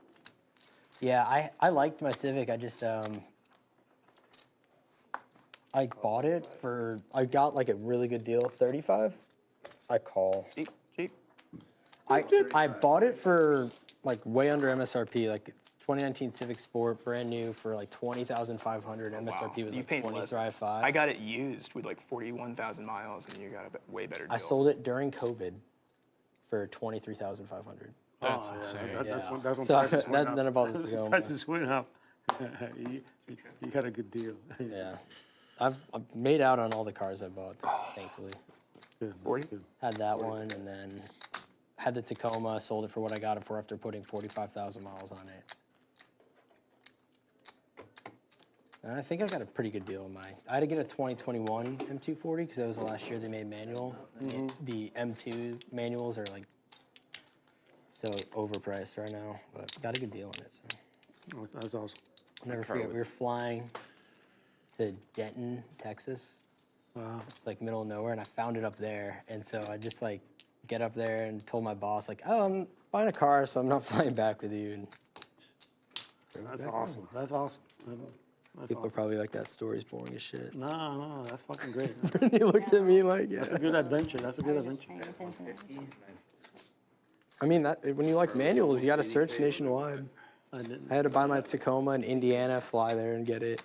Yeah, I liked my Civic. I just I bought it for, I got like a really good deal, 35. I call. Cheap. I bought it for like way under MSRP, like 2019 Civic Sport, brand new for like 20,500. MSRP was You like paid less. 23.5. I got it used with like 41,000 miles, and you got a way better deal. I sold it during COVID for 23,500. That's insane. That's when So prices went up. then I bought the Tacoma. Prices went up. you got a good deal. Yeah, I've made out on all the cars I bought, thankfully. Good. 40? Good. Had that one, and then had the Tacoma. Sold it for what I got it for after putting 45,000 miles on it. And I think I got a pretty good deal on mine. I had to get a 2021 M240 because that was the last year they made manual. And the M2 manuals are like so overpriced right now, but got a good deal on it. So That's awesome. I'll never forget, we were flying to Denton, Texas. Wow. It's like middle of nowhere, and I found it up there. And so I just like get up there and told my boss like, "Oh, I'm buying a car, so I'm not flying back with you." And That's awesome. That's awesome. That's people are awesome. probably like, "That story's boring as shit." No, that's fucking great. Brittany looked at me like, "Yeah." That's a good adventure. That's a good adventure. I mean, that when you like manuals, you got to search nationwide. I didn't. I had to buy my Tacoma in Indiana, fly there, and get it.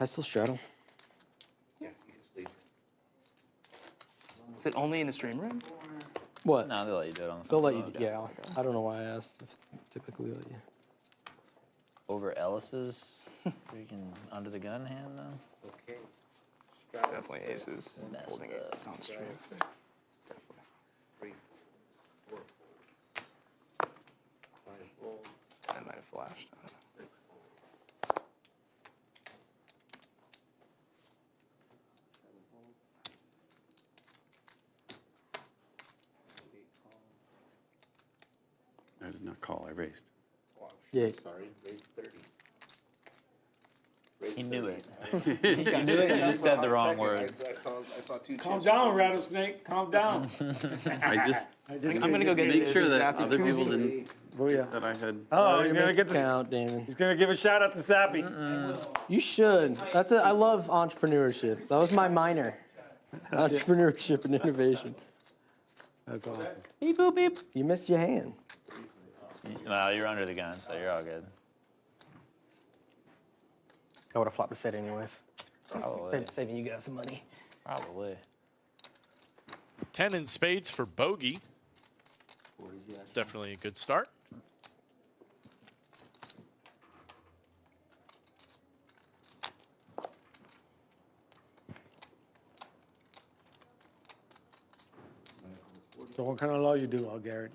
I still straddle. Yeah, you can sleep. Is it only in the stream room? What? No, they'll let you do it on the They'll phone. let you. Yeah, I don't know why I asked. Typically let you. Over Ellis's freaking under the gun hand though. Okay. It's definitely aces. Messed Holding up. aces on stream. Definitely. 3 volts, 4 volts, 5 volts, I might have flashed. 6 volts, 7 volts, 8 calls. I did not call, I raced. Yeah. Sorry, raised 30. He knew it. He knew it, he just said the wrong word. I saw 2 Calm chips. down, rattlesnake. Calm down. I just I'm gonna go get make it. sure that Zappy. other people didn't, Booyah. that I had. Oh, he's gonna get the. Count, Damon. He's gonna give a shout out to Sappy. You should. That's I love entrepreneurship. That was my minor. Entrepreneurship and innovation. That's awesome. Beep boop beep. You missed your hand. Well, you're under the gun, so you're all good. I would have flopped the set anyways. Probably. Saving you guys some money. Probably. 10 in spades for Bogey. It's definitely a good start. So what kind of law you do, Garrett?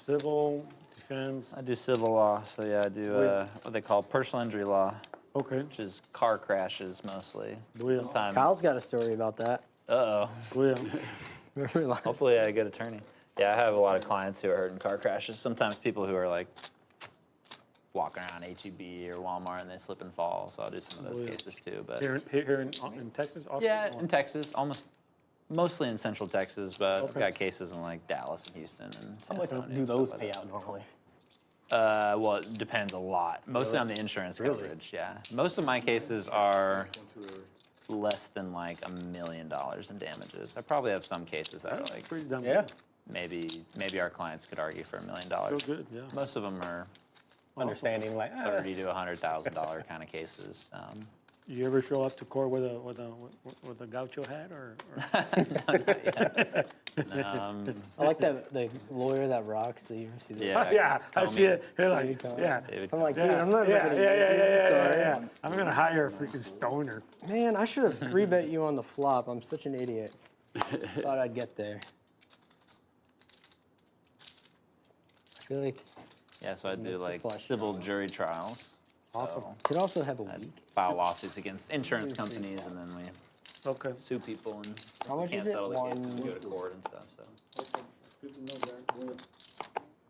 Civil, defense? I do civil law, so yeah, I do what they call personal injury law. Okay. Which is car crashes mostly. Sometimes. Kyle's got a story about that. Uh-oh. Well, Hopefully I get attorney. Yeah, I have a lot of clients who are hurt in car crashes. Sometimes people who are like walking around HEB or Walmart and they slip and fall, so I'll do some of those cases too. But here in Texas also? yeah, in Texas, mostly in Central Texas, but I've got cases in like Dallas and Houston and How San much Antonio. do those pay out normally? Well, it depends a lot. Mostly on the insurance coverage, yeah. Most of my cases are less than like $1 million in damages. I probably have some cases that are like Pretty dumb. Yeah. maybe our clients could argue for $1 million. Still good, yeah. Most of them are Understanding like, $30,000 to $100,000 kind of cases. You ever show up to court with a gaucho hat or? I like that the lawyer that rocks. Do you ever see that? Yeah, Yeah, I see it. You're like, yeah. I'm like, dude, Yeah, I'm not yeah, gonna yeah. Sorry. I'm gonna hire a freaking stoner. Man, I should have 3-bet you on the flop. I'm such an idiot. Thought I'd get there. I feel like yeah, so I do like flush civil jury trials. Awesome. could also have a I week. file lawsuits against insurance companies, and then we Okay. sue people, and How much can't is it? settle the cases, One- go to court and stuff. So Good to know, Garrett.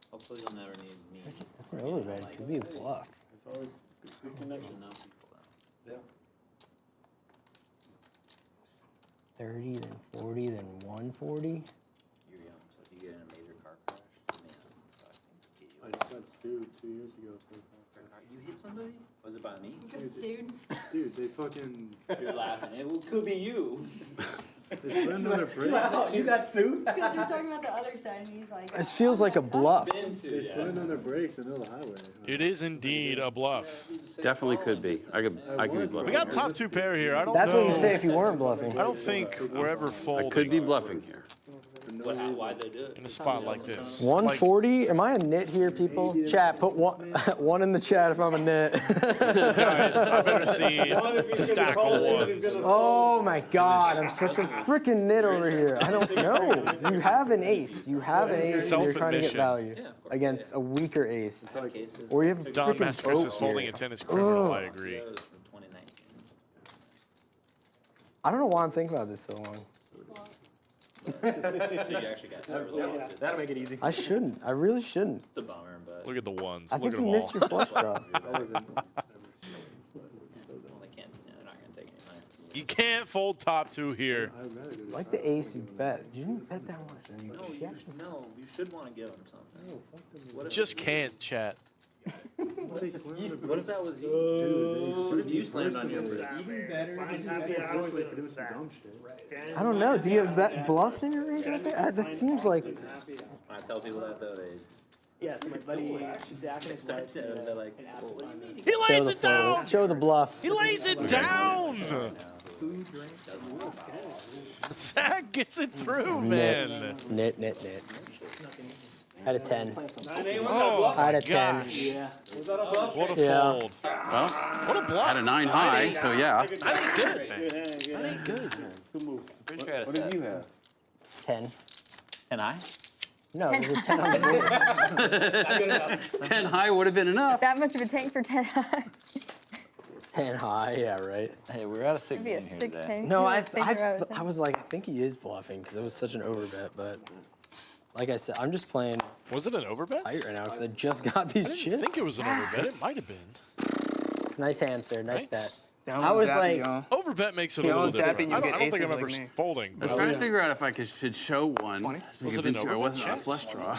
hopefully you'll never need me. That's an overbet. It could be a bluff. It's always good connection. Know people though. 30, then 40, then 140. You're young, so if you get in a major car crash, I just got sued 2 years ago for you hit somebody? Was it by me? Sued. Dude, they fucking. You're laughing. It could be you. They slammed on their brakes. you got sued? Because they're talking about the other side, and he's like, This feels like a bluff. They slammed on their brakes in the middle of the highway. It is indeed a bluff. Definitely could be. I could be bluffing. We got top 2 pair here. I don't That's know. what you'd say if you weren't bluffing. I don't think we're ever I folding could be bluffing here. Why'd they do it? in a spot like this. 140? Am I a nit here, people? Chat, put one in the chat if I'm a nit. Guys, I better see a stack of ones. Oh my god, I'm such a freaking nit over here. I don't know. You have an ace. You have an ace and you're trying to get Self-admission. value against a weaker ace. Cases. Or you have a Don freaking Mascus boat is folding here. a tennis criminal, I agree. From 2019. I don't know why I'm thinking about this so long. You actually got several lawsuits. That'll make it easy. I shouldn't. I really shouldn't. It's a bummer, but Look at the ones. I Look think at you them all. missed your flush draw. well, they can't. They're not gonna take any money. You can't fold top 2 here. Like the ace you bet. You didn't bet that much. No, you should want to give them something. Just can't, chat. What if that was you? What if you slammed on your brakes? I don't know. Do you have that bluff in your range right there? That seems like. When I tell people that though, they Yes, my buddy Zach and his wife. they're like, He Show lays the it down! fold. Show the bluff. He lays it down! Zach gets it through, man. Nit. Had a 10. Oh, I had my a 10. gosh. What a Yeah. fold. Well, What a bluff. had a 9 high, so yeah. That ain't good, man. That ain't good. what did you have? 10. And I? No, it was a 10 on the board. 10 high would have been enough. That much of a tank for 10 high. 10 high, yeah, right. Hey, we're at a sick It'd be a game here sick today. tank. No, I I was like, I think he is bluffing because it was such an overbet, but like I said, I'm just playing Was it an overbet? tight right now because I just got these I didn't chips. think it was an overbet. It might have been. Nice hand, sir. Nice Nice. bet. I was like, Overbet makes it a Yeah, little on tapping, different. you I don't get think I'm aces ever like me. folding. I was But trying to figure out if I should show one. to Was it convince an you I overbet wasn't a chance? flush draw.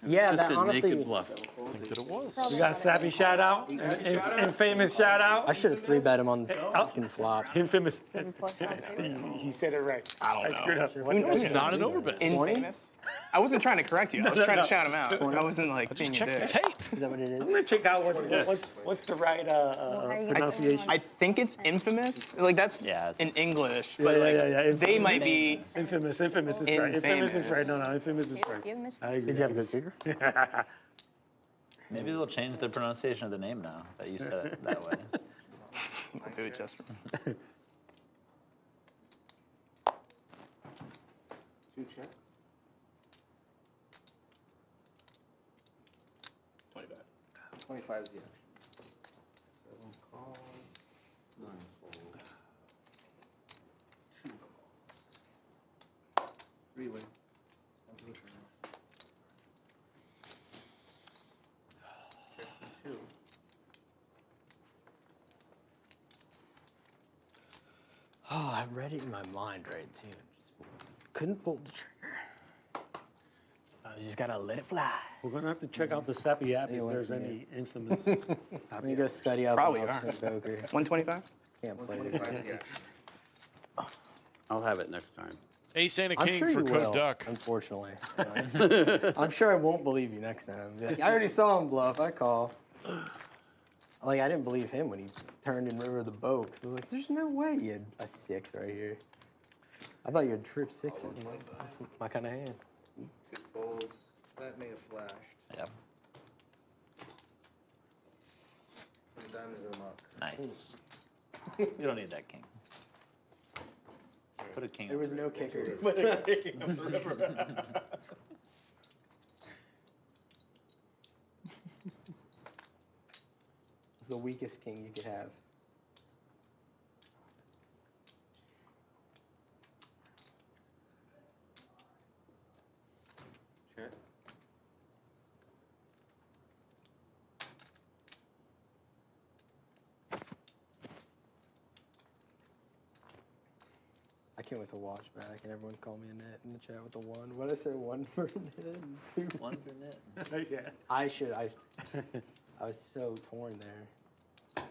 yeah, Just that a honestly, naked bluff. I think that it was. You got Sappy shout out, infamous shout out. I should have 3-bet him on the fucking flop. Infamous. Plus He said it right. I don't know. Screwed up. It was not an overbet. Infamous. I wasn't trying to correct you. I was trying to shout him out. I wasn't like Just being check a the dick. tape. Is that what it is? I'm gonna check out what's the right pronunciation. I think it's infamous. Like that's Yeah, it's- in English, but like they might be. Infamous is right. Infamous is right. No, infamous is right. You have missed I agree. Did you have a good kicker? Maybe they'll change the pronunciation of the name now that you said it that way. I'll do it just for 2 checks. 25. 25 is the action. 7 calls. 9 fold. 2 calls. 3 win. 2. Oh, I read it in my mind right too. Just couldn't pull the trigger. You just gotta let it fly. We're gonna have to check out the Sappy app if there's any infamous. I'm gonna go study up Probably on are. poker. 125? Can't play 25 is it. the action. I'll have it next time. Ace and a I'm king sure for you Code will, Duck. unfortunately. I'm sure I won't believe you next time. Be like, I already saw him bluff. I call. Like, I didn't believe him when he turned in River of the Boat. 'Cause I was like, there's no way he had a 6 right here. I thought you had trip 6s. That's my kind of hand. 2 folds. That may have flashed. Yep. And diamonds are muck. Nice. You don't need that king. Put a king. There was no kicker. It's the weakest king you could have. Check. I can't wait to watch back and everyone call me a net in the chat with the 1. What did I say? 1 for net and 2. 1 for net. Yeah. I was so torn there.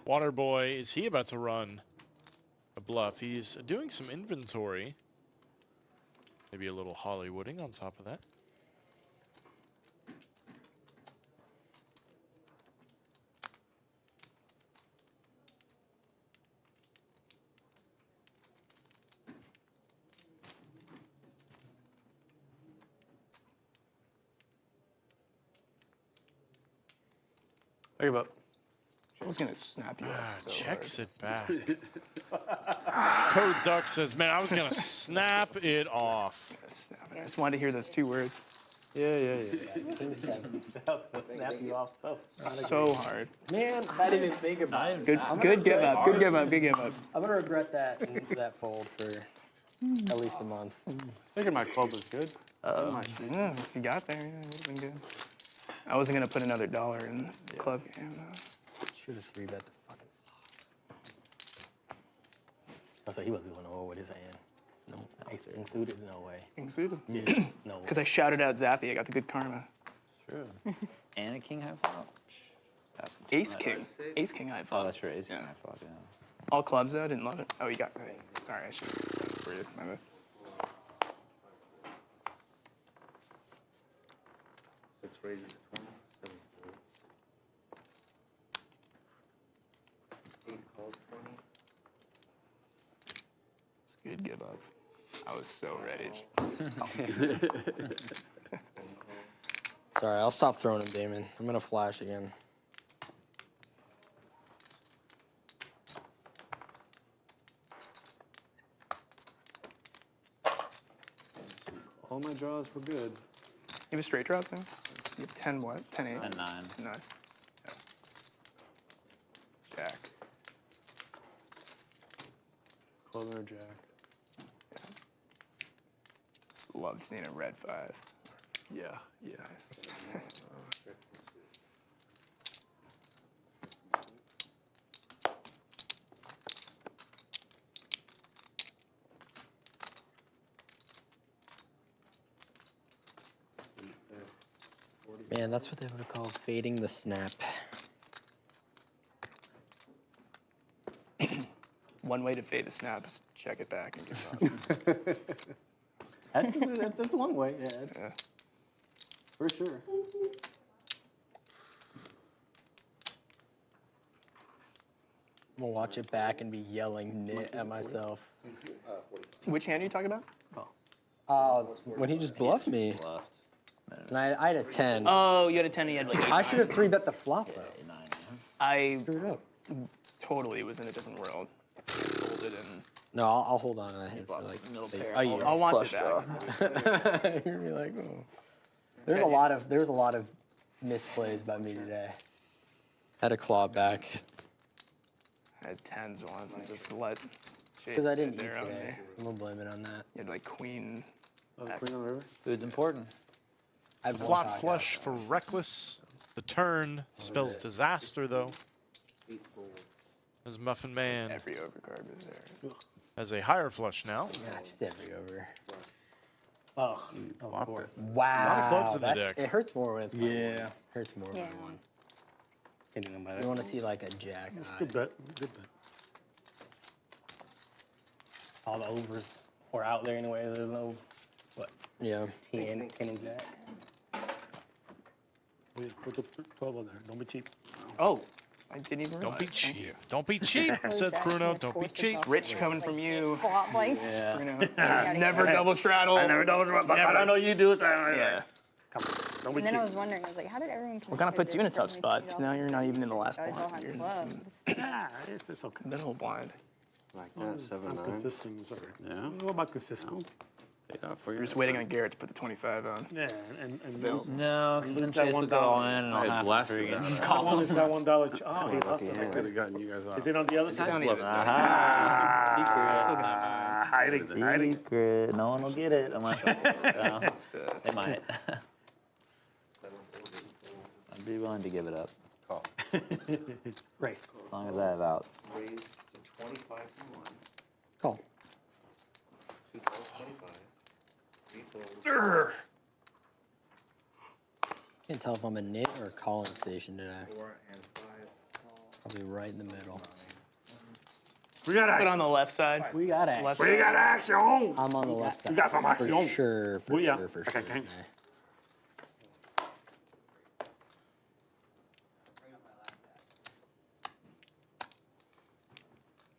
Waterboy, is he about to run a bluff? He's doing some inventory. Maybe a little Hollywooding on top of that. Think about. I was gonna snap you off. So Checks it back. Code Duck says, man, I was going to snap it off. I just wanted to hear those 2 words. Yeah. King 7. Snap you off So hard. Man, I didn't even think about it. Good give up. Good give up. Good give up. I'm gonna regret that that fold for at least a month. I think my club was good. Yeah, if you got there, yeah, it would have been good. I wasn't gonna put another $1 in the club game. Should have 3-bet the fucking I thought he wasn't going to hold with his hand. No. Ace and suited, no way. King suited. Yeah, no way. Because I shouted out Zappy. I got the good karma. True. And a king high flop. That's Ace king. Ace king high Oh, flop. that's right. Ace king Yeah. high flop. Yeah. All clubs though. I didn't love it. Oh, you got. Sorry, I should have for you. My bad. 6 raises to 20. 7 folds. 8 calls 20. Good give up. I was so ready. Sorry, I'll stop throwing him, Damon. I'm gonna flash again. All my draws were good. You have a straight drop there? You have 10 what? 10 8? And 9. 9. Yeah. Jack. Club or jack. Loved seeing a red 5. Yeah. Man, that's what they would have called fading the snap. One way to fade a snap is check it back and give up. That's one way, yeah. Yeah. For sure. I'm gonna watch it back and be yelling nit at myself. Which hand are you talking about? When he just bluffed me. Bluffed. And I had a 10. Oh, you had a 10 and you had like I should have 3-bet the flop, though. 9, yeah. I Screwed up. totally was in a different world. Folded and No, I'll hold on to that hand for like Middle a pair. year. I'll want it Flush draw. back. You're gonna be like, oh. There's a lot of misplays by me today. Had to claw back I had tens once and just let. because I didn't eat there on today. me. I'm gonna blame it on that. You had like queen. Oh, Queen on the river? Food's important. I It's a had flop one cock flush out. for Reckless. The turn spells disaster, though, as Muffin Man Every overcard was there. has a higher flush now. Yeah, just every over. Oh, of course. Wow. A lot of clubs in the that- deck. It hurts more when it's by Yeah. one. Hurts more Yeah. by one. Can't do nothing about You it. want to see like a jack. Good bet. Good bet. All the overs or out there anyway. There's no, what, Yeah. 10 and jack. Put the 12 on there. Don't be cheap. Oh, I didn't even realize. Don't be Thank cheap. you. Don't be cheap, says Bruno. Don't be cheap. Rich coming from you. Flop like. Yeah. Never double straddle. I never double but I know you do it. So Yeah. Come on. Don't be And then I cheap. was wondering, I was like, how did everyone? What kind of puts you in a tough spot? Because now you're not even in the last Guys all one. had You're clubs. Ah, it's okay. middle blind. Like that, 7-9. I'm consistent. It's all right. Yeah. What about consistent? Paid off for You're you. just waiting on Garrett to put the 25 on. Yeah, and available. No, because then That Chase will $1 go in and I I'll had have blasted to again. that. Call on that $1. Oh, he lost lucky it. hand. Could have gotten you guys off. Is it on the other It's on side? the other side. Hiding. Hiding. Secret. No one will get it unless no, they might. I'd be willing to give it up Race. as long as I have outs. Raise to 25 from 1. Call. 2 calls 25. 3 folds. Can't tell if I'm a knit or a calling station today. 4 and 5. Probably right in the middle. We got Put action. on the left side. We got it. Left We side. got action. I'm on the left side. You got some action. For sure. For Booyah. sure. For Okay, sure. okay. today.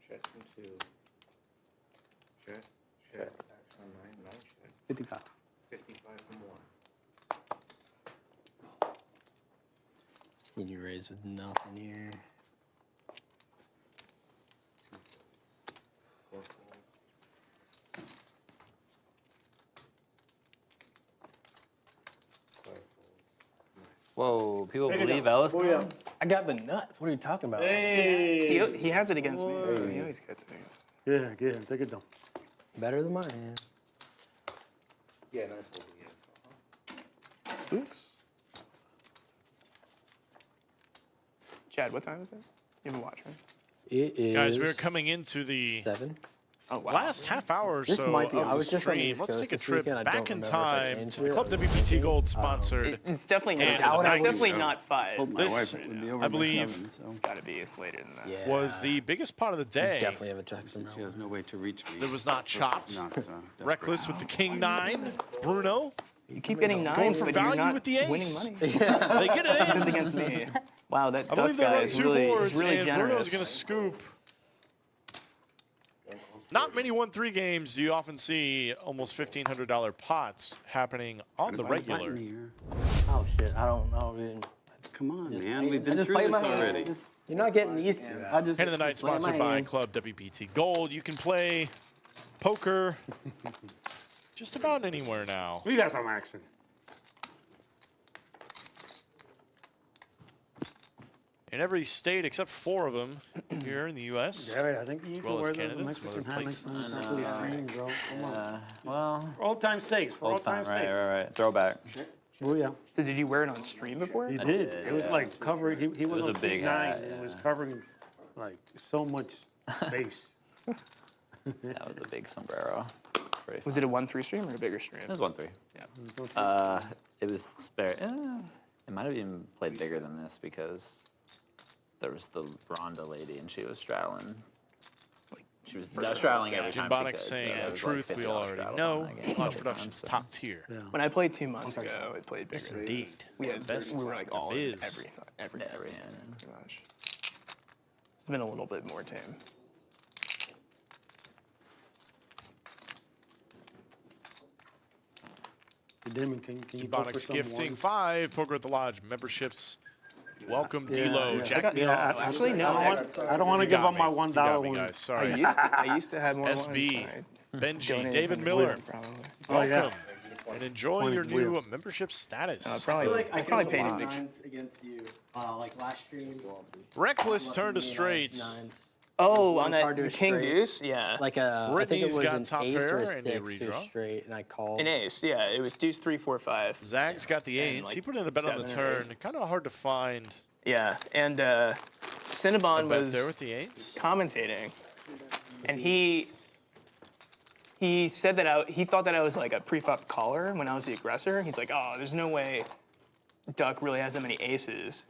Check from 2. Check. Check. Action on 9. 9 check. 55. 55 from 1. Seen you raise with nothing here. 4 folds. 5 folds. Whoa, people Take it believe down. Ellis? Oh, yeah. I got the nuts. What are you talking about? Hey. He has it against me. He always gets me. Yeah, get him. Take it down. Better than mine. Yeah, 9 folds again. Oops. Chad, what time is it? You have a watch, right? It is. Guys, we're coming into the 7. Oh, wow. last half hour or This so might be- of I the was just on the stream. East Let's Coast take a this trip weekend. I back don't in remember if I time changed to the it Club or WPT Gold sponsored. It's definitely And not. the It's definitely night not 5. Told my This, wife it would be over I by believe, 7, so It's got to be later than that. Yeah. was the biggest part of the day. Definitely have a text from she has no way to reach me. That was not chopped. Not, Reckless with the King 9. Bruno You keep getting going nines, for but you're value not with the ace. winning money. They get it Except in. against me. Wow, that I duck believe they guy run is 2 really, boards, is really and generous. Bruno's going to scoop. Not many 1-3 games do you often see almost $1,500 pots happening on the regular. Oh, shit. I don't know. Dude. Come on, Just man. play- We've been just through play this my hand. already. Just- You're not getting these two. I just Hand of the night play my sponsored by hand. Club WPT Gold. You can play poker just about anywhere now. We got some action. In every state except 4 of them here in the U.S. Garrett, I think you need well to as wear Canada the and some other Mexican hat next time. places. That's really green, bro. Come on. Well, For old time's sakes. For old old time, time's right, sakes. right. Throwback. Oh, yeah. So did you wear it on stream before? He did. It was like covering. He was was on a big C9 hat, and it was yeah. covering like so much space. That was a big sombrero. Pretty Was fun. it a 1-3 stream or a bigger stream? It was 1-3. Yeah. It was spare. It might have even played bigger than this because there was the Rhonda lady and she was straddling. She was straddling every time. Jim she could, saying so it the was truth like we $50 all already straddles know. on that game. Launch Productions top tier. Yeah. When I played 2 months ago, it played bigger. Yes, indeed. We had Best we were like all in in the biz. every Every hand. pretty much. It's been a little bit more tame. Damon, can you vote for Ebonics some gifting ones? 5 Poker at the Lodge memberships Welcome, D-Lo. Jack me Yeah, off. Actually, no. I don't want to You give got up my me. $1 You got me, one. guys. Sorry. I used to have more SB, ones. Benji, Donated David from Miller. Probably. Oh, yeah. Welcome. And enjoy your new membership status. Probably. I probably paid him. nines against you, like last stream. Reckless turned to straights. Nines. Oh, on card that to a King straight. Deuce? Yeah. Like a, I think it Brittany's was got an top ace pair or a and a 6 to a redraw. straight, and I called. An ace, yeah. It was Deuce 3, 4, 5. Zag's got the And, eights. like, He put in a bet on the 7 or 8. turn. Kind of hard to find Yeah, and a Cinnabon bet was there with the eights. commentating, and he said that he thought that I was like a pre-flop caller when I was the aggressor. He's like, oh, there's no way Duck really has that many aces.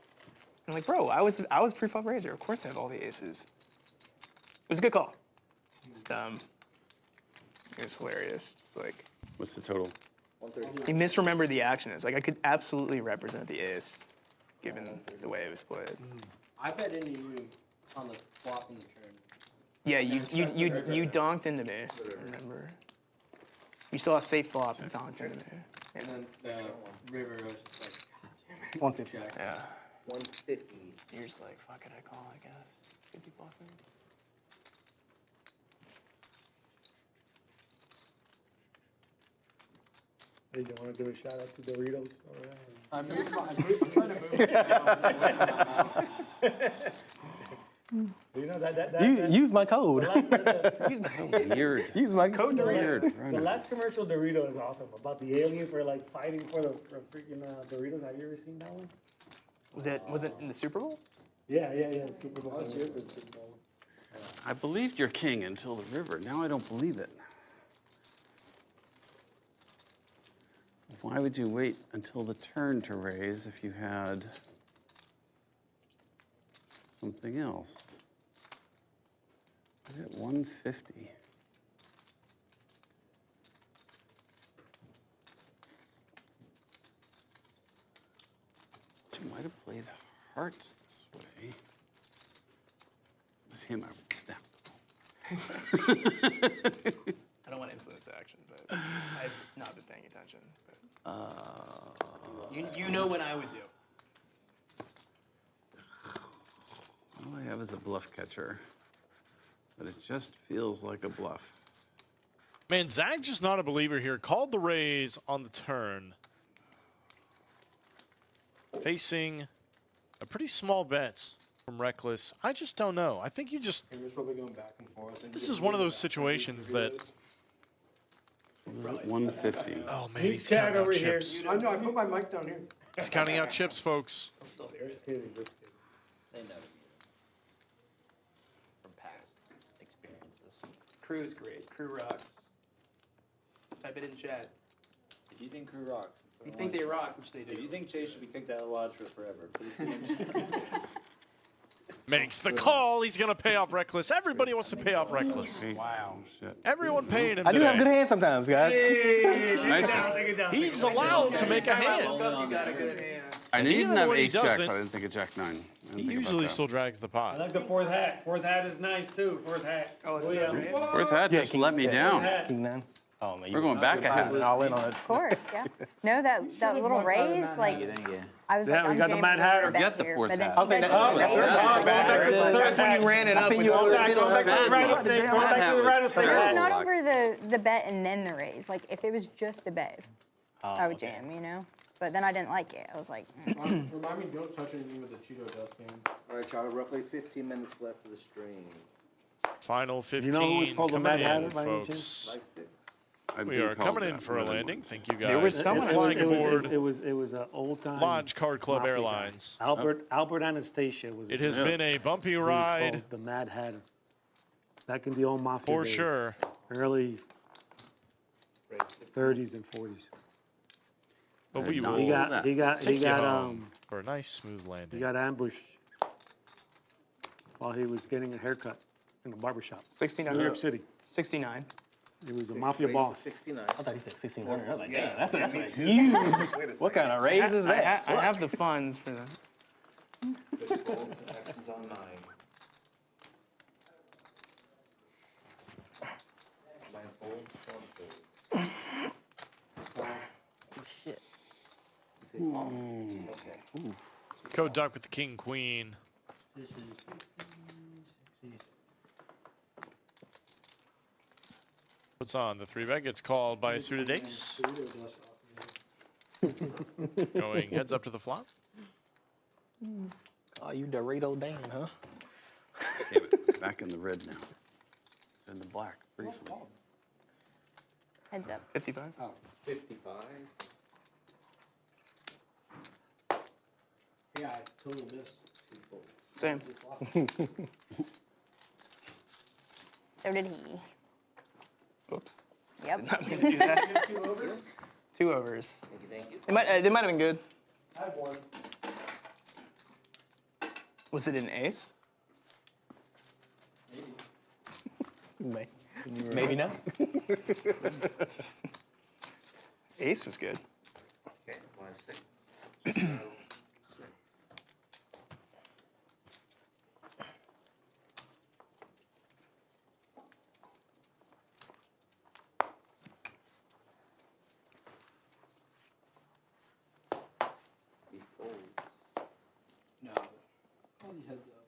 I'm like, bro, I was pre-flop raiser. Of course I have all the aces. It was a good call. Just, it was hilarious. Just like What's the total? he misremembered the action. It's like I could absolutely represent the ace, given the way it was played. I bet into you on the flop and the turn. Yeah, you donked into me. Remember? You saw a safe flop and donked into me. Yeah. And then the river was just like, 150. Yeah. 150. You're just like, fuck it, I call, I guess. 50 bluffing. Hey, you want to give a shout out to Doritos? I'm trying to move You know that Use my code. Weird. Use my code. Weird. the last commercial Dorito is awesome. About the aliens were like fighting for the freaking Doritos. Have you ever seen that one? Was it in the Super Bowl? Yeah. Super Bowl. I believed your king until the river. Now I don't believe it. Why would you wait until the turn to raise if you had something else? Is it 150? You might have played hearts this way. It was him I would snap. I don't want to influence the action, but I've not been paying attention. But you know what I would do. All I have is a bluff catcher, but it just feels like a bluff. Man, Zag's just not a believer here. Called the raise on the turn. Facing a pretty small bet from Reckless. I just don't know. I think you just... This is one of those situations that... What is it, 150? Oh, man, he's counting out chips. I know, I put my mic down here. He's counting out chips, folks. They know from past experiences. Crew is great. Crew rocks. Type it in chat. If you think crew rocks, If you think they rock, which they do. if you think Chase should be kicked out of the lodge for forever, please put in chat. Makes the call. He's going to pay off Reckless. Everybody wants to pay off Reckless. Wow. Shit. Everyone paying him I do have good today. hands sometimes, guys. Nice. He's allowed to make a hand. You got a good hand. I knew you even didn't have when he ace jack, doesn't, but I didn't think of jack nine. He usually still drags the I pot. like the fourth hat. Fourth hat is nice too. Fourth hat. Oh, it's yeah. Fourth hat just let me down. Hat. King 9. Oh, man. We're going back a hat. All in on it. Of course, yeah. No, that little raise, like, I was Yeah, like, we got the I'm Mad jamming Hatter. the bet Get the here, fourth but then hat. he I'll say does that. the Oh, raise. that's when you ran it up. Going back to the rattlesnake No, hat. not over the bet and then the raise. Like, if it was just a bet, I would jam, you know? But then I didn't like it. I was like, Remind me, don't touch anything with the Cheeto dust can. All right, y'all, roughly 15 minutes left of the stream. Final You know who was 15 called the coming Mad Hatter in, by any folks. chance? Life 6. I've We been are called coming in that for a more than landing. once. Thank you There was guys. someone- Flying aboard It was an old time. Lodge Card Club Mafia guy. Airlines. Albert Anastasia was. It has Yeah. been a bumpy he was ride called the Mad Hatter. Back in the old mafia for days, sure. early 30s and 40s. But I we did not will He know got that. take you home for a nice smooth he landing. got ambushed while he was getting a haircut in a barbershop, 69. New York City. 69. He was a mafia boss. 69. I thought he said 1,600. I was like, damn, that's a huge. What kind of raise is that? I have the funds for that. 6 folds, actions on 9. 9 folds, 1 fold. shit. You say call? Okay. Code Duck with the king, queen. This is 50, 60. Puts on the 3-bet, gets called by a suited ace. Going heads up to the flop. Oh, you Dorito Dan, huh? Okay, but back in the red now. It's in the black briefly. Heads up. 55. Oh, 55. Yeah, I total this. Same. So did he. Oops. Yep. Not mean to do that. 2 overs. Thank you. They might have been good. I have one. Was it an ace? Maybe not. Ace was good. Okay, 1, 6. He folds. No. Probably heads up.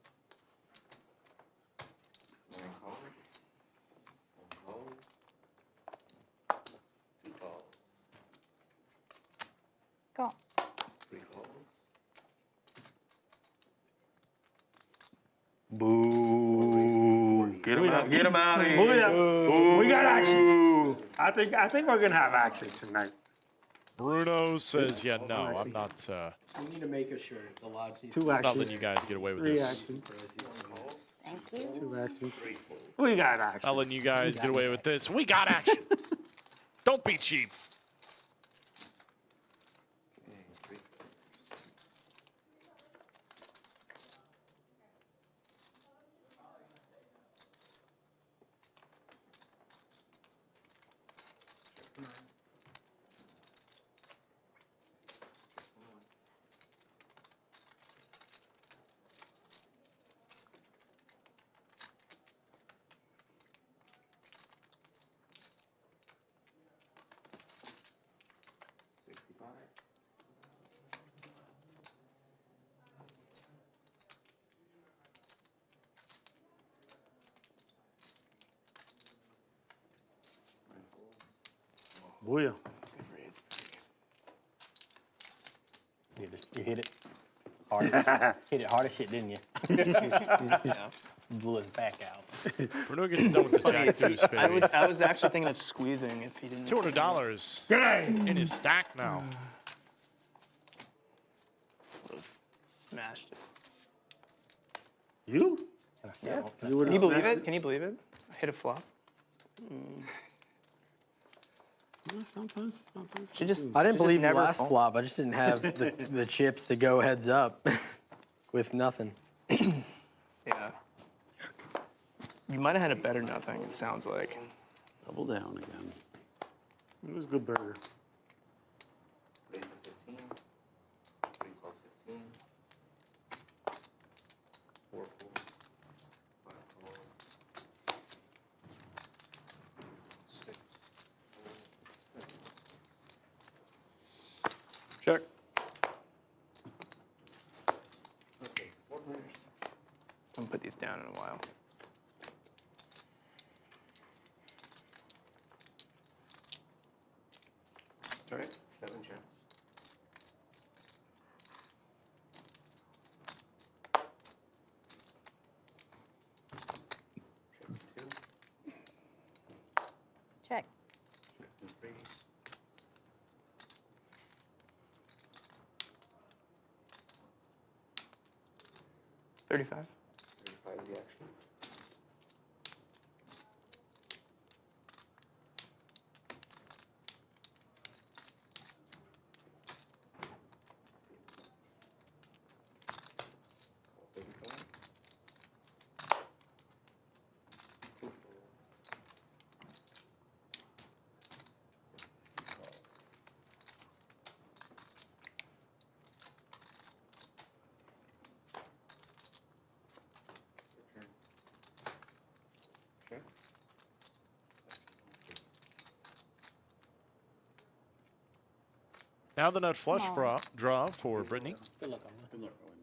1 call. 1 call. 2 calls. Go. 3 calls. Boo. Get him out. Get him out of here. Move it up. We got action. I think we're gonna have action tonight. Bruno says, yeah, no, I'm not. We need to make a shirt. The lodge needs 2 I'm not actions. letting you guys get away with 3 this. actions. Thank you. 2 actions. We got action. Not letting you guys get away with this. We got action. Don't be cheap. Booyah. You hit it hard. Hit it hard as shit, didn't you? Blew his back out. Bruno gets done with the jack deuce, baby. I was actually thinking of squeezing if he didn't. $200 in his stack now. Smashed it. You? Yeah. You Can would've you believe smashed it? Can you believe it? I hit a flop. Sometimes. I didn't believe the never last fold. flop. I just didn't have the chips to go heads up with nothing. Yeah. You might have had a better nothing, it sounds like. Double down again. It was a good burger. 3 to 15. 3 calls 15. 4 folds. 5 calls. 6 folds. 7. Check. Okay, 4 players. I'm gonna put these down in a while. All right, 7 checks. Check. Check 2, 3. $35. 35 is the action. Call 35. 2 folds. 50 calls. Your turn. Check. Now the nut flush draw for Brittany. Good luck on that. Good luck, Owen.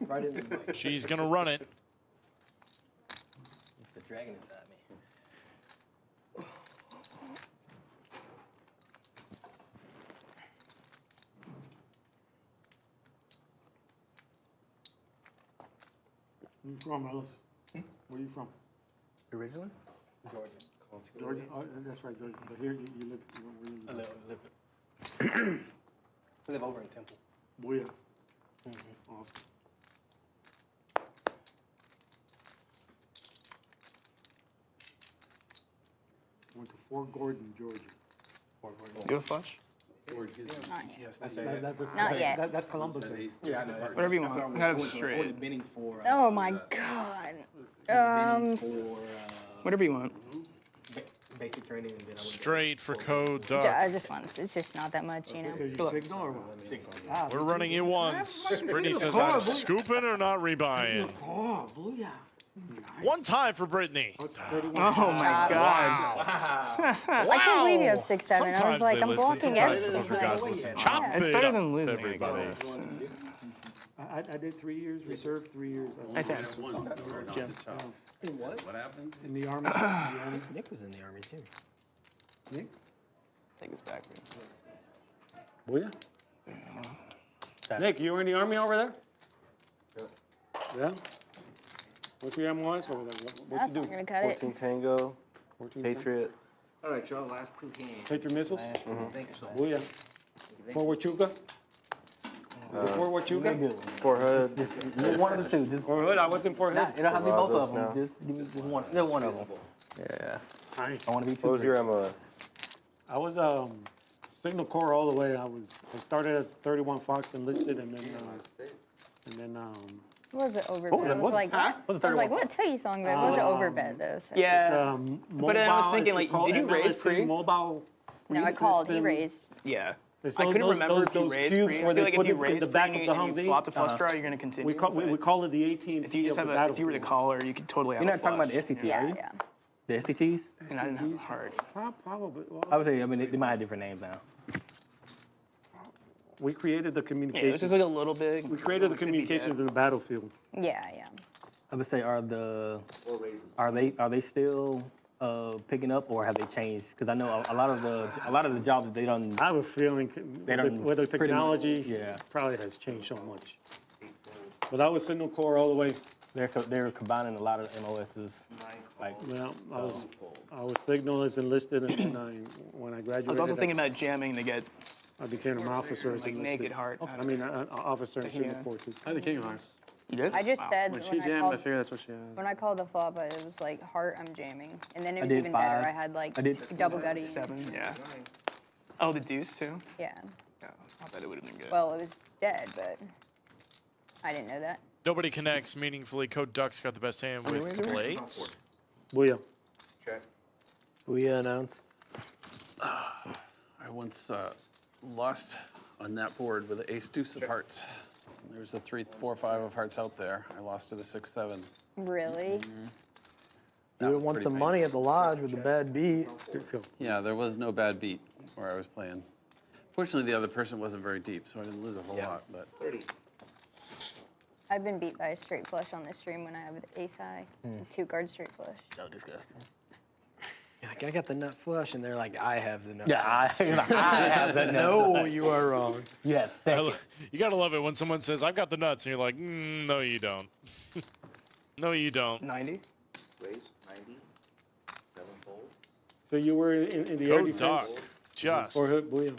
Right in the mic. She's gonna run it. The dragon is at me. Where you from, Ellis? Where you from? Originally? Georgia. Georgia? Oh, that's right, Georgia. But here you live, where you I live? live over in Temple. Booyah. Awesome. Went to Fort Gordon, Georgia. Fort Gordon. Do a flush? Not yet. That's yet. That's Columbus. Yeah, I know. Whatever you want. I got it straight. Bidding for. Oh my God. Whatever you want. Basic training and then I would Straight for code I duck. just want. It's just not that much, you know. So you signal or what? We're running it once. Brittany says I'm scooping or not rebuying. Oh, booyah. One tie for Brittany. Oh my God. I can't believe you have 6'7". I was Sometimes like, they I'm listen. blocking Sometimes the everything. poker gods listen. Chop It's it better up, than losing, I everybody. I did 3 years reserve, 3 years. I said. What? What happened? In the Army. Nick was in the Army too. Nick? Take this back. Booyah. Nick, you were in the Army over there? Yeah? What's your MOS over there? What That's you not do? gonna cut it. 14 Tango, 14 Patriot. All right, y'all, last two games. Take your missiles? Thank you. Booyah. Fort Huachuca? Is it Fort Huachuca? Fort Hood. Just one of the two. Just, Fort Hood? I was in Fort Hood. it don't have to be both of Brazos them. Just give me just one. Just one of them. Yeah. Nice. I want to be two. What was your MO? I was Signal Corps all the way. I started as 31 Fox enlisted, and then What was it over What was bet? it? I was like, Huh? What's the I was like, 31? what tell you song? But it wasn't over bet though. So. Yeah. But then I was mobile, thinking, it's like, called did you raise MLSC, pre? Mobile. No, I called. He System. raised. Yeah. It's I those- couldn't those- remember if you those raised cubes pre. I where feel they like put if you it in raised the back pre of the and you Humvee. flop the flush draw, you're going to continue. We call it the 18. If you just have if you were the caller, you could totally have You're a not talking about the flush. SCT, are Yeah, you? yeah. The SCTs? And I didn't have a heart. Probably. Well, I would say, I mean, they might have different names now. we created the Yeah, it was communications. just like a little big. We created the communications in the battlefield. Yeah, yeah. I would say, are they still picking up, or have they changed? Because I know a lot of the jobs they done. I have a feeling They done with the pretty much- technology, yeah. probably has changed so much. But I was Signal Corps all the way. They're combining a lot of MOSs. Like, Well, I was Signal as enlisted, and then when I graduated, I was also thinking about jamming to get I became an officer as like enlisted. naked heart. I mean, an officer in Signal Yeah. Corps too. I had the King of Hearts. You did? I just said When when she I jammed, I called figured that's what she had. when I called the flop, it was like heart. I'm jamming, and then it I was did even 5. better. I had like I did double gutty. 7, yeah. Oh, the deuce too? Yeah. Yeah. I bet it would have been good. Well, it was dead, but I didn't know that. Nobody connects meaningfully. Code Duck's got the best hand with couple eights. Booyah. We announced. I once lost on that board with the ace deuce of hearts. There's a 3, 4, 5 of hearts out there. I lost to the 6, 7. Really? You would want some money at the lodge with a bad beat. Yeah, there was no bad beat where I was playing. Fortunately, the other person wasn't very deep, so I didn't lose a whole lot. But I've been beat by a straight flush on this stream when I have ace high, 2-card straight flush. so disgusting. Like, I got the nut flush, and they're like, I have the nut. Yeah, I have that. No, you are wrong. You have second. You gotta love it when someone says, "I've got the nuts," and you're like, "No, you don't. No, you don't." 90? Raise 90, 7 folds. So you were in the air Code defense? Duck just Or Booyah.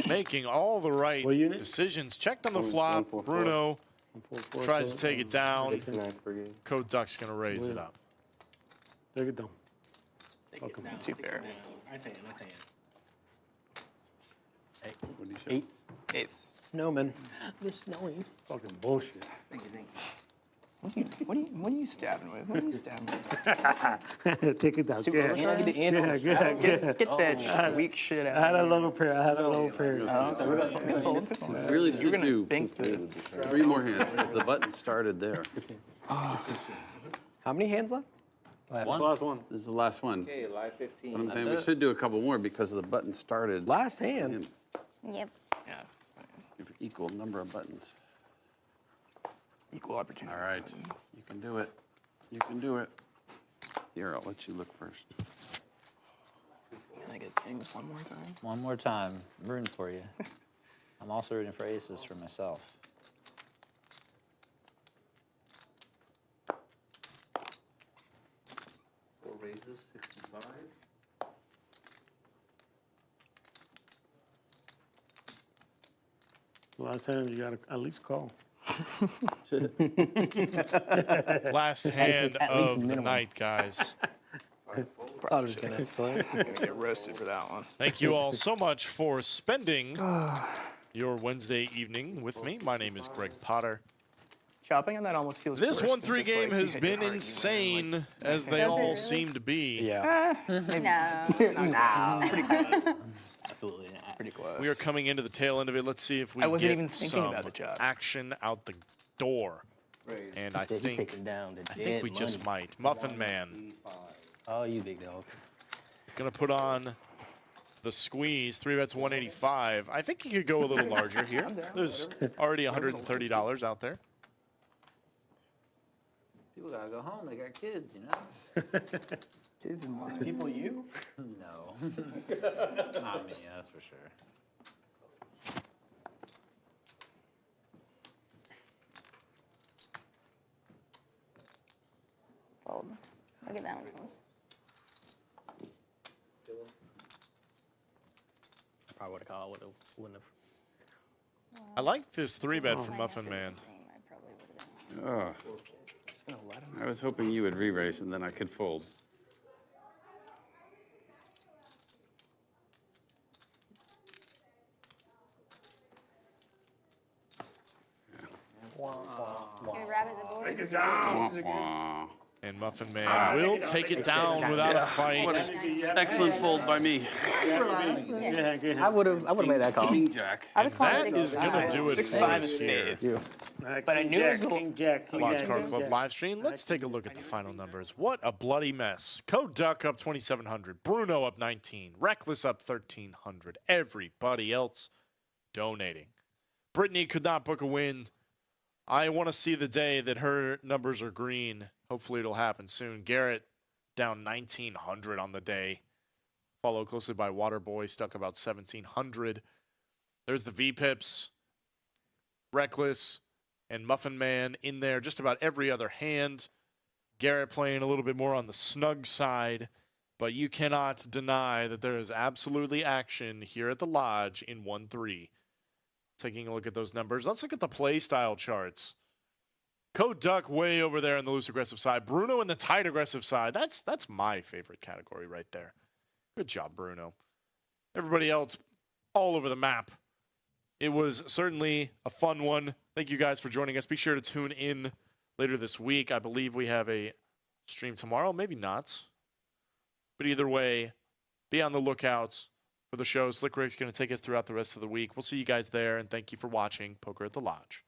making all the right What unit? decisions. Checked on the flop. 144. Bruno 144, tries to so, take it down. 69 per game. Code Duck's gonna raise it Booyah. up. Take it down. Too fair. I say it. what do you show? 8. 8s. Snowman. The snowies. Fucking bullshit. What are you stabbing with? What are you stabbing with? Take it down. Super Yeah, overcharge? Get the end. good. Get that weak shit I had out a of low pair. I had a low pair. You really You're should gonna do bank the 3 more hands because the button started there. How many hands left? Last one. This is the last one. Okay, live But 15. I'm saying we should do a couple more because the button started. Last hand. Yep. Give equal number of buttons. equal opportunity. All right. You can do it. You can do it. Here, I'll let you look first. Can I get things one more time? One more time. I'm rooting for you. I'm also rooting for aces for myself. Four raises, 65. Last hand, you got to at least call. Last hand At least of the minimum. night, guys. I was gonna play. I'm gonna get roasted for that one. Thank you all so much for spending your Wednesday evening with me. My name is Greg Potter. Chopping on that almost feels This worse 1-3 than just, game like, has you hit your been heart, you win, insane, like, as they Does it all really? seem to be. Yeah. No. Pretty close. Absolutely not. Pretty close. We are coming into the tail end of it. Let's see if we I wasn't get even thinking some about the job. action out the door. Raise. And I Said he think taking down the I think dead we just money. might. Muffin Man 185. Oh, you big dog. gonna put on the squeeze. 3-bets 185. I think he could go a little larger here. There's already $130 out there. People gotta go home. They got kids, you know? Kids and wives. People, you? No. Not me, that's for sure. Fold. Look at that one. I probably would have called. Wouldn't have. I like this 3-bet from Muffin Man. I probably would have done. Oh, Just gonna let him. I was hoping you would re-raise and then I could fold. Can we wrap it the board? Wah, wah. And Muffin Man will take it down without a fight. Excellent fold by me. Yeah, good. I would have made that call. King Jack. I was And calling that it is going to do it for 6-5 us here. spades. But I knew it was a- King Jack, King Launch Jack, Card King Club Jack. live stream. Let's take a look at the final numbers. What a bloody mess. Code Duck up 2,700. Bruno up 19. Reckless up 1,300. Everybody else donating. Brittany could not book a win. I want to see the day that her numbers are green. Hopefully it'll happen soon. Garrett down 1,900 on the day. Followed closely by Waterboy, stuck about 1,700. There's the V-Pips. Reckless and Muffin Man in there just about every other hand. Garrett playing a little bit more on the snug side, but you cannot deny that there is absolutely action here at the Lodge in 1-3. Taking a look at those numbers. Let's look at the play style charts. Code Duck way over there on the loose aggressive side. Bruno in the tight aggressive side. That's my favorite category right there. Good job, Bruno. Everybody else all over the map. It was certainly a fun one. Thank you guys for joining us. Be sure to tune in later this week. I believe we have a stream tomorrow. Maybe not. But either way, be on the lookout for the show. Slick Rick's going to take us throughout the rest of the week. We'll see you guys there, and thank you for watching Poker at the Lodge.